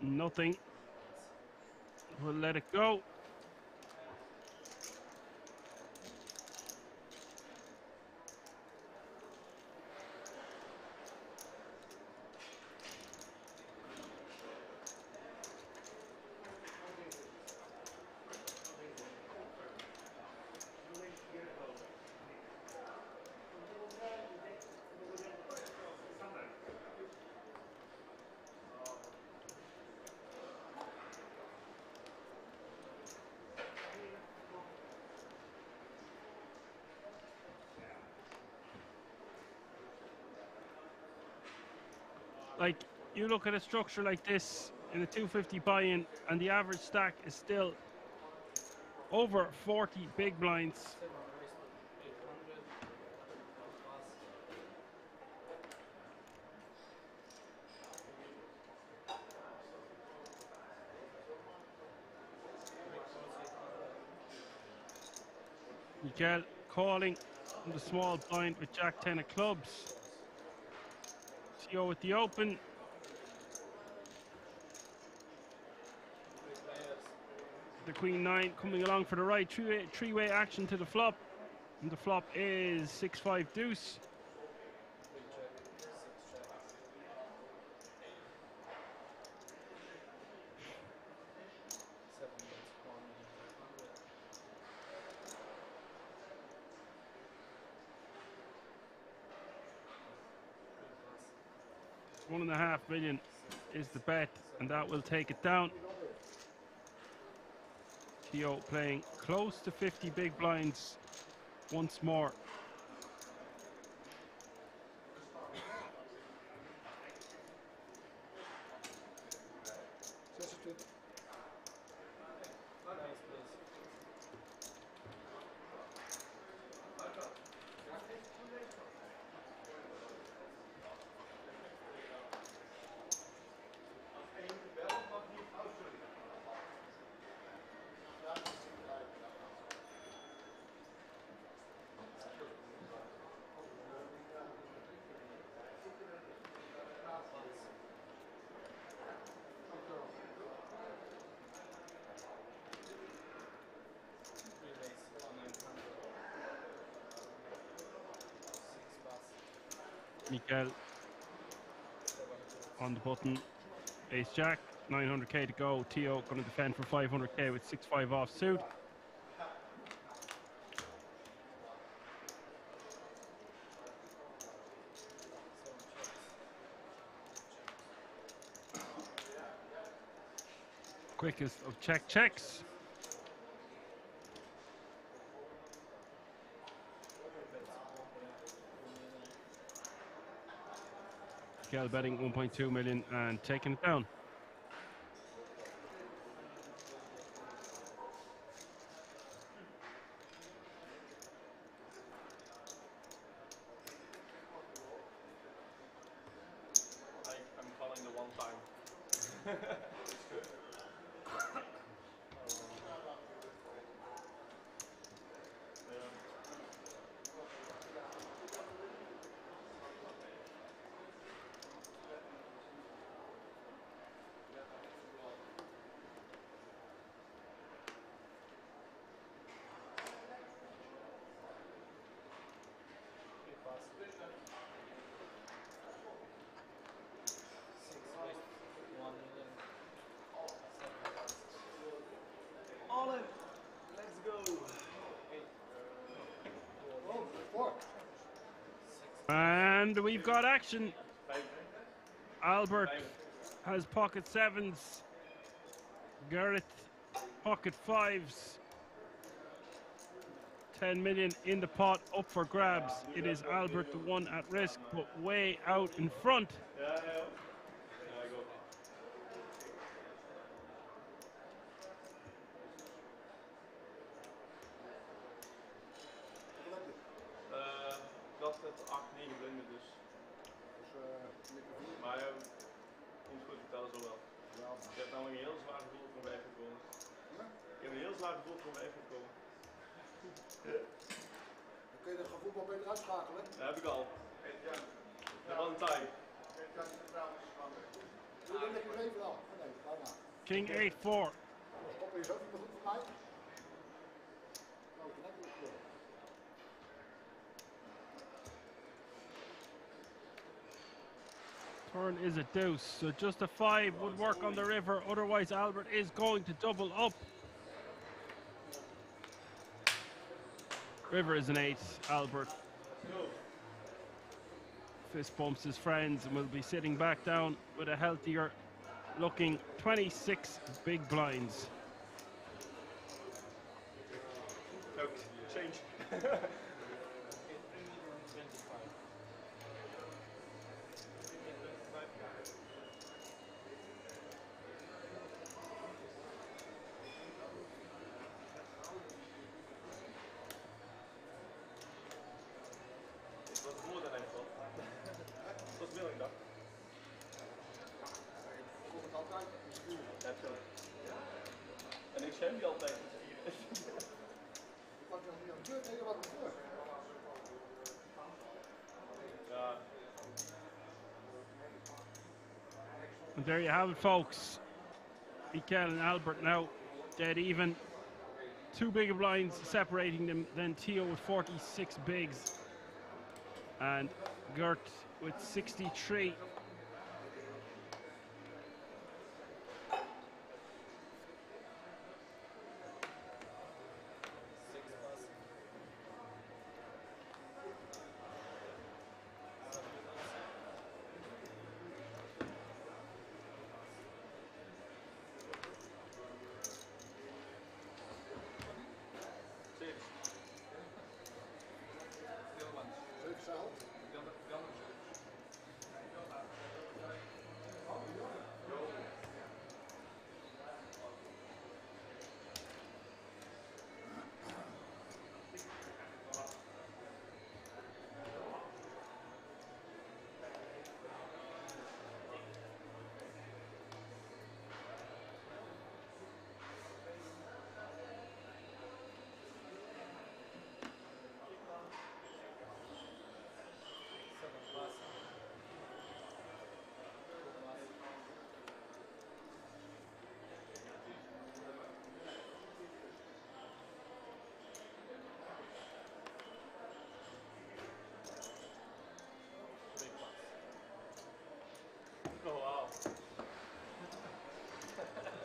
nothing. We'll let it go. Like, you look at a structure like this in a 250 buy-in, and the average stack is still over 40 big blinds. Mikel calling from the small blind with Jack 10 of clubs. Theo with the open. The Queen 9 coming along for the right. Three-way action to the flop. And the flop is 6-5 deuce. $1.5 million is the bet, and that will take it down. Theo playing close to 50 big blinds once more. Mikael on the button. Ace Jack, 900k to go. Tio going to defend for 500k with 6-5 offsuit. Quickest of checks. Mikael betting 1.2 million and taking it down. I'm calling the one time. All in. Let's go. And we've got action. Albert has pocket sevens. Garrett pocket fives. 10 million in the pot, up for grabs. It is Albert, the one at risk, but way out in front. Dat het 8-9 blinden dus. Maar komt goed, vertellen zo wel. Ik heb namelijk een heel zwaar gevoel voor mij gekomen. Ik heb een heel zwaar gevoel voor mij gekomen. Dan kun je dat gevoel wel beter uitschakelen. Dat heb ik al. One time. Doe dat lekker even af. Nee, bijna. King 8-4. Stoppen is ook niet meer goed voor mij. Nou, lekker op. Turn is a deuce, so just a 5 would work on the river. Otherwise, Albert is going to double up. River is an 8. Albert fist bumps his friends and will be sitting back down with a healthier looking 26 big blinds. Change. En ik scherm die altijd. Wat je nog niet aan de beurt, wat er voor. Ja. And there you have it, folks. Mikael and Albert now dead even. 2 bigger blinds separating them. Then Tio with 46 bigs. And Gert with 63.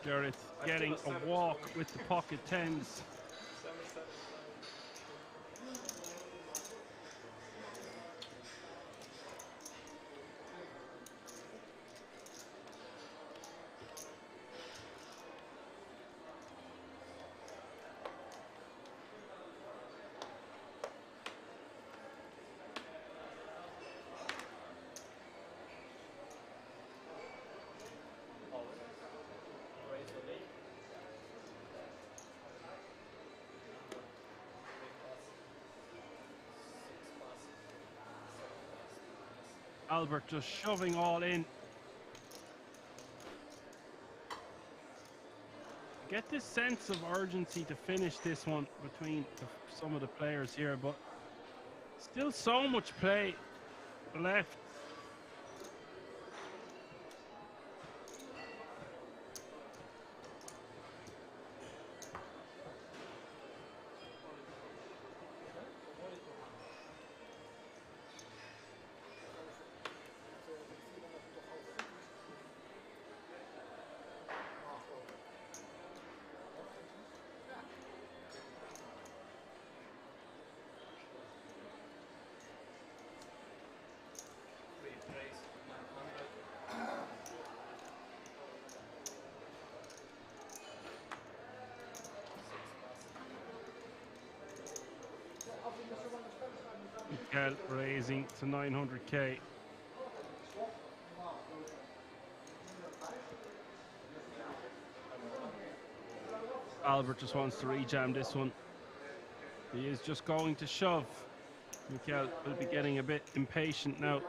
Gareth getting a walk with the pocket tens. Albert just shoving all in. Get this sense of urgency to finish this one between some of the players here, but still so much play left. Mikel raising to 900k. Albert just wants to rejam this one. He is just going to shove. Mikel will be getting a bit impatient now.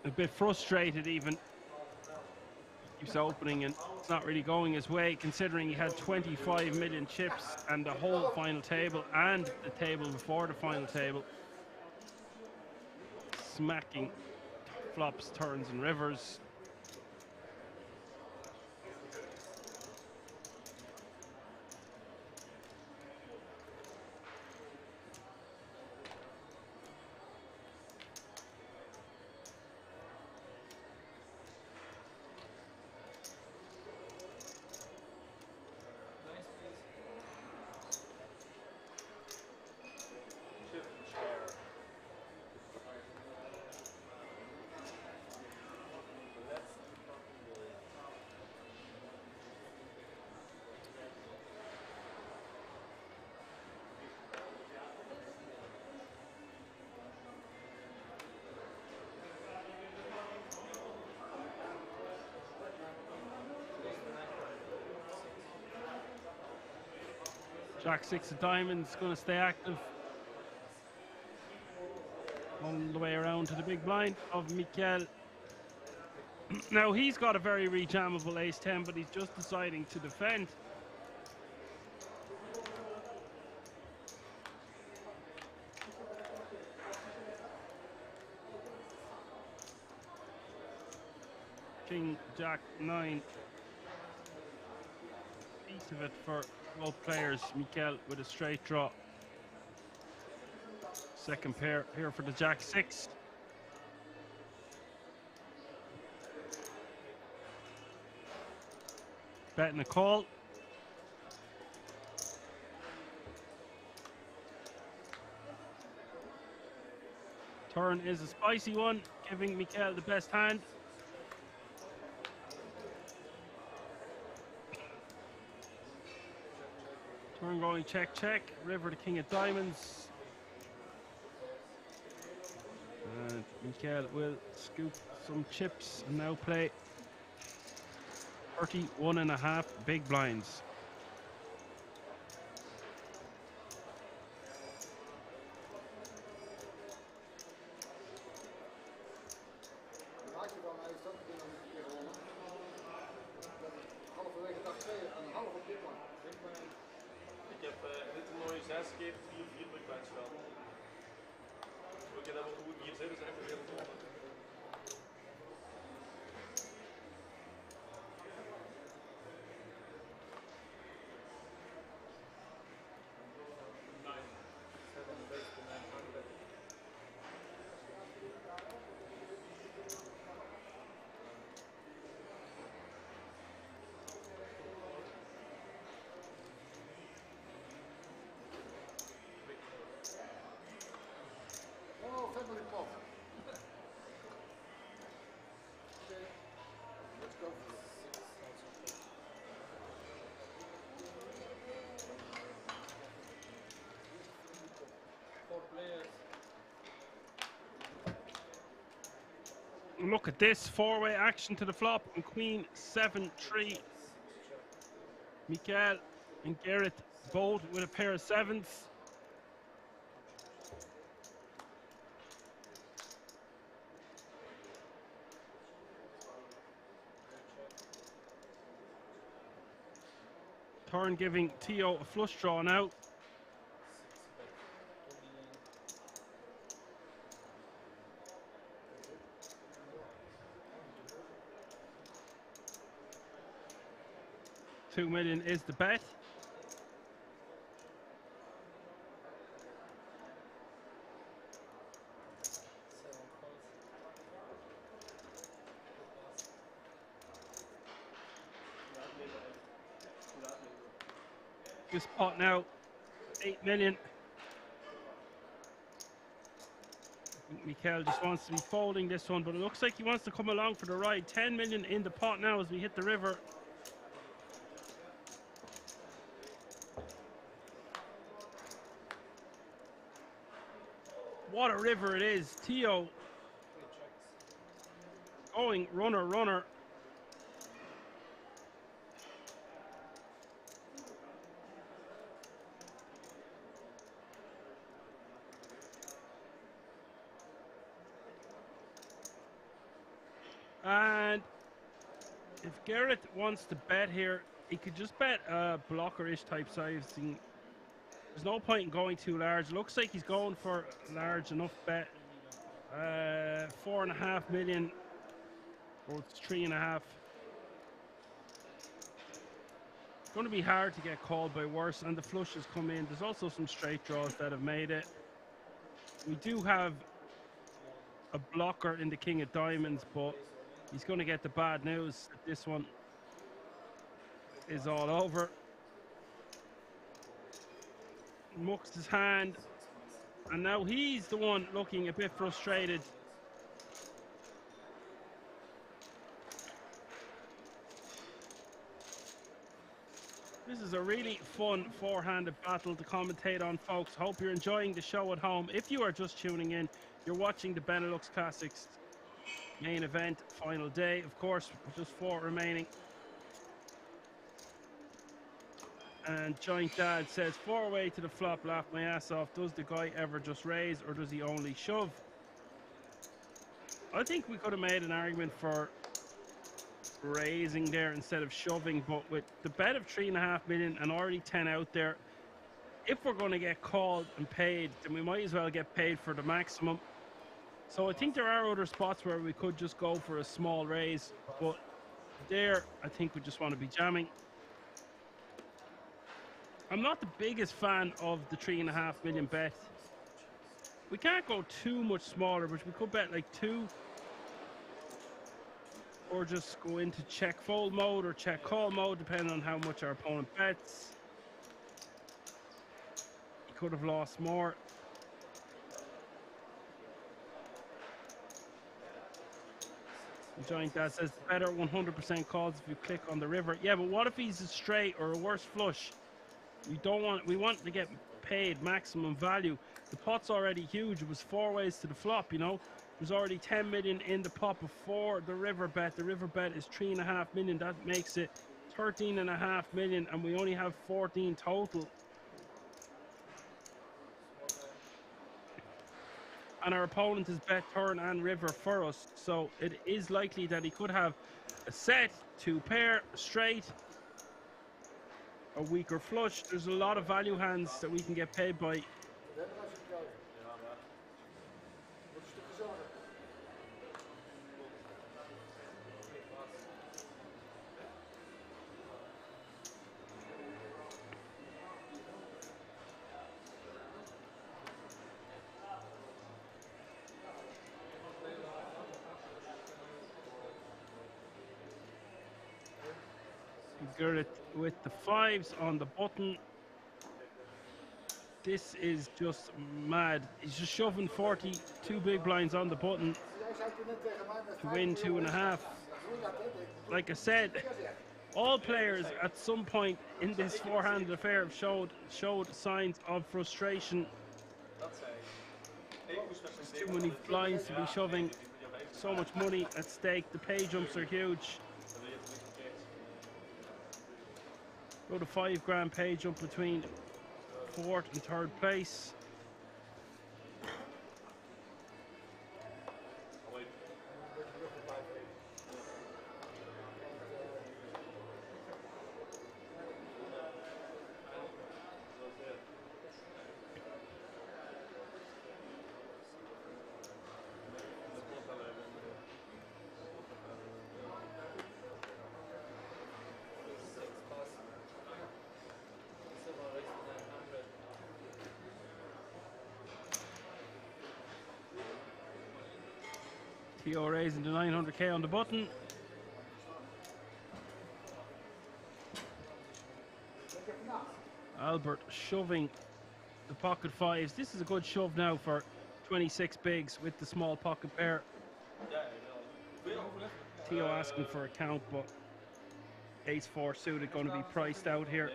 A bit frustrated even. Keeps opening and it's not really going his way, considering he had 25 million chips and the whole final table and the table before the final table. Smacking flops, turns and rivers. Jack 6 of diamonds going to stay active all the way around to the big blind of Mikel. Now he's got a very rejammable ace 10, but he's just deciding to defend. King Jack 9. Piece of it for both players. Mikel with a straight draw. Second pair here for the Jack 6. Betting a call. Turn is a spicy one, giving Mikel the best hand. Turn going check, check. River the king of diamonds. And Mikel will scoop some chips and now play 31.5 big blinds. Ik heb dit een mooie 6 gegeven, 4 big blinds gehad. Ik heb wel goed hier zitten, dus echt een hele tolle. look at this four-way action to the flop and Queen 7-3. Mikael and Garrett both with a pair of sevens. Turn giving Tio a flush draw now. $2 million is the bet. This pot now, 8 million. I think Mikael just wants to be folding this one, but it looks like he wants to come along for the ride. 10 million in the pot now as we hit the river. What a river it is. Tio going runner, runner. And if Garrett wants to bet here, he could just bet a blocker-ish type sizing. There's no point in going too large. Looks like he's going for a large enough bet. 4.5 million, or it's 3.5. It's going to be hard to get called by worse, and the flushes come in. There's also some straight draws that have made it. We do have a blocker in the King of Diamonds, but he's going to get the bad news that this one is all over. Mucks his hand, and now he's the one looking a bit frustrated. This is a really fun four-handed battle to commentate on, folks. Hope you're enjoying the show at home. If you are just tuning in, you're watching the Benelux Classics main event, final day. Of course, just 4 remaining. And Giant Dad says, 4-way to the flop, laugh my ass off. Does the guy ever just raise, or does he only shove? I think we could have made an argument for raising there instead of shoving, but with the bet of 3.5 million and already 10 out there, if we're going to get called and paid, then we might as well get paid for the maximum. So I think there are other spots where we could just go for a small raise, but there I think we just want to be jamming. I'm not the biggest fan of the 3.5 million bet. We can't go too much smaller, but we could bet like 2, or just go into check fold mode or check call mode, depending on how much our opponent bets. He could have lost more. Giant Dad says better 100% calls if you click on the river. Yeah, but what if he's a straight or a worse flush? We want to get paid maximum value. The pot's already huge. It was 4 ways to the flop, you know. There's already 10 million in the pot before the river bet. The river bet is 3.5 million. That makes it 13.5 million, and we only have 14 total. And our opponent has bet turn and river for us, so it is likely that he could have a set, 2 pair, straight, a weaker flush. There's a lot of value hands that we can get paid by. Garrett with the 5s on the button. This is just mad. He's just shoving 42 big blinds on the button to win 2.5. Like I said, all players at some point in this four-handed affair have showed signs of frustration. There's too many blinds to be shoving. so much money at stake. The pay jumps are huge. About a £5 pay jump between 4th and 3rd place. Theo raising the 900k on the button. Albert shoving the pocket fives. This is a good shove now for 26 bigs with the small pocket pair. Theo asking for a count, but ace 4 suited going to be priced out here.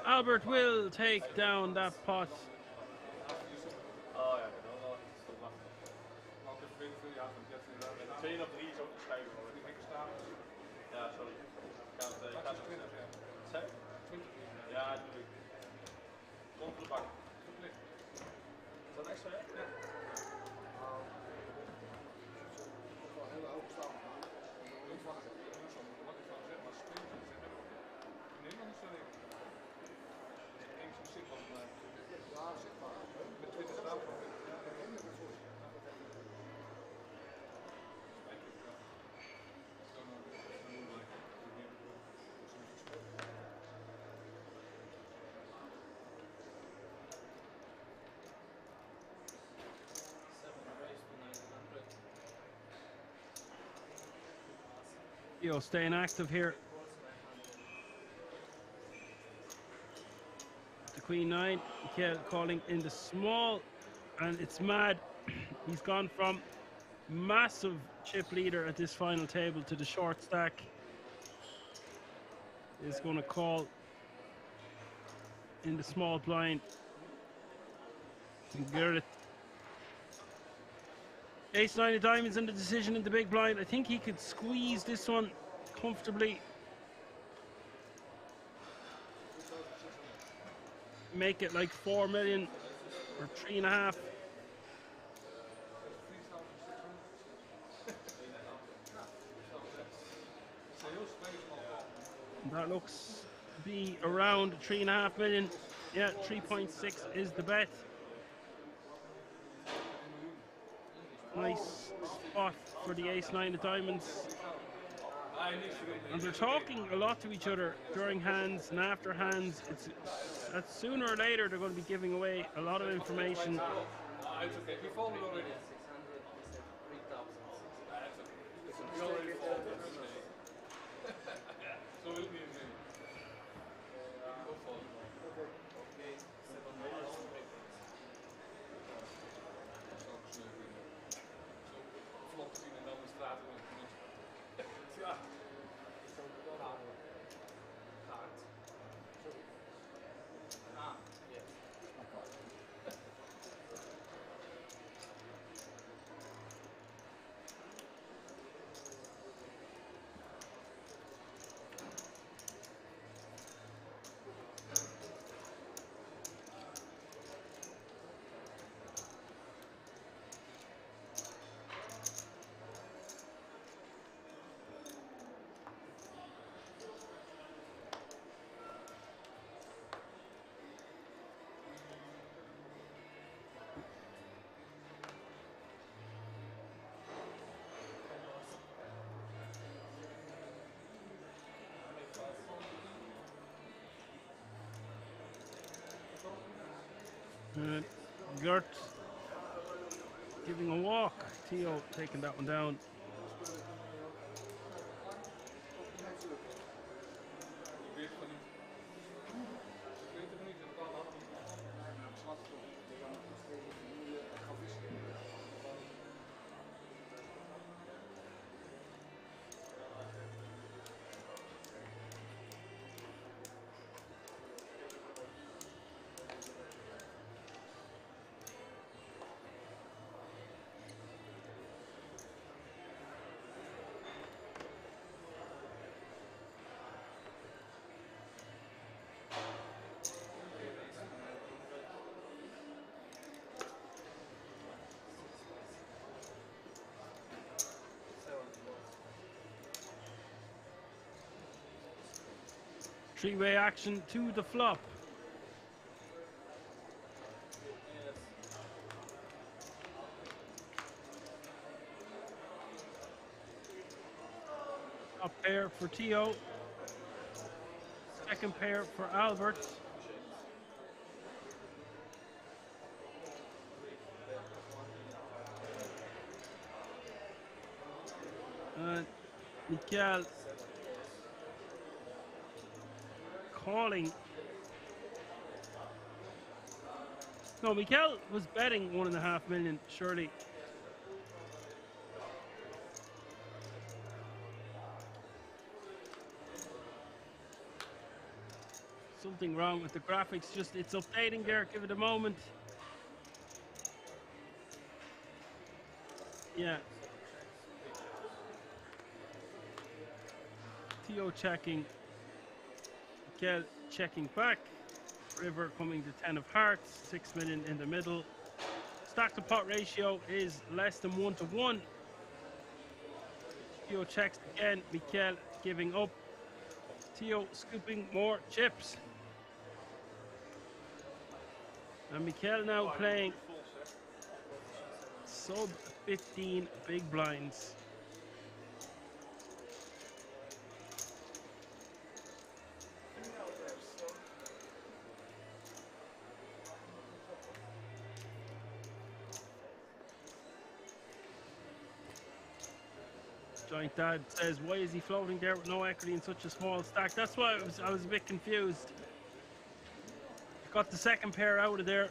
Albert will take down that pot. Theo staying active here. The Queen 9, Michael calling in the small, and it's mad. He's gone from massive chip leader at this final table to the short stack. Is going to call in the small blind. Get it. Ace 9 of diamonds and the decision in the big blind. I think he could squeeze this one comfortably. Make it like 4 million or 3.5. That looks to be around 3.5 million. Yeah, 3.6 is the bet. Nice spot for the ace 9 of diamonds. And they're talking a lot to each other during hands and after hands. It's that sooner or later they're going to be giving away a lot of information. Gert giving a walk. Theo taking that one down. Three-way action to the flop. Top pair for Theo. Second pair for Albert. Mikael calling. No, Mikael was betting 1.5 million, surely. Something wrong with the graphics, just it's updating there, give it a moment. Yeah. Theo checking. Mikael checking back. River coming to 10 of hearts, 6 million in the middle. Stack to pot ratio is less than 1 to 1. Theo checks again. Mikael giving up. Theo scooping more chips. And Mikael now playing sub 15 big blinds. Giant Dad says, why is he floating there with no equity in such a small stack? That's why I was a bit confused. Got the second pair out of there.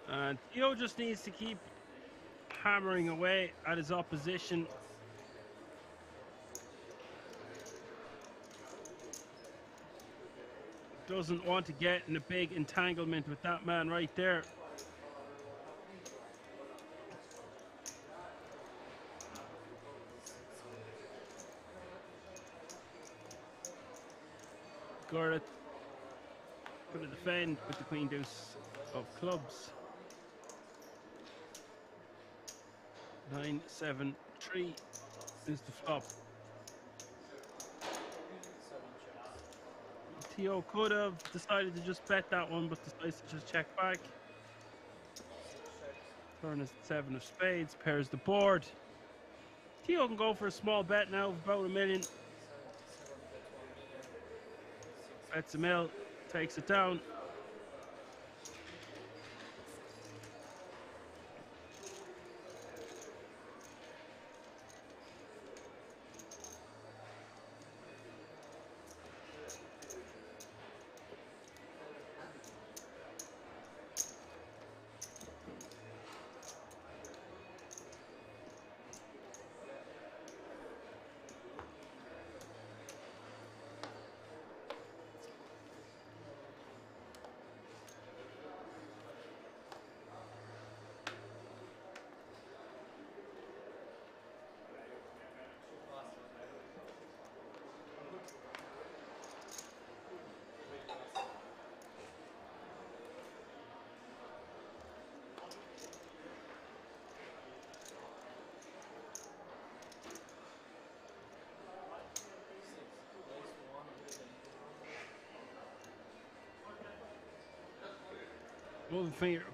And Theo just needs to keep hammering away at his opposition. Doesn't want to get in a big entanglement with that man right there. Garrett going to defend with the queen deuce of clubs. 9-7-3 is the flop. Theo could have decided to just bet that one, but decides to just check back. Turn is 7 of spades, pairs the board. Theo can go for a small bet now of about $1 million. Bets a mil, takes it down.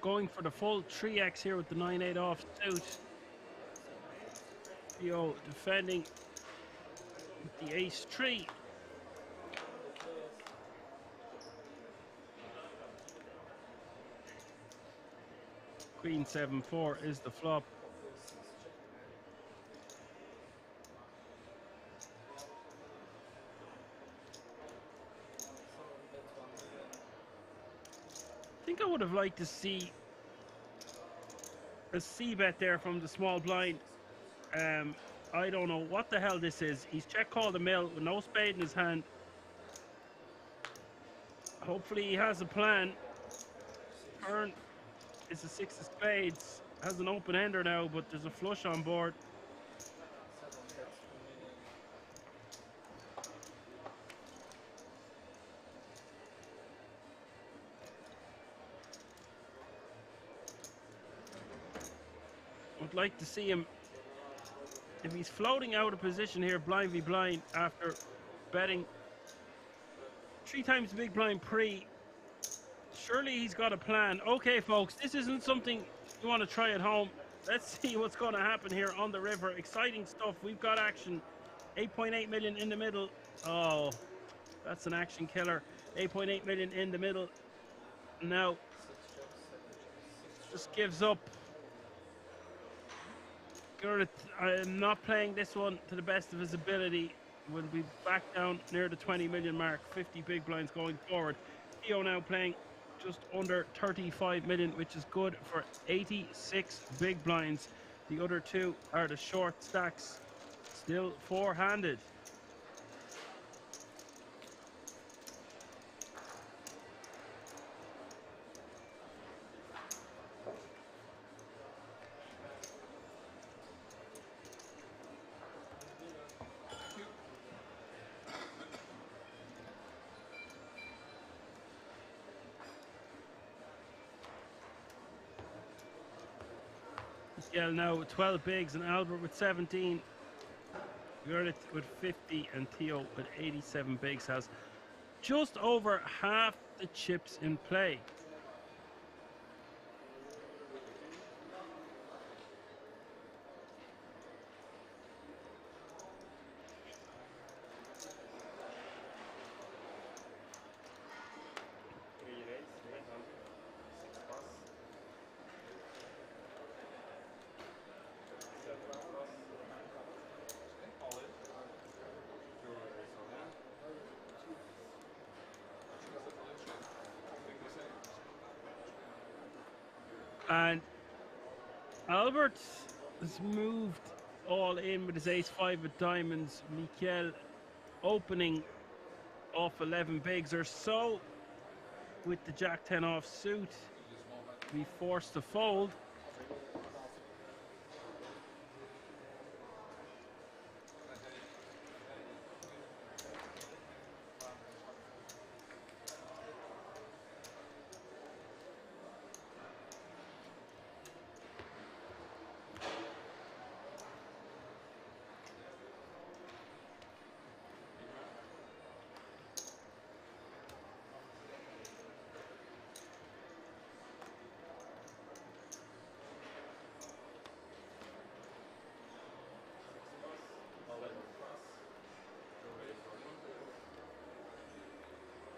Going for the full 3x here with the 9-8 off suit. Theo defending with the ace-3. Queen 7-4 is the flop. I think I would have liked to see a c-bet there from the small blind. I don't know what the hell this is. He's check called a mill with no spade in his hand. Hopefully he has a plan. Turn is a 6 of spades. Has an open ender now, but there's a flush on board. Would like to see him, if he's floating out of position here, blind v blind, after betting 3 times the big blind pre, surely he's got a plan. Okay, folks, this isn't something you want to try at home. Let's see what's going to happen here on the river. Exciting stuff. We've got action. 8.8 million in the middle. Oh, that's an action killer. 8.8 million in the middle. Now, just gives up. I'm not playing this one to the best of his ability. We'll be back down near the 20 million mark. 50 big blinds going forward. Theo now playing just under 35 million, which is good for 86 big blinds. The other two are the short stacks, still four-handed. Miguel now with 12 bigs and Albert with 17. Gerrit with 50 and Theo with 87 bigs has just over half the chips in play. And Albert has moved all in with his ace-5 of diamonds. Mikel opening off 11 bigs or so with the jack-10 off suit. Be forced to fold.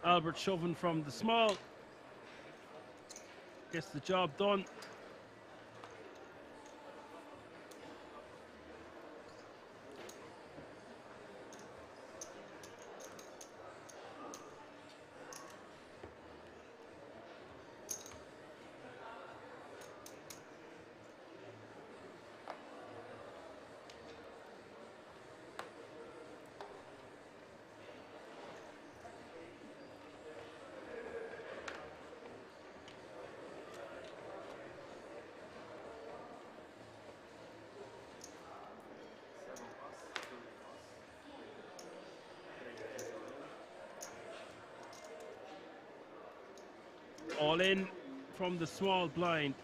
Albert shoving from the small. Gets the job done. All in from the small blind.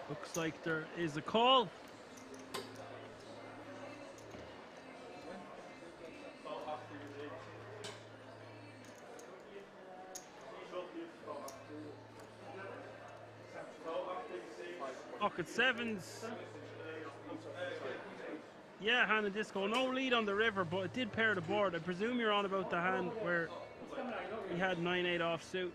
Looks like there is a call. Pocket sevens. Yeah, hand and disco. No lead on the river, but it did pair the board. I presume you're on about the hand where he had 9-8 offsuit.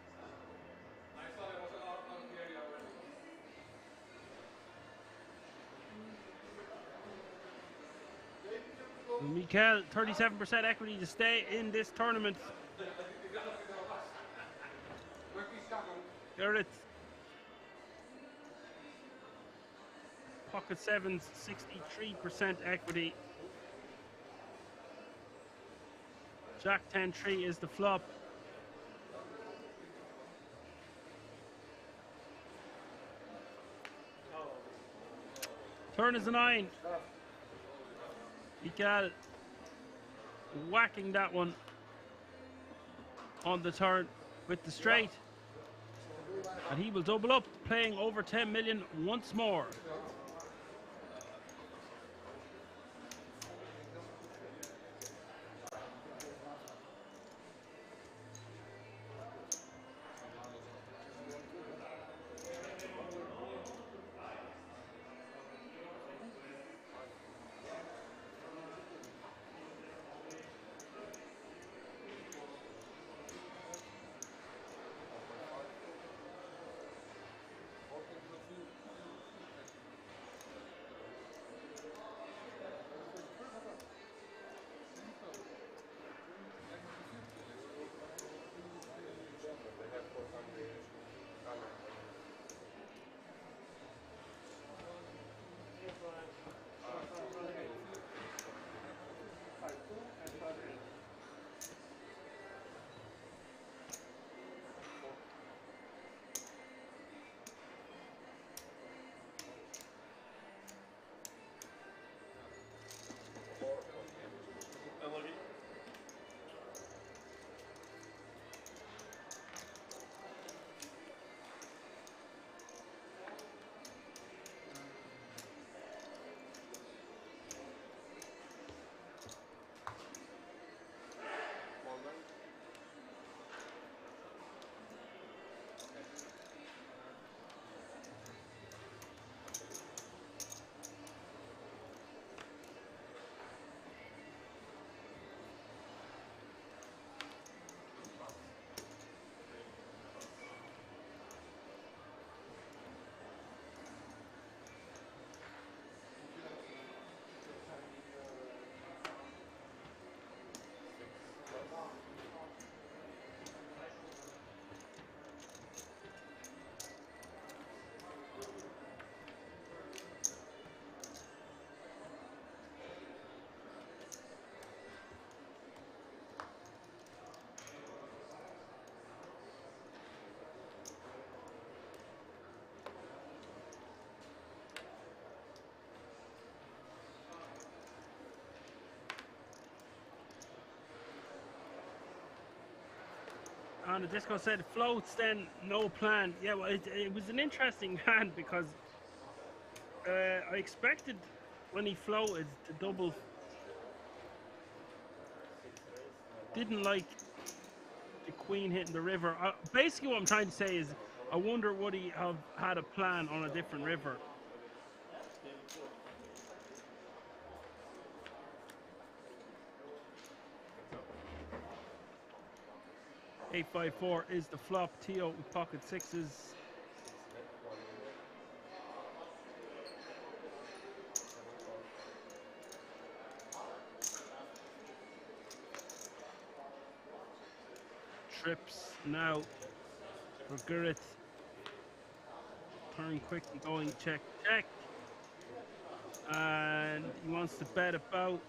Mikel, 37% equity to stay in this tournament. Garrett. Pocket sevens, 63% equity. Jack 10-3 is the flop. Turn is a 9. Mikel whacking that one on the turn with the straight. And he will double up, playing over 10 million once more. And the disco said floats, then no plan. Yeah, well, it was an interesting hand because I expected when he floated to double. Didn't like the queen hitting the river. Basically what I'm trying to say is I wonder would he have had a plan on a different river. $8-5-4 is the flop. Tio with pocket sixes. Trips now for Gurrit. Turn quickly going check, check. And he wants to bet about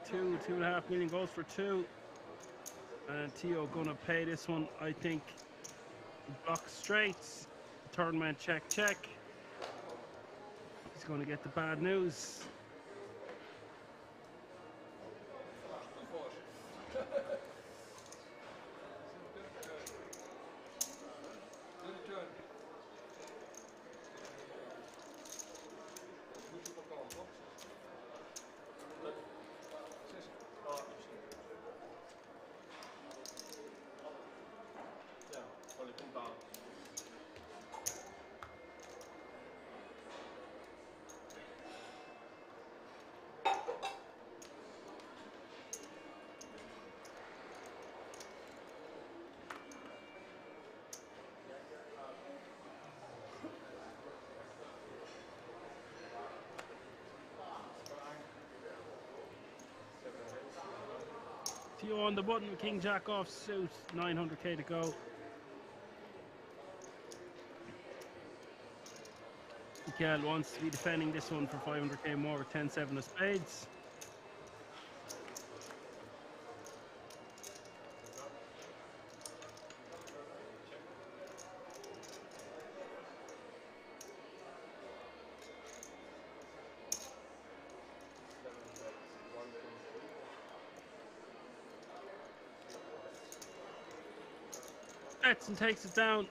2.5 million, goes for 2. And Tio gonna pay this one, I think. Block straights. Turn man check, check. He's gonna get the bad news. Theo on the button with King Jack off suit. 900k to go. Mikael wants to be defending this one for 500k more with 10-7 of spades. Bets and takes it down.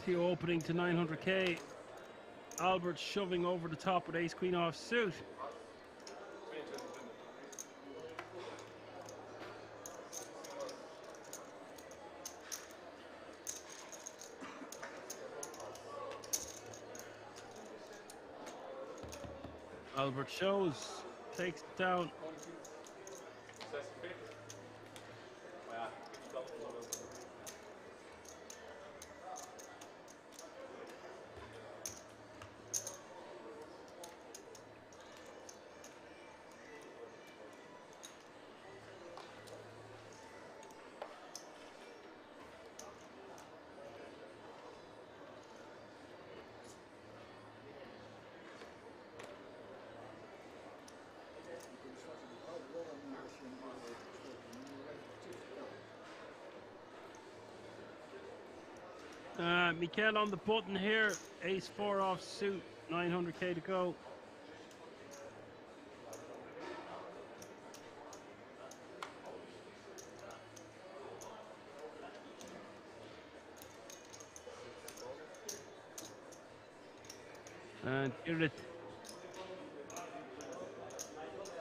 Theo opening to 900k. Albert shoving over the top with ace queen off suit. Albert shows, takes it down. Mikael on the button here, ace 4 off suit, 900k to go. And Irit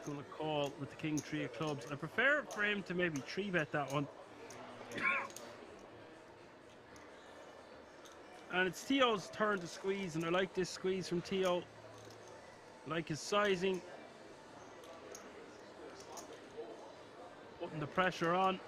gonna call with the king 3 of clubs. I prefer for him to maybe 3-bet that one. And it's Theo's turn to squeeze, and I like this squeeze from Theo. I like his sizing. Putting the pressure on.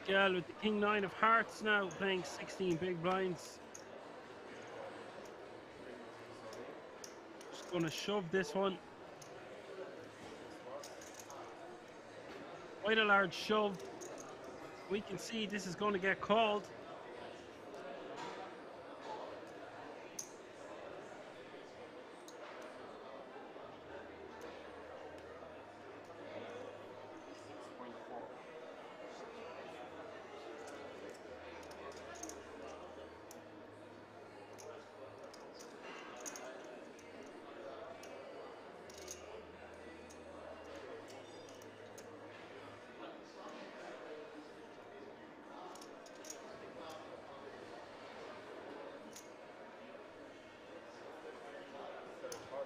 Miguel with the king 9 of hearts now, playing 16 big blinds. Just going to shove this one. Quite a large shove. We can see this is going to get called.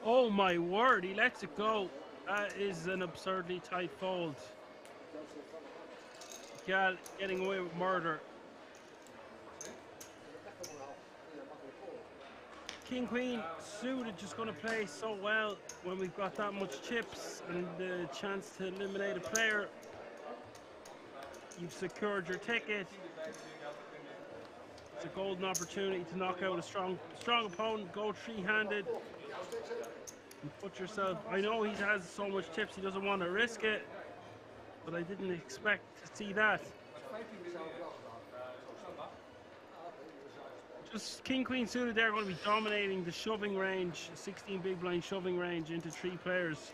Oh my word, he lets it go. That is an absurdly tight fold. Gal getting away with murder. King Queen suited just going to play so well when we've got that much chips and the chance to eliminate a player. You've secured your ticket. It's a golden opportunity to knock out a strong opponent, go three-handed, and put yourself. I know he has so much chips, he doesn't want to risk it, but I didn't expect to see that. Just king queen suited, they're going to be dominating the shoving range, 16 big blind shoving range into 3 players.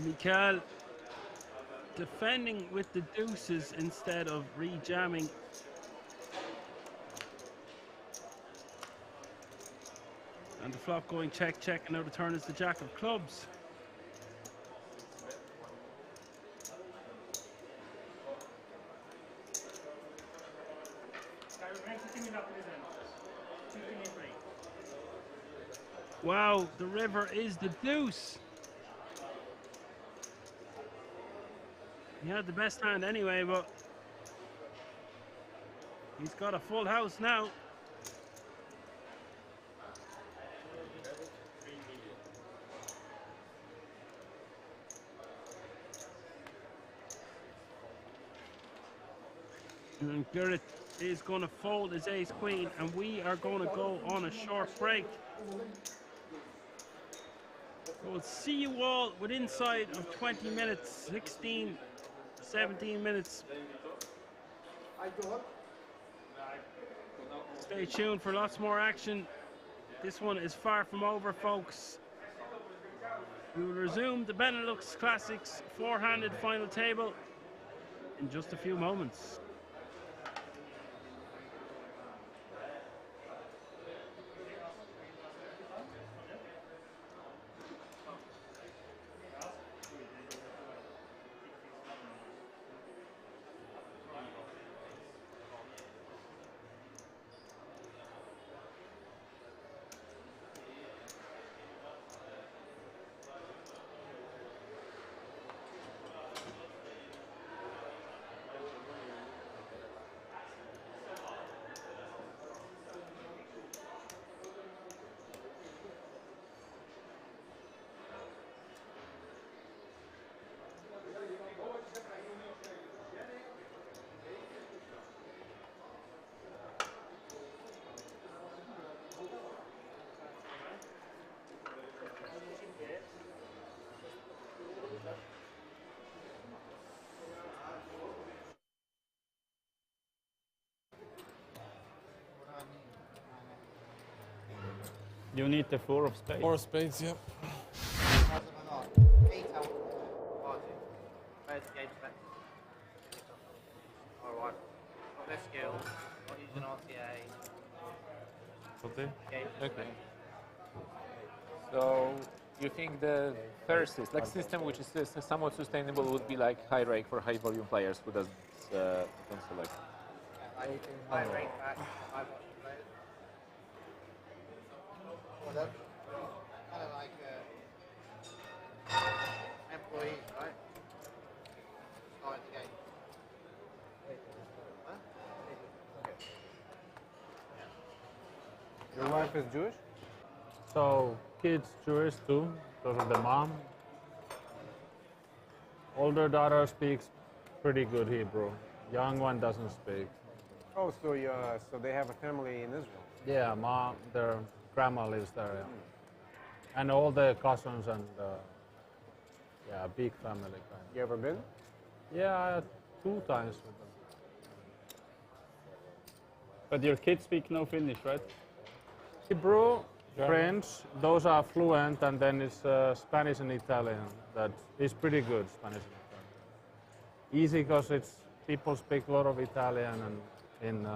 Mikhail defending with the deuces instead of re-jamming. And the flop going check, check, and now the turn is the jack of clubs. Wow, the river is the deuce. He had the best hand anyway, but he's got a full house now. And Gerrit is going to fold his ace-queen, and we are going to go on a short break. We'll see you all with inside of 20 minutes, 17 minutes. Stay tuned for lots more action. This one is far from over, folks. We will resume the Benelux Classics four-handed final table in just a few moments. You need the 4 of spades. 4 of spades, yep. Alright. Got their skills, not using RTA. Okay. Okay. So you think the first is like system which is somewhat sustainable would be like high rake for high volume players who doesn't don't select. High rate back, high volume players. Well, that's kind of like employees, right? Starting the game. Huh? Your wife is Jewish? So kids Jewish too, because of the mom. Older daughter speaks pretty good Hebrew. Young one doesn't speak. Oh, so so they have a family in Israel? Yeah, mom, their grandma lives there, yeah. And all the cousins and yeah, big family kind of. You ever been? Yeah, 2 times with them. But your kids speak no Finnish, right? Hebrew, French, those are fluent, and then it's Spanish and Italian. That is pretty good, Spanish and Italian. Easy because it's people speak a lot of Italian, and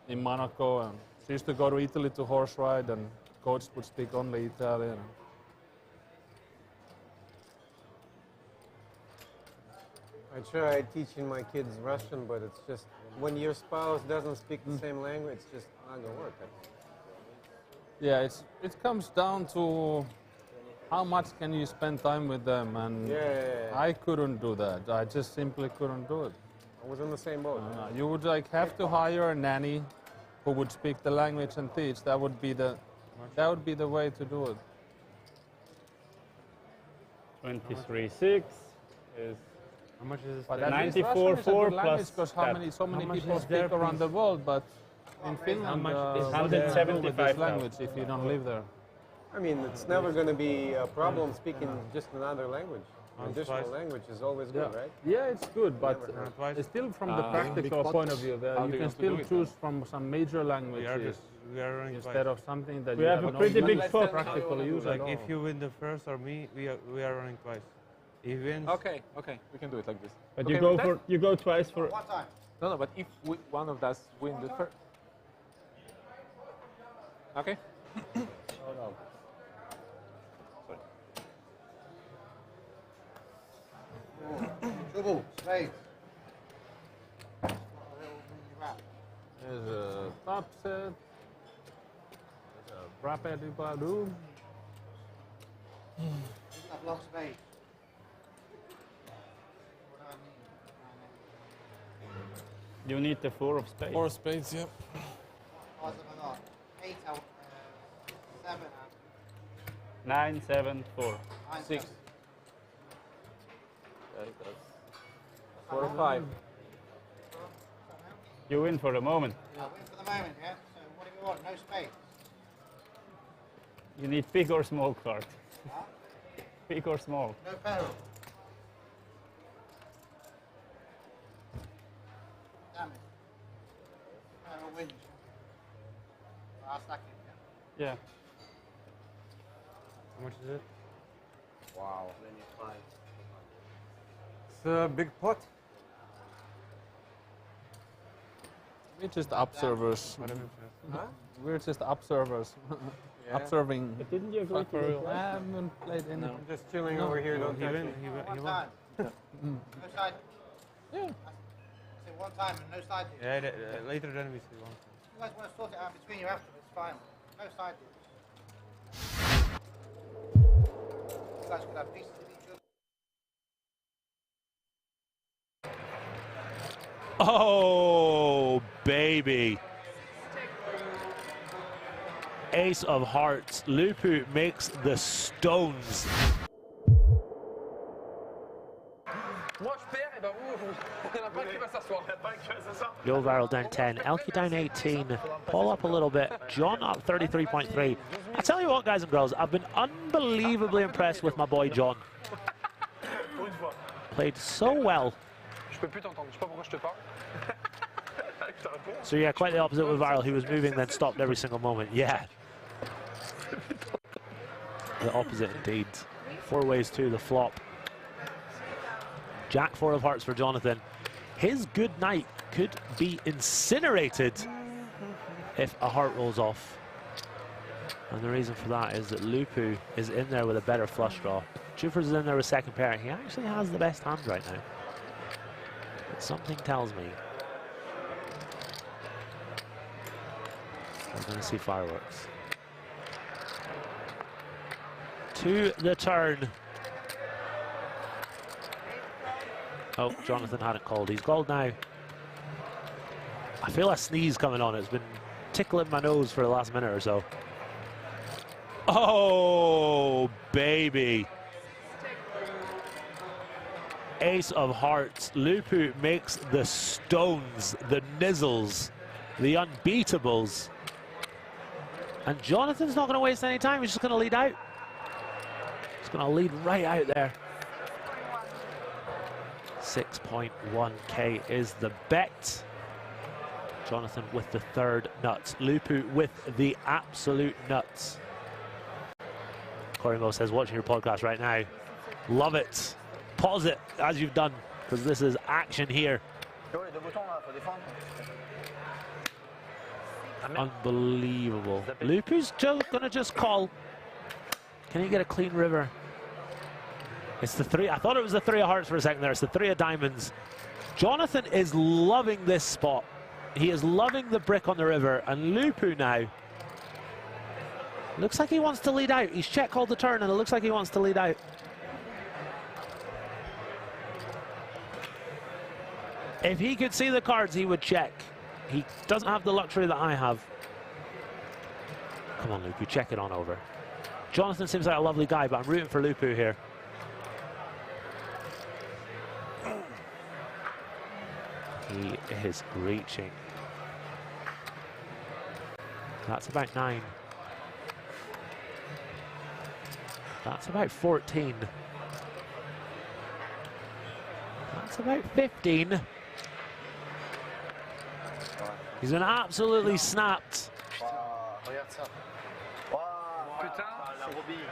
in Monaco, and she used to go to Italy to horse ride, and coach would speak only Italian. I tried teaching my kids Russian, but it's just when your spouse doesn't speak the same language, it's just not gonna work. Yeah, it comes down to how much can you spend time with them? And I couldn't do that. I just simply couldn't do it. I was in the same boat. You would like have to hire a nanny who would speak the language and teach. That would be the way to do it. 23.6 is. How much is But 94.4 plus. Because so many people speak around the world, but in Finland, is 175 language if you don't live there. I mean, it's never going to be a problem speaking just another language. Additional language is always good, right? Yeah, it's good, but still from the practical point of view, you can still choose from some major languages instead of something that we you have a pretty big spot. Practical use. Like if you win the first or me, we are running twice. If he wins. Okay, we can do it like this. But okay, you go twice for. One time. No, but if one of us win the first. Okay. Trouble, spade. There's a top set. There's a rapid-a-doo. I've lost spade. You need the 4 of spades. 4 of spades, yeah. 8 out, 7 9, 7, 4. 6. 4 or 5. You win for the moment. I win for the moment, yeah? So what do we want? No spades? You need big or small card. Huh? Big or small. No peril. Damn it. Peril wins. I'll stack it, Yeah. How much is it? Wow. 25. It's a big pot. We're just observers. Huh? We're just observers. Yeah. Observing. But didn't you agree to it? I haven't played any. I'm just chilling over here. Don't touch me. One time. No side. Yeah. I said one time and no side. Yeah, later then we see one. You guys want to sort it out between you afterwards, fine. No side deals. You guys could have pieces of each other. Oh, baby. Ace of hearts. Lupu makes the stones. Moi je perds, et ben vous, il n'y en a pas qui va s'asseoir. Joe Varel down 10, Elke down 18, Paul up a little bit, John up 33.3. I tell you what, guys and girls, I've been unbelievably impressed with my boy John. Played so well. Je peux plus t'entendre, je sais pas pourquoi je te parle. So yeah, quite the opposite with Varel. He was moving, then stopped every single moment. Yeah. The opposite indeed. 4 ways to the flop. Jack 4 of hearts for Jonathan. His good night could be incinerated if a heart rolls off. And the reason for that is that Lupu is in there with a better flush draw. Jufers is in there with second pair. He actually has the best hand right now. But something tells me we're going to see fireworks. To the turn. Oh, Jonathan hadn't called. He's called now. I feel a sneeze coming on. It's been tickling my nose for the last minute or so. Oh, baby. Ace of hearts. Lupu makes the stones, the nizzles, the unbeatables. And Jonathan's not going to waste any time. He's just going to lead out. He's going to lead right out there. 6.1k is the bet. Jonathan with the third nuts. Lupu with the absolute nuts. Corey Mo says, watching your podcast right now, love it. Pause it as you've done, because this is action here. Unbelievable. Lupu's gonna just call. Can he get a clean river? It's the 3. I thought it was the 3 of hearts for a second there. It's the 3 of diamonds. Jonathan is loving this spot. He is loving the brick on the river, and Lupu now Looks like he wants to lead out. He's check called the turn, and it looks like he wants to lead out. If he could see the cards, he would check. He doesn't have the luxury that I have. Come on, Lupu, check it on over. Jonathan seems like a lovely guy, but I'm rooting for Lupu here. He is reaching. That's about 9. That's about 14. That's about 15. He's been absolutely snapped. Regarde ça. Putain. La Robbie.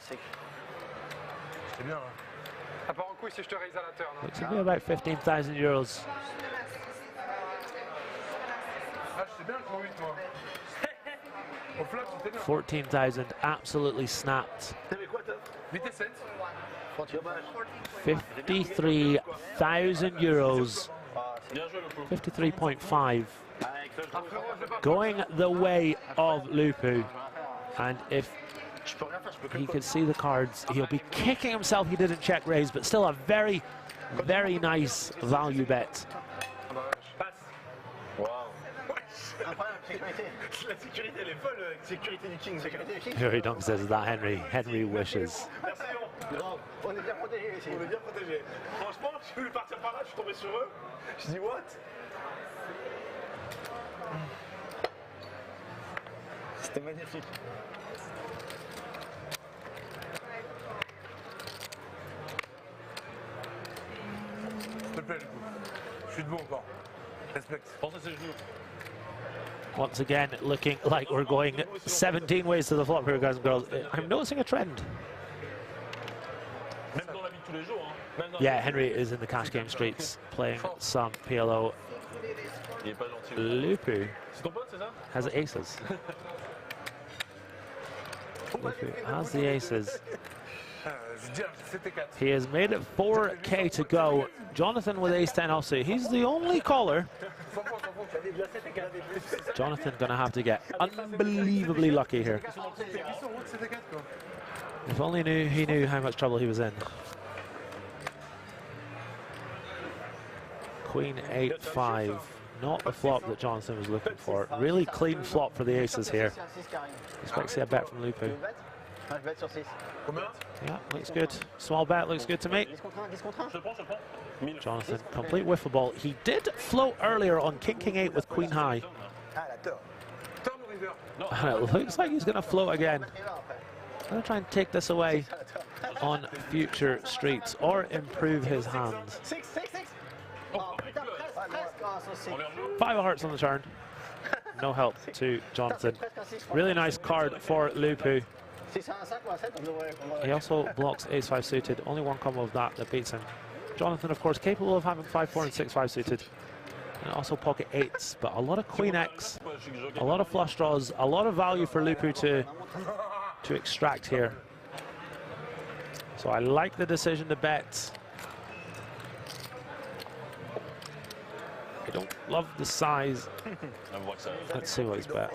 C'est bien. Ça part en couille si je te raise à la turn. Looks to be about 15,000 euros. Ah, je sais bien le 8 moi. Au flop, c'était bien. 14,000, absolutely snapped. 53,000 euros. 53.5. Going the way of Lupu. And if he could see the cards, he'll be kicking himself he didn't check raise, but still a very, very nice value bet. La sécurité, elle est folle, sécurité du king, sécurité du king. Harry Dunk says that Henry wishes. Merci, on est bien protégés ici. On est bien protégés. Franchement, je voulais partir par là, je suis tombé sur eux. Je dis what? C'était magnifique. S'il te plaît, je suis debout encore. Respecte. Pense à ses genoux. Once again, looking like we're going 17 ways to the flop here, guys and girls. I'm noticing a trend. Yeah, Henry is in the cash game streets playing some PLO. Lupu has aces. Lupu has the aces. He has made it 4K to go. Jonathan with ace-10 also. He's the only caller. Jonathan gonna have to get unbelievably lucky here. If only he knew how much trouble he was in. Queen 8-5. Not the flop that Jonathan was looking for. Really clean flop for the aces here. Expect to see a bet from Lupu. Yeah, looks good. Small bet, looks good to me. Jonathan, complete wiffle ball. He did float earlier on King 8 with Queen High. And it looks like he's going to float again. I'm going to try and take this away on future streets or improve his hand. 5 of hearts on the turn. No help to Jonathan. Really nice card for Lupu. He also blocks ace-5 suited. Only one combo of that beats him. Jonathan, of course, capable of having 5-4 and 6-5 suited. And also pocket 8s, but a lot of Queen X, a lot of flush draws, a lot of value for Lupu to extract here. So I like the decision to bet. I don't love the size. Let's see what he's bet.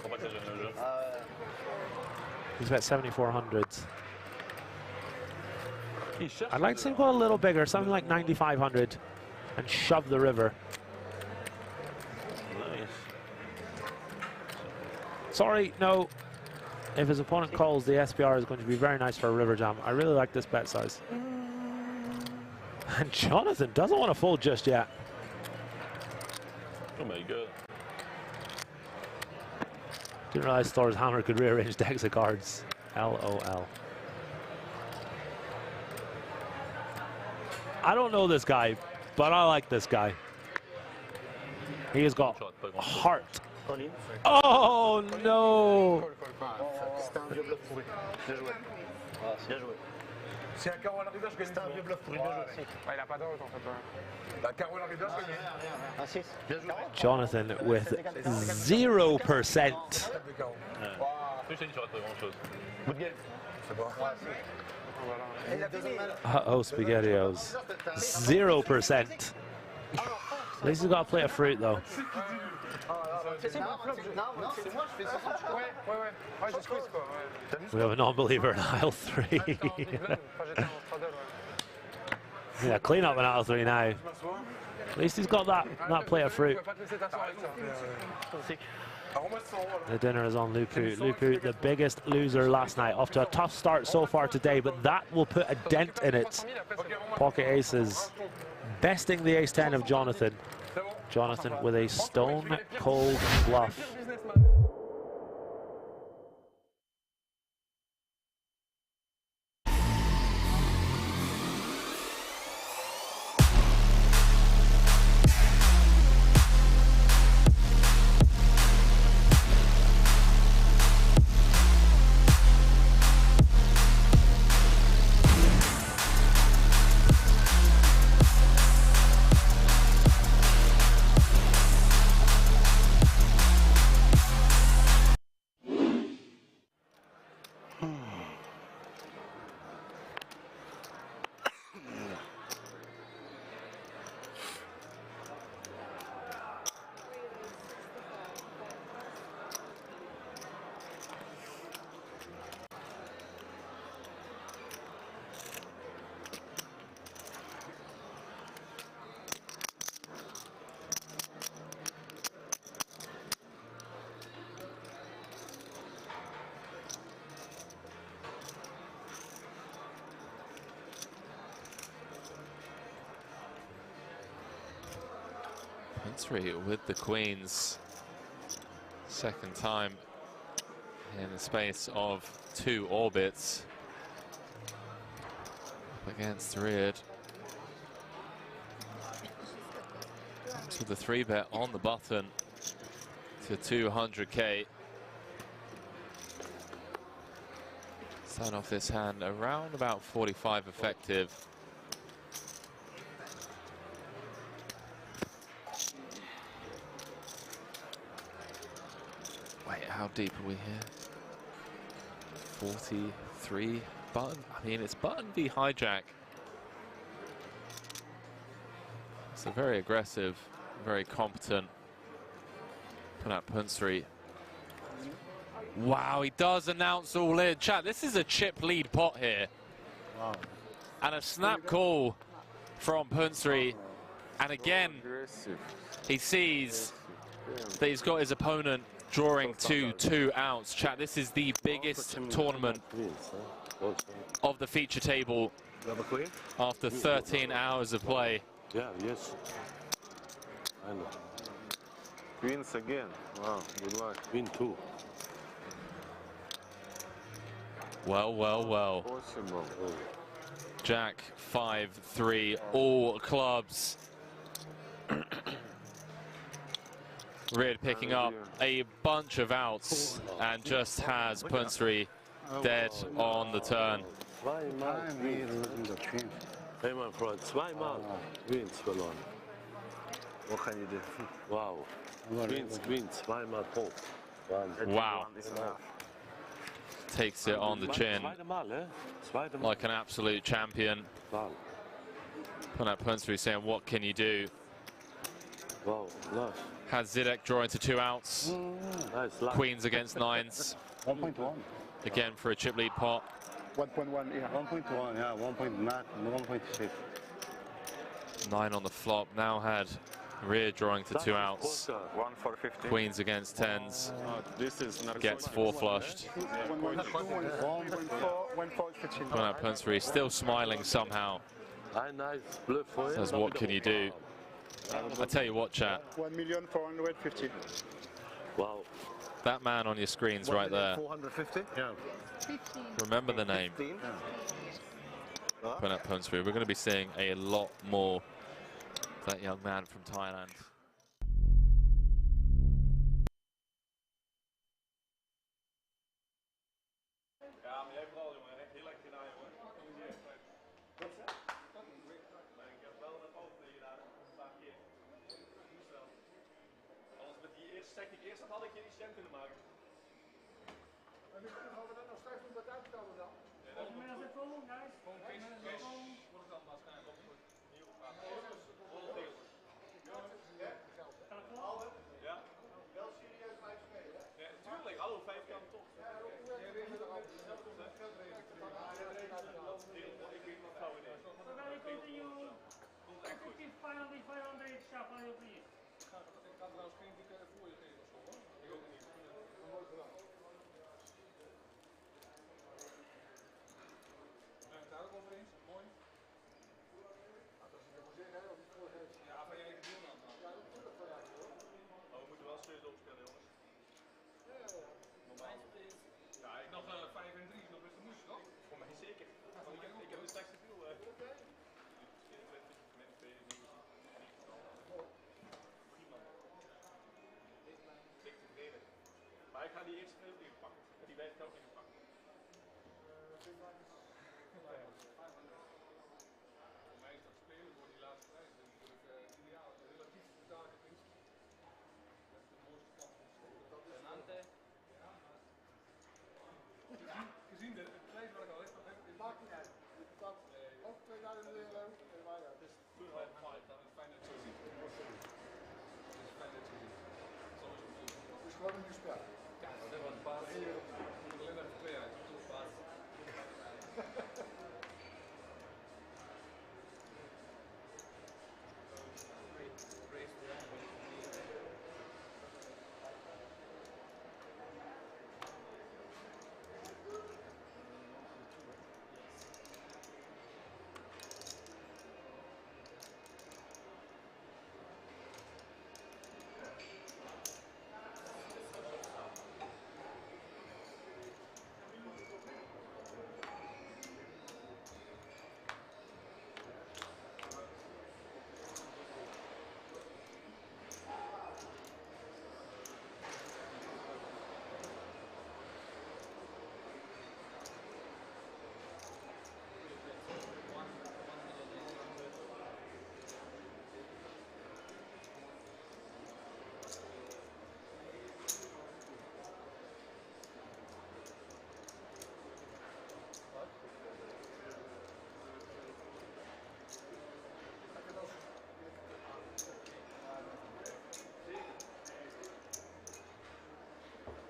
He's bet 7,400. I'd like to see him go a little bigger, something like 9,500, and shove the river. Sorry, no. If his opponent calls, the SPR is going to be very nice for a river jam. I really like this bet size. And Jonathan doesn't want to fold just yet. Oh my god. Didn't realize Thor's hammer could rearrange decks of cards. LOL. I don't know this guy, but I like this guy. He has got heart. Oh no! Si un carreau à la rivière, je gagne. C'est un vieux bluff pourri, bien joué. Ouais, il a pas d'or en fait. Un carreau à la rivière, je gagne. Bien joué. Jonathan with 0%. Uh-oh, SpaghettiOs. 0%. At least he's got a plate of fruit though. C'est moi, je fais 60. Ouais, je squeeze quoi. We have a non-believer in aisle 3. Yeah, clean up in aisle 3 now. At least he's got that plate of fruit. The dinner is on Lupu. Lupu, the biggest loser last night, off to a tough start so far today, but that will put a dent in it. Pocket aces, besting the ace-10 of Jonathan. Jonathan with a stone-cold bluff. Three with the queens, second time in the space of 2 orbits. Up against Reard. Comes with the 3-bet on the button to 200k. Start off this hand around about 45 effective. How deep are we here? 43 button. I mean, it's button v hijack. So very aggressive, very competent. Put out Punsri. Wow, he does announce all in. Chat, this is a chip lead pot here. Wow. And a snap call from Punsri. And again, he sees that he's got his opponent drawing 2 outs. Chat, this is the biggest tournament of the feature table after 13 hours of play. Yeah, yes. I know. Queens again. Wow, good luck. Queen 2. Well. Possible. Jack 5-3, all clubs. Reard picking up a bunch of outs and just has Punsri dead on the turn. Hey, my friend, zweimal Queens verloren. What can you do? Wow. Queens, zweimal tot. Wow. Takes it on the chin like an absolute champion. Punsri saying, what can you do? Wow, nice. Has Zidek draw into 2 outs. Nice. Queens against 9s. 1.1. Again for a chip lead pot. 1.1, yeah. 1.1, yeah. 1.6. 9 on the flop. Now had Rear drawing to 2 outs. 1 for 50. Queens against 10s. This is Gets 4 flushed. Punsri still smiling somehow. Says, what can you do? I tell you what, chat. 1,450,000. Wow. That man on your screens right there. 450? Yeah. Remember the name. Punsri. We're going to be seeing a lot more of that young man from Thailand. Eerst had ik je die stem kunnen maken. En nu gaan we dat nog steeds doen met uitkomen dan? Volgens het vol, guys. Wordt het dan waarschijnlijk opgevoerd. Nieuw. Ja. mij is dat spelen voor die laatste prijs. Dat is ideaal. Relatief sterke winst. Dat is de mooiste kans van de school. En Ante. Ja, maar gezien de prijs wat ik al heb, Maakt niet uit. Dat ook 2000 euro. Het is fijn dat je het ziet. Het is fijn dat je het ziet. Het is gewoon een nieuw spel. Ja, dat was een paas. Alleen even 2 uit. Paas.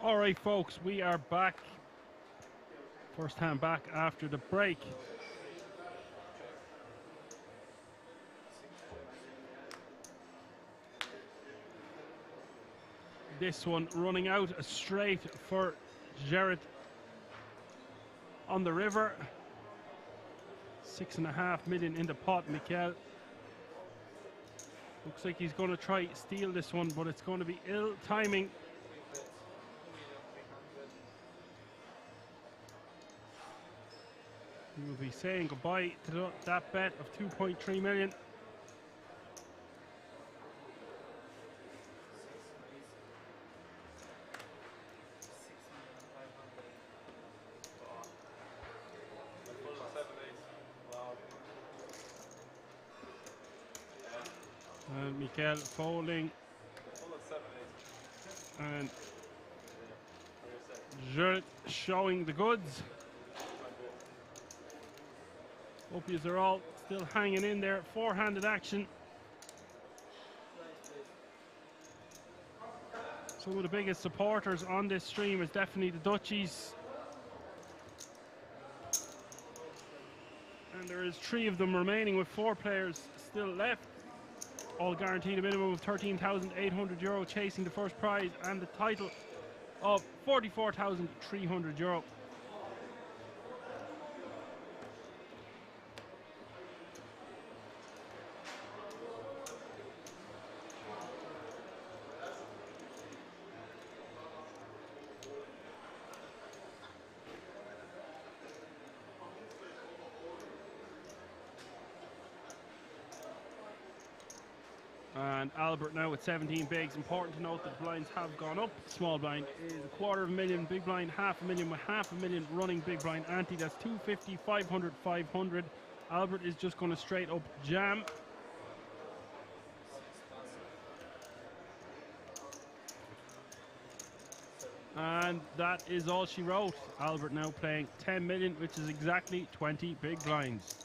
All right, folks, we are back. First time back after the break. This one running out straight for Jared on the river. 6.5 million in the pot, Mikel. Looks like he's going to try steal this one, but it's going to be ill timing. We will be saying goodbye to that bet of 2.3 million. And Mikel folding. And Jules showing the goods. Hope yous are all still hanging in there. Four-handed action. Some of the biggest supporters on this stream is definitely the Dutchies. And there is 3 of them remaining with 4 players still left. All guaranteed a minimum of €13,800 chasing the first prize and the title of €44,300. And Albert now with 17 bigs. Important to note that the blinds have gone up. Small blind is $250,000. Big blind $500,000 with $500,000 running big blind ante. That's 250, 500, 500. Albert is just going to straight up jam. And that is all she wrote. Albert now playing 10 million, which is exactly 20 big blinds.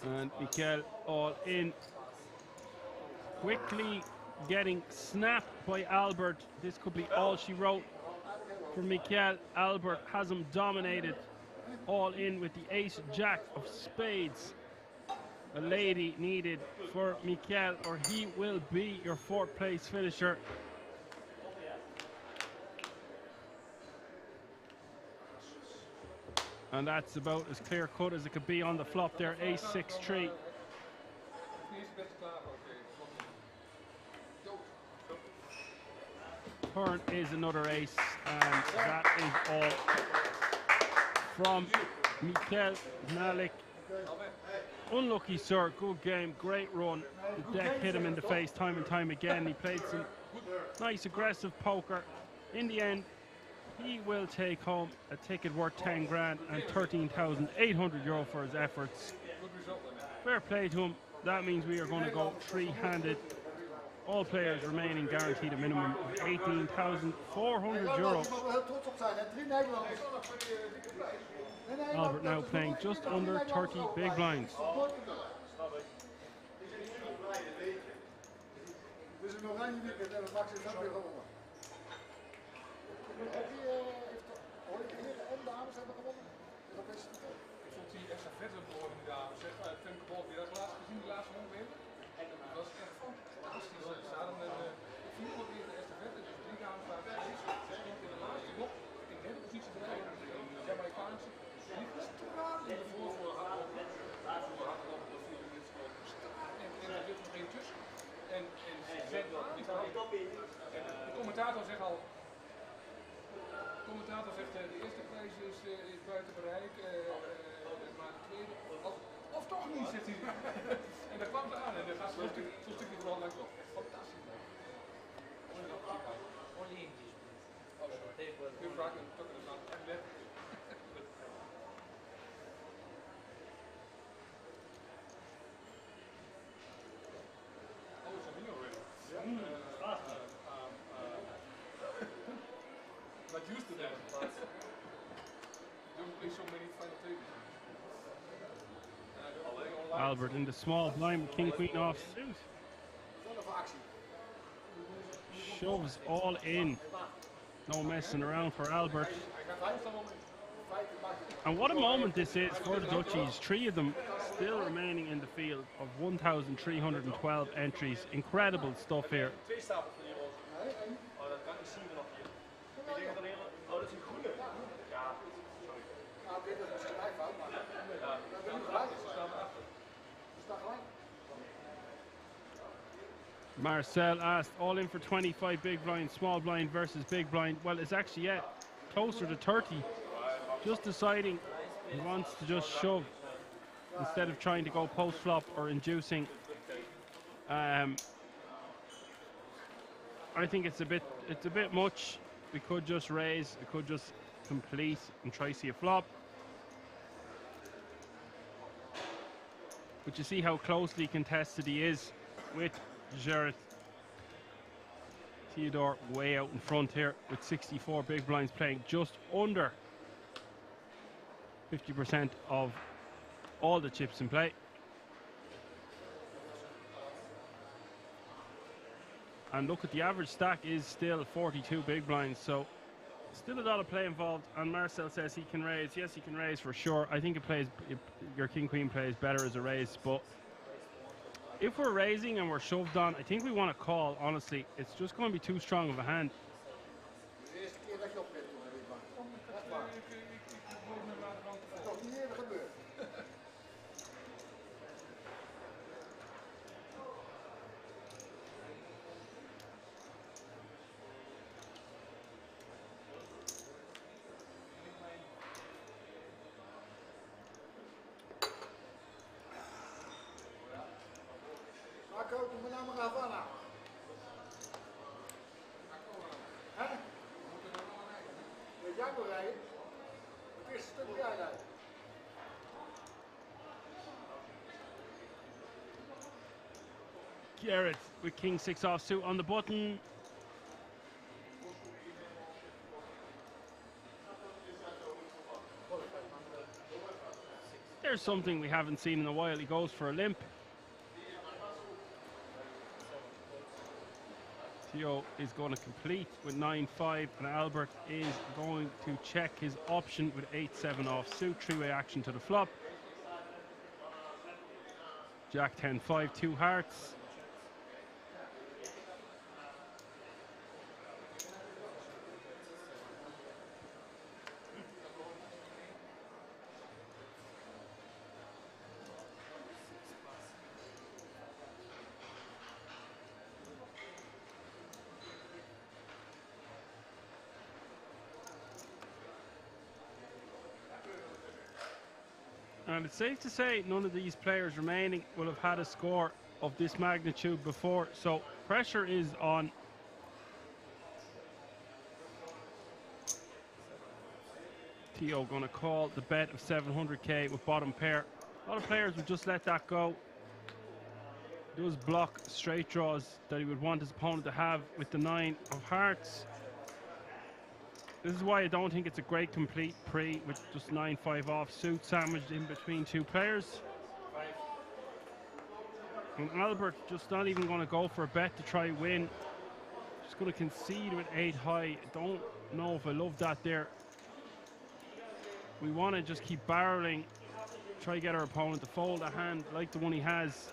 And Mikel all in. Quickly getting snapped by Albert. This could be all she wrote for Mikel. Albert has him dominated. All in with the ace jack of spades. a lady needed for Mikel, or he will be your 4th place finisher. And that's about as clear cut as it could be on the flop there. Ace 6-3. Turn is another ace, and that is all from Mikel Malik. Unlucky, sir. Good game, great run. The deck hit him in the face time and time again. He played some nice aggressive poker. In the end, he will take home a ticket worth 10 grand and 13,800 euro for his efforts. Fair play to him. That means we are going to go 3-handed. All players remaining guaranteed a minimum of 18,400 euro. Albert now playing just under 30 big blinds. commentator zegt de eerste prijs is buiten bereik, maar de tweede, of toch niet, zegt hij. En daar kwam ze aan en dan gaat zo'n stukje vooral langs op. Fantastisch. Only English, please. Oh, sorry. Good luck and talking about that. Oh, it's a video already. Not used to that, but don't play so many final tables. Albert in the small blind with king queen off suit. Shoves all in. No messing around for Albert. And what a moment this is for the Dutchies. 3 of them still remaining in the field of 1,312 entries. Incredible stuff here. Marcel asked, all in for 25 big blind, small blind versus big blind. Well, it's actually closer to 30. Just deciding he wants to just shove instead of trying to go post flop or inducing. I think it's a bit much. We could just raise, we could just complete and try see a flop. But you see how closely contested he is with Gerrit. Theodore way out in front here with 64 big blinds, playing just under 50% of all the chips in play. And look at the average stack is still 42 big blinds, so still a lot of play involved. And Marcel says he can raise. Yes, he can raise for sure. I think your king queen plays better as a raise, but if we're raising and we're shoved on, I think we want to call, honestly. It's just going to be too strong of a hand. Marco, doe me nou maar Havana. Hè? Weet jij wel rijden? Het eerste stuk jij rijden. Garrett with king 6 offsuit on the button. There's something we haven't seen in a while. He goes for a limp. Theo is going to complete with 9-5, and Albert is going to check his option with 8-7 offsuit. 3-way action to the flop. Jack 10-5, 2 hearts. And it's safe to say none of these players remaining will have had a score of this magnitude before, so pressure is on. Theo going to call the bet of 700k with bottom pair. A lot of players would just let that go. He does block straight draws that he would want his opponent to have with the 9 of hearts. This is why I don't think it's a great complete pre with just 9-5 offsuit sandwiched in between two players. And Albert just not even going to go for a bet to try win. Just going to concede with 8 high. I don't know if I love that there. We want to just keep barreling, try to get our opponent to fold a hand like the one he has.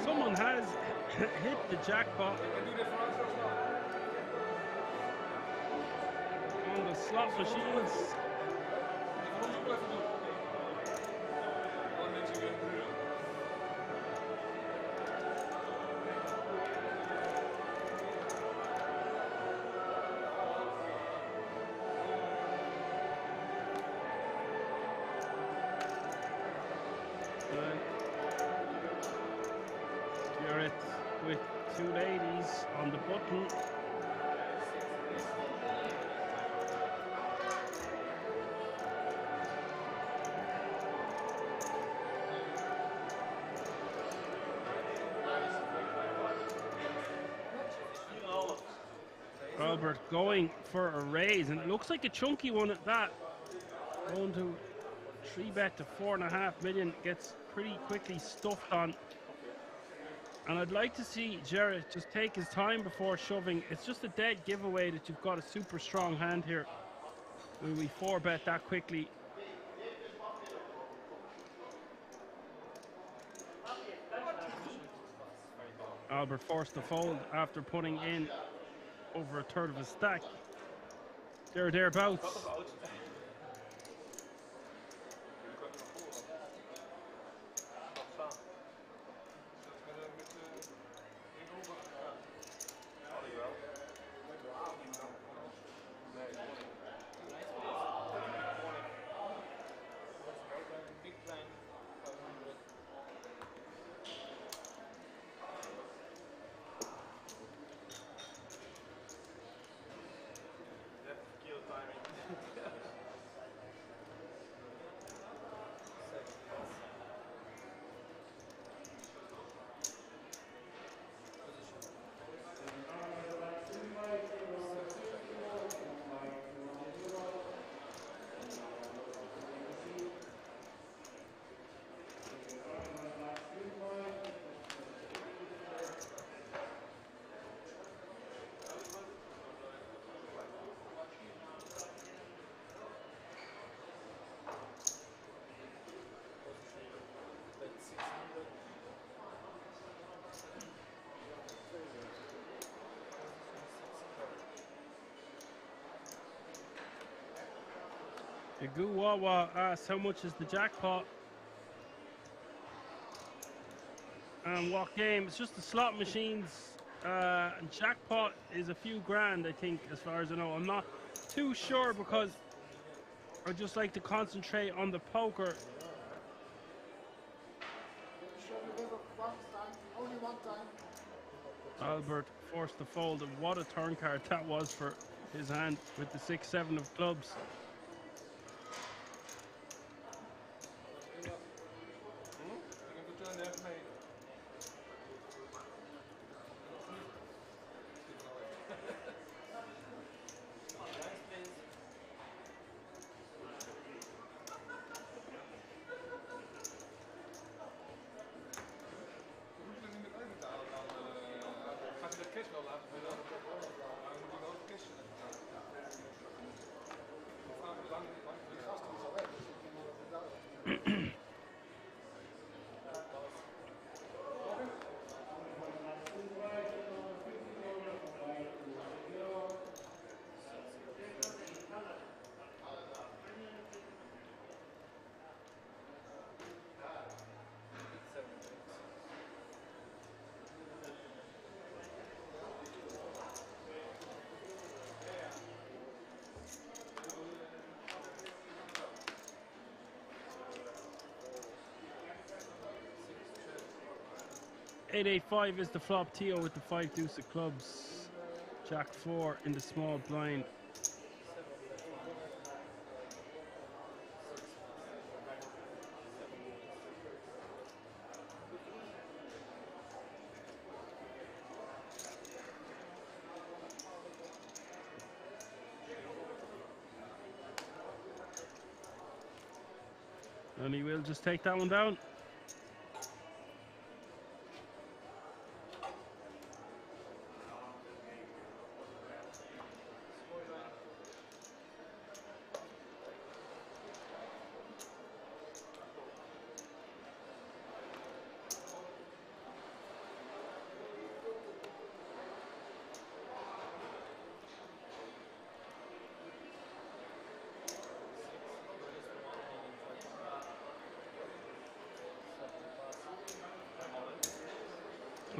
Someone has hit the jackpot on the slot machines. Garrett with 2 ladies on the button. Albert going for a raise, and it looks like a chunky one at that. Going to 3-bet to 4.5 million, gets pretty quickly stuffed on. And I'd like to see Jarrett just take his time before shoving. It's just a dead giveaway that you've got a super strong hand here when we 4-bet that quickly. Albert forced to fold after putting in over a third of his stack. Thereabouts. Goo Wawa asks how much is the jackpot? And what game? It's just the slot machines. And jackpot is a few grand, I think, as far as I know. I'm not too sure because I just like to concentrate on the poker. Only one time. Albert forced to fold, and what a turn card that was for his hand with the 6-7 of clubs. $8-8-5 is the flop. Tio with the 5 deuce of clubs. Jack 4 in the small blind. And he will just take that one down.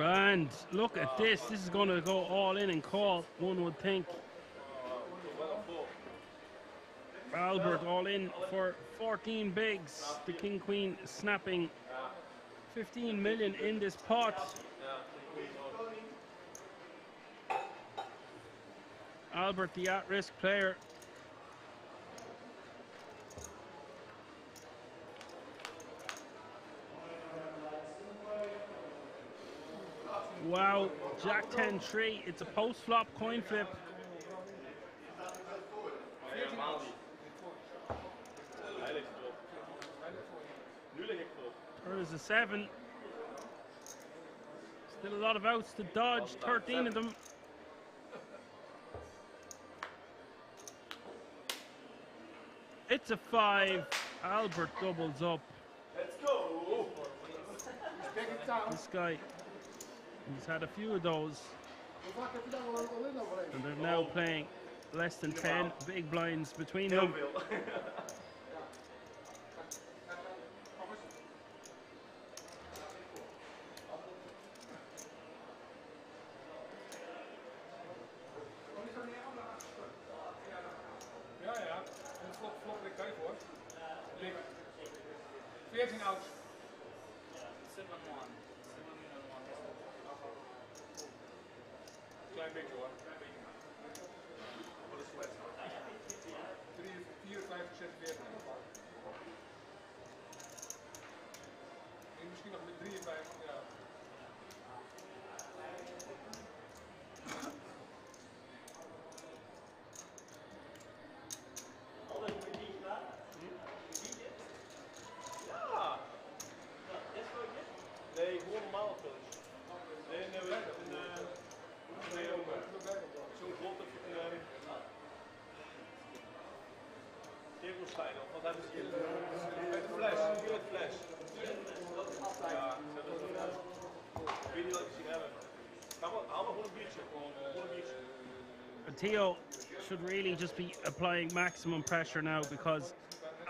And look at this. This is going to go all in and call, one would think. Albert all in for 14 bigs. The King Queen snapping 15 million in this pot. Albert, the at-risk player. Wow, Jack 10-3. It's a post-flop coin flip. There's a 7. Still a lot of outs to dodge. 13 of them. It's a 5. Albert doubles up. Let's go. This guy, he's had a few of those. And they're now playing less than 10 big blinds between them. Ja, ja. En flop ik bij voor. 14 outs. 7-1. Klein beetje hoor. 54, 46. En misschien nog met 53, ja. Nee, gewoon normaal coach. Nee, zo'n grote tegelstein of wat hebben ze hier? Met de fles, hier het fles. Ja, ik weet niet wat ik zien hebben. Haal maar gewoon een biertje. Gewoon een biertje. Theo should really just be applying maximum pressure now because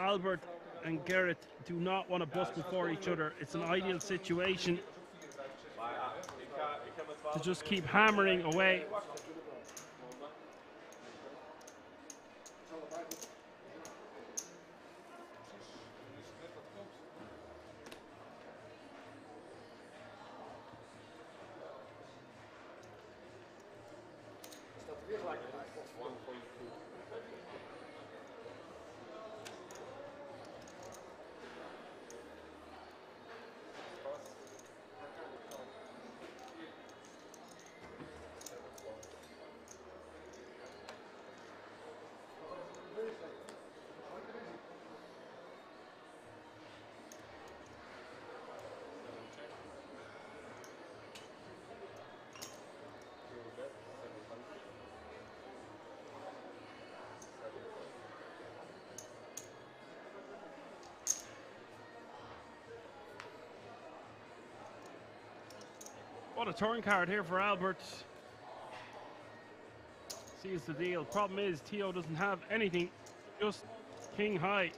Albert and Garrett do not want to bust before each other. It's an ideal situation to just keep hammering away. What a turn card here for Albert. Seals the deal. Problem is, Tio doesn't have anything, just king high.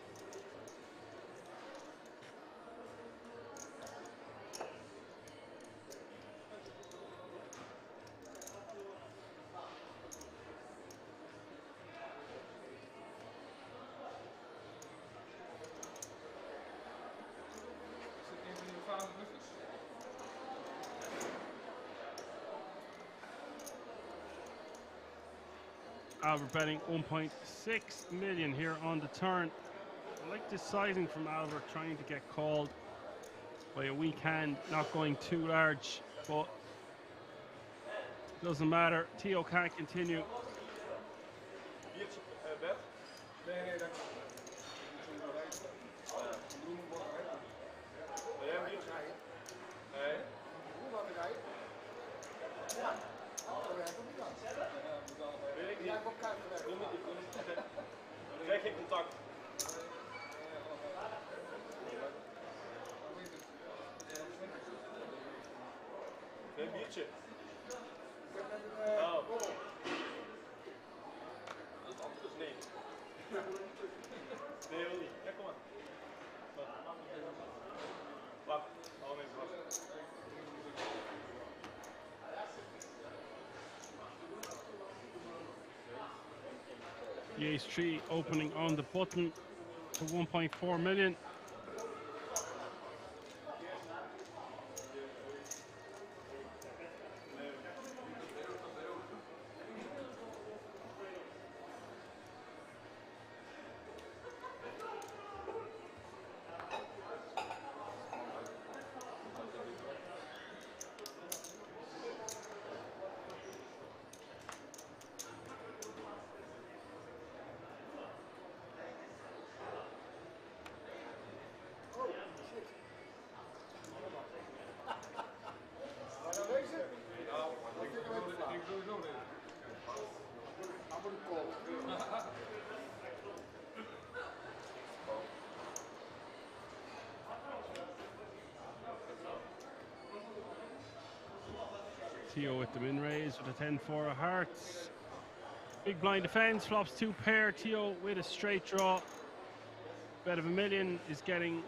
Albert betting 1.6 million here on the turn. I like this sizing from Albert, trying to get called by a weak hand, not going too large, but doesn't matter. Tio can't continue. Krijg geen contact. Een biertje. Oh. Nee. Nee, wil niet. Ja, kom maar. Wacht. Hou hem even vast. The ace tree opening on the button to 1.4 million. Tio with the min raise with a 10-4 of hearts. Big blind defense, flops 2 pair. Tio with a straight draw. Bet of $1 million is getting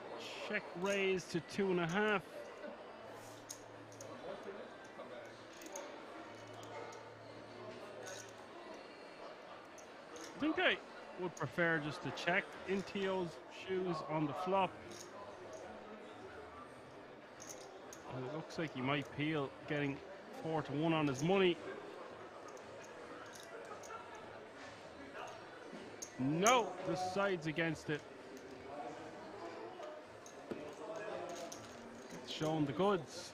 check raised to 2.5. I think I would prefer just to check in Tio's shoes on the flop. And it looks like he might peel, getting 4-1 on his money. No, the side's against it. It's showing the goods.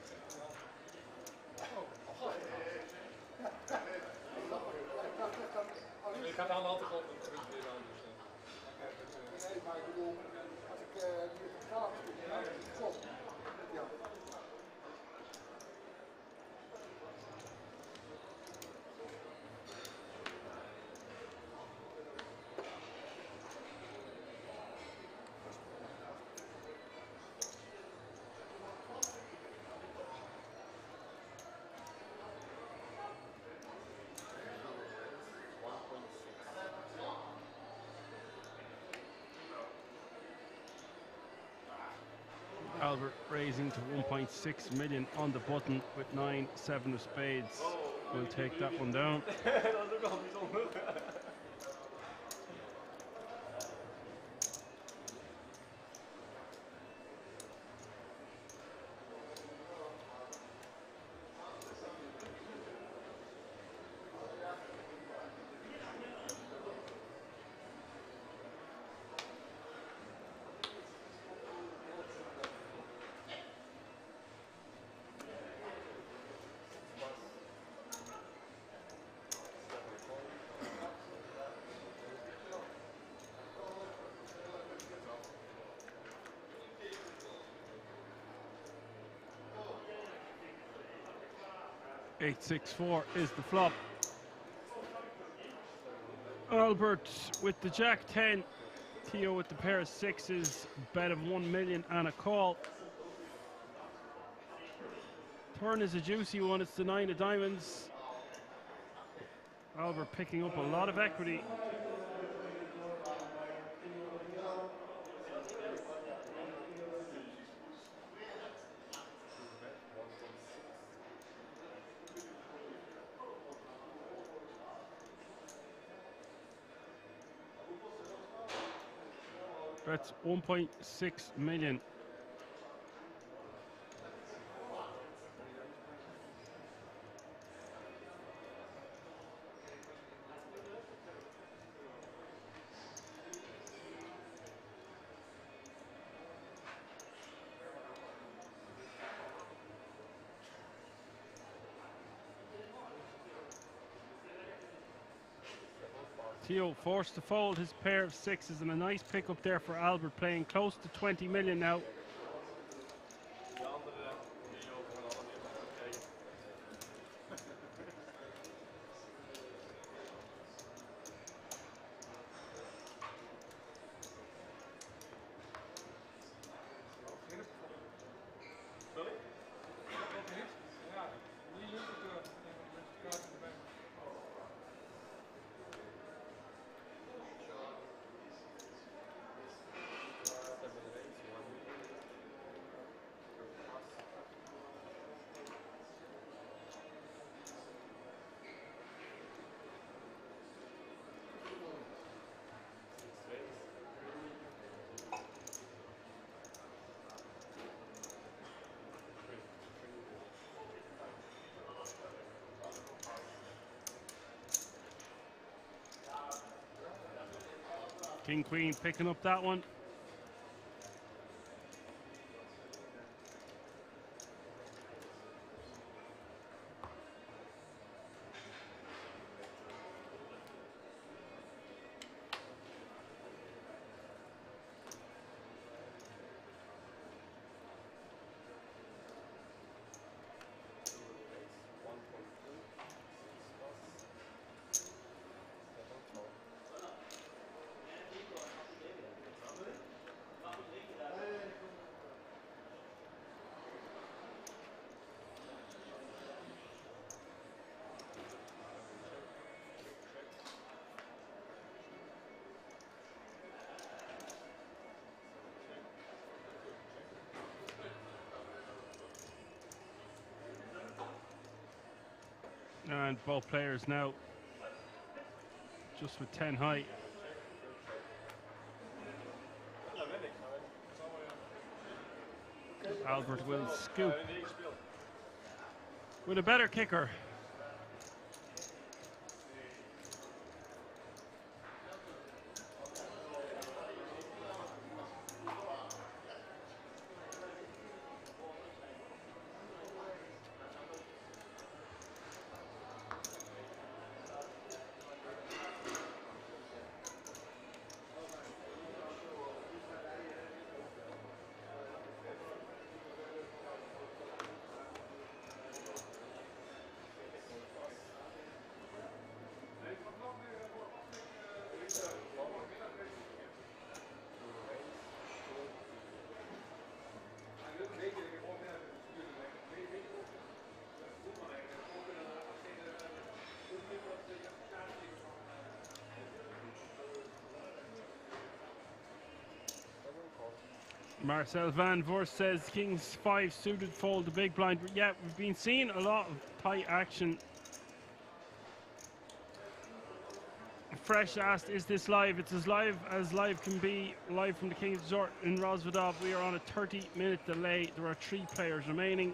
Ik ga het aan de andere kant weer aan. Nee, maar ik bedoel, als ik die vertaal klopt. Ja. Albert raising to 1.6 million on the button with 9-7 of spades. We'll take that one down. Eight-6-4 is the flop. Albert with the Jack-10. Theo with the pair of sixes. Bet of 1 million and a call. Turn is a juicy one. It's the 9 of diamonds. Albert picking up a lot of equity. That's 1.6 million. Theo forced to fold his pair of sixes, and a nice pickup there for Albert, playing close to 20 million now. King Queen picking up that one. And both players now just with 10 high. Albert will scoop with a better kicker. Marcel Van Voorst says Kings 5 suited fold the big blind. Yeah, we've been seeing a lot of tight action. Fresh asked, is this live? It's as live can be, live from the King's Resort in Rosvedov. We are on a 30-minute delay. There are 3 players remaining.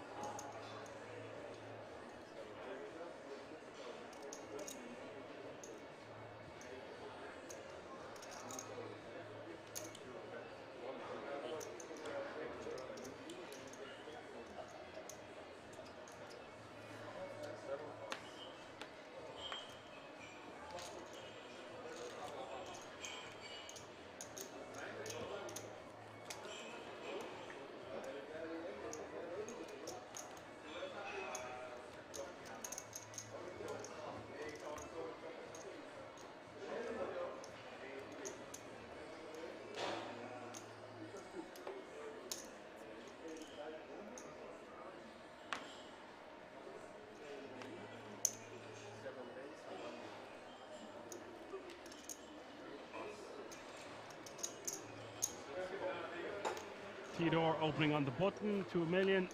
Theodore opening on the button, 2 million.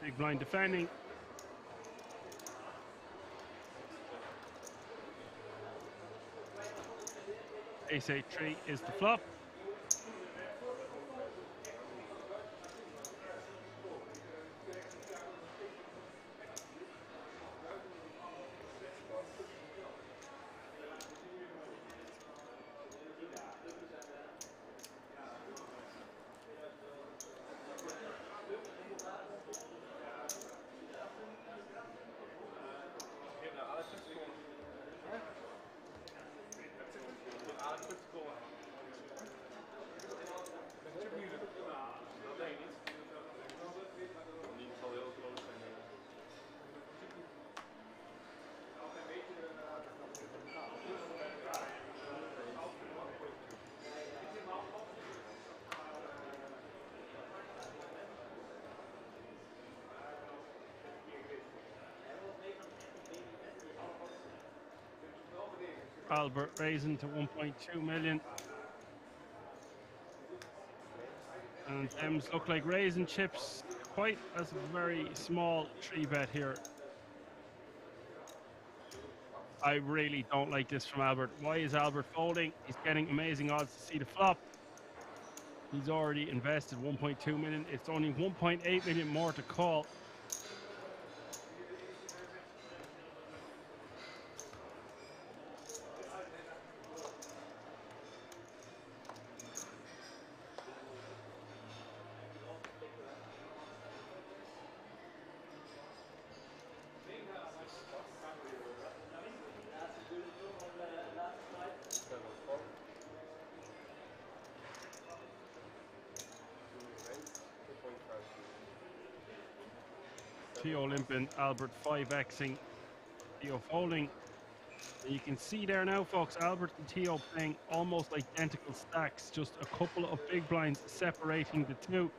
Big blind defending. Ace 8-3 is the flop. Albert raising to 1.2 million. And M's look like raising chips quite as a very small 3-bet here. I really don't like this from Albert. Why is Albert folding? He's getting amazing odds to see the flop. He's already invested 1.2 million. It's only 1.8 million more to call. Theo limping, Albert 5xing, Theo folding. And you can see there now, folks, Albert and Theo playing almost identical stacks, just a couple of big blinds separating the two.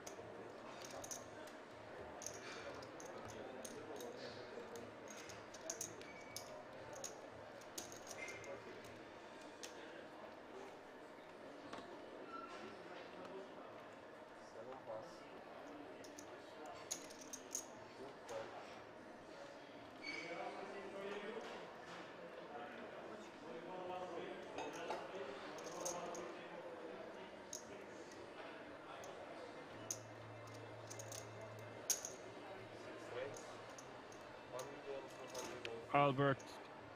Albert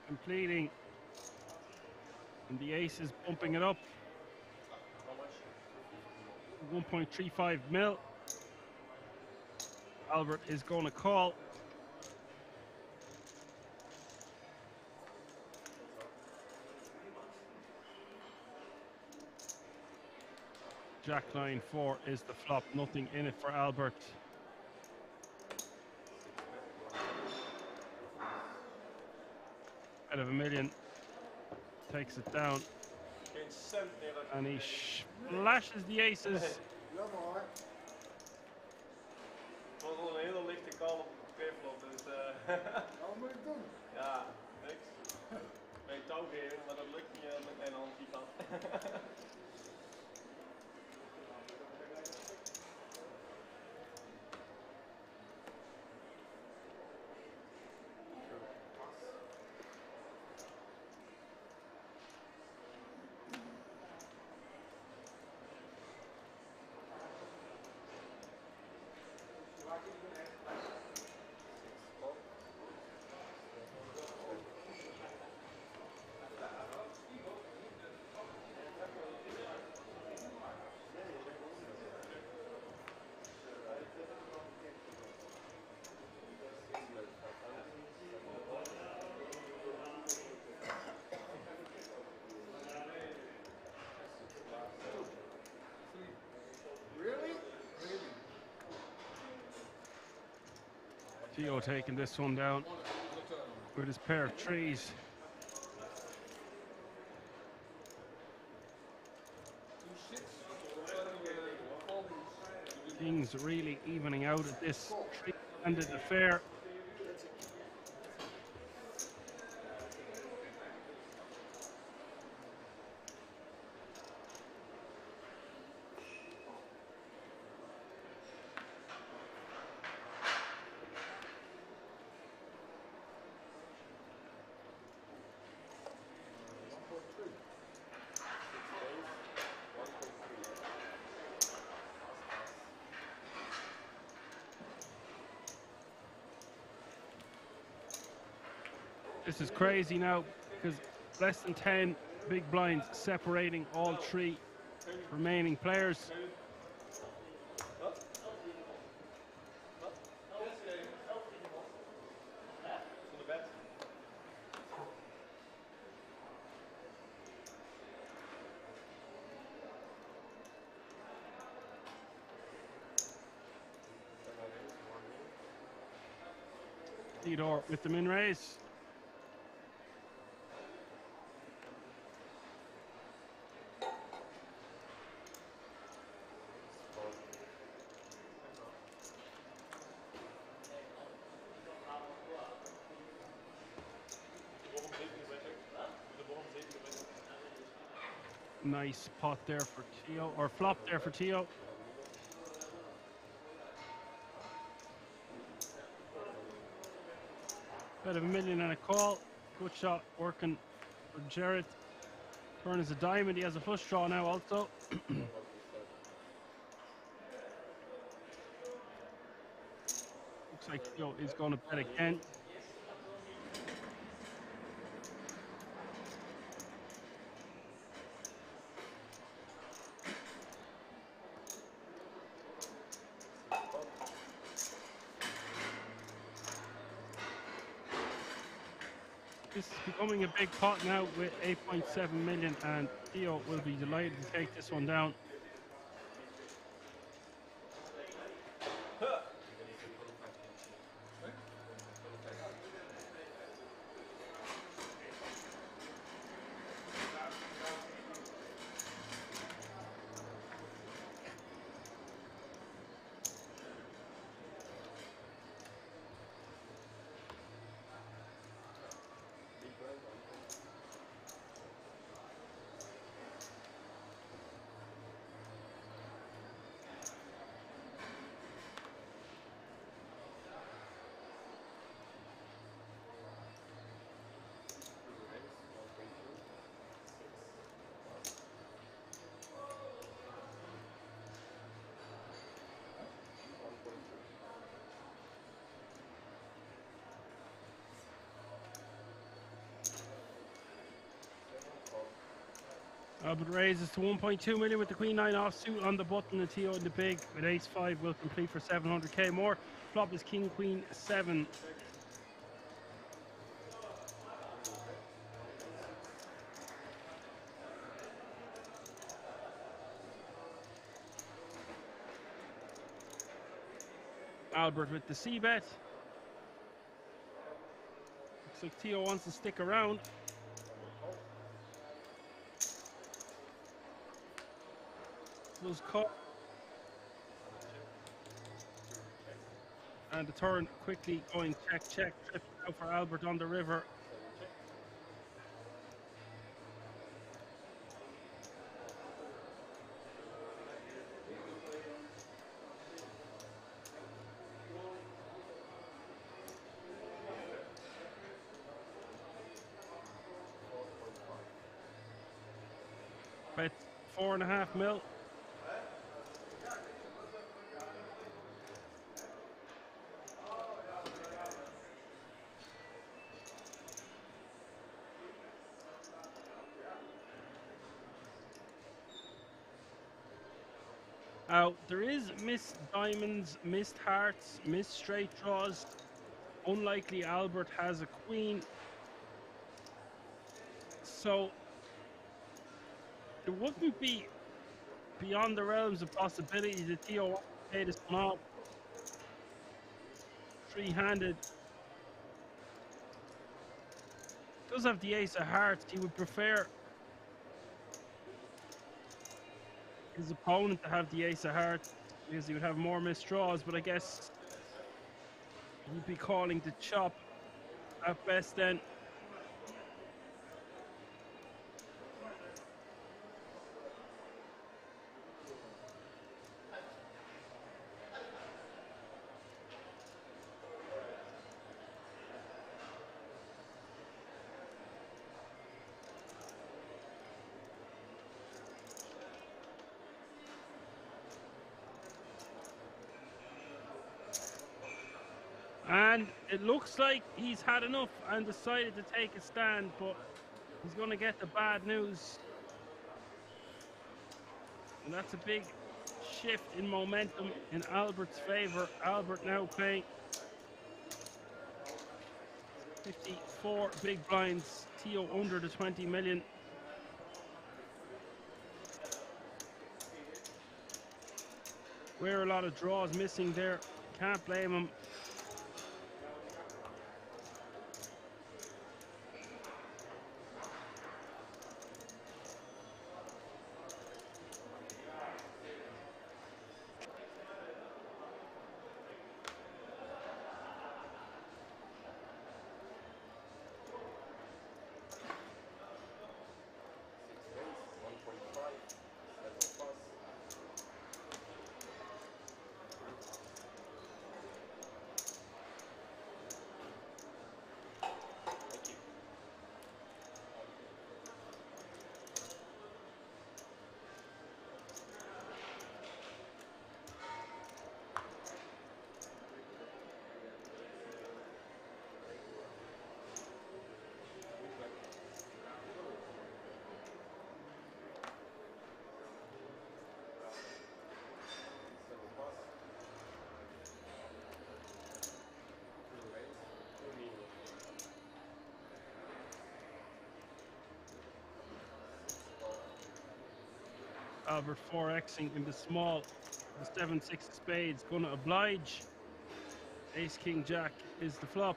completing, and the ace is bumping it up. 1.35 mil. Albert is going to call. Jack 9-4 is the flop. Nothing in it for Albert. Out of a million, takes it down, and he splashes the aces. Het was al een hele lichte call op de preeflop, dus Wat moet ik doen? ja, niks. Bij touw geven, maar dat lukt niet met mijn hand die gaat. Theo taking this one down with his pair of trees. Things really evening out at this tree-ended affair. This is crazy now because less than 10 big blinds separating all three remaining players. Theodore with the min raise. Nice pot there for Theo, or flop there for Theo. Bit of a million and a call. Good shot working for Jared. Turn is a diamond. He has a flush draw now also. Looks like Theo is going to bet again. This is becoming a big pot now with 8.7 million, and Theo will be delighted to take this one down. Albert raises to 1.2 million with the Queen 9 offsuit on the button. The Theo in the big with Ace 5 will complete for 700k more. Flop is King Queen 7. Albert with the C bet. Looks like Theo wants to stick around. Was caught. And the turn quickly going check, trip out for Albert on the river. Bet 4.5 mil. There is missed diamonds, missed hearts, missed straight draws. Unlikely Albert has a queen. So it wouldn't be beyond the realms of possibility that Theo paid his one off. three-handed. Does have the ace of hearts. He would prefer his opponent to have the ace of hearts because he would have more missed draws, but I guess he'd be calling the chop at best then. And it looks like he's had enough and decided to take a stand, but he's going to get the bad news. And that's a big shift in momentum in Albert's favor. Albert now paying 54 big blinds. Theo under the 20 million. Where a lot of draws missing there. Can't blame him. Albert 4xing in the small. The 7-6 spades gonna oblige. Ace King Jack is the flop.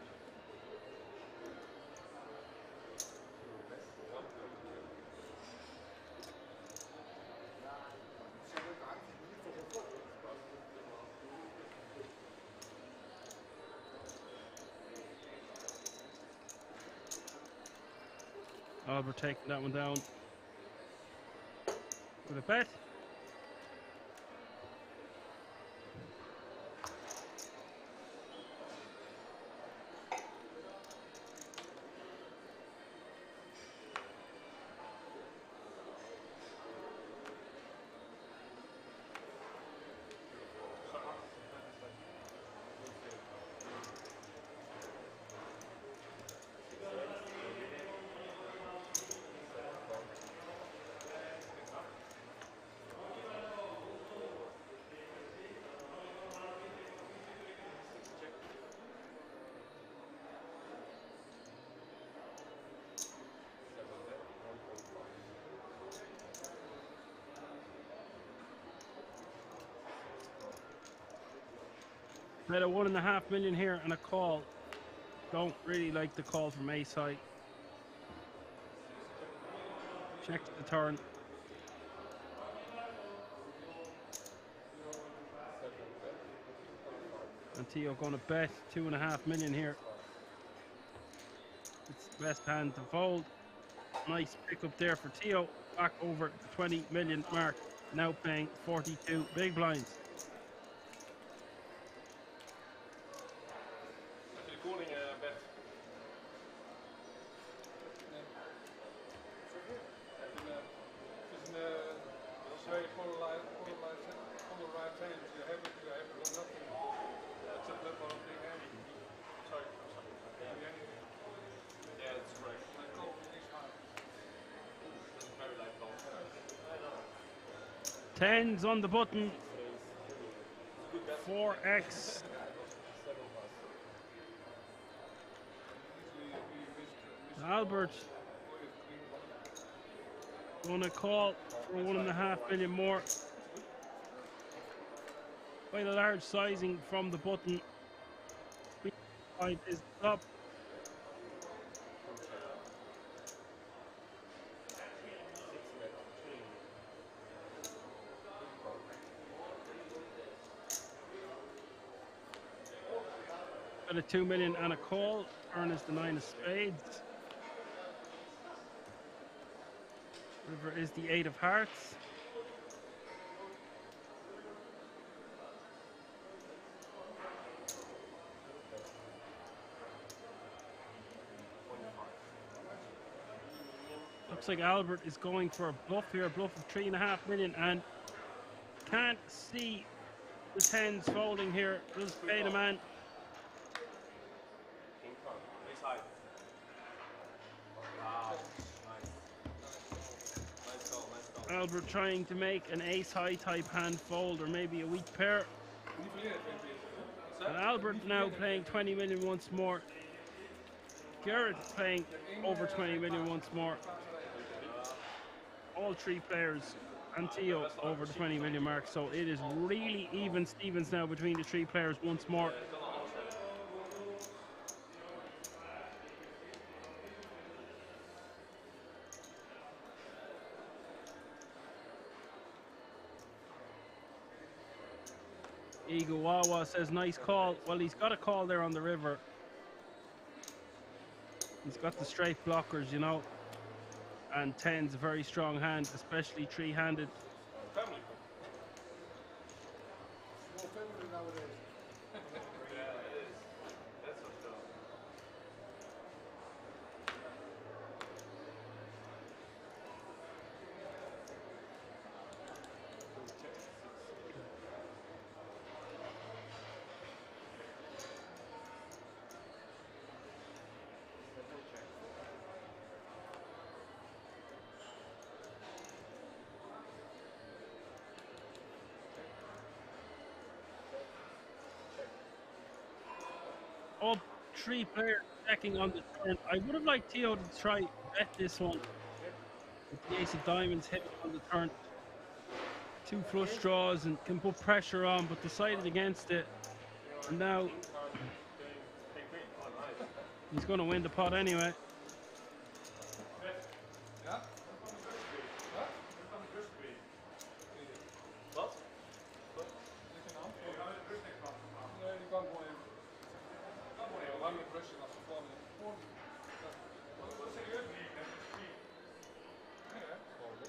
Albert taking that one down with a bet. Bet a 1.5 million here and a call. Don't really like the call from ace high. Check the turn. And Theo gonna bet 2.5 million here. It's the best hand to fold. Nice pick up there for Theo. Back over the 20 million mark. Now paying 42 big blinds. Tens on the button. 4x. Albert gonna call for 1.5 million more. Quite a large sizing from the button. point is up. Got a 2 million and a call. Turn is the 9 of spades. River is the 8 of hearts. Looks like Albert is going for a bluff here, a bluff of 3.5 million, and can't see the 10s folding here. Does pay the man. Albert trying to make an ace-high type hand fold, or maybe a weak pair. And Albert now playing 20 million once more. Garrett playing over 20 million once more. All three players and Theo over the 20 million mark. So it is really even Stevens now between the three players once more. Eagle Wawa says, nice call. Well, he's got a call there on the river. He's got the straight blockers, you know. And 10's a very strong hand, especially three-handed. Family. Small family nowadays. That's for sure. All three players checking on the turn. I would have liked Theo to try bet this one. With the ace of diamonds hit on the turn. Two flush draws and can put pressure on, but decided against it. And now he's going to win the pot anyway.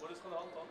Wat is er aan de hand dan?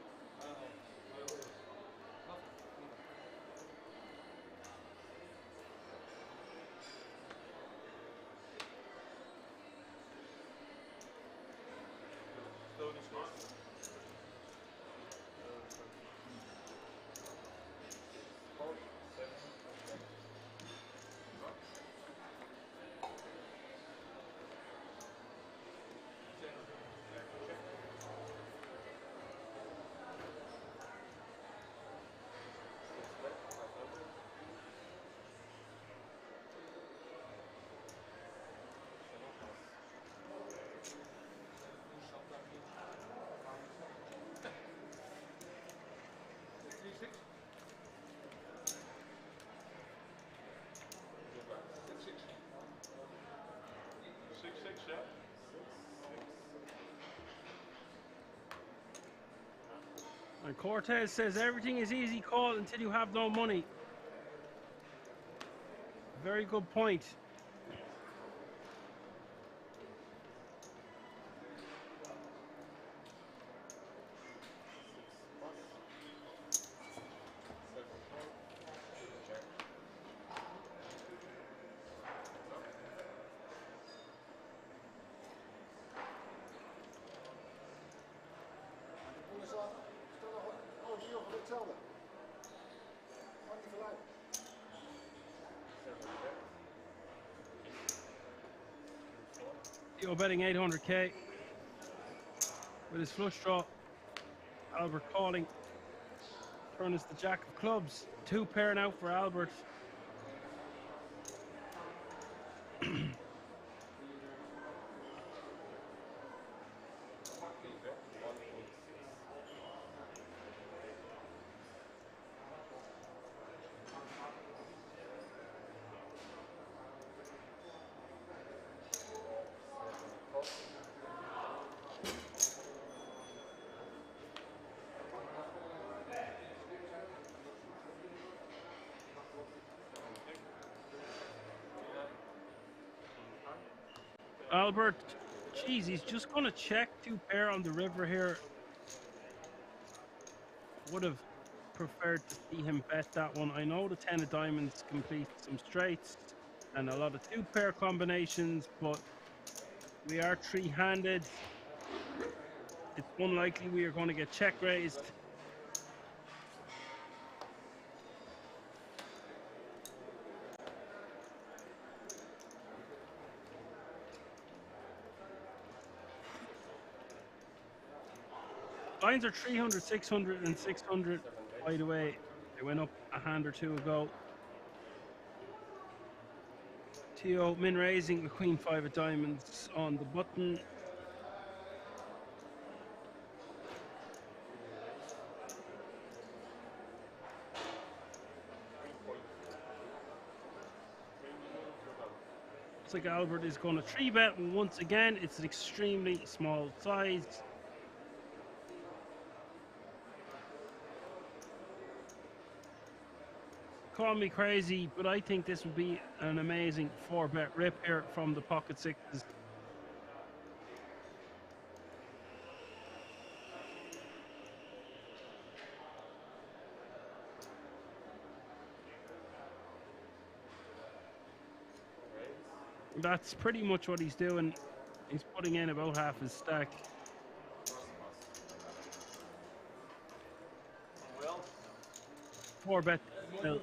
And Cortez says everything is easy call until you have no money. Very good point. Oh, hier over hetzelfde. Maakt niet veel uit. Theo betting 800k with his flush draw. Albert calling. Turn is the jack of clubs. Two pair now for Albert. Albert, geez, he's just going to check 2 pair on the river here. Would have preferred to see him bet that one. I know the 10 of diamonds complete some straights and a lot of 2 pair combinations, but we are 3-handed. It's unlikely we are going to get check raised. Lines are 300, 600, and 600. By the way, they went up a hand or two ago. Tio min raising with Queen 5 of diamonds on the button. Looks like Albert is going to 3-bet once again. It's an extremely small size. Call me crazy, but I think this would be an amazing 4-bet rip here from the pocket sixes. That's pretty much what he's doing. He's putting in about half his stack. Well, 4-bet. Well,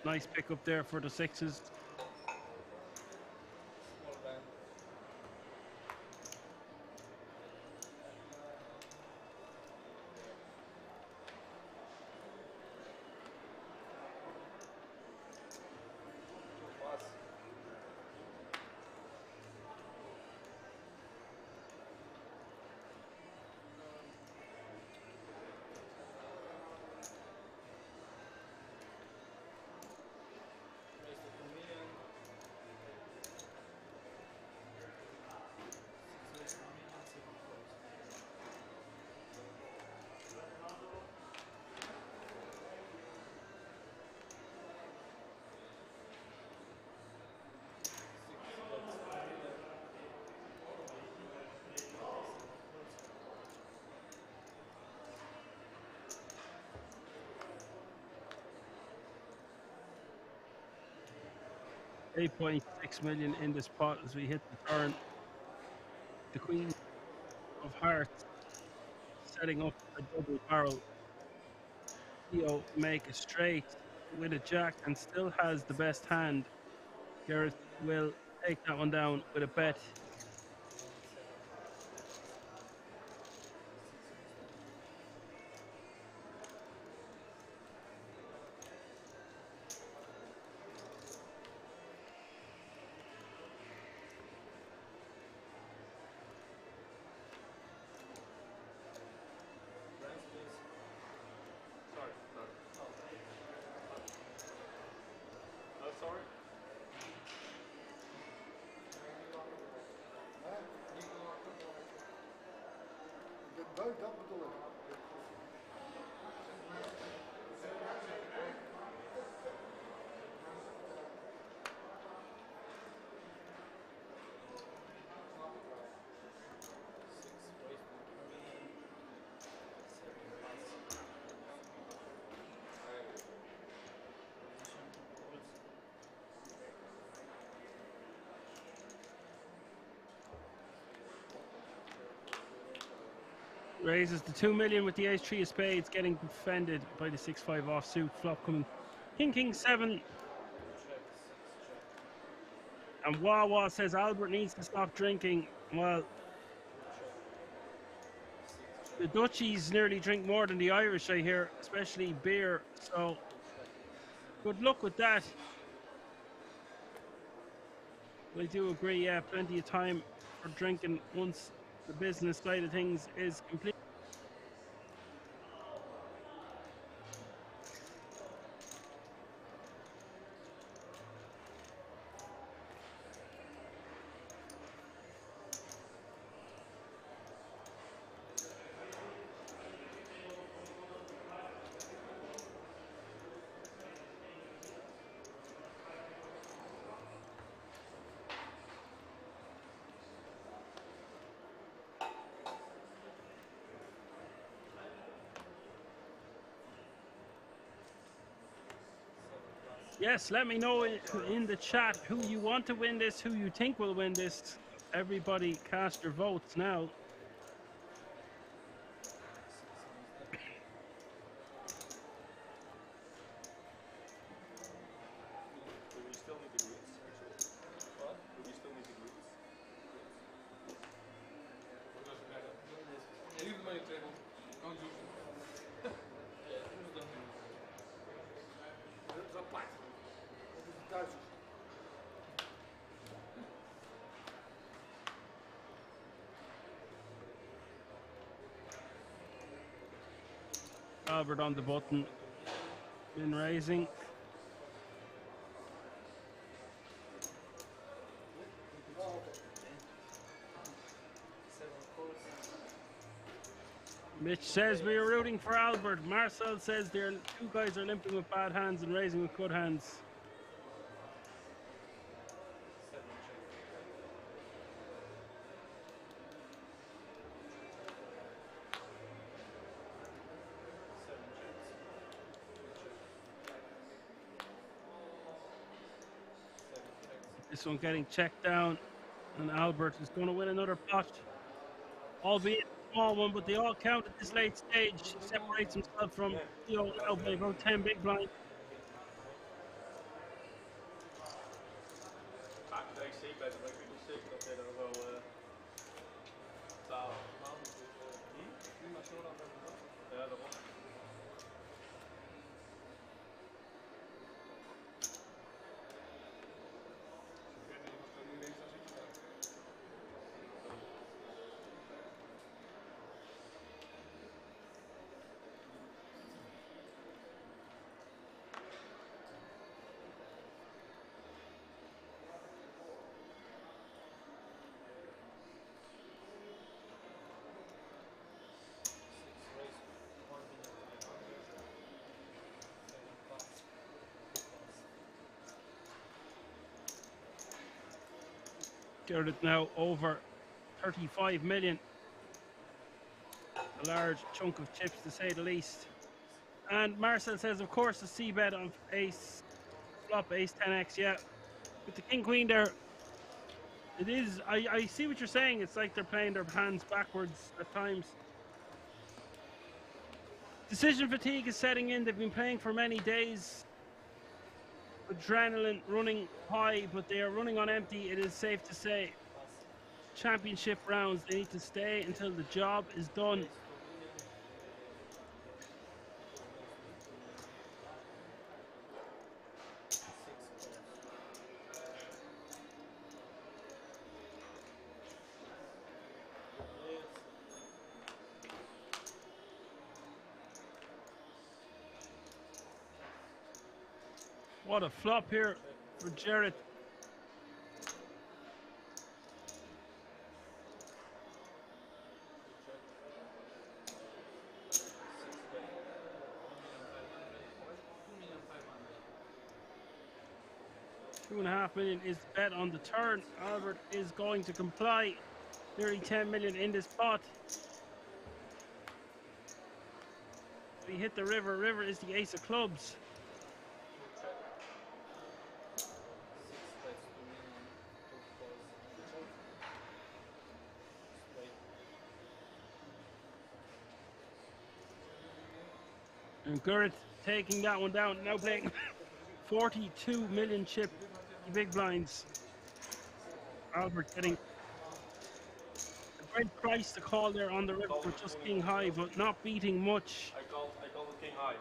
nice pick up there for the sixes. $8.6 million in this pot as we hit the turn. The Queen of Hearts setting up a double barrel. Theo make a straight with a jack and still has the best hand. Gareth will take that one down with a bet. Buik, dat bedoel ik. Raises the 2 million with the ace-3 of spades, getting defended by the 6-5 offsuit. Flop coming. King 7. And Wawa says Albert needs to stop drinking. Well, the Dutchies nearly drink more than the Irish, I hear, especially beer. So, good luck with that. I do agree, yeah, plenty of time for drinking once the business side of things is complete. Yes, let me know in the chat who you want to win this, who you think will win this. Everybody cast your votes now. Do we still need the greens? What? Do we still need the greens? Doesn't matter. Leave them on your table. Don't use them. Use them. Dat is apart. Dat is de Duitsers. Albert on the button. Been raising. Mitch says we are rooting for Albert. Marcel says they're two guys are limping with bad hands and raising with good hands. This one getting checked down, and Albert is going to win another pot, albeit a small one, but they all count at this late stage. He separates himself from Theo now by about 10 big blind. Ik zie beter, maar ik weet niet zeker dat hij er wel taal. Ja, daarom. Garrett now over 35 million. A large chunk of chips to say the least. And Marcel says, of course, a C bet on ace, flop ace 10x, yeah. With the king queen there, it is, I see what you're saying. It's like they're playing their hands backwards at times. Decision fatigue is setting in. They've been playing for many days. Adrenaline running high, but they are running on empty. It is safe to say championship rounds, they need to stay until the job is done. What a flop here for Jarrett. $2.5 million is bet on the turn. Albert is going to comply. Nearly 10 million in this pot. We hit the river. River is the ace of clubs. And Gurrit taking that one down, now playing 42 million chip big blinds. Albert getting a great price to call there on the river with just king high, but not beating much. I called the king high.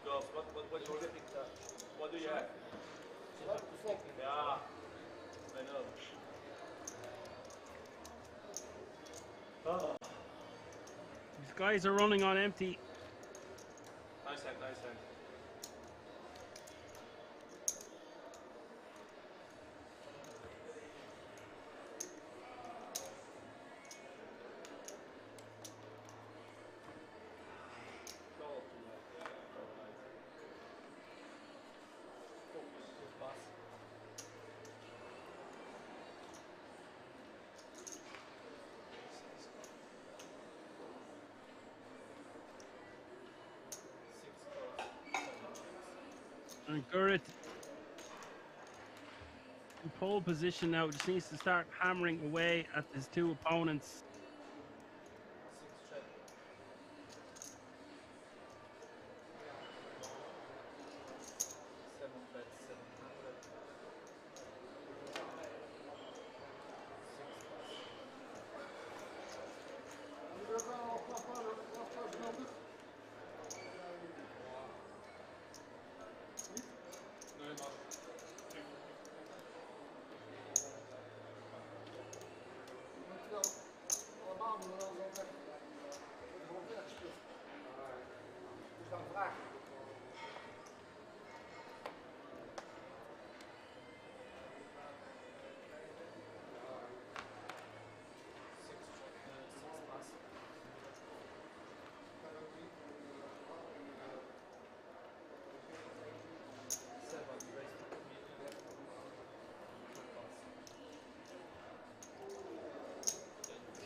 Girls, what do you have? Yeah, I know. Oh. These guys are running on empty. Nice hand, nice hand. And Gurrit in pole position now, just needs to start hammering away at his two opponents.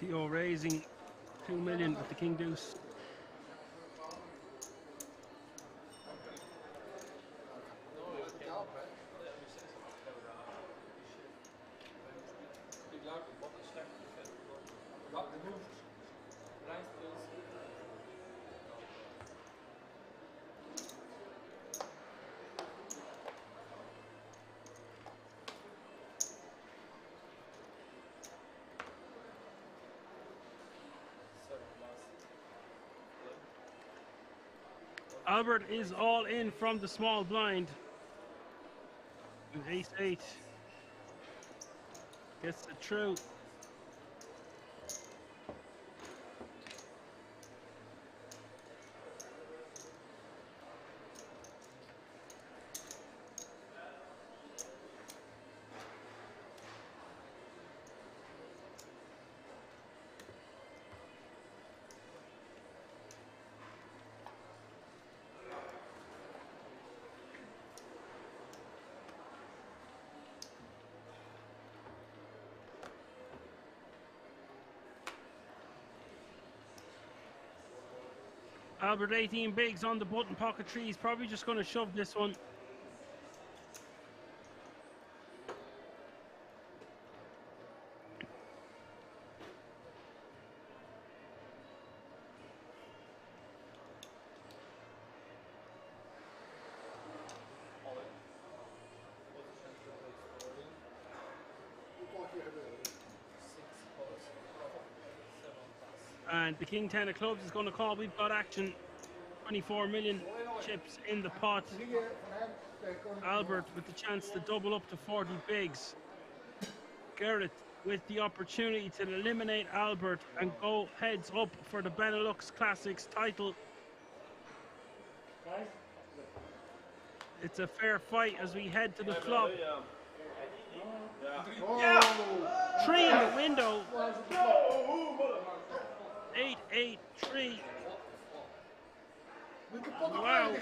Theo raising 2 million with the King Deuce. Albert is all in from the small blind. Ace-8 gets the true. Albert 18 bigs on the button pocket tree. He's probably just going to shove this one. And the King 10 of clubs is going to call. We've got action. 24 million chips in the pot. Albert with the chance to double up to 40 bigs. Garrett with the opportunity to eliminate Albert and go heads up for the Benelux Classics title. It's a fair fight as we head to the flop. Yeah. 3 in the window. 8-8-3. Wow.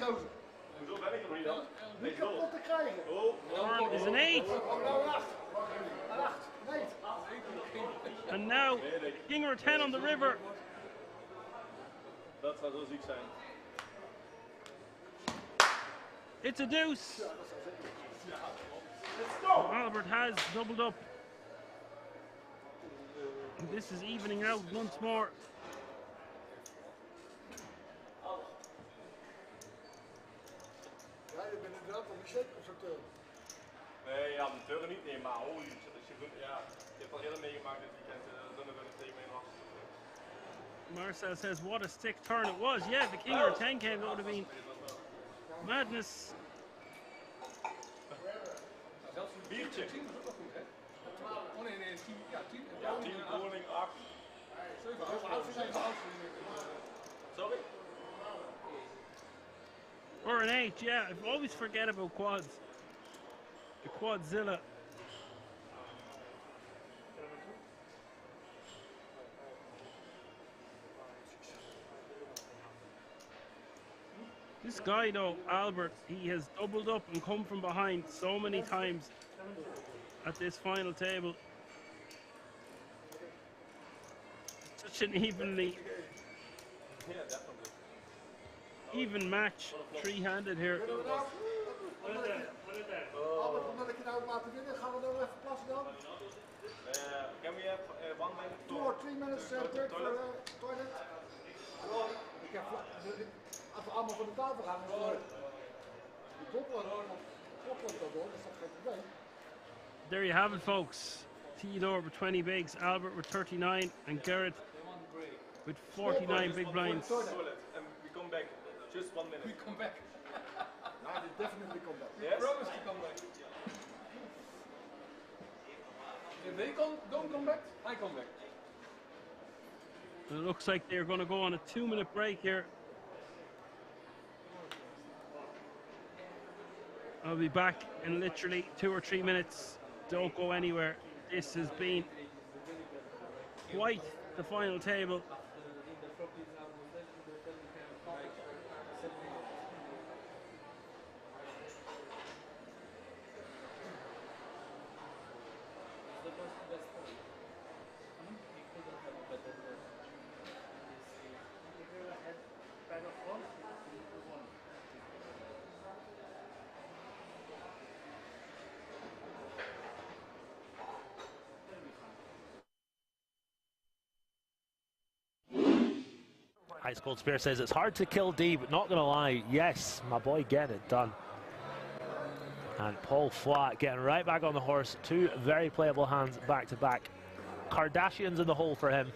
Is an 8. And now King or 10 on the river. Dat zou zo ziek zijn. It's a deuce. Albert has doubled up. This is evening out once more. Nee, ja, de deuren niet. Nee, maar holy, ja, je hebt al eerder meegemaakt dit weekend. Dan tegen mij was. Marcel says, what a stick turn it was. Yeah, the King or 10 came, that would have been madness. Zelfs een biertje. 10 was ook nog goed, hè? Oh nee, nee, 10, ja, 10. Ja, 10, koning, 8. 7 Sorry? Or an 8, yeah. I always forget about quads. The Quadzilla. This guy though, Albert, he has doubled up and come from behind so many times at this final table. Such an evenly even match, three-handed here. Albert, omdat ik je nou laten winnen, gaan we dan even plassen dan? Can we have 1 minute? 2 or 3 minutes break for toilet? Ik heb als we allemaal van de tafel gaan, dan is die kloppen dat door, dus dat is geen probleem. There you have it, folks. Theodore with 20 bigs, Albert with 39, and Garrett with 49 big blinds. And we come back. Just 1 minute. We come back. No, they definitely come back. We promise to come back. If they don't come back, I come back. It looks like they're going to go on a 2-minute break here. I'll be back in literally 2 or 3 minutes. Don't go anywhere. This has been quite the final table. Ice Cold Spear says it's hard to kill D, but not gonna lie, yes, my boy getting it done. And Paul Flat getting right back on the horse. 2 very playable hands back to back. Kardashians in the hole for him.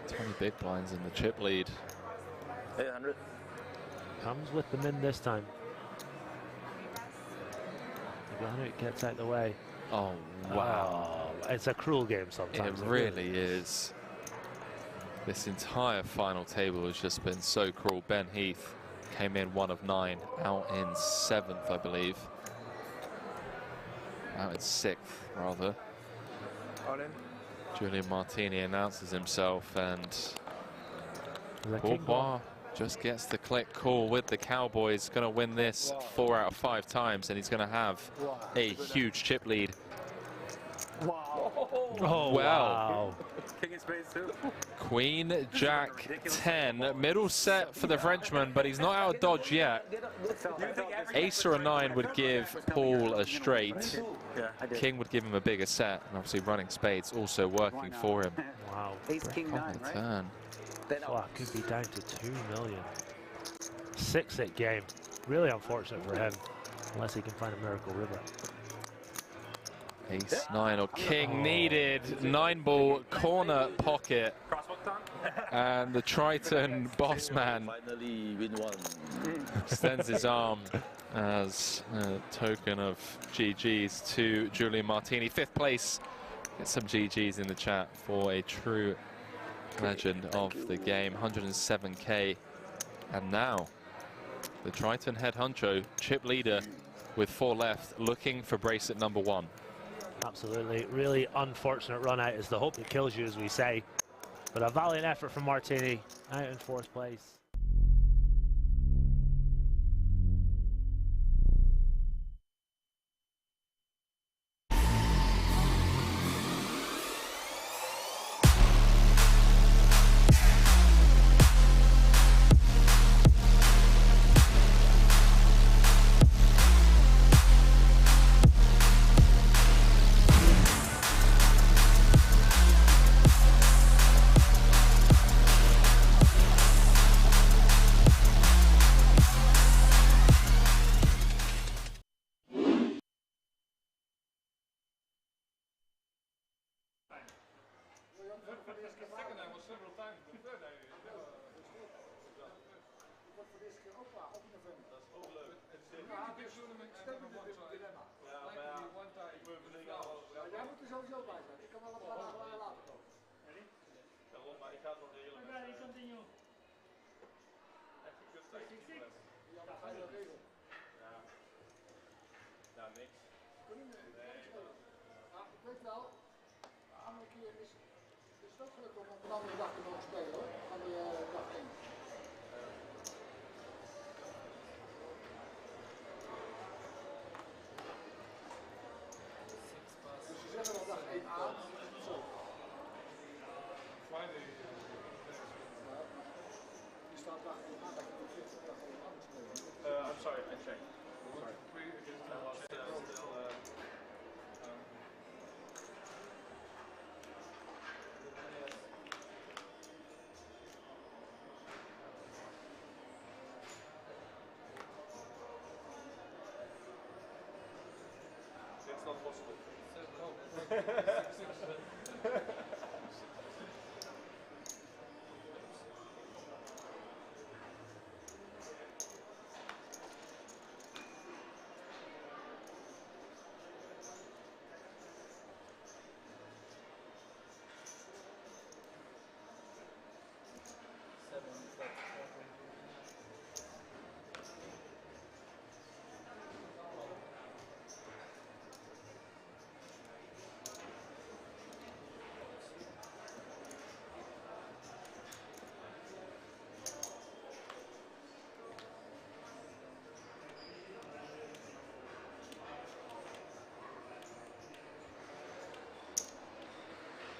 20 big blinds in the chip lead. 800. Comes with them in this time. It gets out the way. Oh, wow. It's a cruel game sometimes. It really is. This entire final table has just been so cruel. Ben Heath came in 1 of 9, out in 7th, I believe. Out in 6th, rather. All in. Julian Martini announces himself, and Bourbois just gets the click call with the Cowboys. Going to win this 4 out of 5 times, and he's going to have a huge chip lead. Oh, wow. King in spades too. Queen, Jack, 10. Middle set for the Frenchman, but he's not out of dodge yet. Ace or a 9 would give Paul a straight. King would give him a bigger set, and obviously running spades also working for him. Wow. Ace, King, 9, right? Turn. Oh, could be down to 2 million. 6-8 game. Really unfortunate for him, unless he can find a miracle river. Ace 9 or King needed. 9-ball corner pocket. And the Triton boss man extends his arm as a token of GG's to Julian Martini. 5th place. Get some GG's in the chat for a true legend of the game. 107k. And now the Triton head honcho, chip leader with 4 left, looking for bracelet number 1. Absolutely, really unfortunate run out is the hope that kills you, as we say. But a valiant effort from Martini, out in 4th place.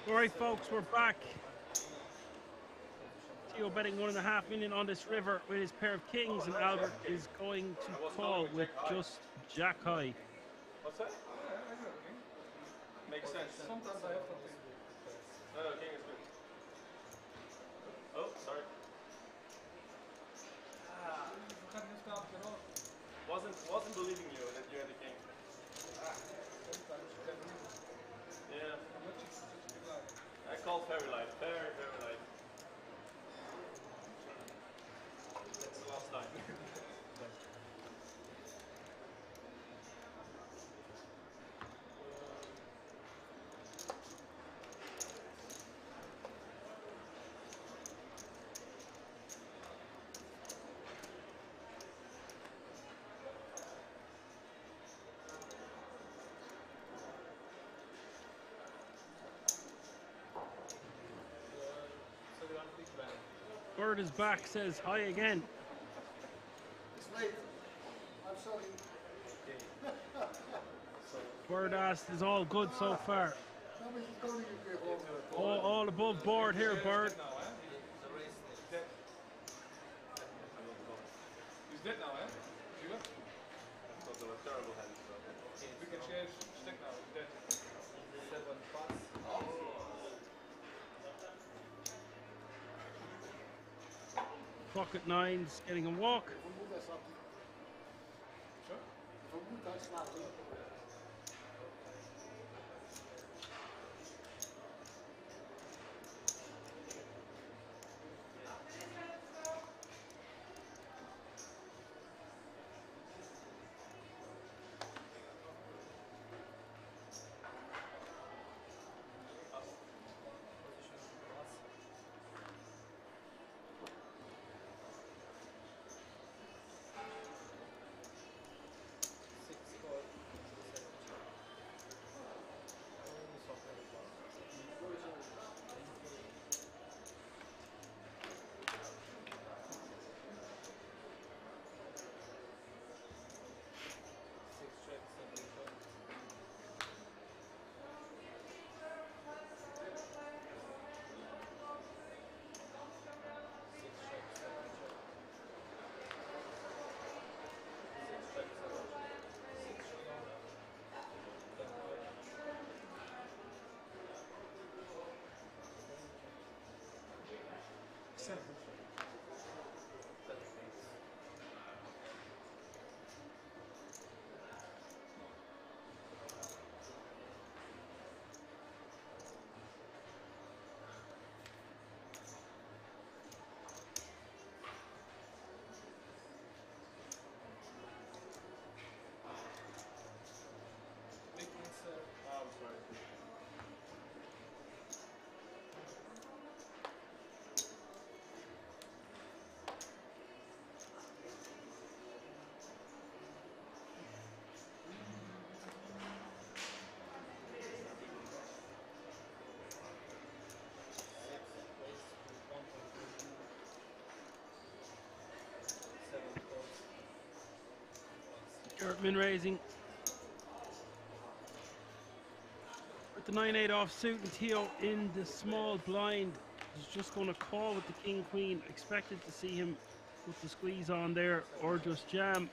All right, folks, we're back. Theo betting 1.5 million on this river with his pair of kings, and Albert is going to call with just jack high. What's that? Makes sense. Sometimes I have to think. No, king is good. Oh, sorry. Wasn't believing you that you had the king. Yeah. I called very light. Very, very light. That's the last time. Bird is back, says hi again. It's late. I'm sorry. Bird asked is all good so far. Nobody's going to get home. All above board here, Bird. He's dead now, eh? You up? Those were terrible hands. We can change stick now. He's dead. 7 pots. Pocket nines, getting a walk. Vermoed hij slaapt. Vermoed hij slaapt. Min raising. With the 9-8 off suit, and Theo in the small blind is just going to call with the king queen. Expected to see him put the squeeze on there or just jam.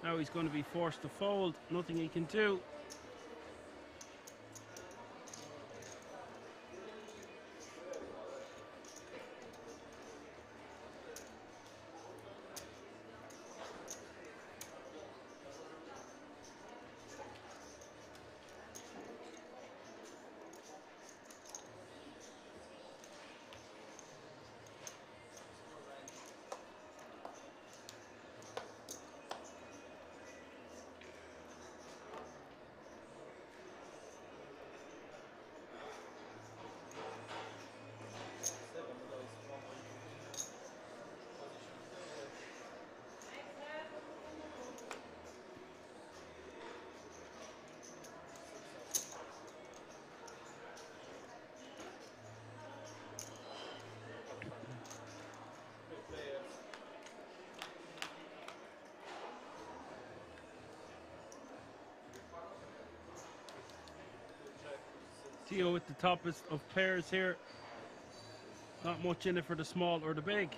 Now he's going to be forced to fold. Nothing he can do. Theo with the toughest of pairs here. Not much in it for the small or the big.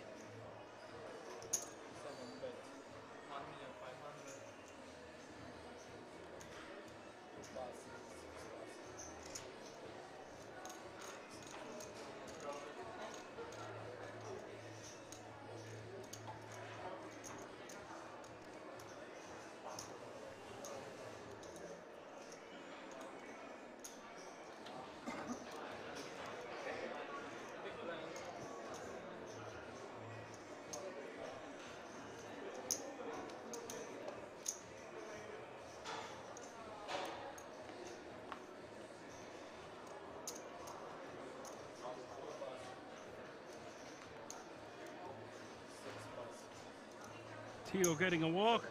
Theo getting a walk.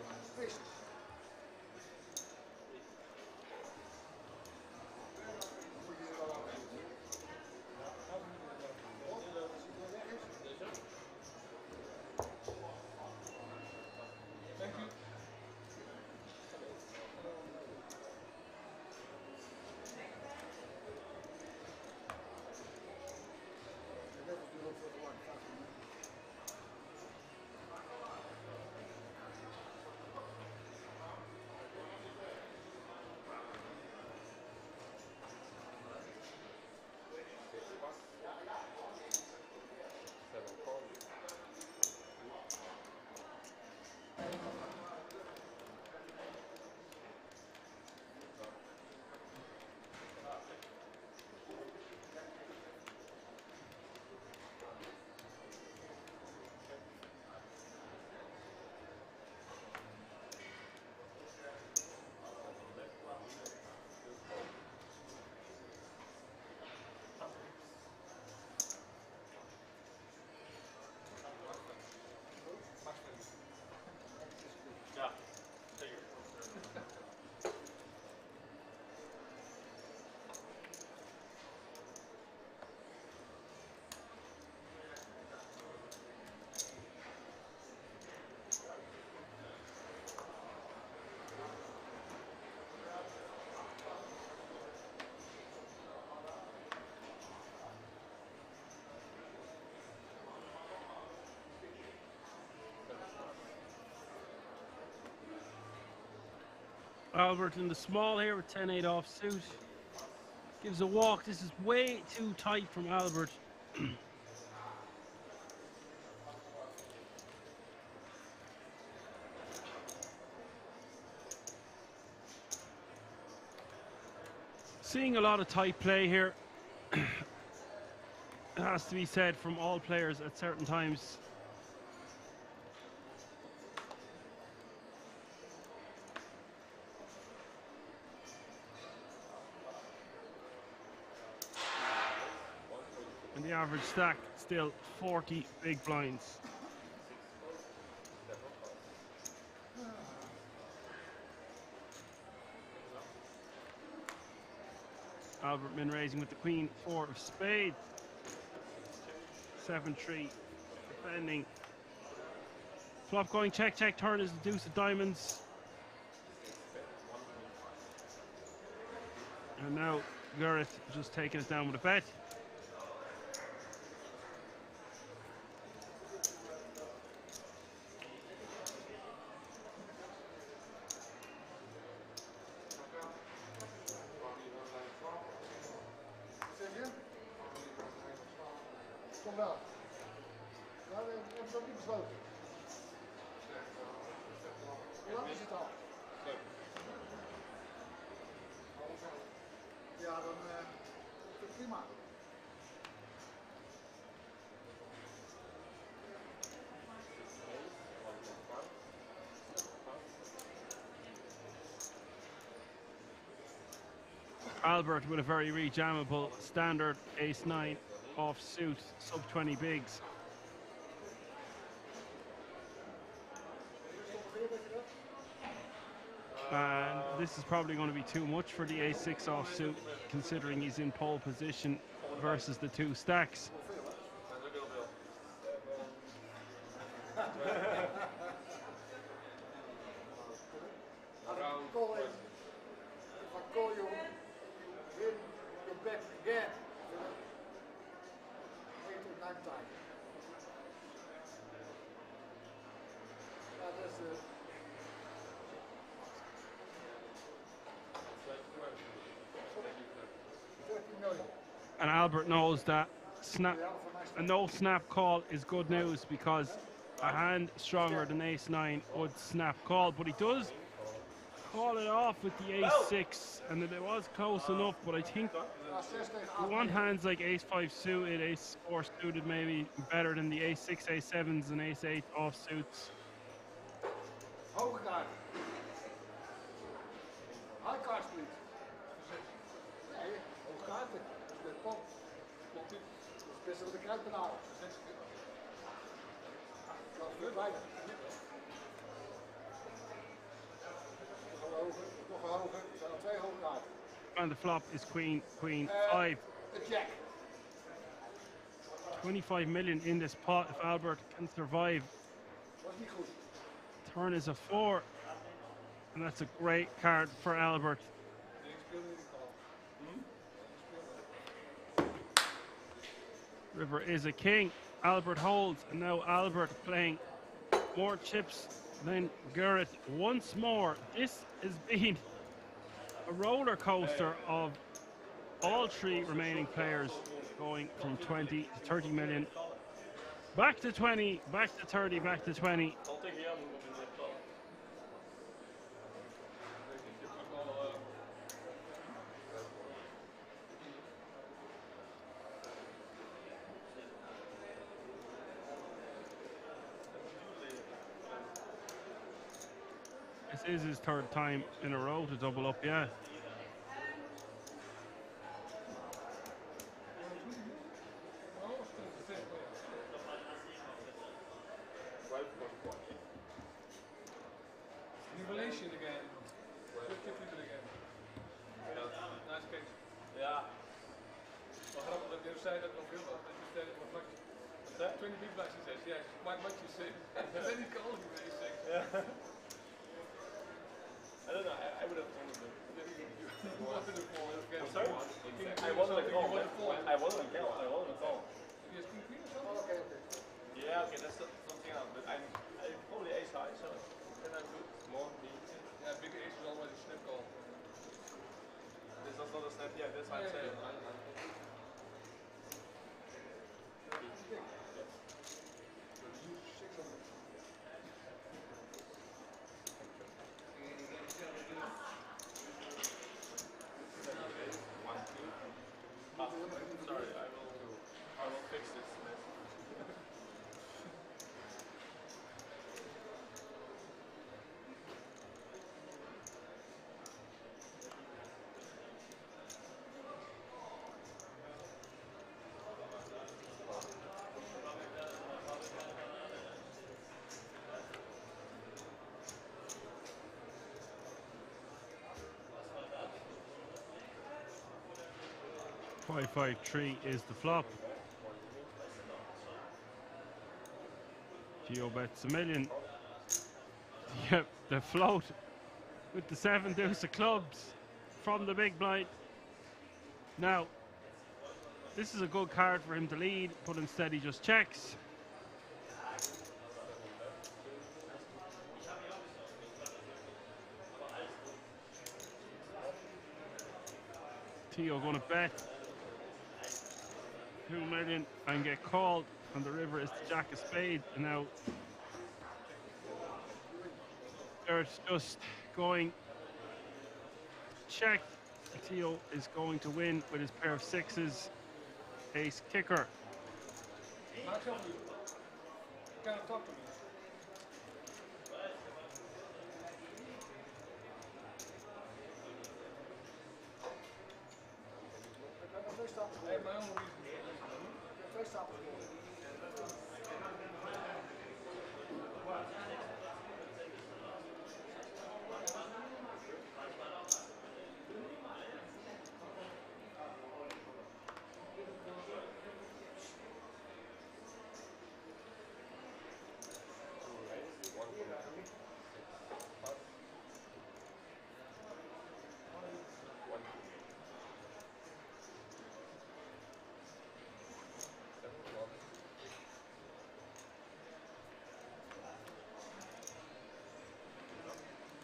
Albert in the small here with 10-8 off suit. Gives a walk. This is way too tight from Albert. Seeing a lot of tight play here. It has to be said from all players at certain times. And the average stack still 40 big blinds. Albert min raising with the queen, 4 of spades. 7-3 defending. Flop going check, check, turn is the deuce of diamonds. And now Gareth just taking it down with a bet. Kom wel. Ja, we hebben het ook niet besloten. Hoe lang is het al? Ja, dan is het prima. Albert with a very rejammable standard ace-9 off suit, sub 20 bigs. And this is probably going to be too much for the ace-6 offsuit, considering he's in pole position versus the 2 stacks. If I call you, win your bet. time. That is 30 million. And Albert knows that a no snap call is good news because a hand stronger than ace-9 would snap call, but he does call it off with the ace-6, and it was close enough, but I think you want hands like ace-5 suited, ace-4 suited maybe better than the ace-6, ace-7s and ace-8 offsuits. Hoge kaart. High cards, please. Nee, hoge kaarten. De pop. Dat is best wel de kruid benaderen. Dat gebeurt bijna. Nog een hoger. Er zijn al 2 hoge kaarten. And the flop is queen, queen, 5. The jack. 25 million in this pot if Albert can survive. Dat is niet goed. Turn is a 4, and that's a great card for Albert. River is a king. Albert holds, and now Albert playing more chips than Garrett once more. This has been a roller coaster of all 3 remaining players going from 20 to 30 million. Back to 20, back to 30, back to 20. This is his 3rd time in a row to double up, yeah. Elimination again. Good kick again. Nice kick. Ja. Wel grappig dat je zei dat het nog veel was. Dat je steeds wat vlakjes. 20 big blinds says, yes, quite much you say. And then he calls you very sick. Yeah. I don't know, I would have told him. You wanted to fall again. I'm sorry? I wasn't a call. I wasn't a call. I wasn't a call. Yes, King Queen or something? Yeah, okay, that's something else. But I'm probably ace high, so then I'm good. More me. Yeah, big ace is always a snap call. This is not a snap, yeah, that's what I'm saying. Sorry, I will fix this. Five, 5, 3 is the flop. Gio bets $1 million. Yep, the float with the 7 deuce of clubs from the big blind. Now, this is a good card for him to lead, but instead he just checks. Tio gonna bet 2 million and get called, and the river is the jack of spades, and now Garrett's just going check. Tio is going to win with his pair of 6s, ace kicker. Maak zelf nu. Kan je talk to me? Hey, my own reason.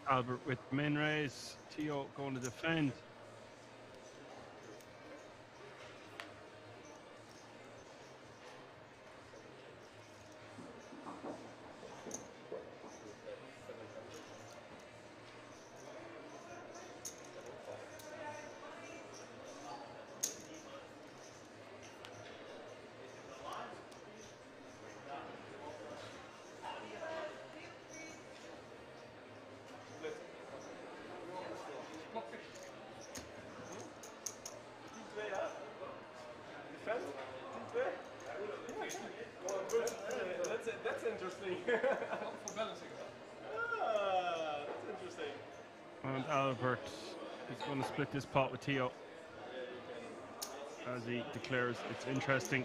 Albert with min raise. Tio going to defend. That's interesting. For balancing. Ah, that's interesting. And Albert is going to split this pot with Tio as he declares it's interesting.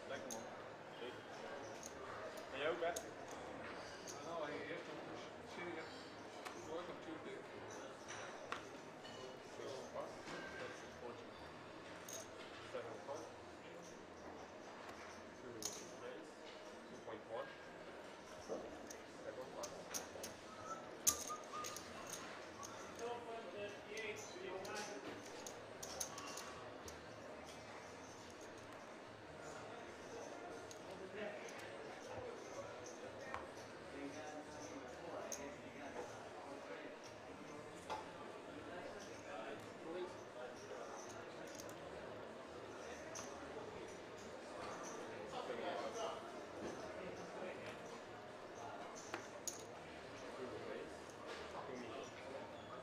Lekker man. En jij ook, hè? Nou, eerst nog serieus. Work on Tuesday.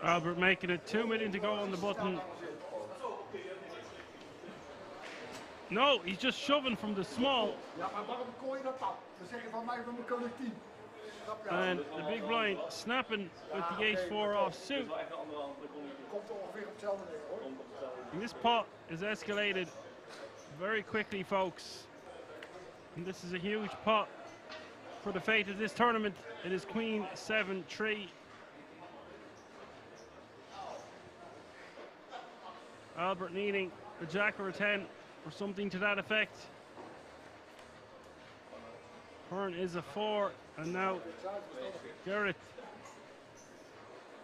Albert making it 2 million to go on the button. No, he's just shoving from the small. Ja, maar waarom kooi je dat dan? Dan zeg je van mij van mijn collectief. And the big blind snapping with the ace-4 offsuit. Komt ongeveer op hetzelfde neer hoor. And this pot is escalated very quickly, folks. And this is a huge pot for the fate of this tournament. It is Queen 7-3. Albert needing a jack or a 10 or something to that effect. Hearn is a 4, and now Garrett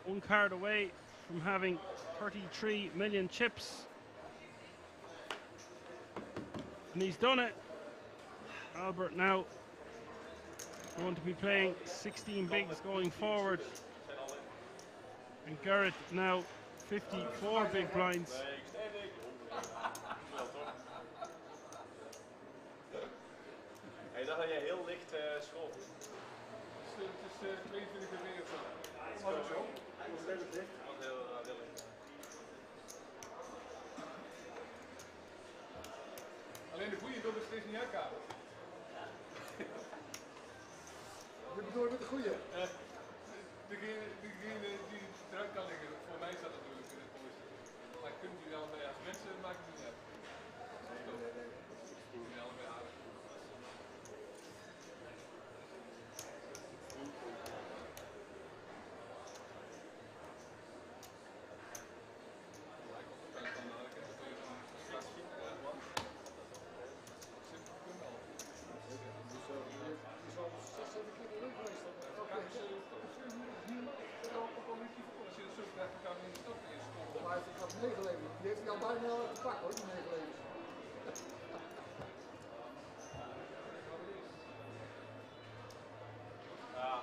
1 card away from having 33 million chips. And he's done it. Albert now going to be playing 16 bigs going forward. And Garrett now 54 big blinds. Ik dacht dat jij heel licht schoof. Het is 22 uur of zo. Dat is zo. Dat is redelijk dicht. Dat was heel licht. Alleen de goeie wil er steeds niet uitkamen. Je bedoelt met de goeie? Degene die eruit kan liggen, voor mij staat natuurlijk in het mooiste. Maar kunt jullie allebei als mensen, maakt het niet uit. Jullie allebei aardig. Maar hij heeft het meegeleverd. Die heeft hij al bijna gepakt hoor, die meegeleverd. Ja.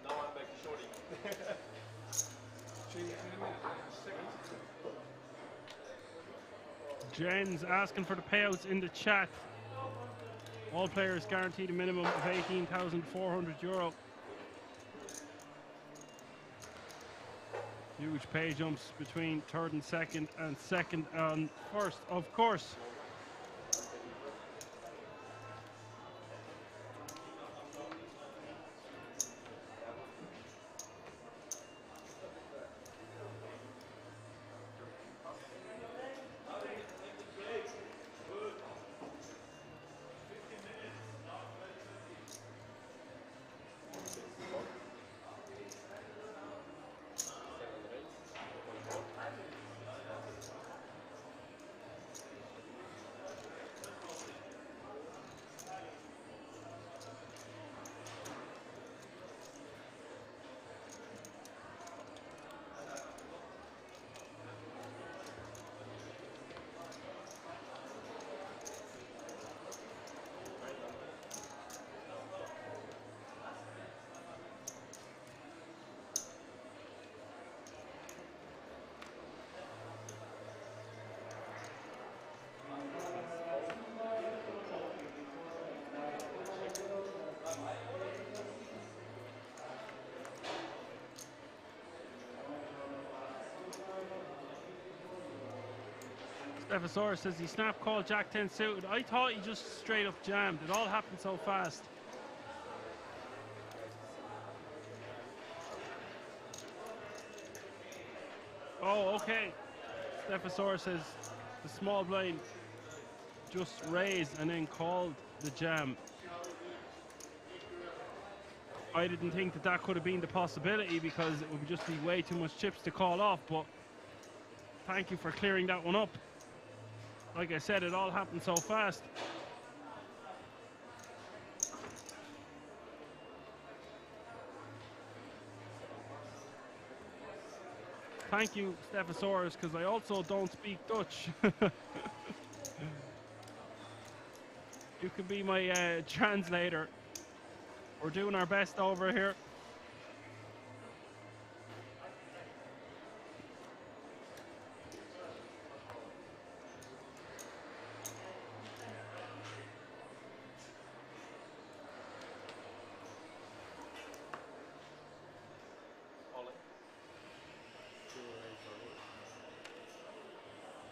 Nou, I'm back to shorty. Jen's asking for the payouts in the chat. All players guaranteed a minimum of €18,400. Huge pay jumps between third and second and first, of course. Stephosaurus says he snap called Jack 10 suited. I thought he just straight up jammed. It all happened so fast. Oh, okay. Stephosaurus says the small blind just raised and then called the jam. I didn't think that that could have been the possibility because it would just be way too much chips to call off, but thank you for clearing that one up. Like I said, it all happened so fast. Thank you, Stephosaurus, because I also don't speak Dutch. You can be my translator. We're doing our best over here.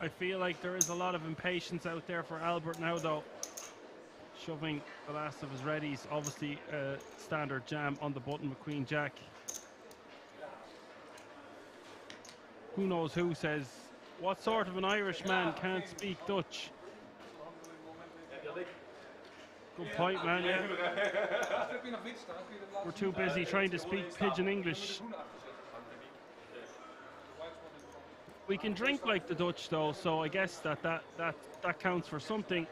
I feel like there is a lot of impatience out there for Albert now, though. Shoving the last of his readies. Obviously, standard jam on the button with Queen Jack. Who knows who says, what sort of an Irishman can't speak Dutch? Good point, man, yeah. We're too busy trying to speak pidgin English. We can drink like the Dutch, though, so I guess that counts for something.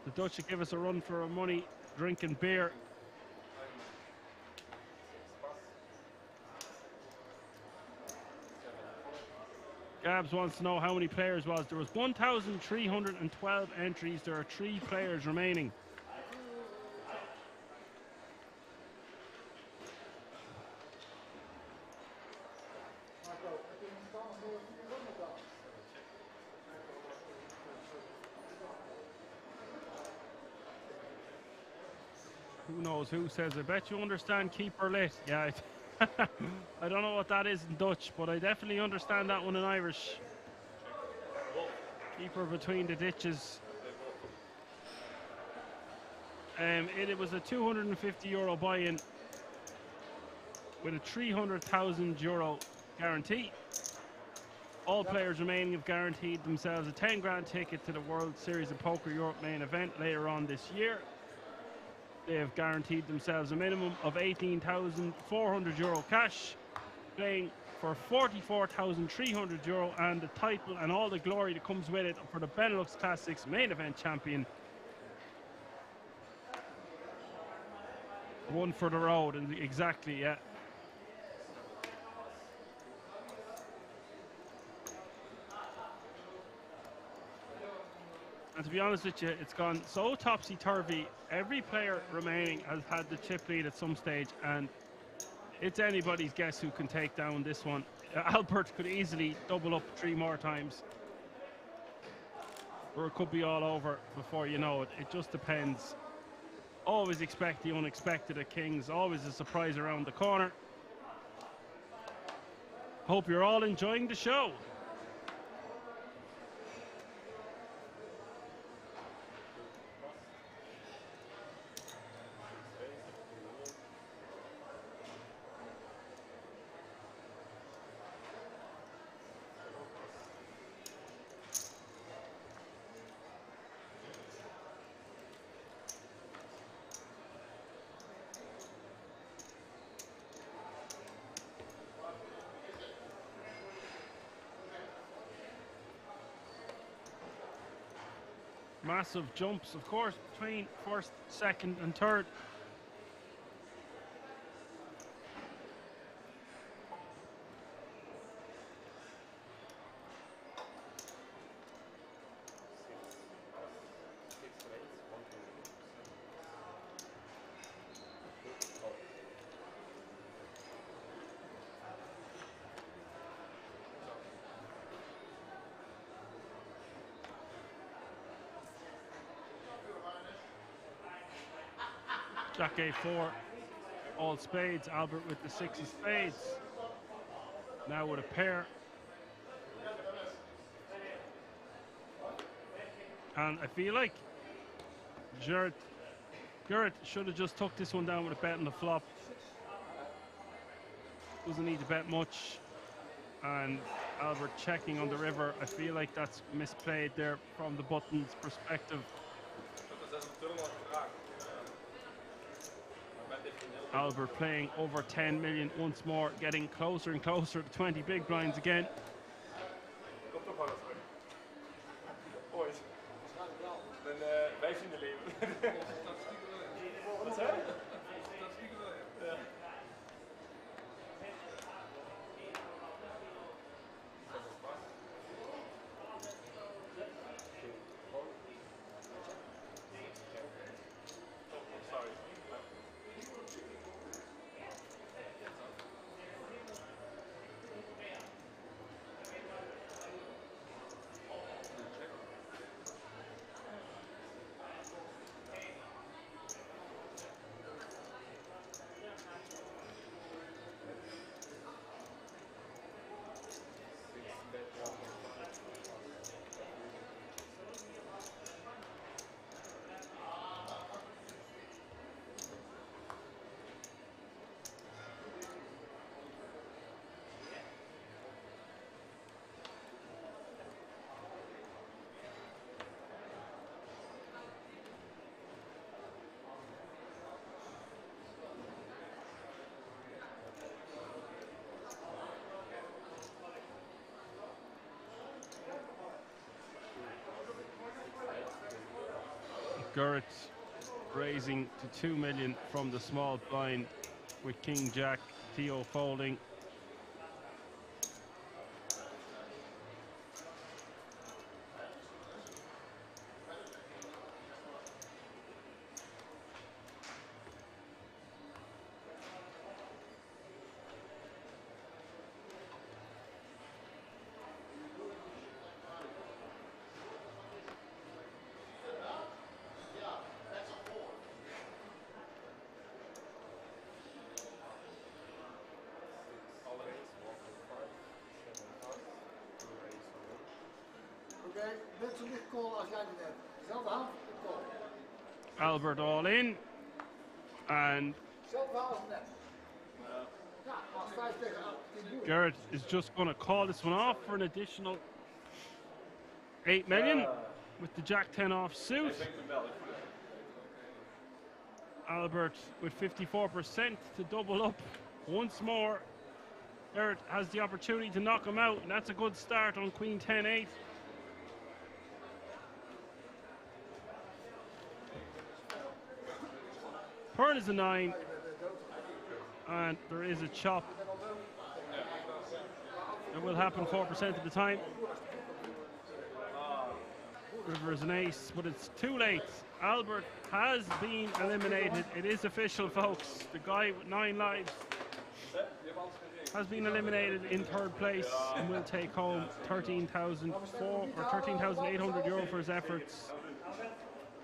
The Dutch should give us a run for our money drinking beer. Gabs wants to know how many players was. There was 1,312 entries. There are 3 players remaining. Who knows who says, I bet you understand keeper lit. Yeah, I don't know what that is in Dutch, but I definitely understand that one in Irish. Keeper between the ditches. It was a €250 buy-in with a €300,000 guarantee. All players remaining have guaranteed themselves a 10 grand ticket to the World Series of Poker Europe main event later on this year. They have guaranteed themselves a minimum of €18,400 cash, playing for €44,300 and the title and all the glory that comes with it for the Benelux Classics main event champion. One for the road, and exactly, yeah. And to be honest with you, it's gone so topsy-turvy. Every player remaining has had the chip lead at some stage, and it's anybody's guess who can take down this one. Albert could easily double up 3 more times. Or it could be all over before you know it. It just depends. Always expect the unexpected at Kings. Always a surprise around the corner. Hope you're all enjoying the show. Massive jumps, of course, between first, second and third. Jack A4, all spades. Albert with the 6 of spades. Now with a pair. And I feel like Gerrit should have just took this one down with a bet on the flop. Doesn't need to bet much. And Albert checking on the river. I feel like that's misplayed there from the button's perspective. Albert playing over 10 million once more, getting closer and closer to 20 big blinds again. Ooit. Dan wij zien de leven. Wat zei je? Ja. Gerrit raising to 2 million from the small blind with King Jack, Theo folding. Oké, net zo licht call als jij die net. Zelfde hand, call. Albert all in. And Zelfde hand als net. Ja, als 5 tegen 8. Gerrit is just going to call this one off for an additional 8 million with the Jack 10 off suit. Albert with 54% to double up once more. Gerrit has the opportunity to knock him out, and that's a good start on Queen 10-8. Turn is a 9, and there is a chop. It will happen 4% of the time. River is an ace, but it's too late. Albert has been eliminated. It is official, folks. The guy with 9 lives has been eliminated in 3rd place and will take home 13,800 euro for his efforts.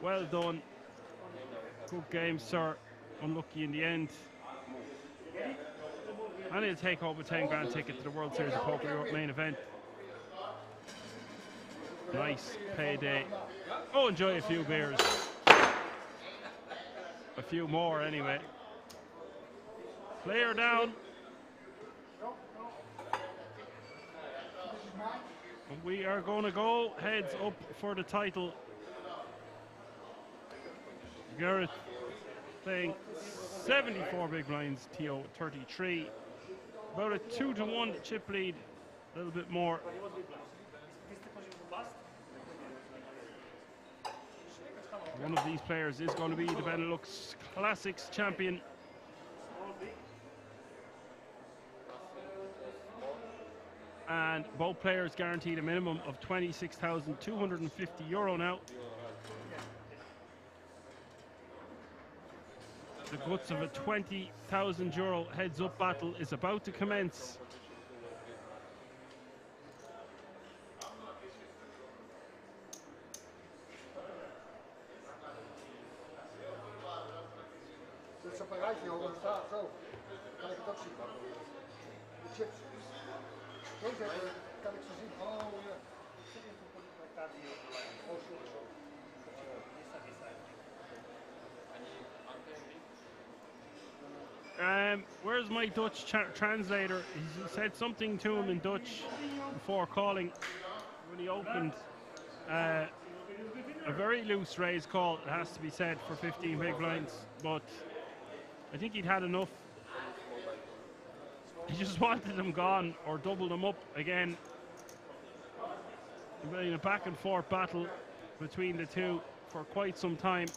Well done. Good game, sir. Unlucky in the end. And he'll take home a 10 grand ticket to the World Series of Poker Europe main event. Nice payday. Oh, enjoy a few beers. A few more anyway. Player down. And we are going to go heads up for the title. Gerrit playing 74 big blinds, Theo 33. About a 2-1 chip lead, a little bit more. One of these players is going to be the Benelux Classics champion. And both players guaranteed a minimum of 26,250 euro now. The guts of a 20,000 euro heads up battle is about to commence. Zet ze op een rijtje hoor, staat zo. Kan ik het ook zien. De chips. Deze kan ik zo zien. Oh ja. Oh, sorry. Where's my Dutch translator? He said something to him in Dutch before calling when he opened. A very loose raise call, it has to be said, for 15 big blinds, but I think he'd had enough. He just wanted them gone or double them up again. In a back and forth battle between the two for quite some time.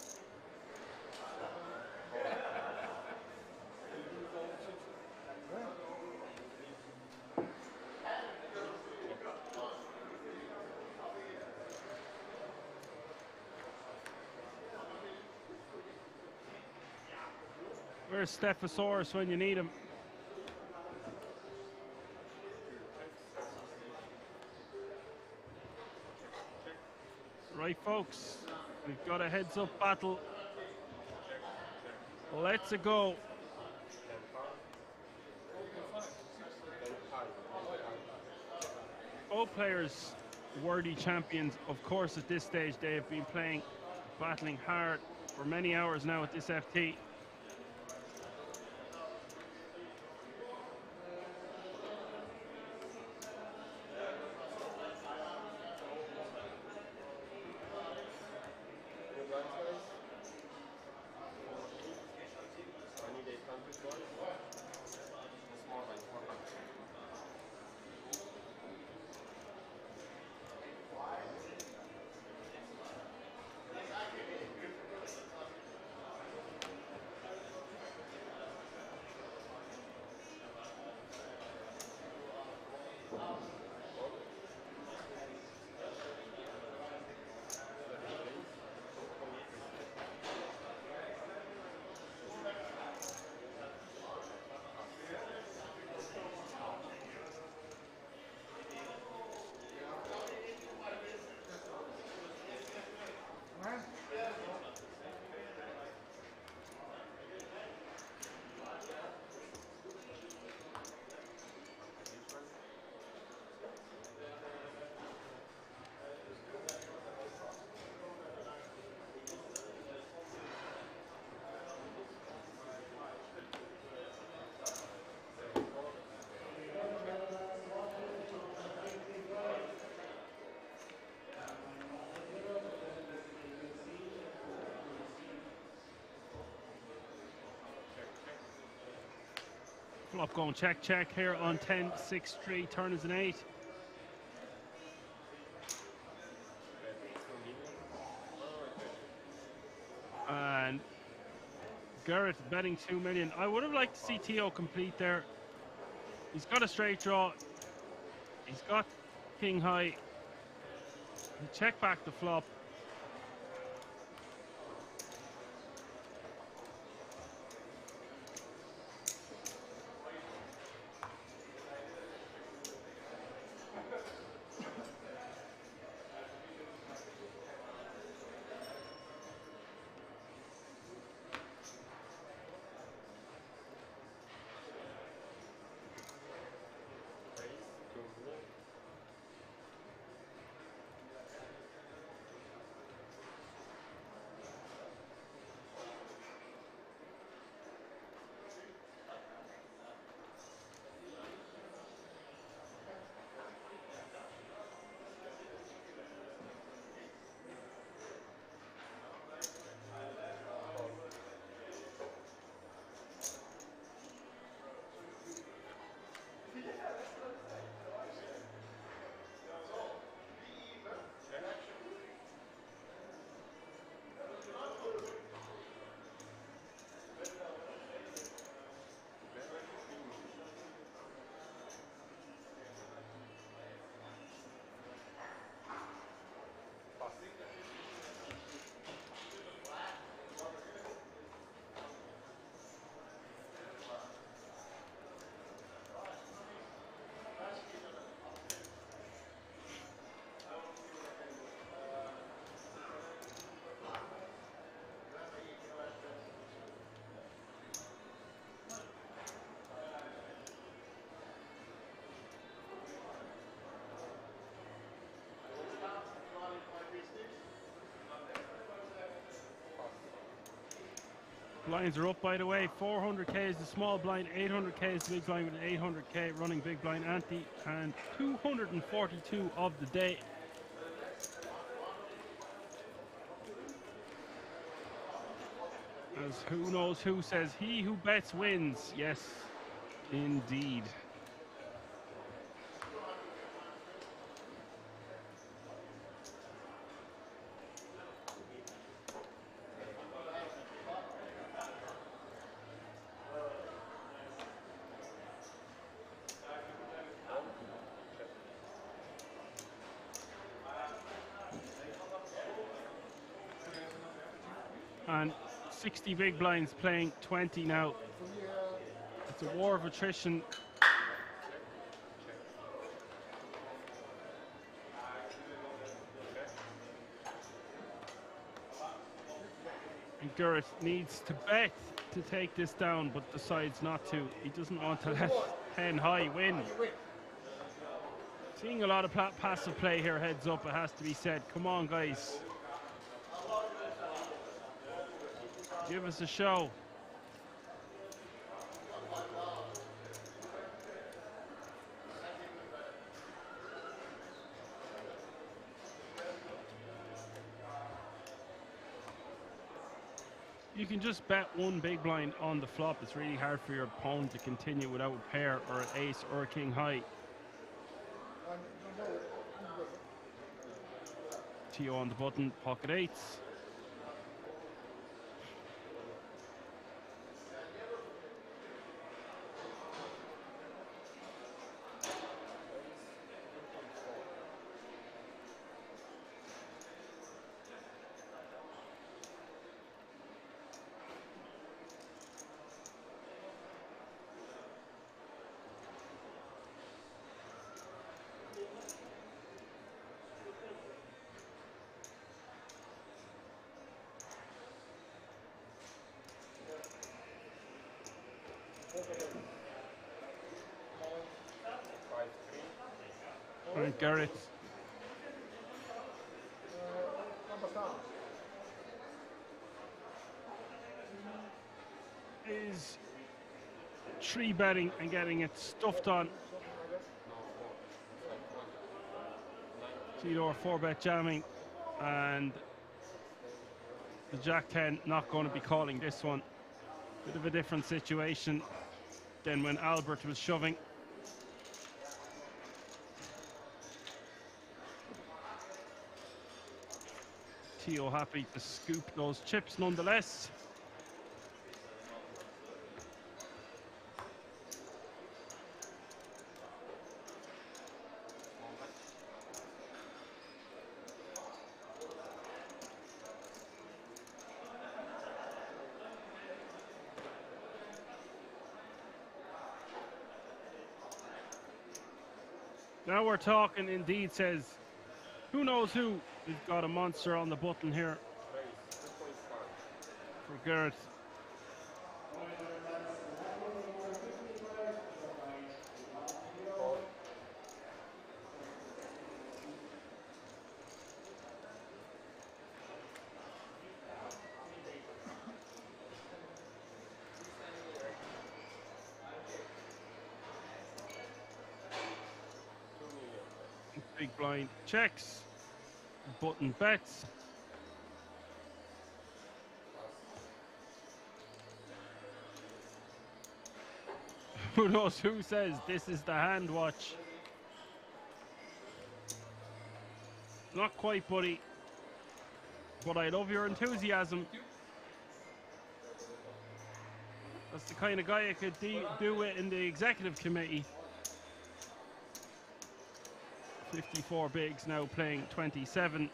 Where's Stephosaurus when you need him? Right, folks, we've got a heads-up battle. Let's go. Both players worthy champions. Of course, at this stage, they have been playing, battling hard for many hours now at this FT. Flop going check here on 10-6-3, turn is an 8. And Garrett betting 2 million. I would have liked to see Tio complete there. He's got a straight draw. He's got king high. He check back the flop. Blinds are up, by the way. 400k is the small blind, 800k is the big blind with an 800k running big blind ante, and 242 of the day. As who knows who says, he who bets wins. Yes, indeed. And 60 big blinds playing 20 now. It's a war of attrition. And Gurrit needs to bet to take this down, but decides not to. He doesn't want to let 10 high win. Seeing a lot of passive play here, heads up, it has to be said. Come on, guys. Give us a show. You can just bet one big blind on the flop. It's really hard for your opponent to continue without a pair or an ace or a king high. Tio on the button, pocket eights. And Garrett is three betting and getting it stuffed on. Theodore 4-bet jamming, and the Jack 10 not going to be calling this one. Bit of a different situation than when Albert was shoving. Tio happy to scoop those chips nonetheless. Now we're talking, indeed, says who knows who. We've got a monster on the button here for Gert. Big blind checks, button bets. Who knows who says this is the hand watch? Not quite, buddy, but I love your enthusiasm. That's the kind of guy I could do it in the executive committee. 54 bigs now playing 27.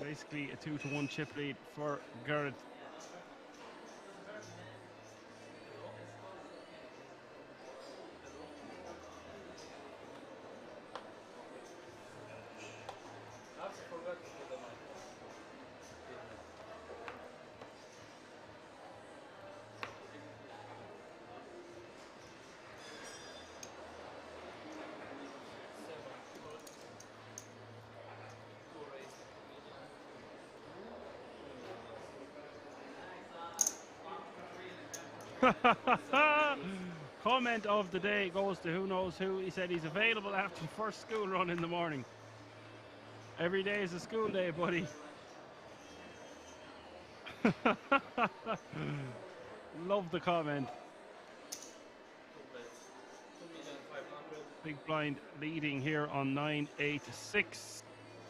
Basically a 2-to-1 chip lead for Gerrit. Comment of the day goes to who knows who. He said he's available after the first school run in the morning. Every day is a school day, buddy. Love the comment. Big blind leading here on 9-8-6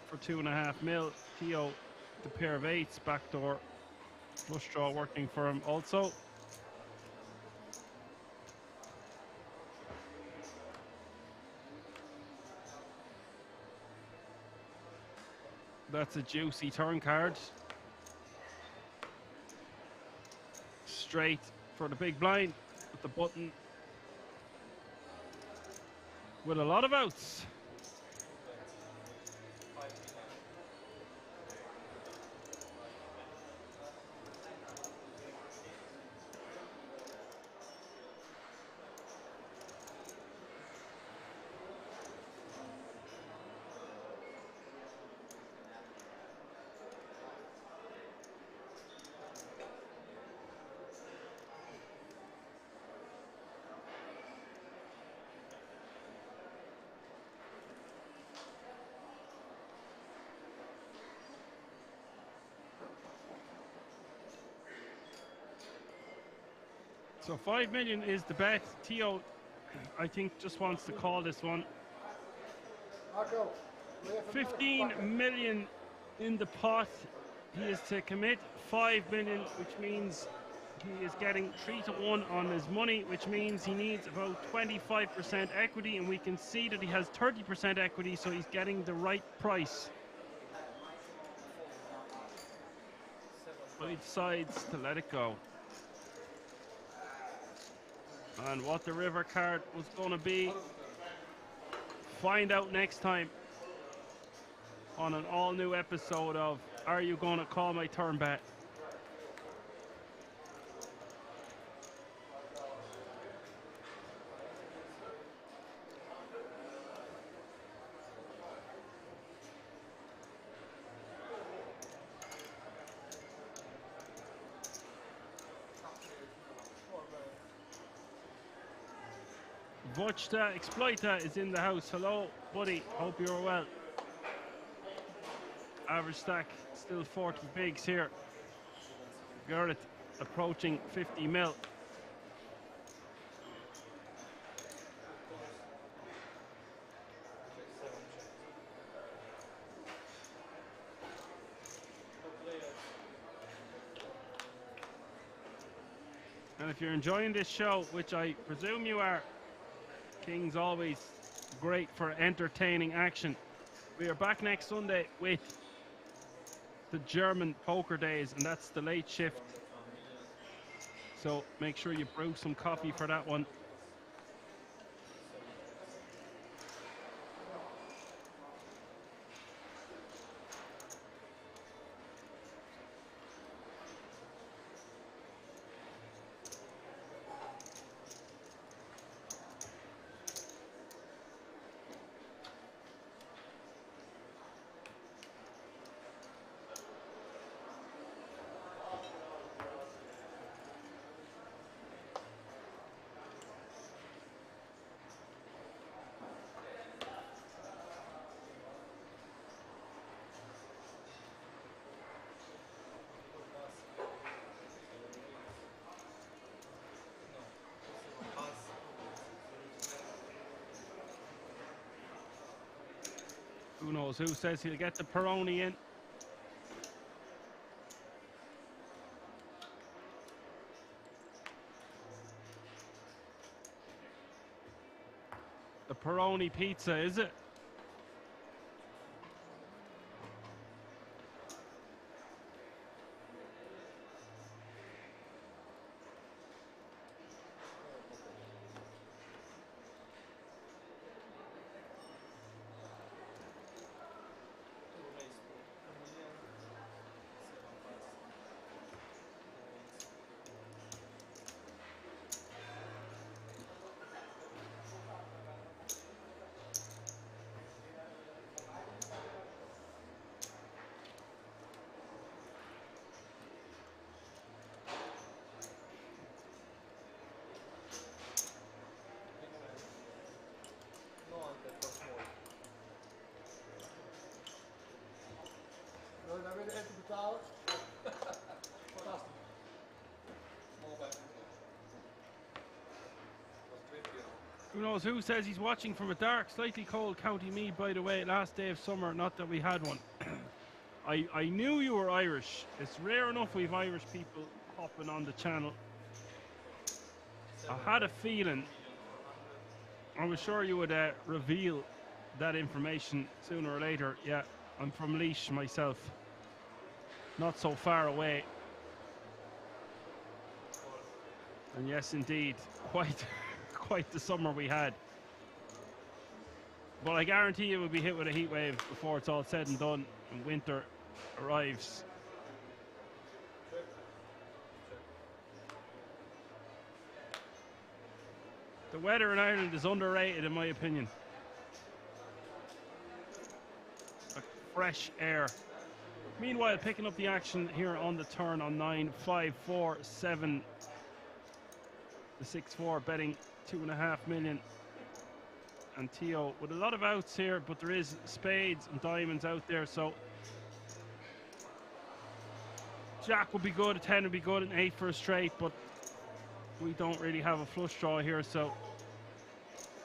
for 2.5 mil. Theo, the pair of eights, backdoor flush draw working for him also. That's a juicy turn card. Straight for the big blind with the button. With a lot of outs. So 5 million is the bet. Theo, I think, just wants to call this one. 15 million in the pot. He is to commit 5 million, which means he is getting 3-1 on his money, which means he needs about 25% equity, and we can see that he has 30% equity, so he's getting the right price. But he decides to let it go. And what the river card was going to be, find out next time on an all-new episode of Are You Gonna Call My Turn Bet? Vochta Exploiter is in the house. Hello, buddy. Hope you're well. Average stack still 40 bigs here. Garrett approaching 50 mil. And if you're enjoying this show, which I presume you are, King's always great for entertaining action. We are back next Sunday with the German poker days, and that's the late shift. So make sure you brew some coffee for that one. Who knows? Who says he'll get the Peroni in? The Peroni pizza, is it? halen. Fantastisch. Who knows who says he's watching from a dark, slightly cold County Meath, by the way, last day of summer, not that we had one. I knew you were Irish. It's rare enough we've Irish people hopping on the channel. I had a feeling. I was sure you would reveal that information sooner or later. Yeah, I'm from Laois myself. Not so far away. And yes, indeed, quite the summer we had. But I guarantee you we'll be hit with a heat wave before it's all said and done and winter arrives. The weather in Ireland is underrated in my opinion. A fresh air. Meanwhile, picking up the action here on the turn on 9, 5, 4, 7. The 6-4 betting 2.5 million. And Tio with a lot of outs here, but there is spades and diamonds out there, so Jack would be good, a 10 would be good, an 8 for a straight, but we don't really have a flush draw here, so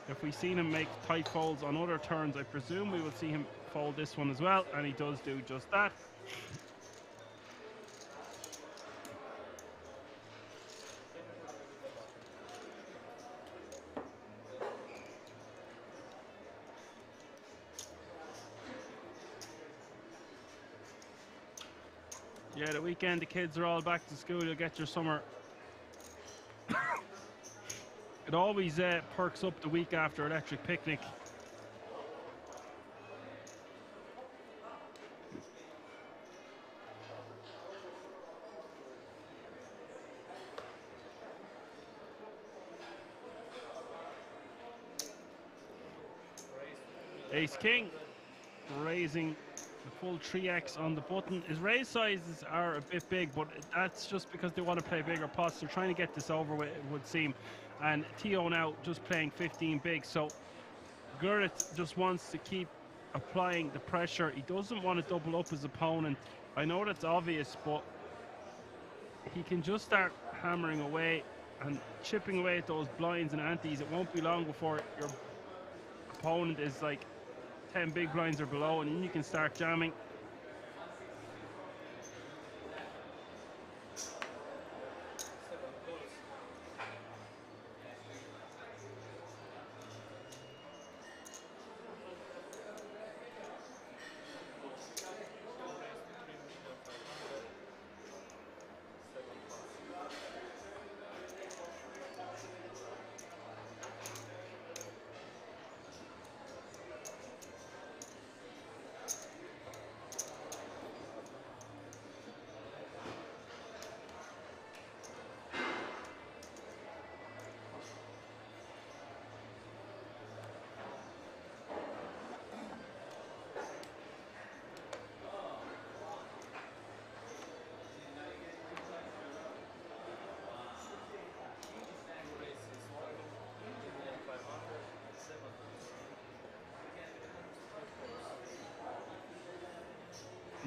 if we've seen him make tight folds on other turns, I presume we will see him fold this one as well, and he does do just that. Yeah, the weekend the kids are all back to school. You'll get your summer. It always perks up the week after electric picnic. Ace King raising the full 3x on the button. His raise sizes are a bit big, but that's just because they want to play bigger pots. They're trying to get this over with, it would seem. And Tio now just playing 15 big. So Gurrit just wants to keep applying the pressure. He doesn't want to double up his opponent. I know that's obvious, but he can just start hammering away and chipping away at those blinds and antes. It won't be long before your opponent is like 10 big blinds or below, and then you can start jamming.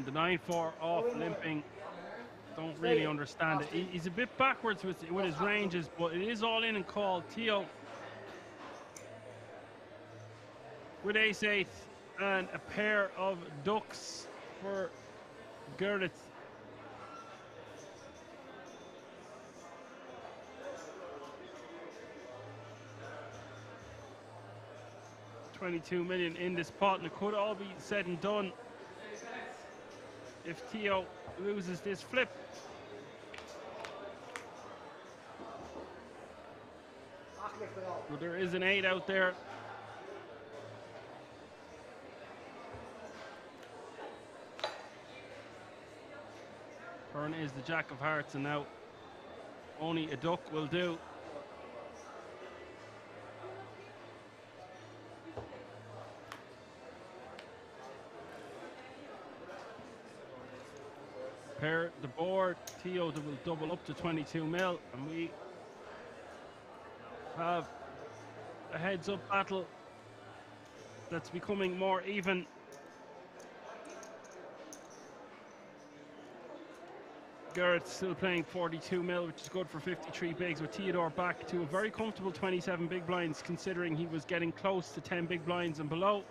The 9-4 off limping. Don't really understand it. He's a bit backwards with his ranges, but it is all in and called. Tio with ace-8 and a pair of ducks for Gurrit. $22 million in this pot, and it could all be said and done if Tio loses this flip. But there is an 8 out there. Turn is the Jack of Hearts, and now only a duck will do. Pair the board. Tio will double up to 22 mil, and we have a heads-up battle that's becoming more even. Garrett's still playing 42 mil, which is good for 53 bigs, with Theodore back to a very comfortable 27 big blinds, considering he was getting close to 10 big blinds and below.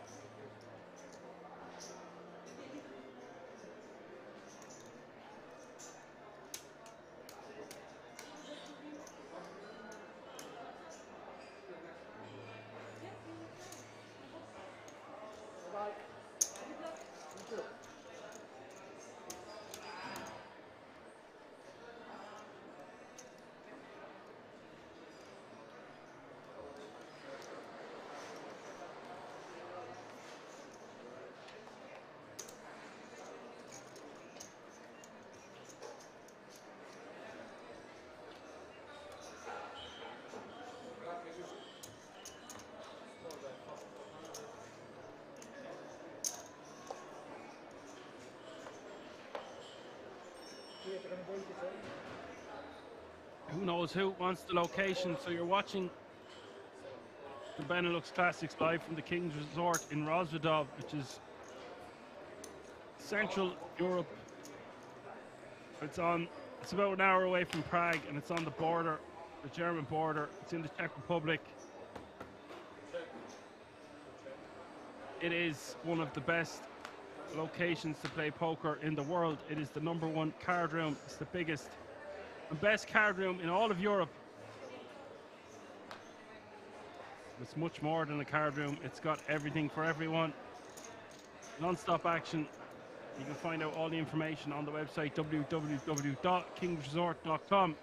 Who knows who wants the location? So you're watching the Benelux Classics live from the King's Resort in Rozvadov, which is Central Europe. It's about an hour away from Prague, and it's on the border, the German border. It's in the Czech Republic. It is one of the best locations to play poker in the world. It is the #1 card room. It's the biggest and best card room in all of Europe. It's much more than a card room. It's got everything for everyone. Non-stop action. You can find out all the information on the website www.kingsresort.com.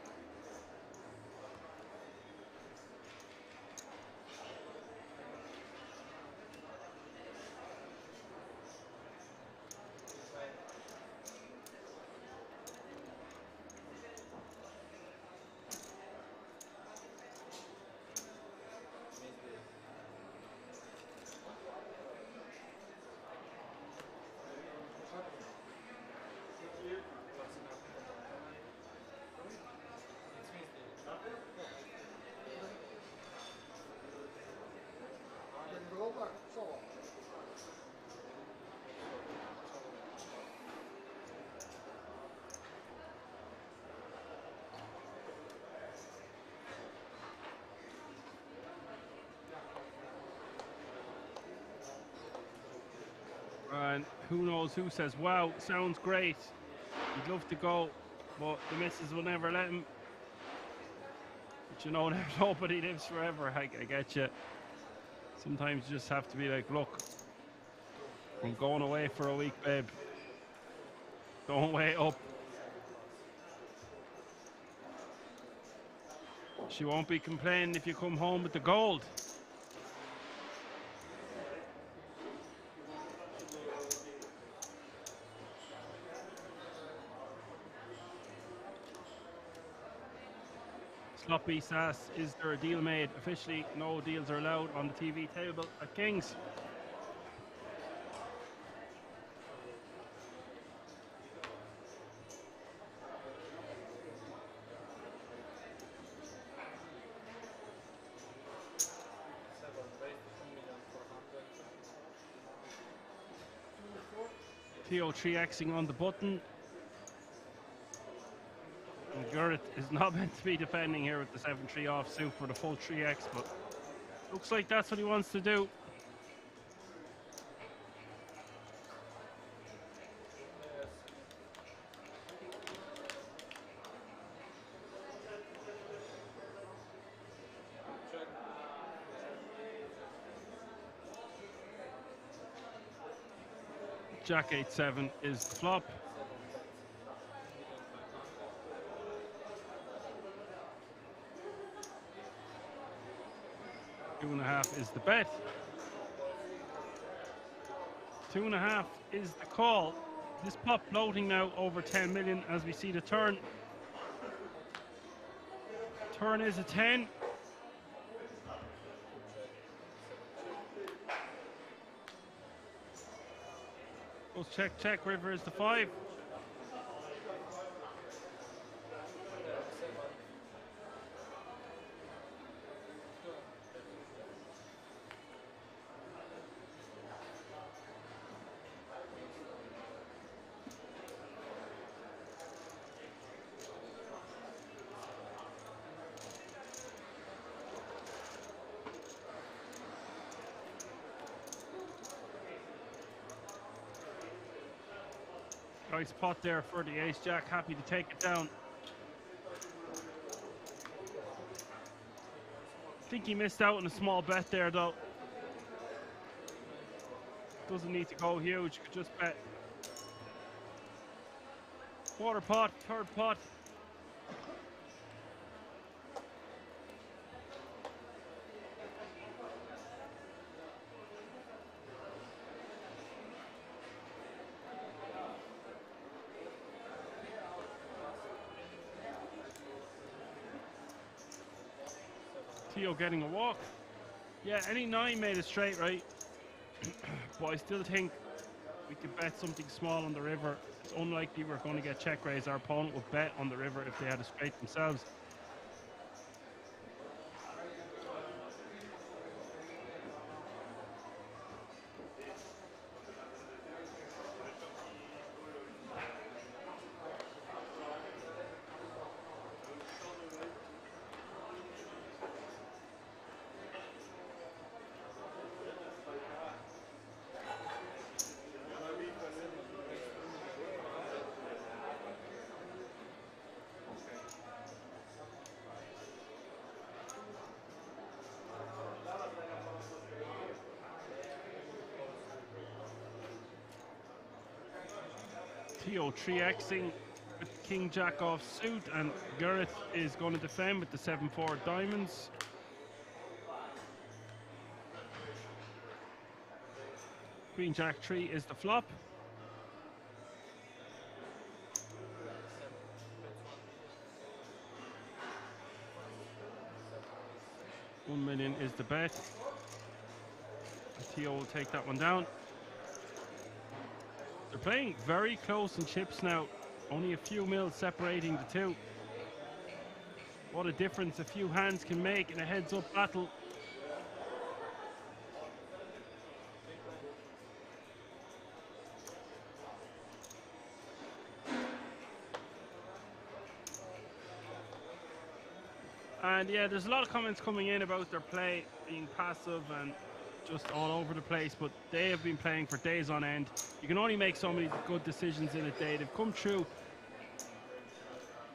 And who knows who says, wow, sounds great. He'd love to go, but the missus will never let him. But you know, nobody lives forever. I get you. Sometimes you just have to be like, look, I'm going away for a week, babe. Don't wait up. She won't be complaining if you come home with the gold. Sloppy sass, is there a deal made? Officially, no deals are allowed on the TV table at King's. Theo 3xing on the button. And Garrett is not meant to be defending here with the 7-3 offsuit for the full 3x, but looks like that's what he wants to do. Jack 8-7 is the flop. Two and a half is the bet. 2.5 is the call. This pot floating now over 10 million as we see the turn. Turn is a 10. Goes check, check, river is the 5. Nice pot there for the ace jack, happy to take it down. I think he missed out on a small bet there though. Doesn't need to go huge, could just bet. Quarter pot, third pot. Theo getting a walk. Yeah, any 9 made it straight, right? But I still think we could bet something small on the river. It's unlikely we're going to get check raise. Our opponent would bet on the river if they had a straight themselves. Theo 3xing with King Jack offsuit, and Gareth is going to defend with the 7-4 diamonds. Queen Jack 3 is the flop. $1 million is the bet. And Theo will take that one down. They're playing very close in chips now. Only a few mils separating the two. What a difference a few hands can make in a heads-up battle. And yeah, there's a lot of comments coming in about their play being passive and just all over the place, but they have been playing for days on end. You can only make so many good decisions in a day. They've come through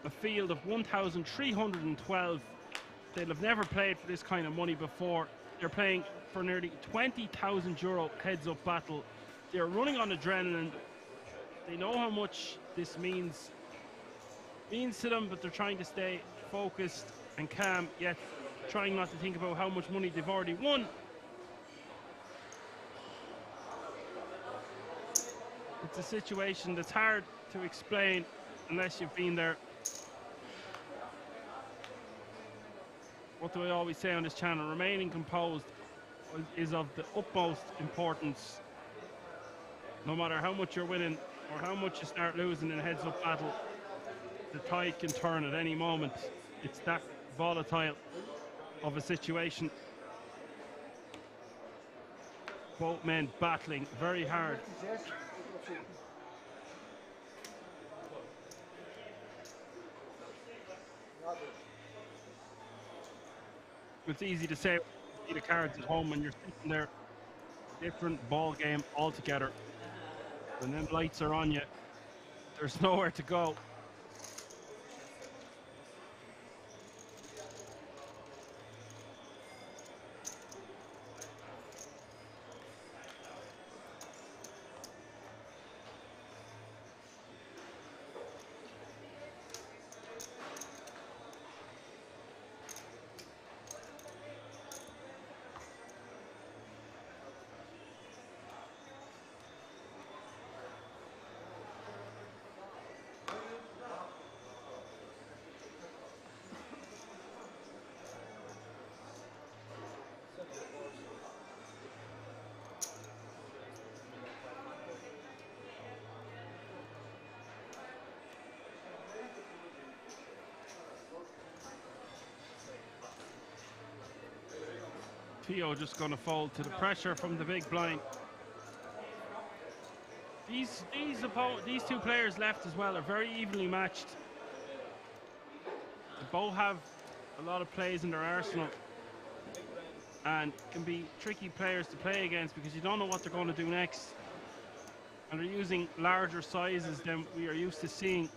a field of 1,312. They'll have never played for this kind of money before. They're playing for nearly €20,000 heads-up battle. They're running on adrenaline. They know how much this means to them, but they're trying to stay focused and calm, yet trying not to think about how much money they've already won. It's a situation that's hard to explain unless you've been there. What do I always say on this channel? Remaining composed is of the utmost importance. No matter how much you're winning or how much you start losing in a heads-up battle, the tide can turn at any moment. It's that volatile of a situation. Both men battling very hard. It's easy to say, see the cards at home when you're sitting there. Different ball game altogether. When them lights are on you, there's nowhere to go. Theo just going to fold to the pressure from the big blind. These two players left as well are very evenly matched. They both have a lot of plays in their arsenal and can be tricky players to play against because you don't know what they're going to do next. and they're using larger sizes than we are used to seeing.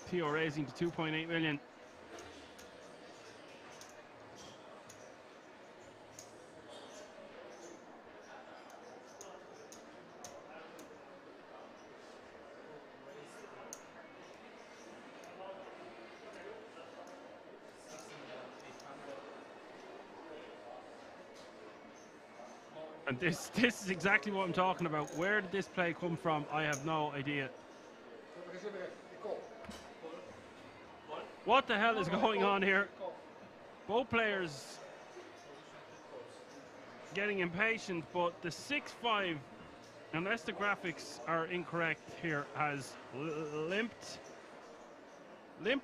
Theo raising to 2.8 million. And this is exactly what I'm talking about. Where did this play come from? I have no idea. What the hell is going on here? Both players getting impatient, but the 6-5, unless the graphics are incorrect here, has limp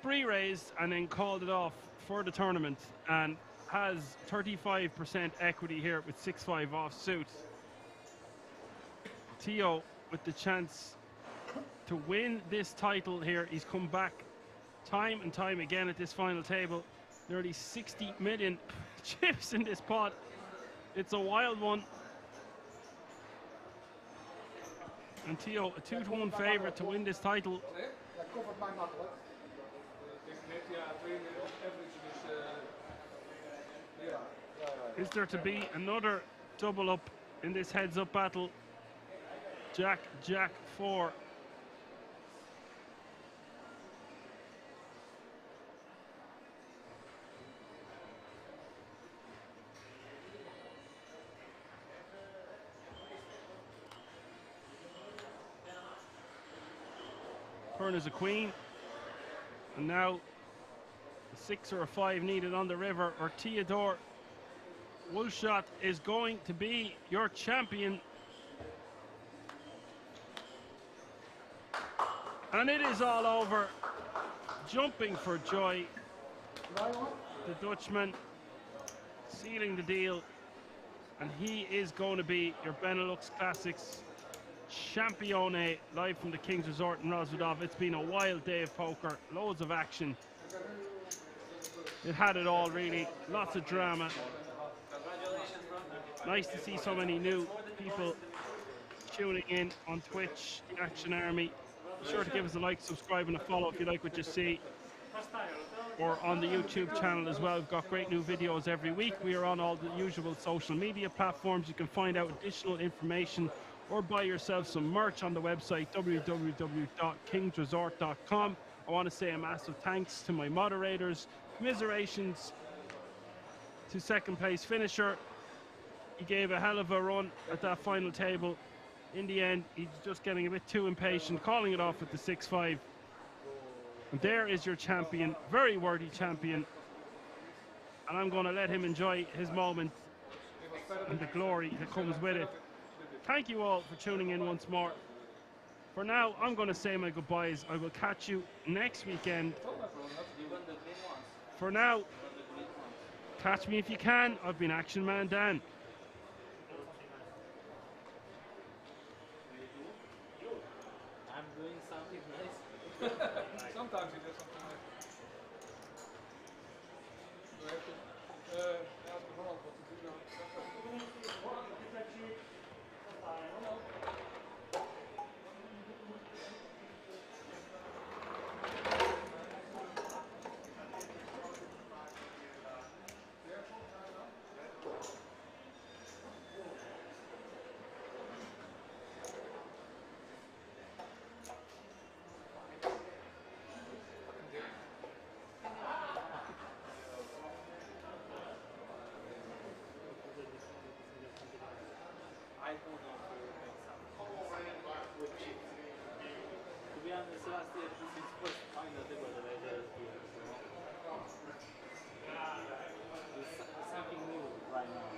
re-raised and then called it off for the tournament and has 35% equity here with 6-5 offsuit. Theo with the chance to win this title here. He's come back time and time again at this final table. Nearly 60 million chips in this pot. It's a wild one. And Theo, a 2-1 favourite to win this title. Is there to be another double up in this heads up battle? Jack 4. Turn is a queen, and now a 6 or a 5 needed on the river, or Theodore Woolshot is going to be your champion. And it is all over. Jumping for joy. The Dutchman sealing the deal, and he is going to be your Benelux Classics Champione, live from the King's Resort in Rosvedov. It's been a wild day of poker, loads of action. It had it all, really. Lots of drama. Nice to see so many new people tuning in on Twitch, the Action Army. Be sure to give us a like, subscribe and a follow if you like what you see. Or on the YouTube channel as well. We've got great new videos every week. We are on all the usual social media platforms. You can find out additional information or buy yourself some merch on the website www.kingsresort.com. I want to say a massive thanks to my moderators. Commiserations to second place finisher. He gave a hell of a run at that final table. In the end, he's just getting a bit too impatient, calling it off at the 6-5. And there is your champion, very worthy champion. And I'm going to let him enjoy his moment and the glory that comes with it. Thank you all for tuning in once more. For now, I'm going to say my goodbyes. I will catch you next weekend. For now, catch me if you can. I've been Action Man Dan. I'm doing something nice. Sometimes you do something nice. You have to ask Ronald what to do now. To be honest, last year this is first final table that I did here. It's something new right now.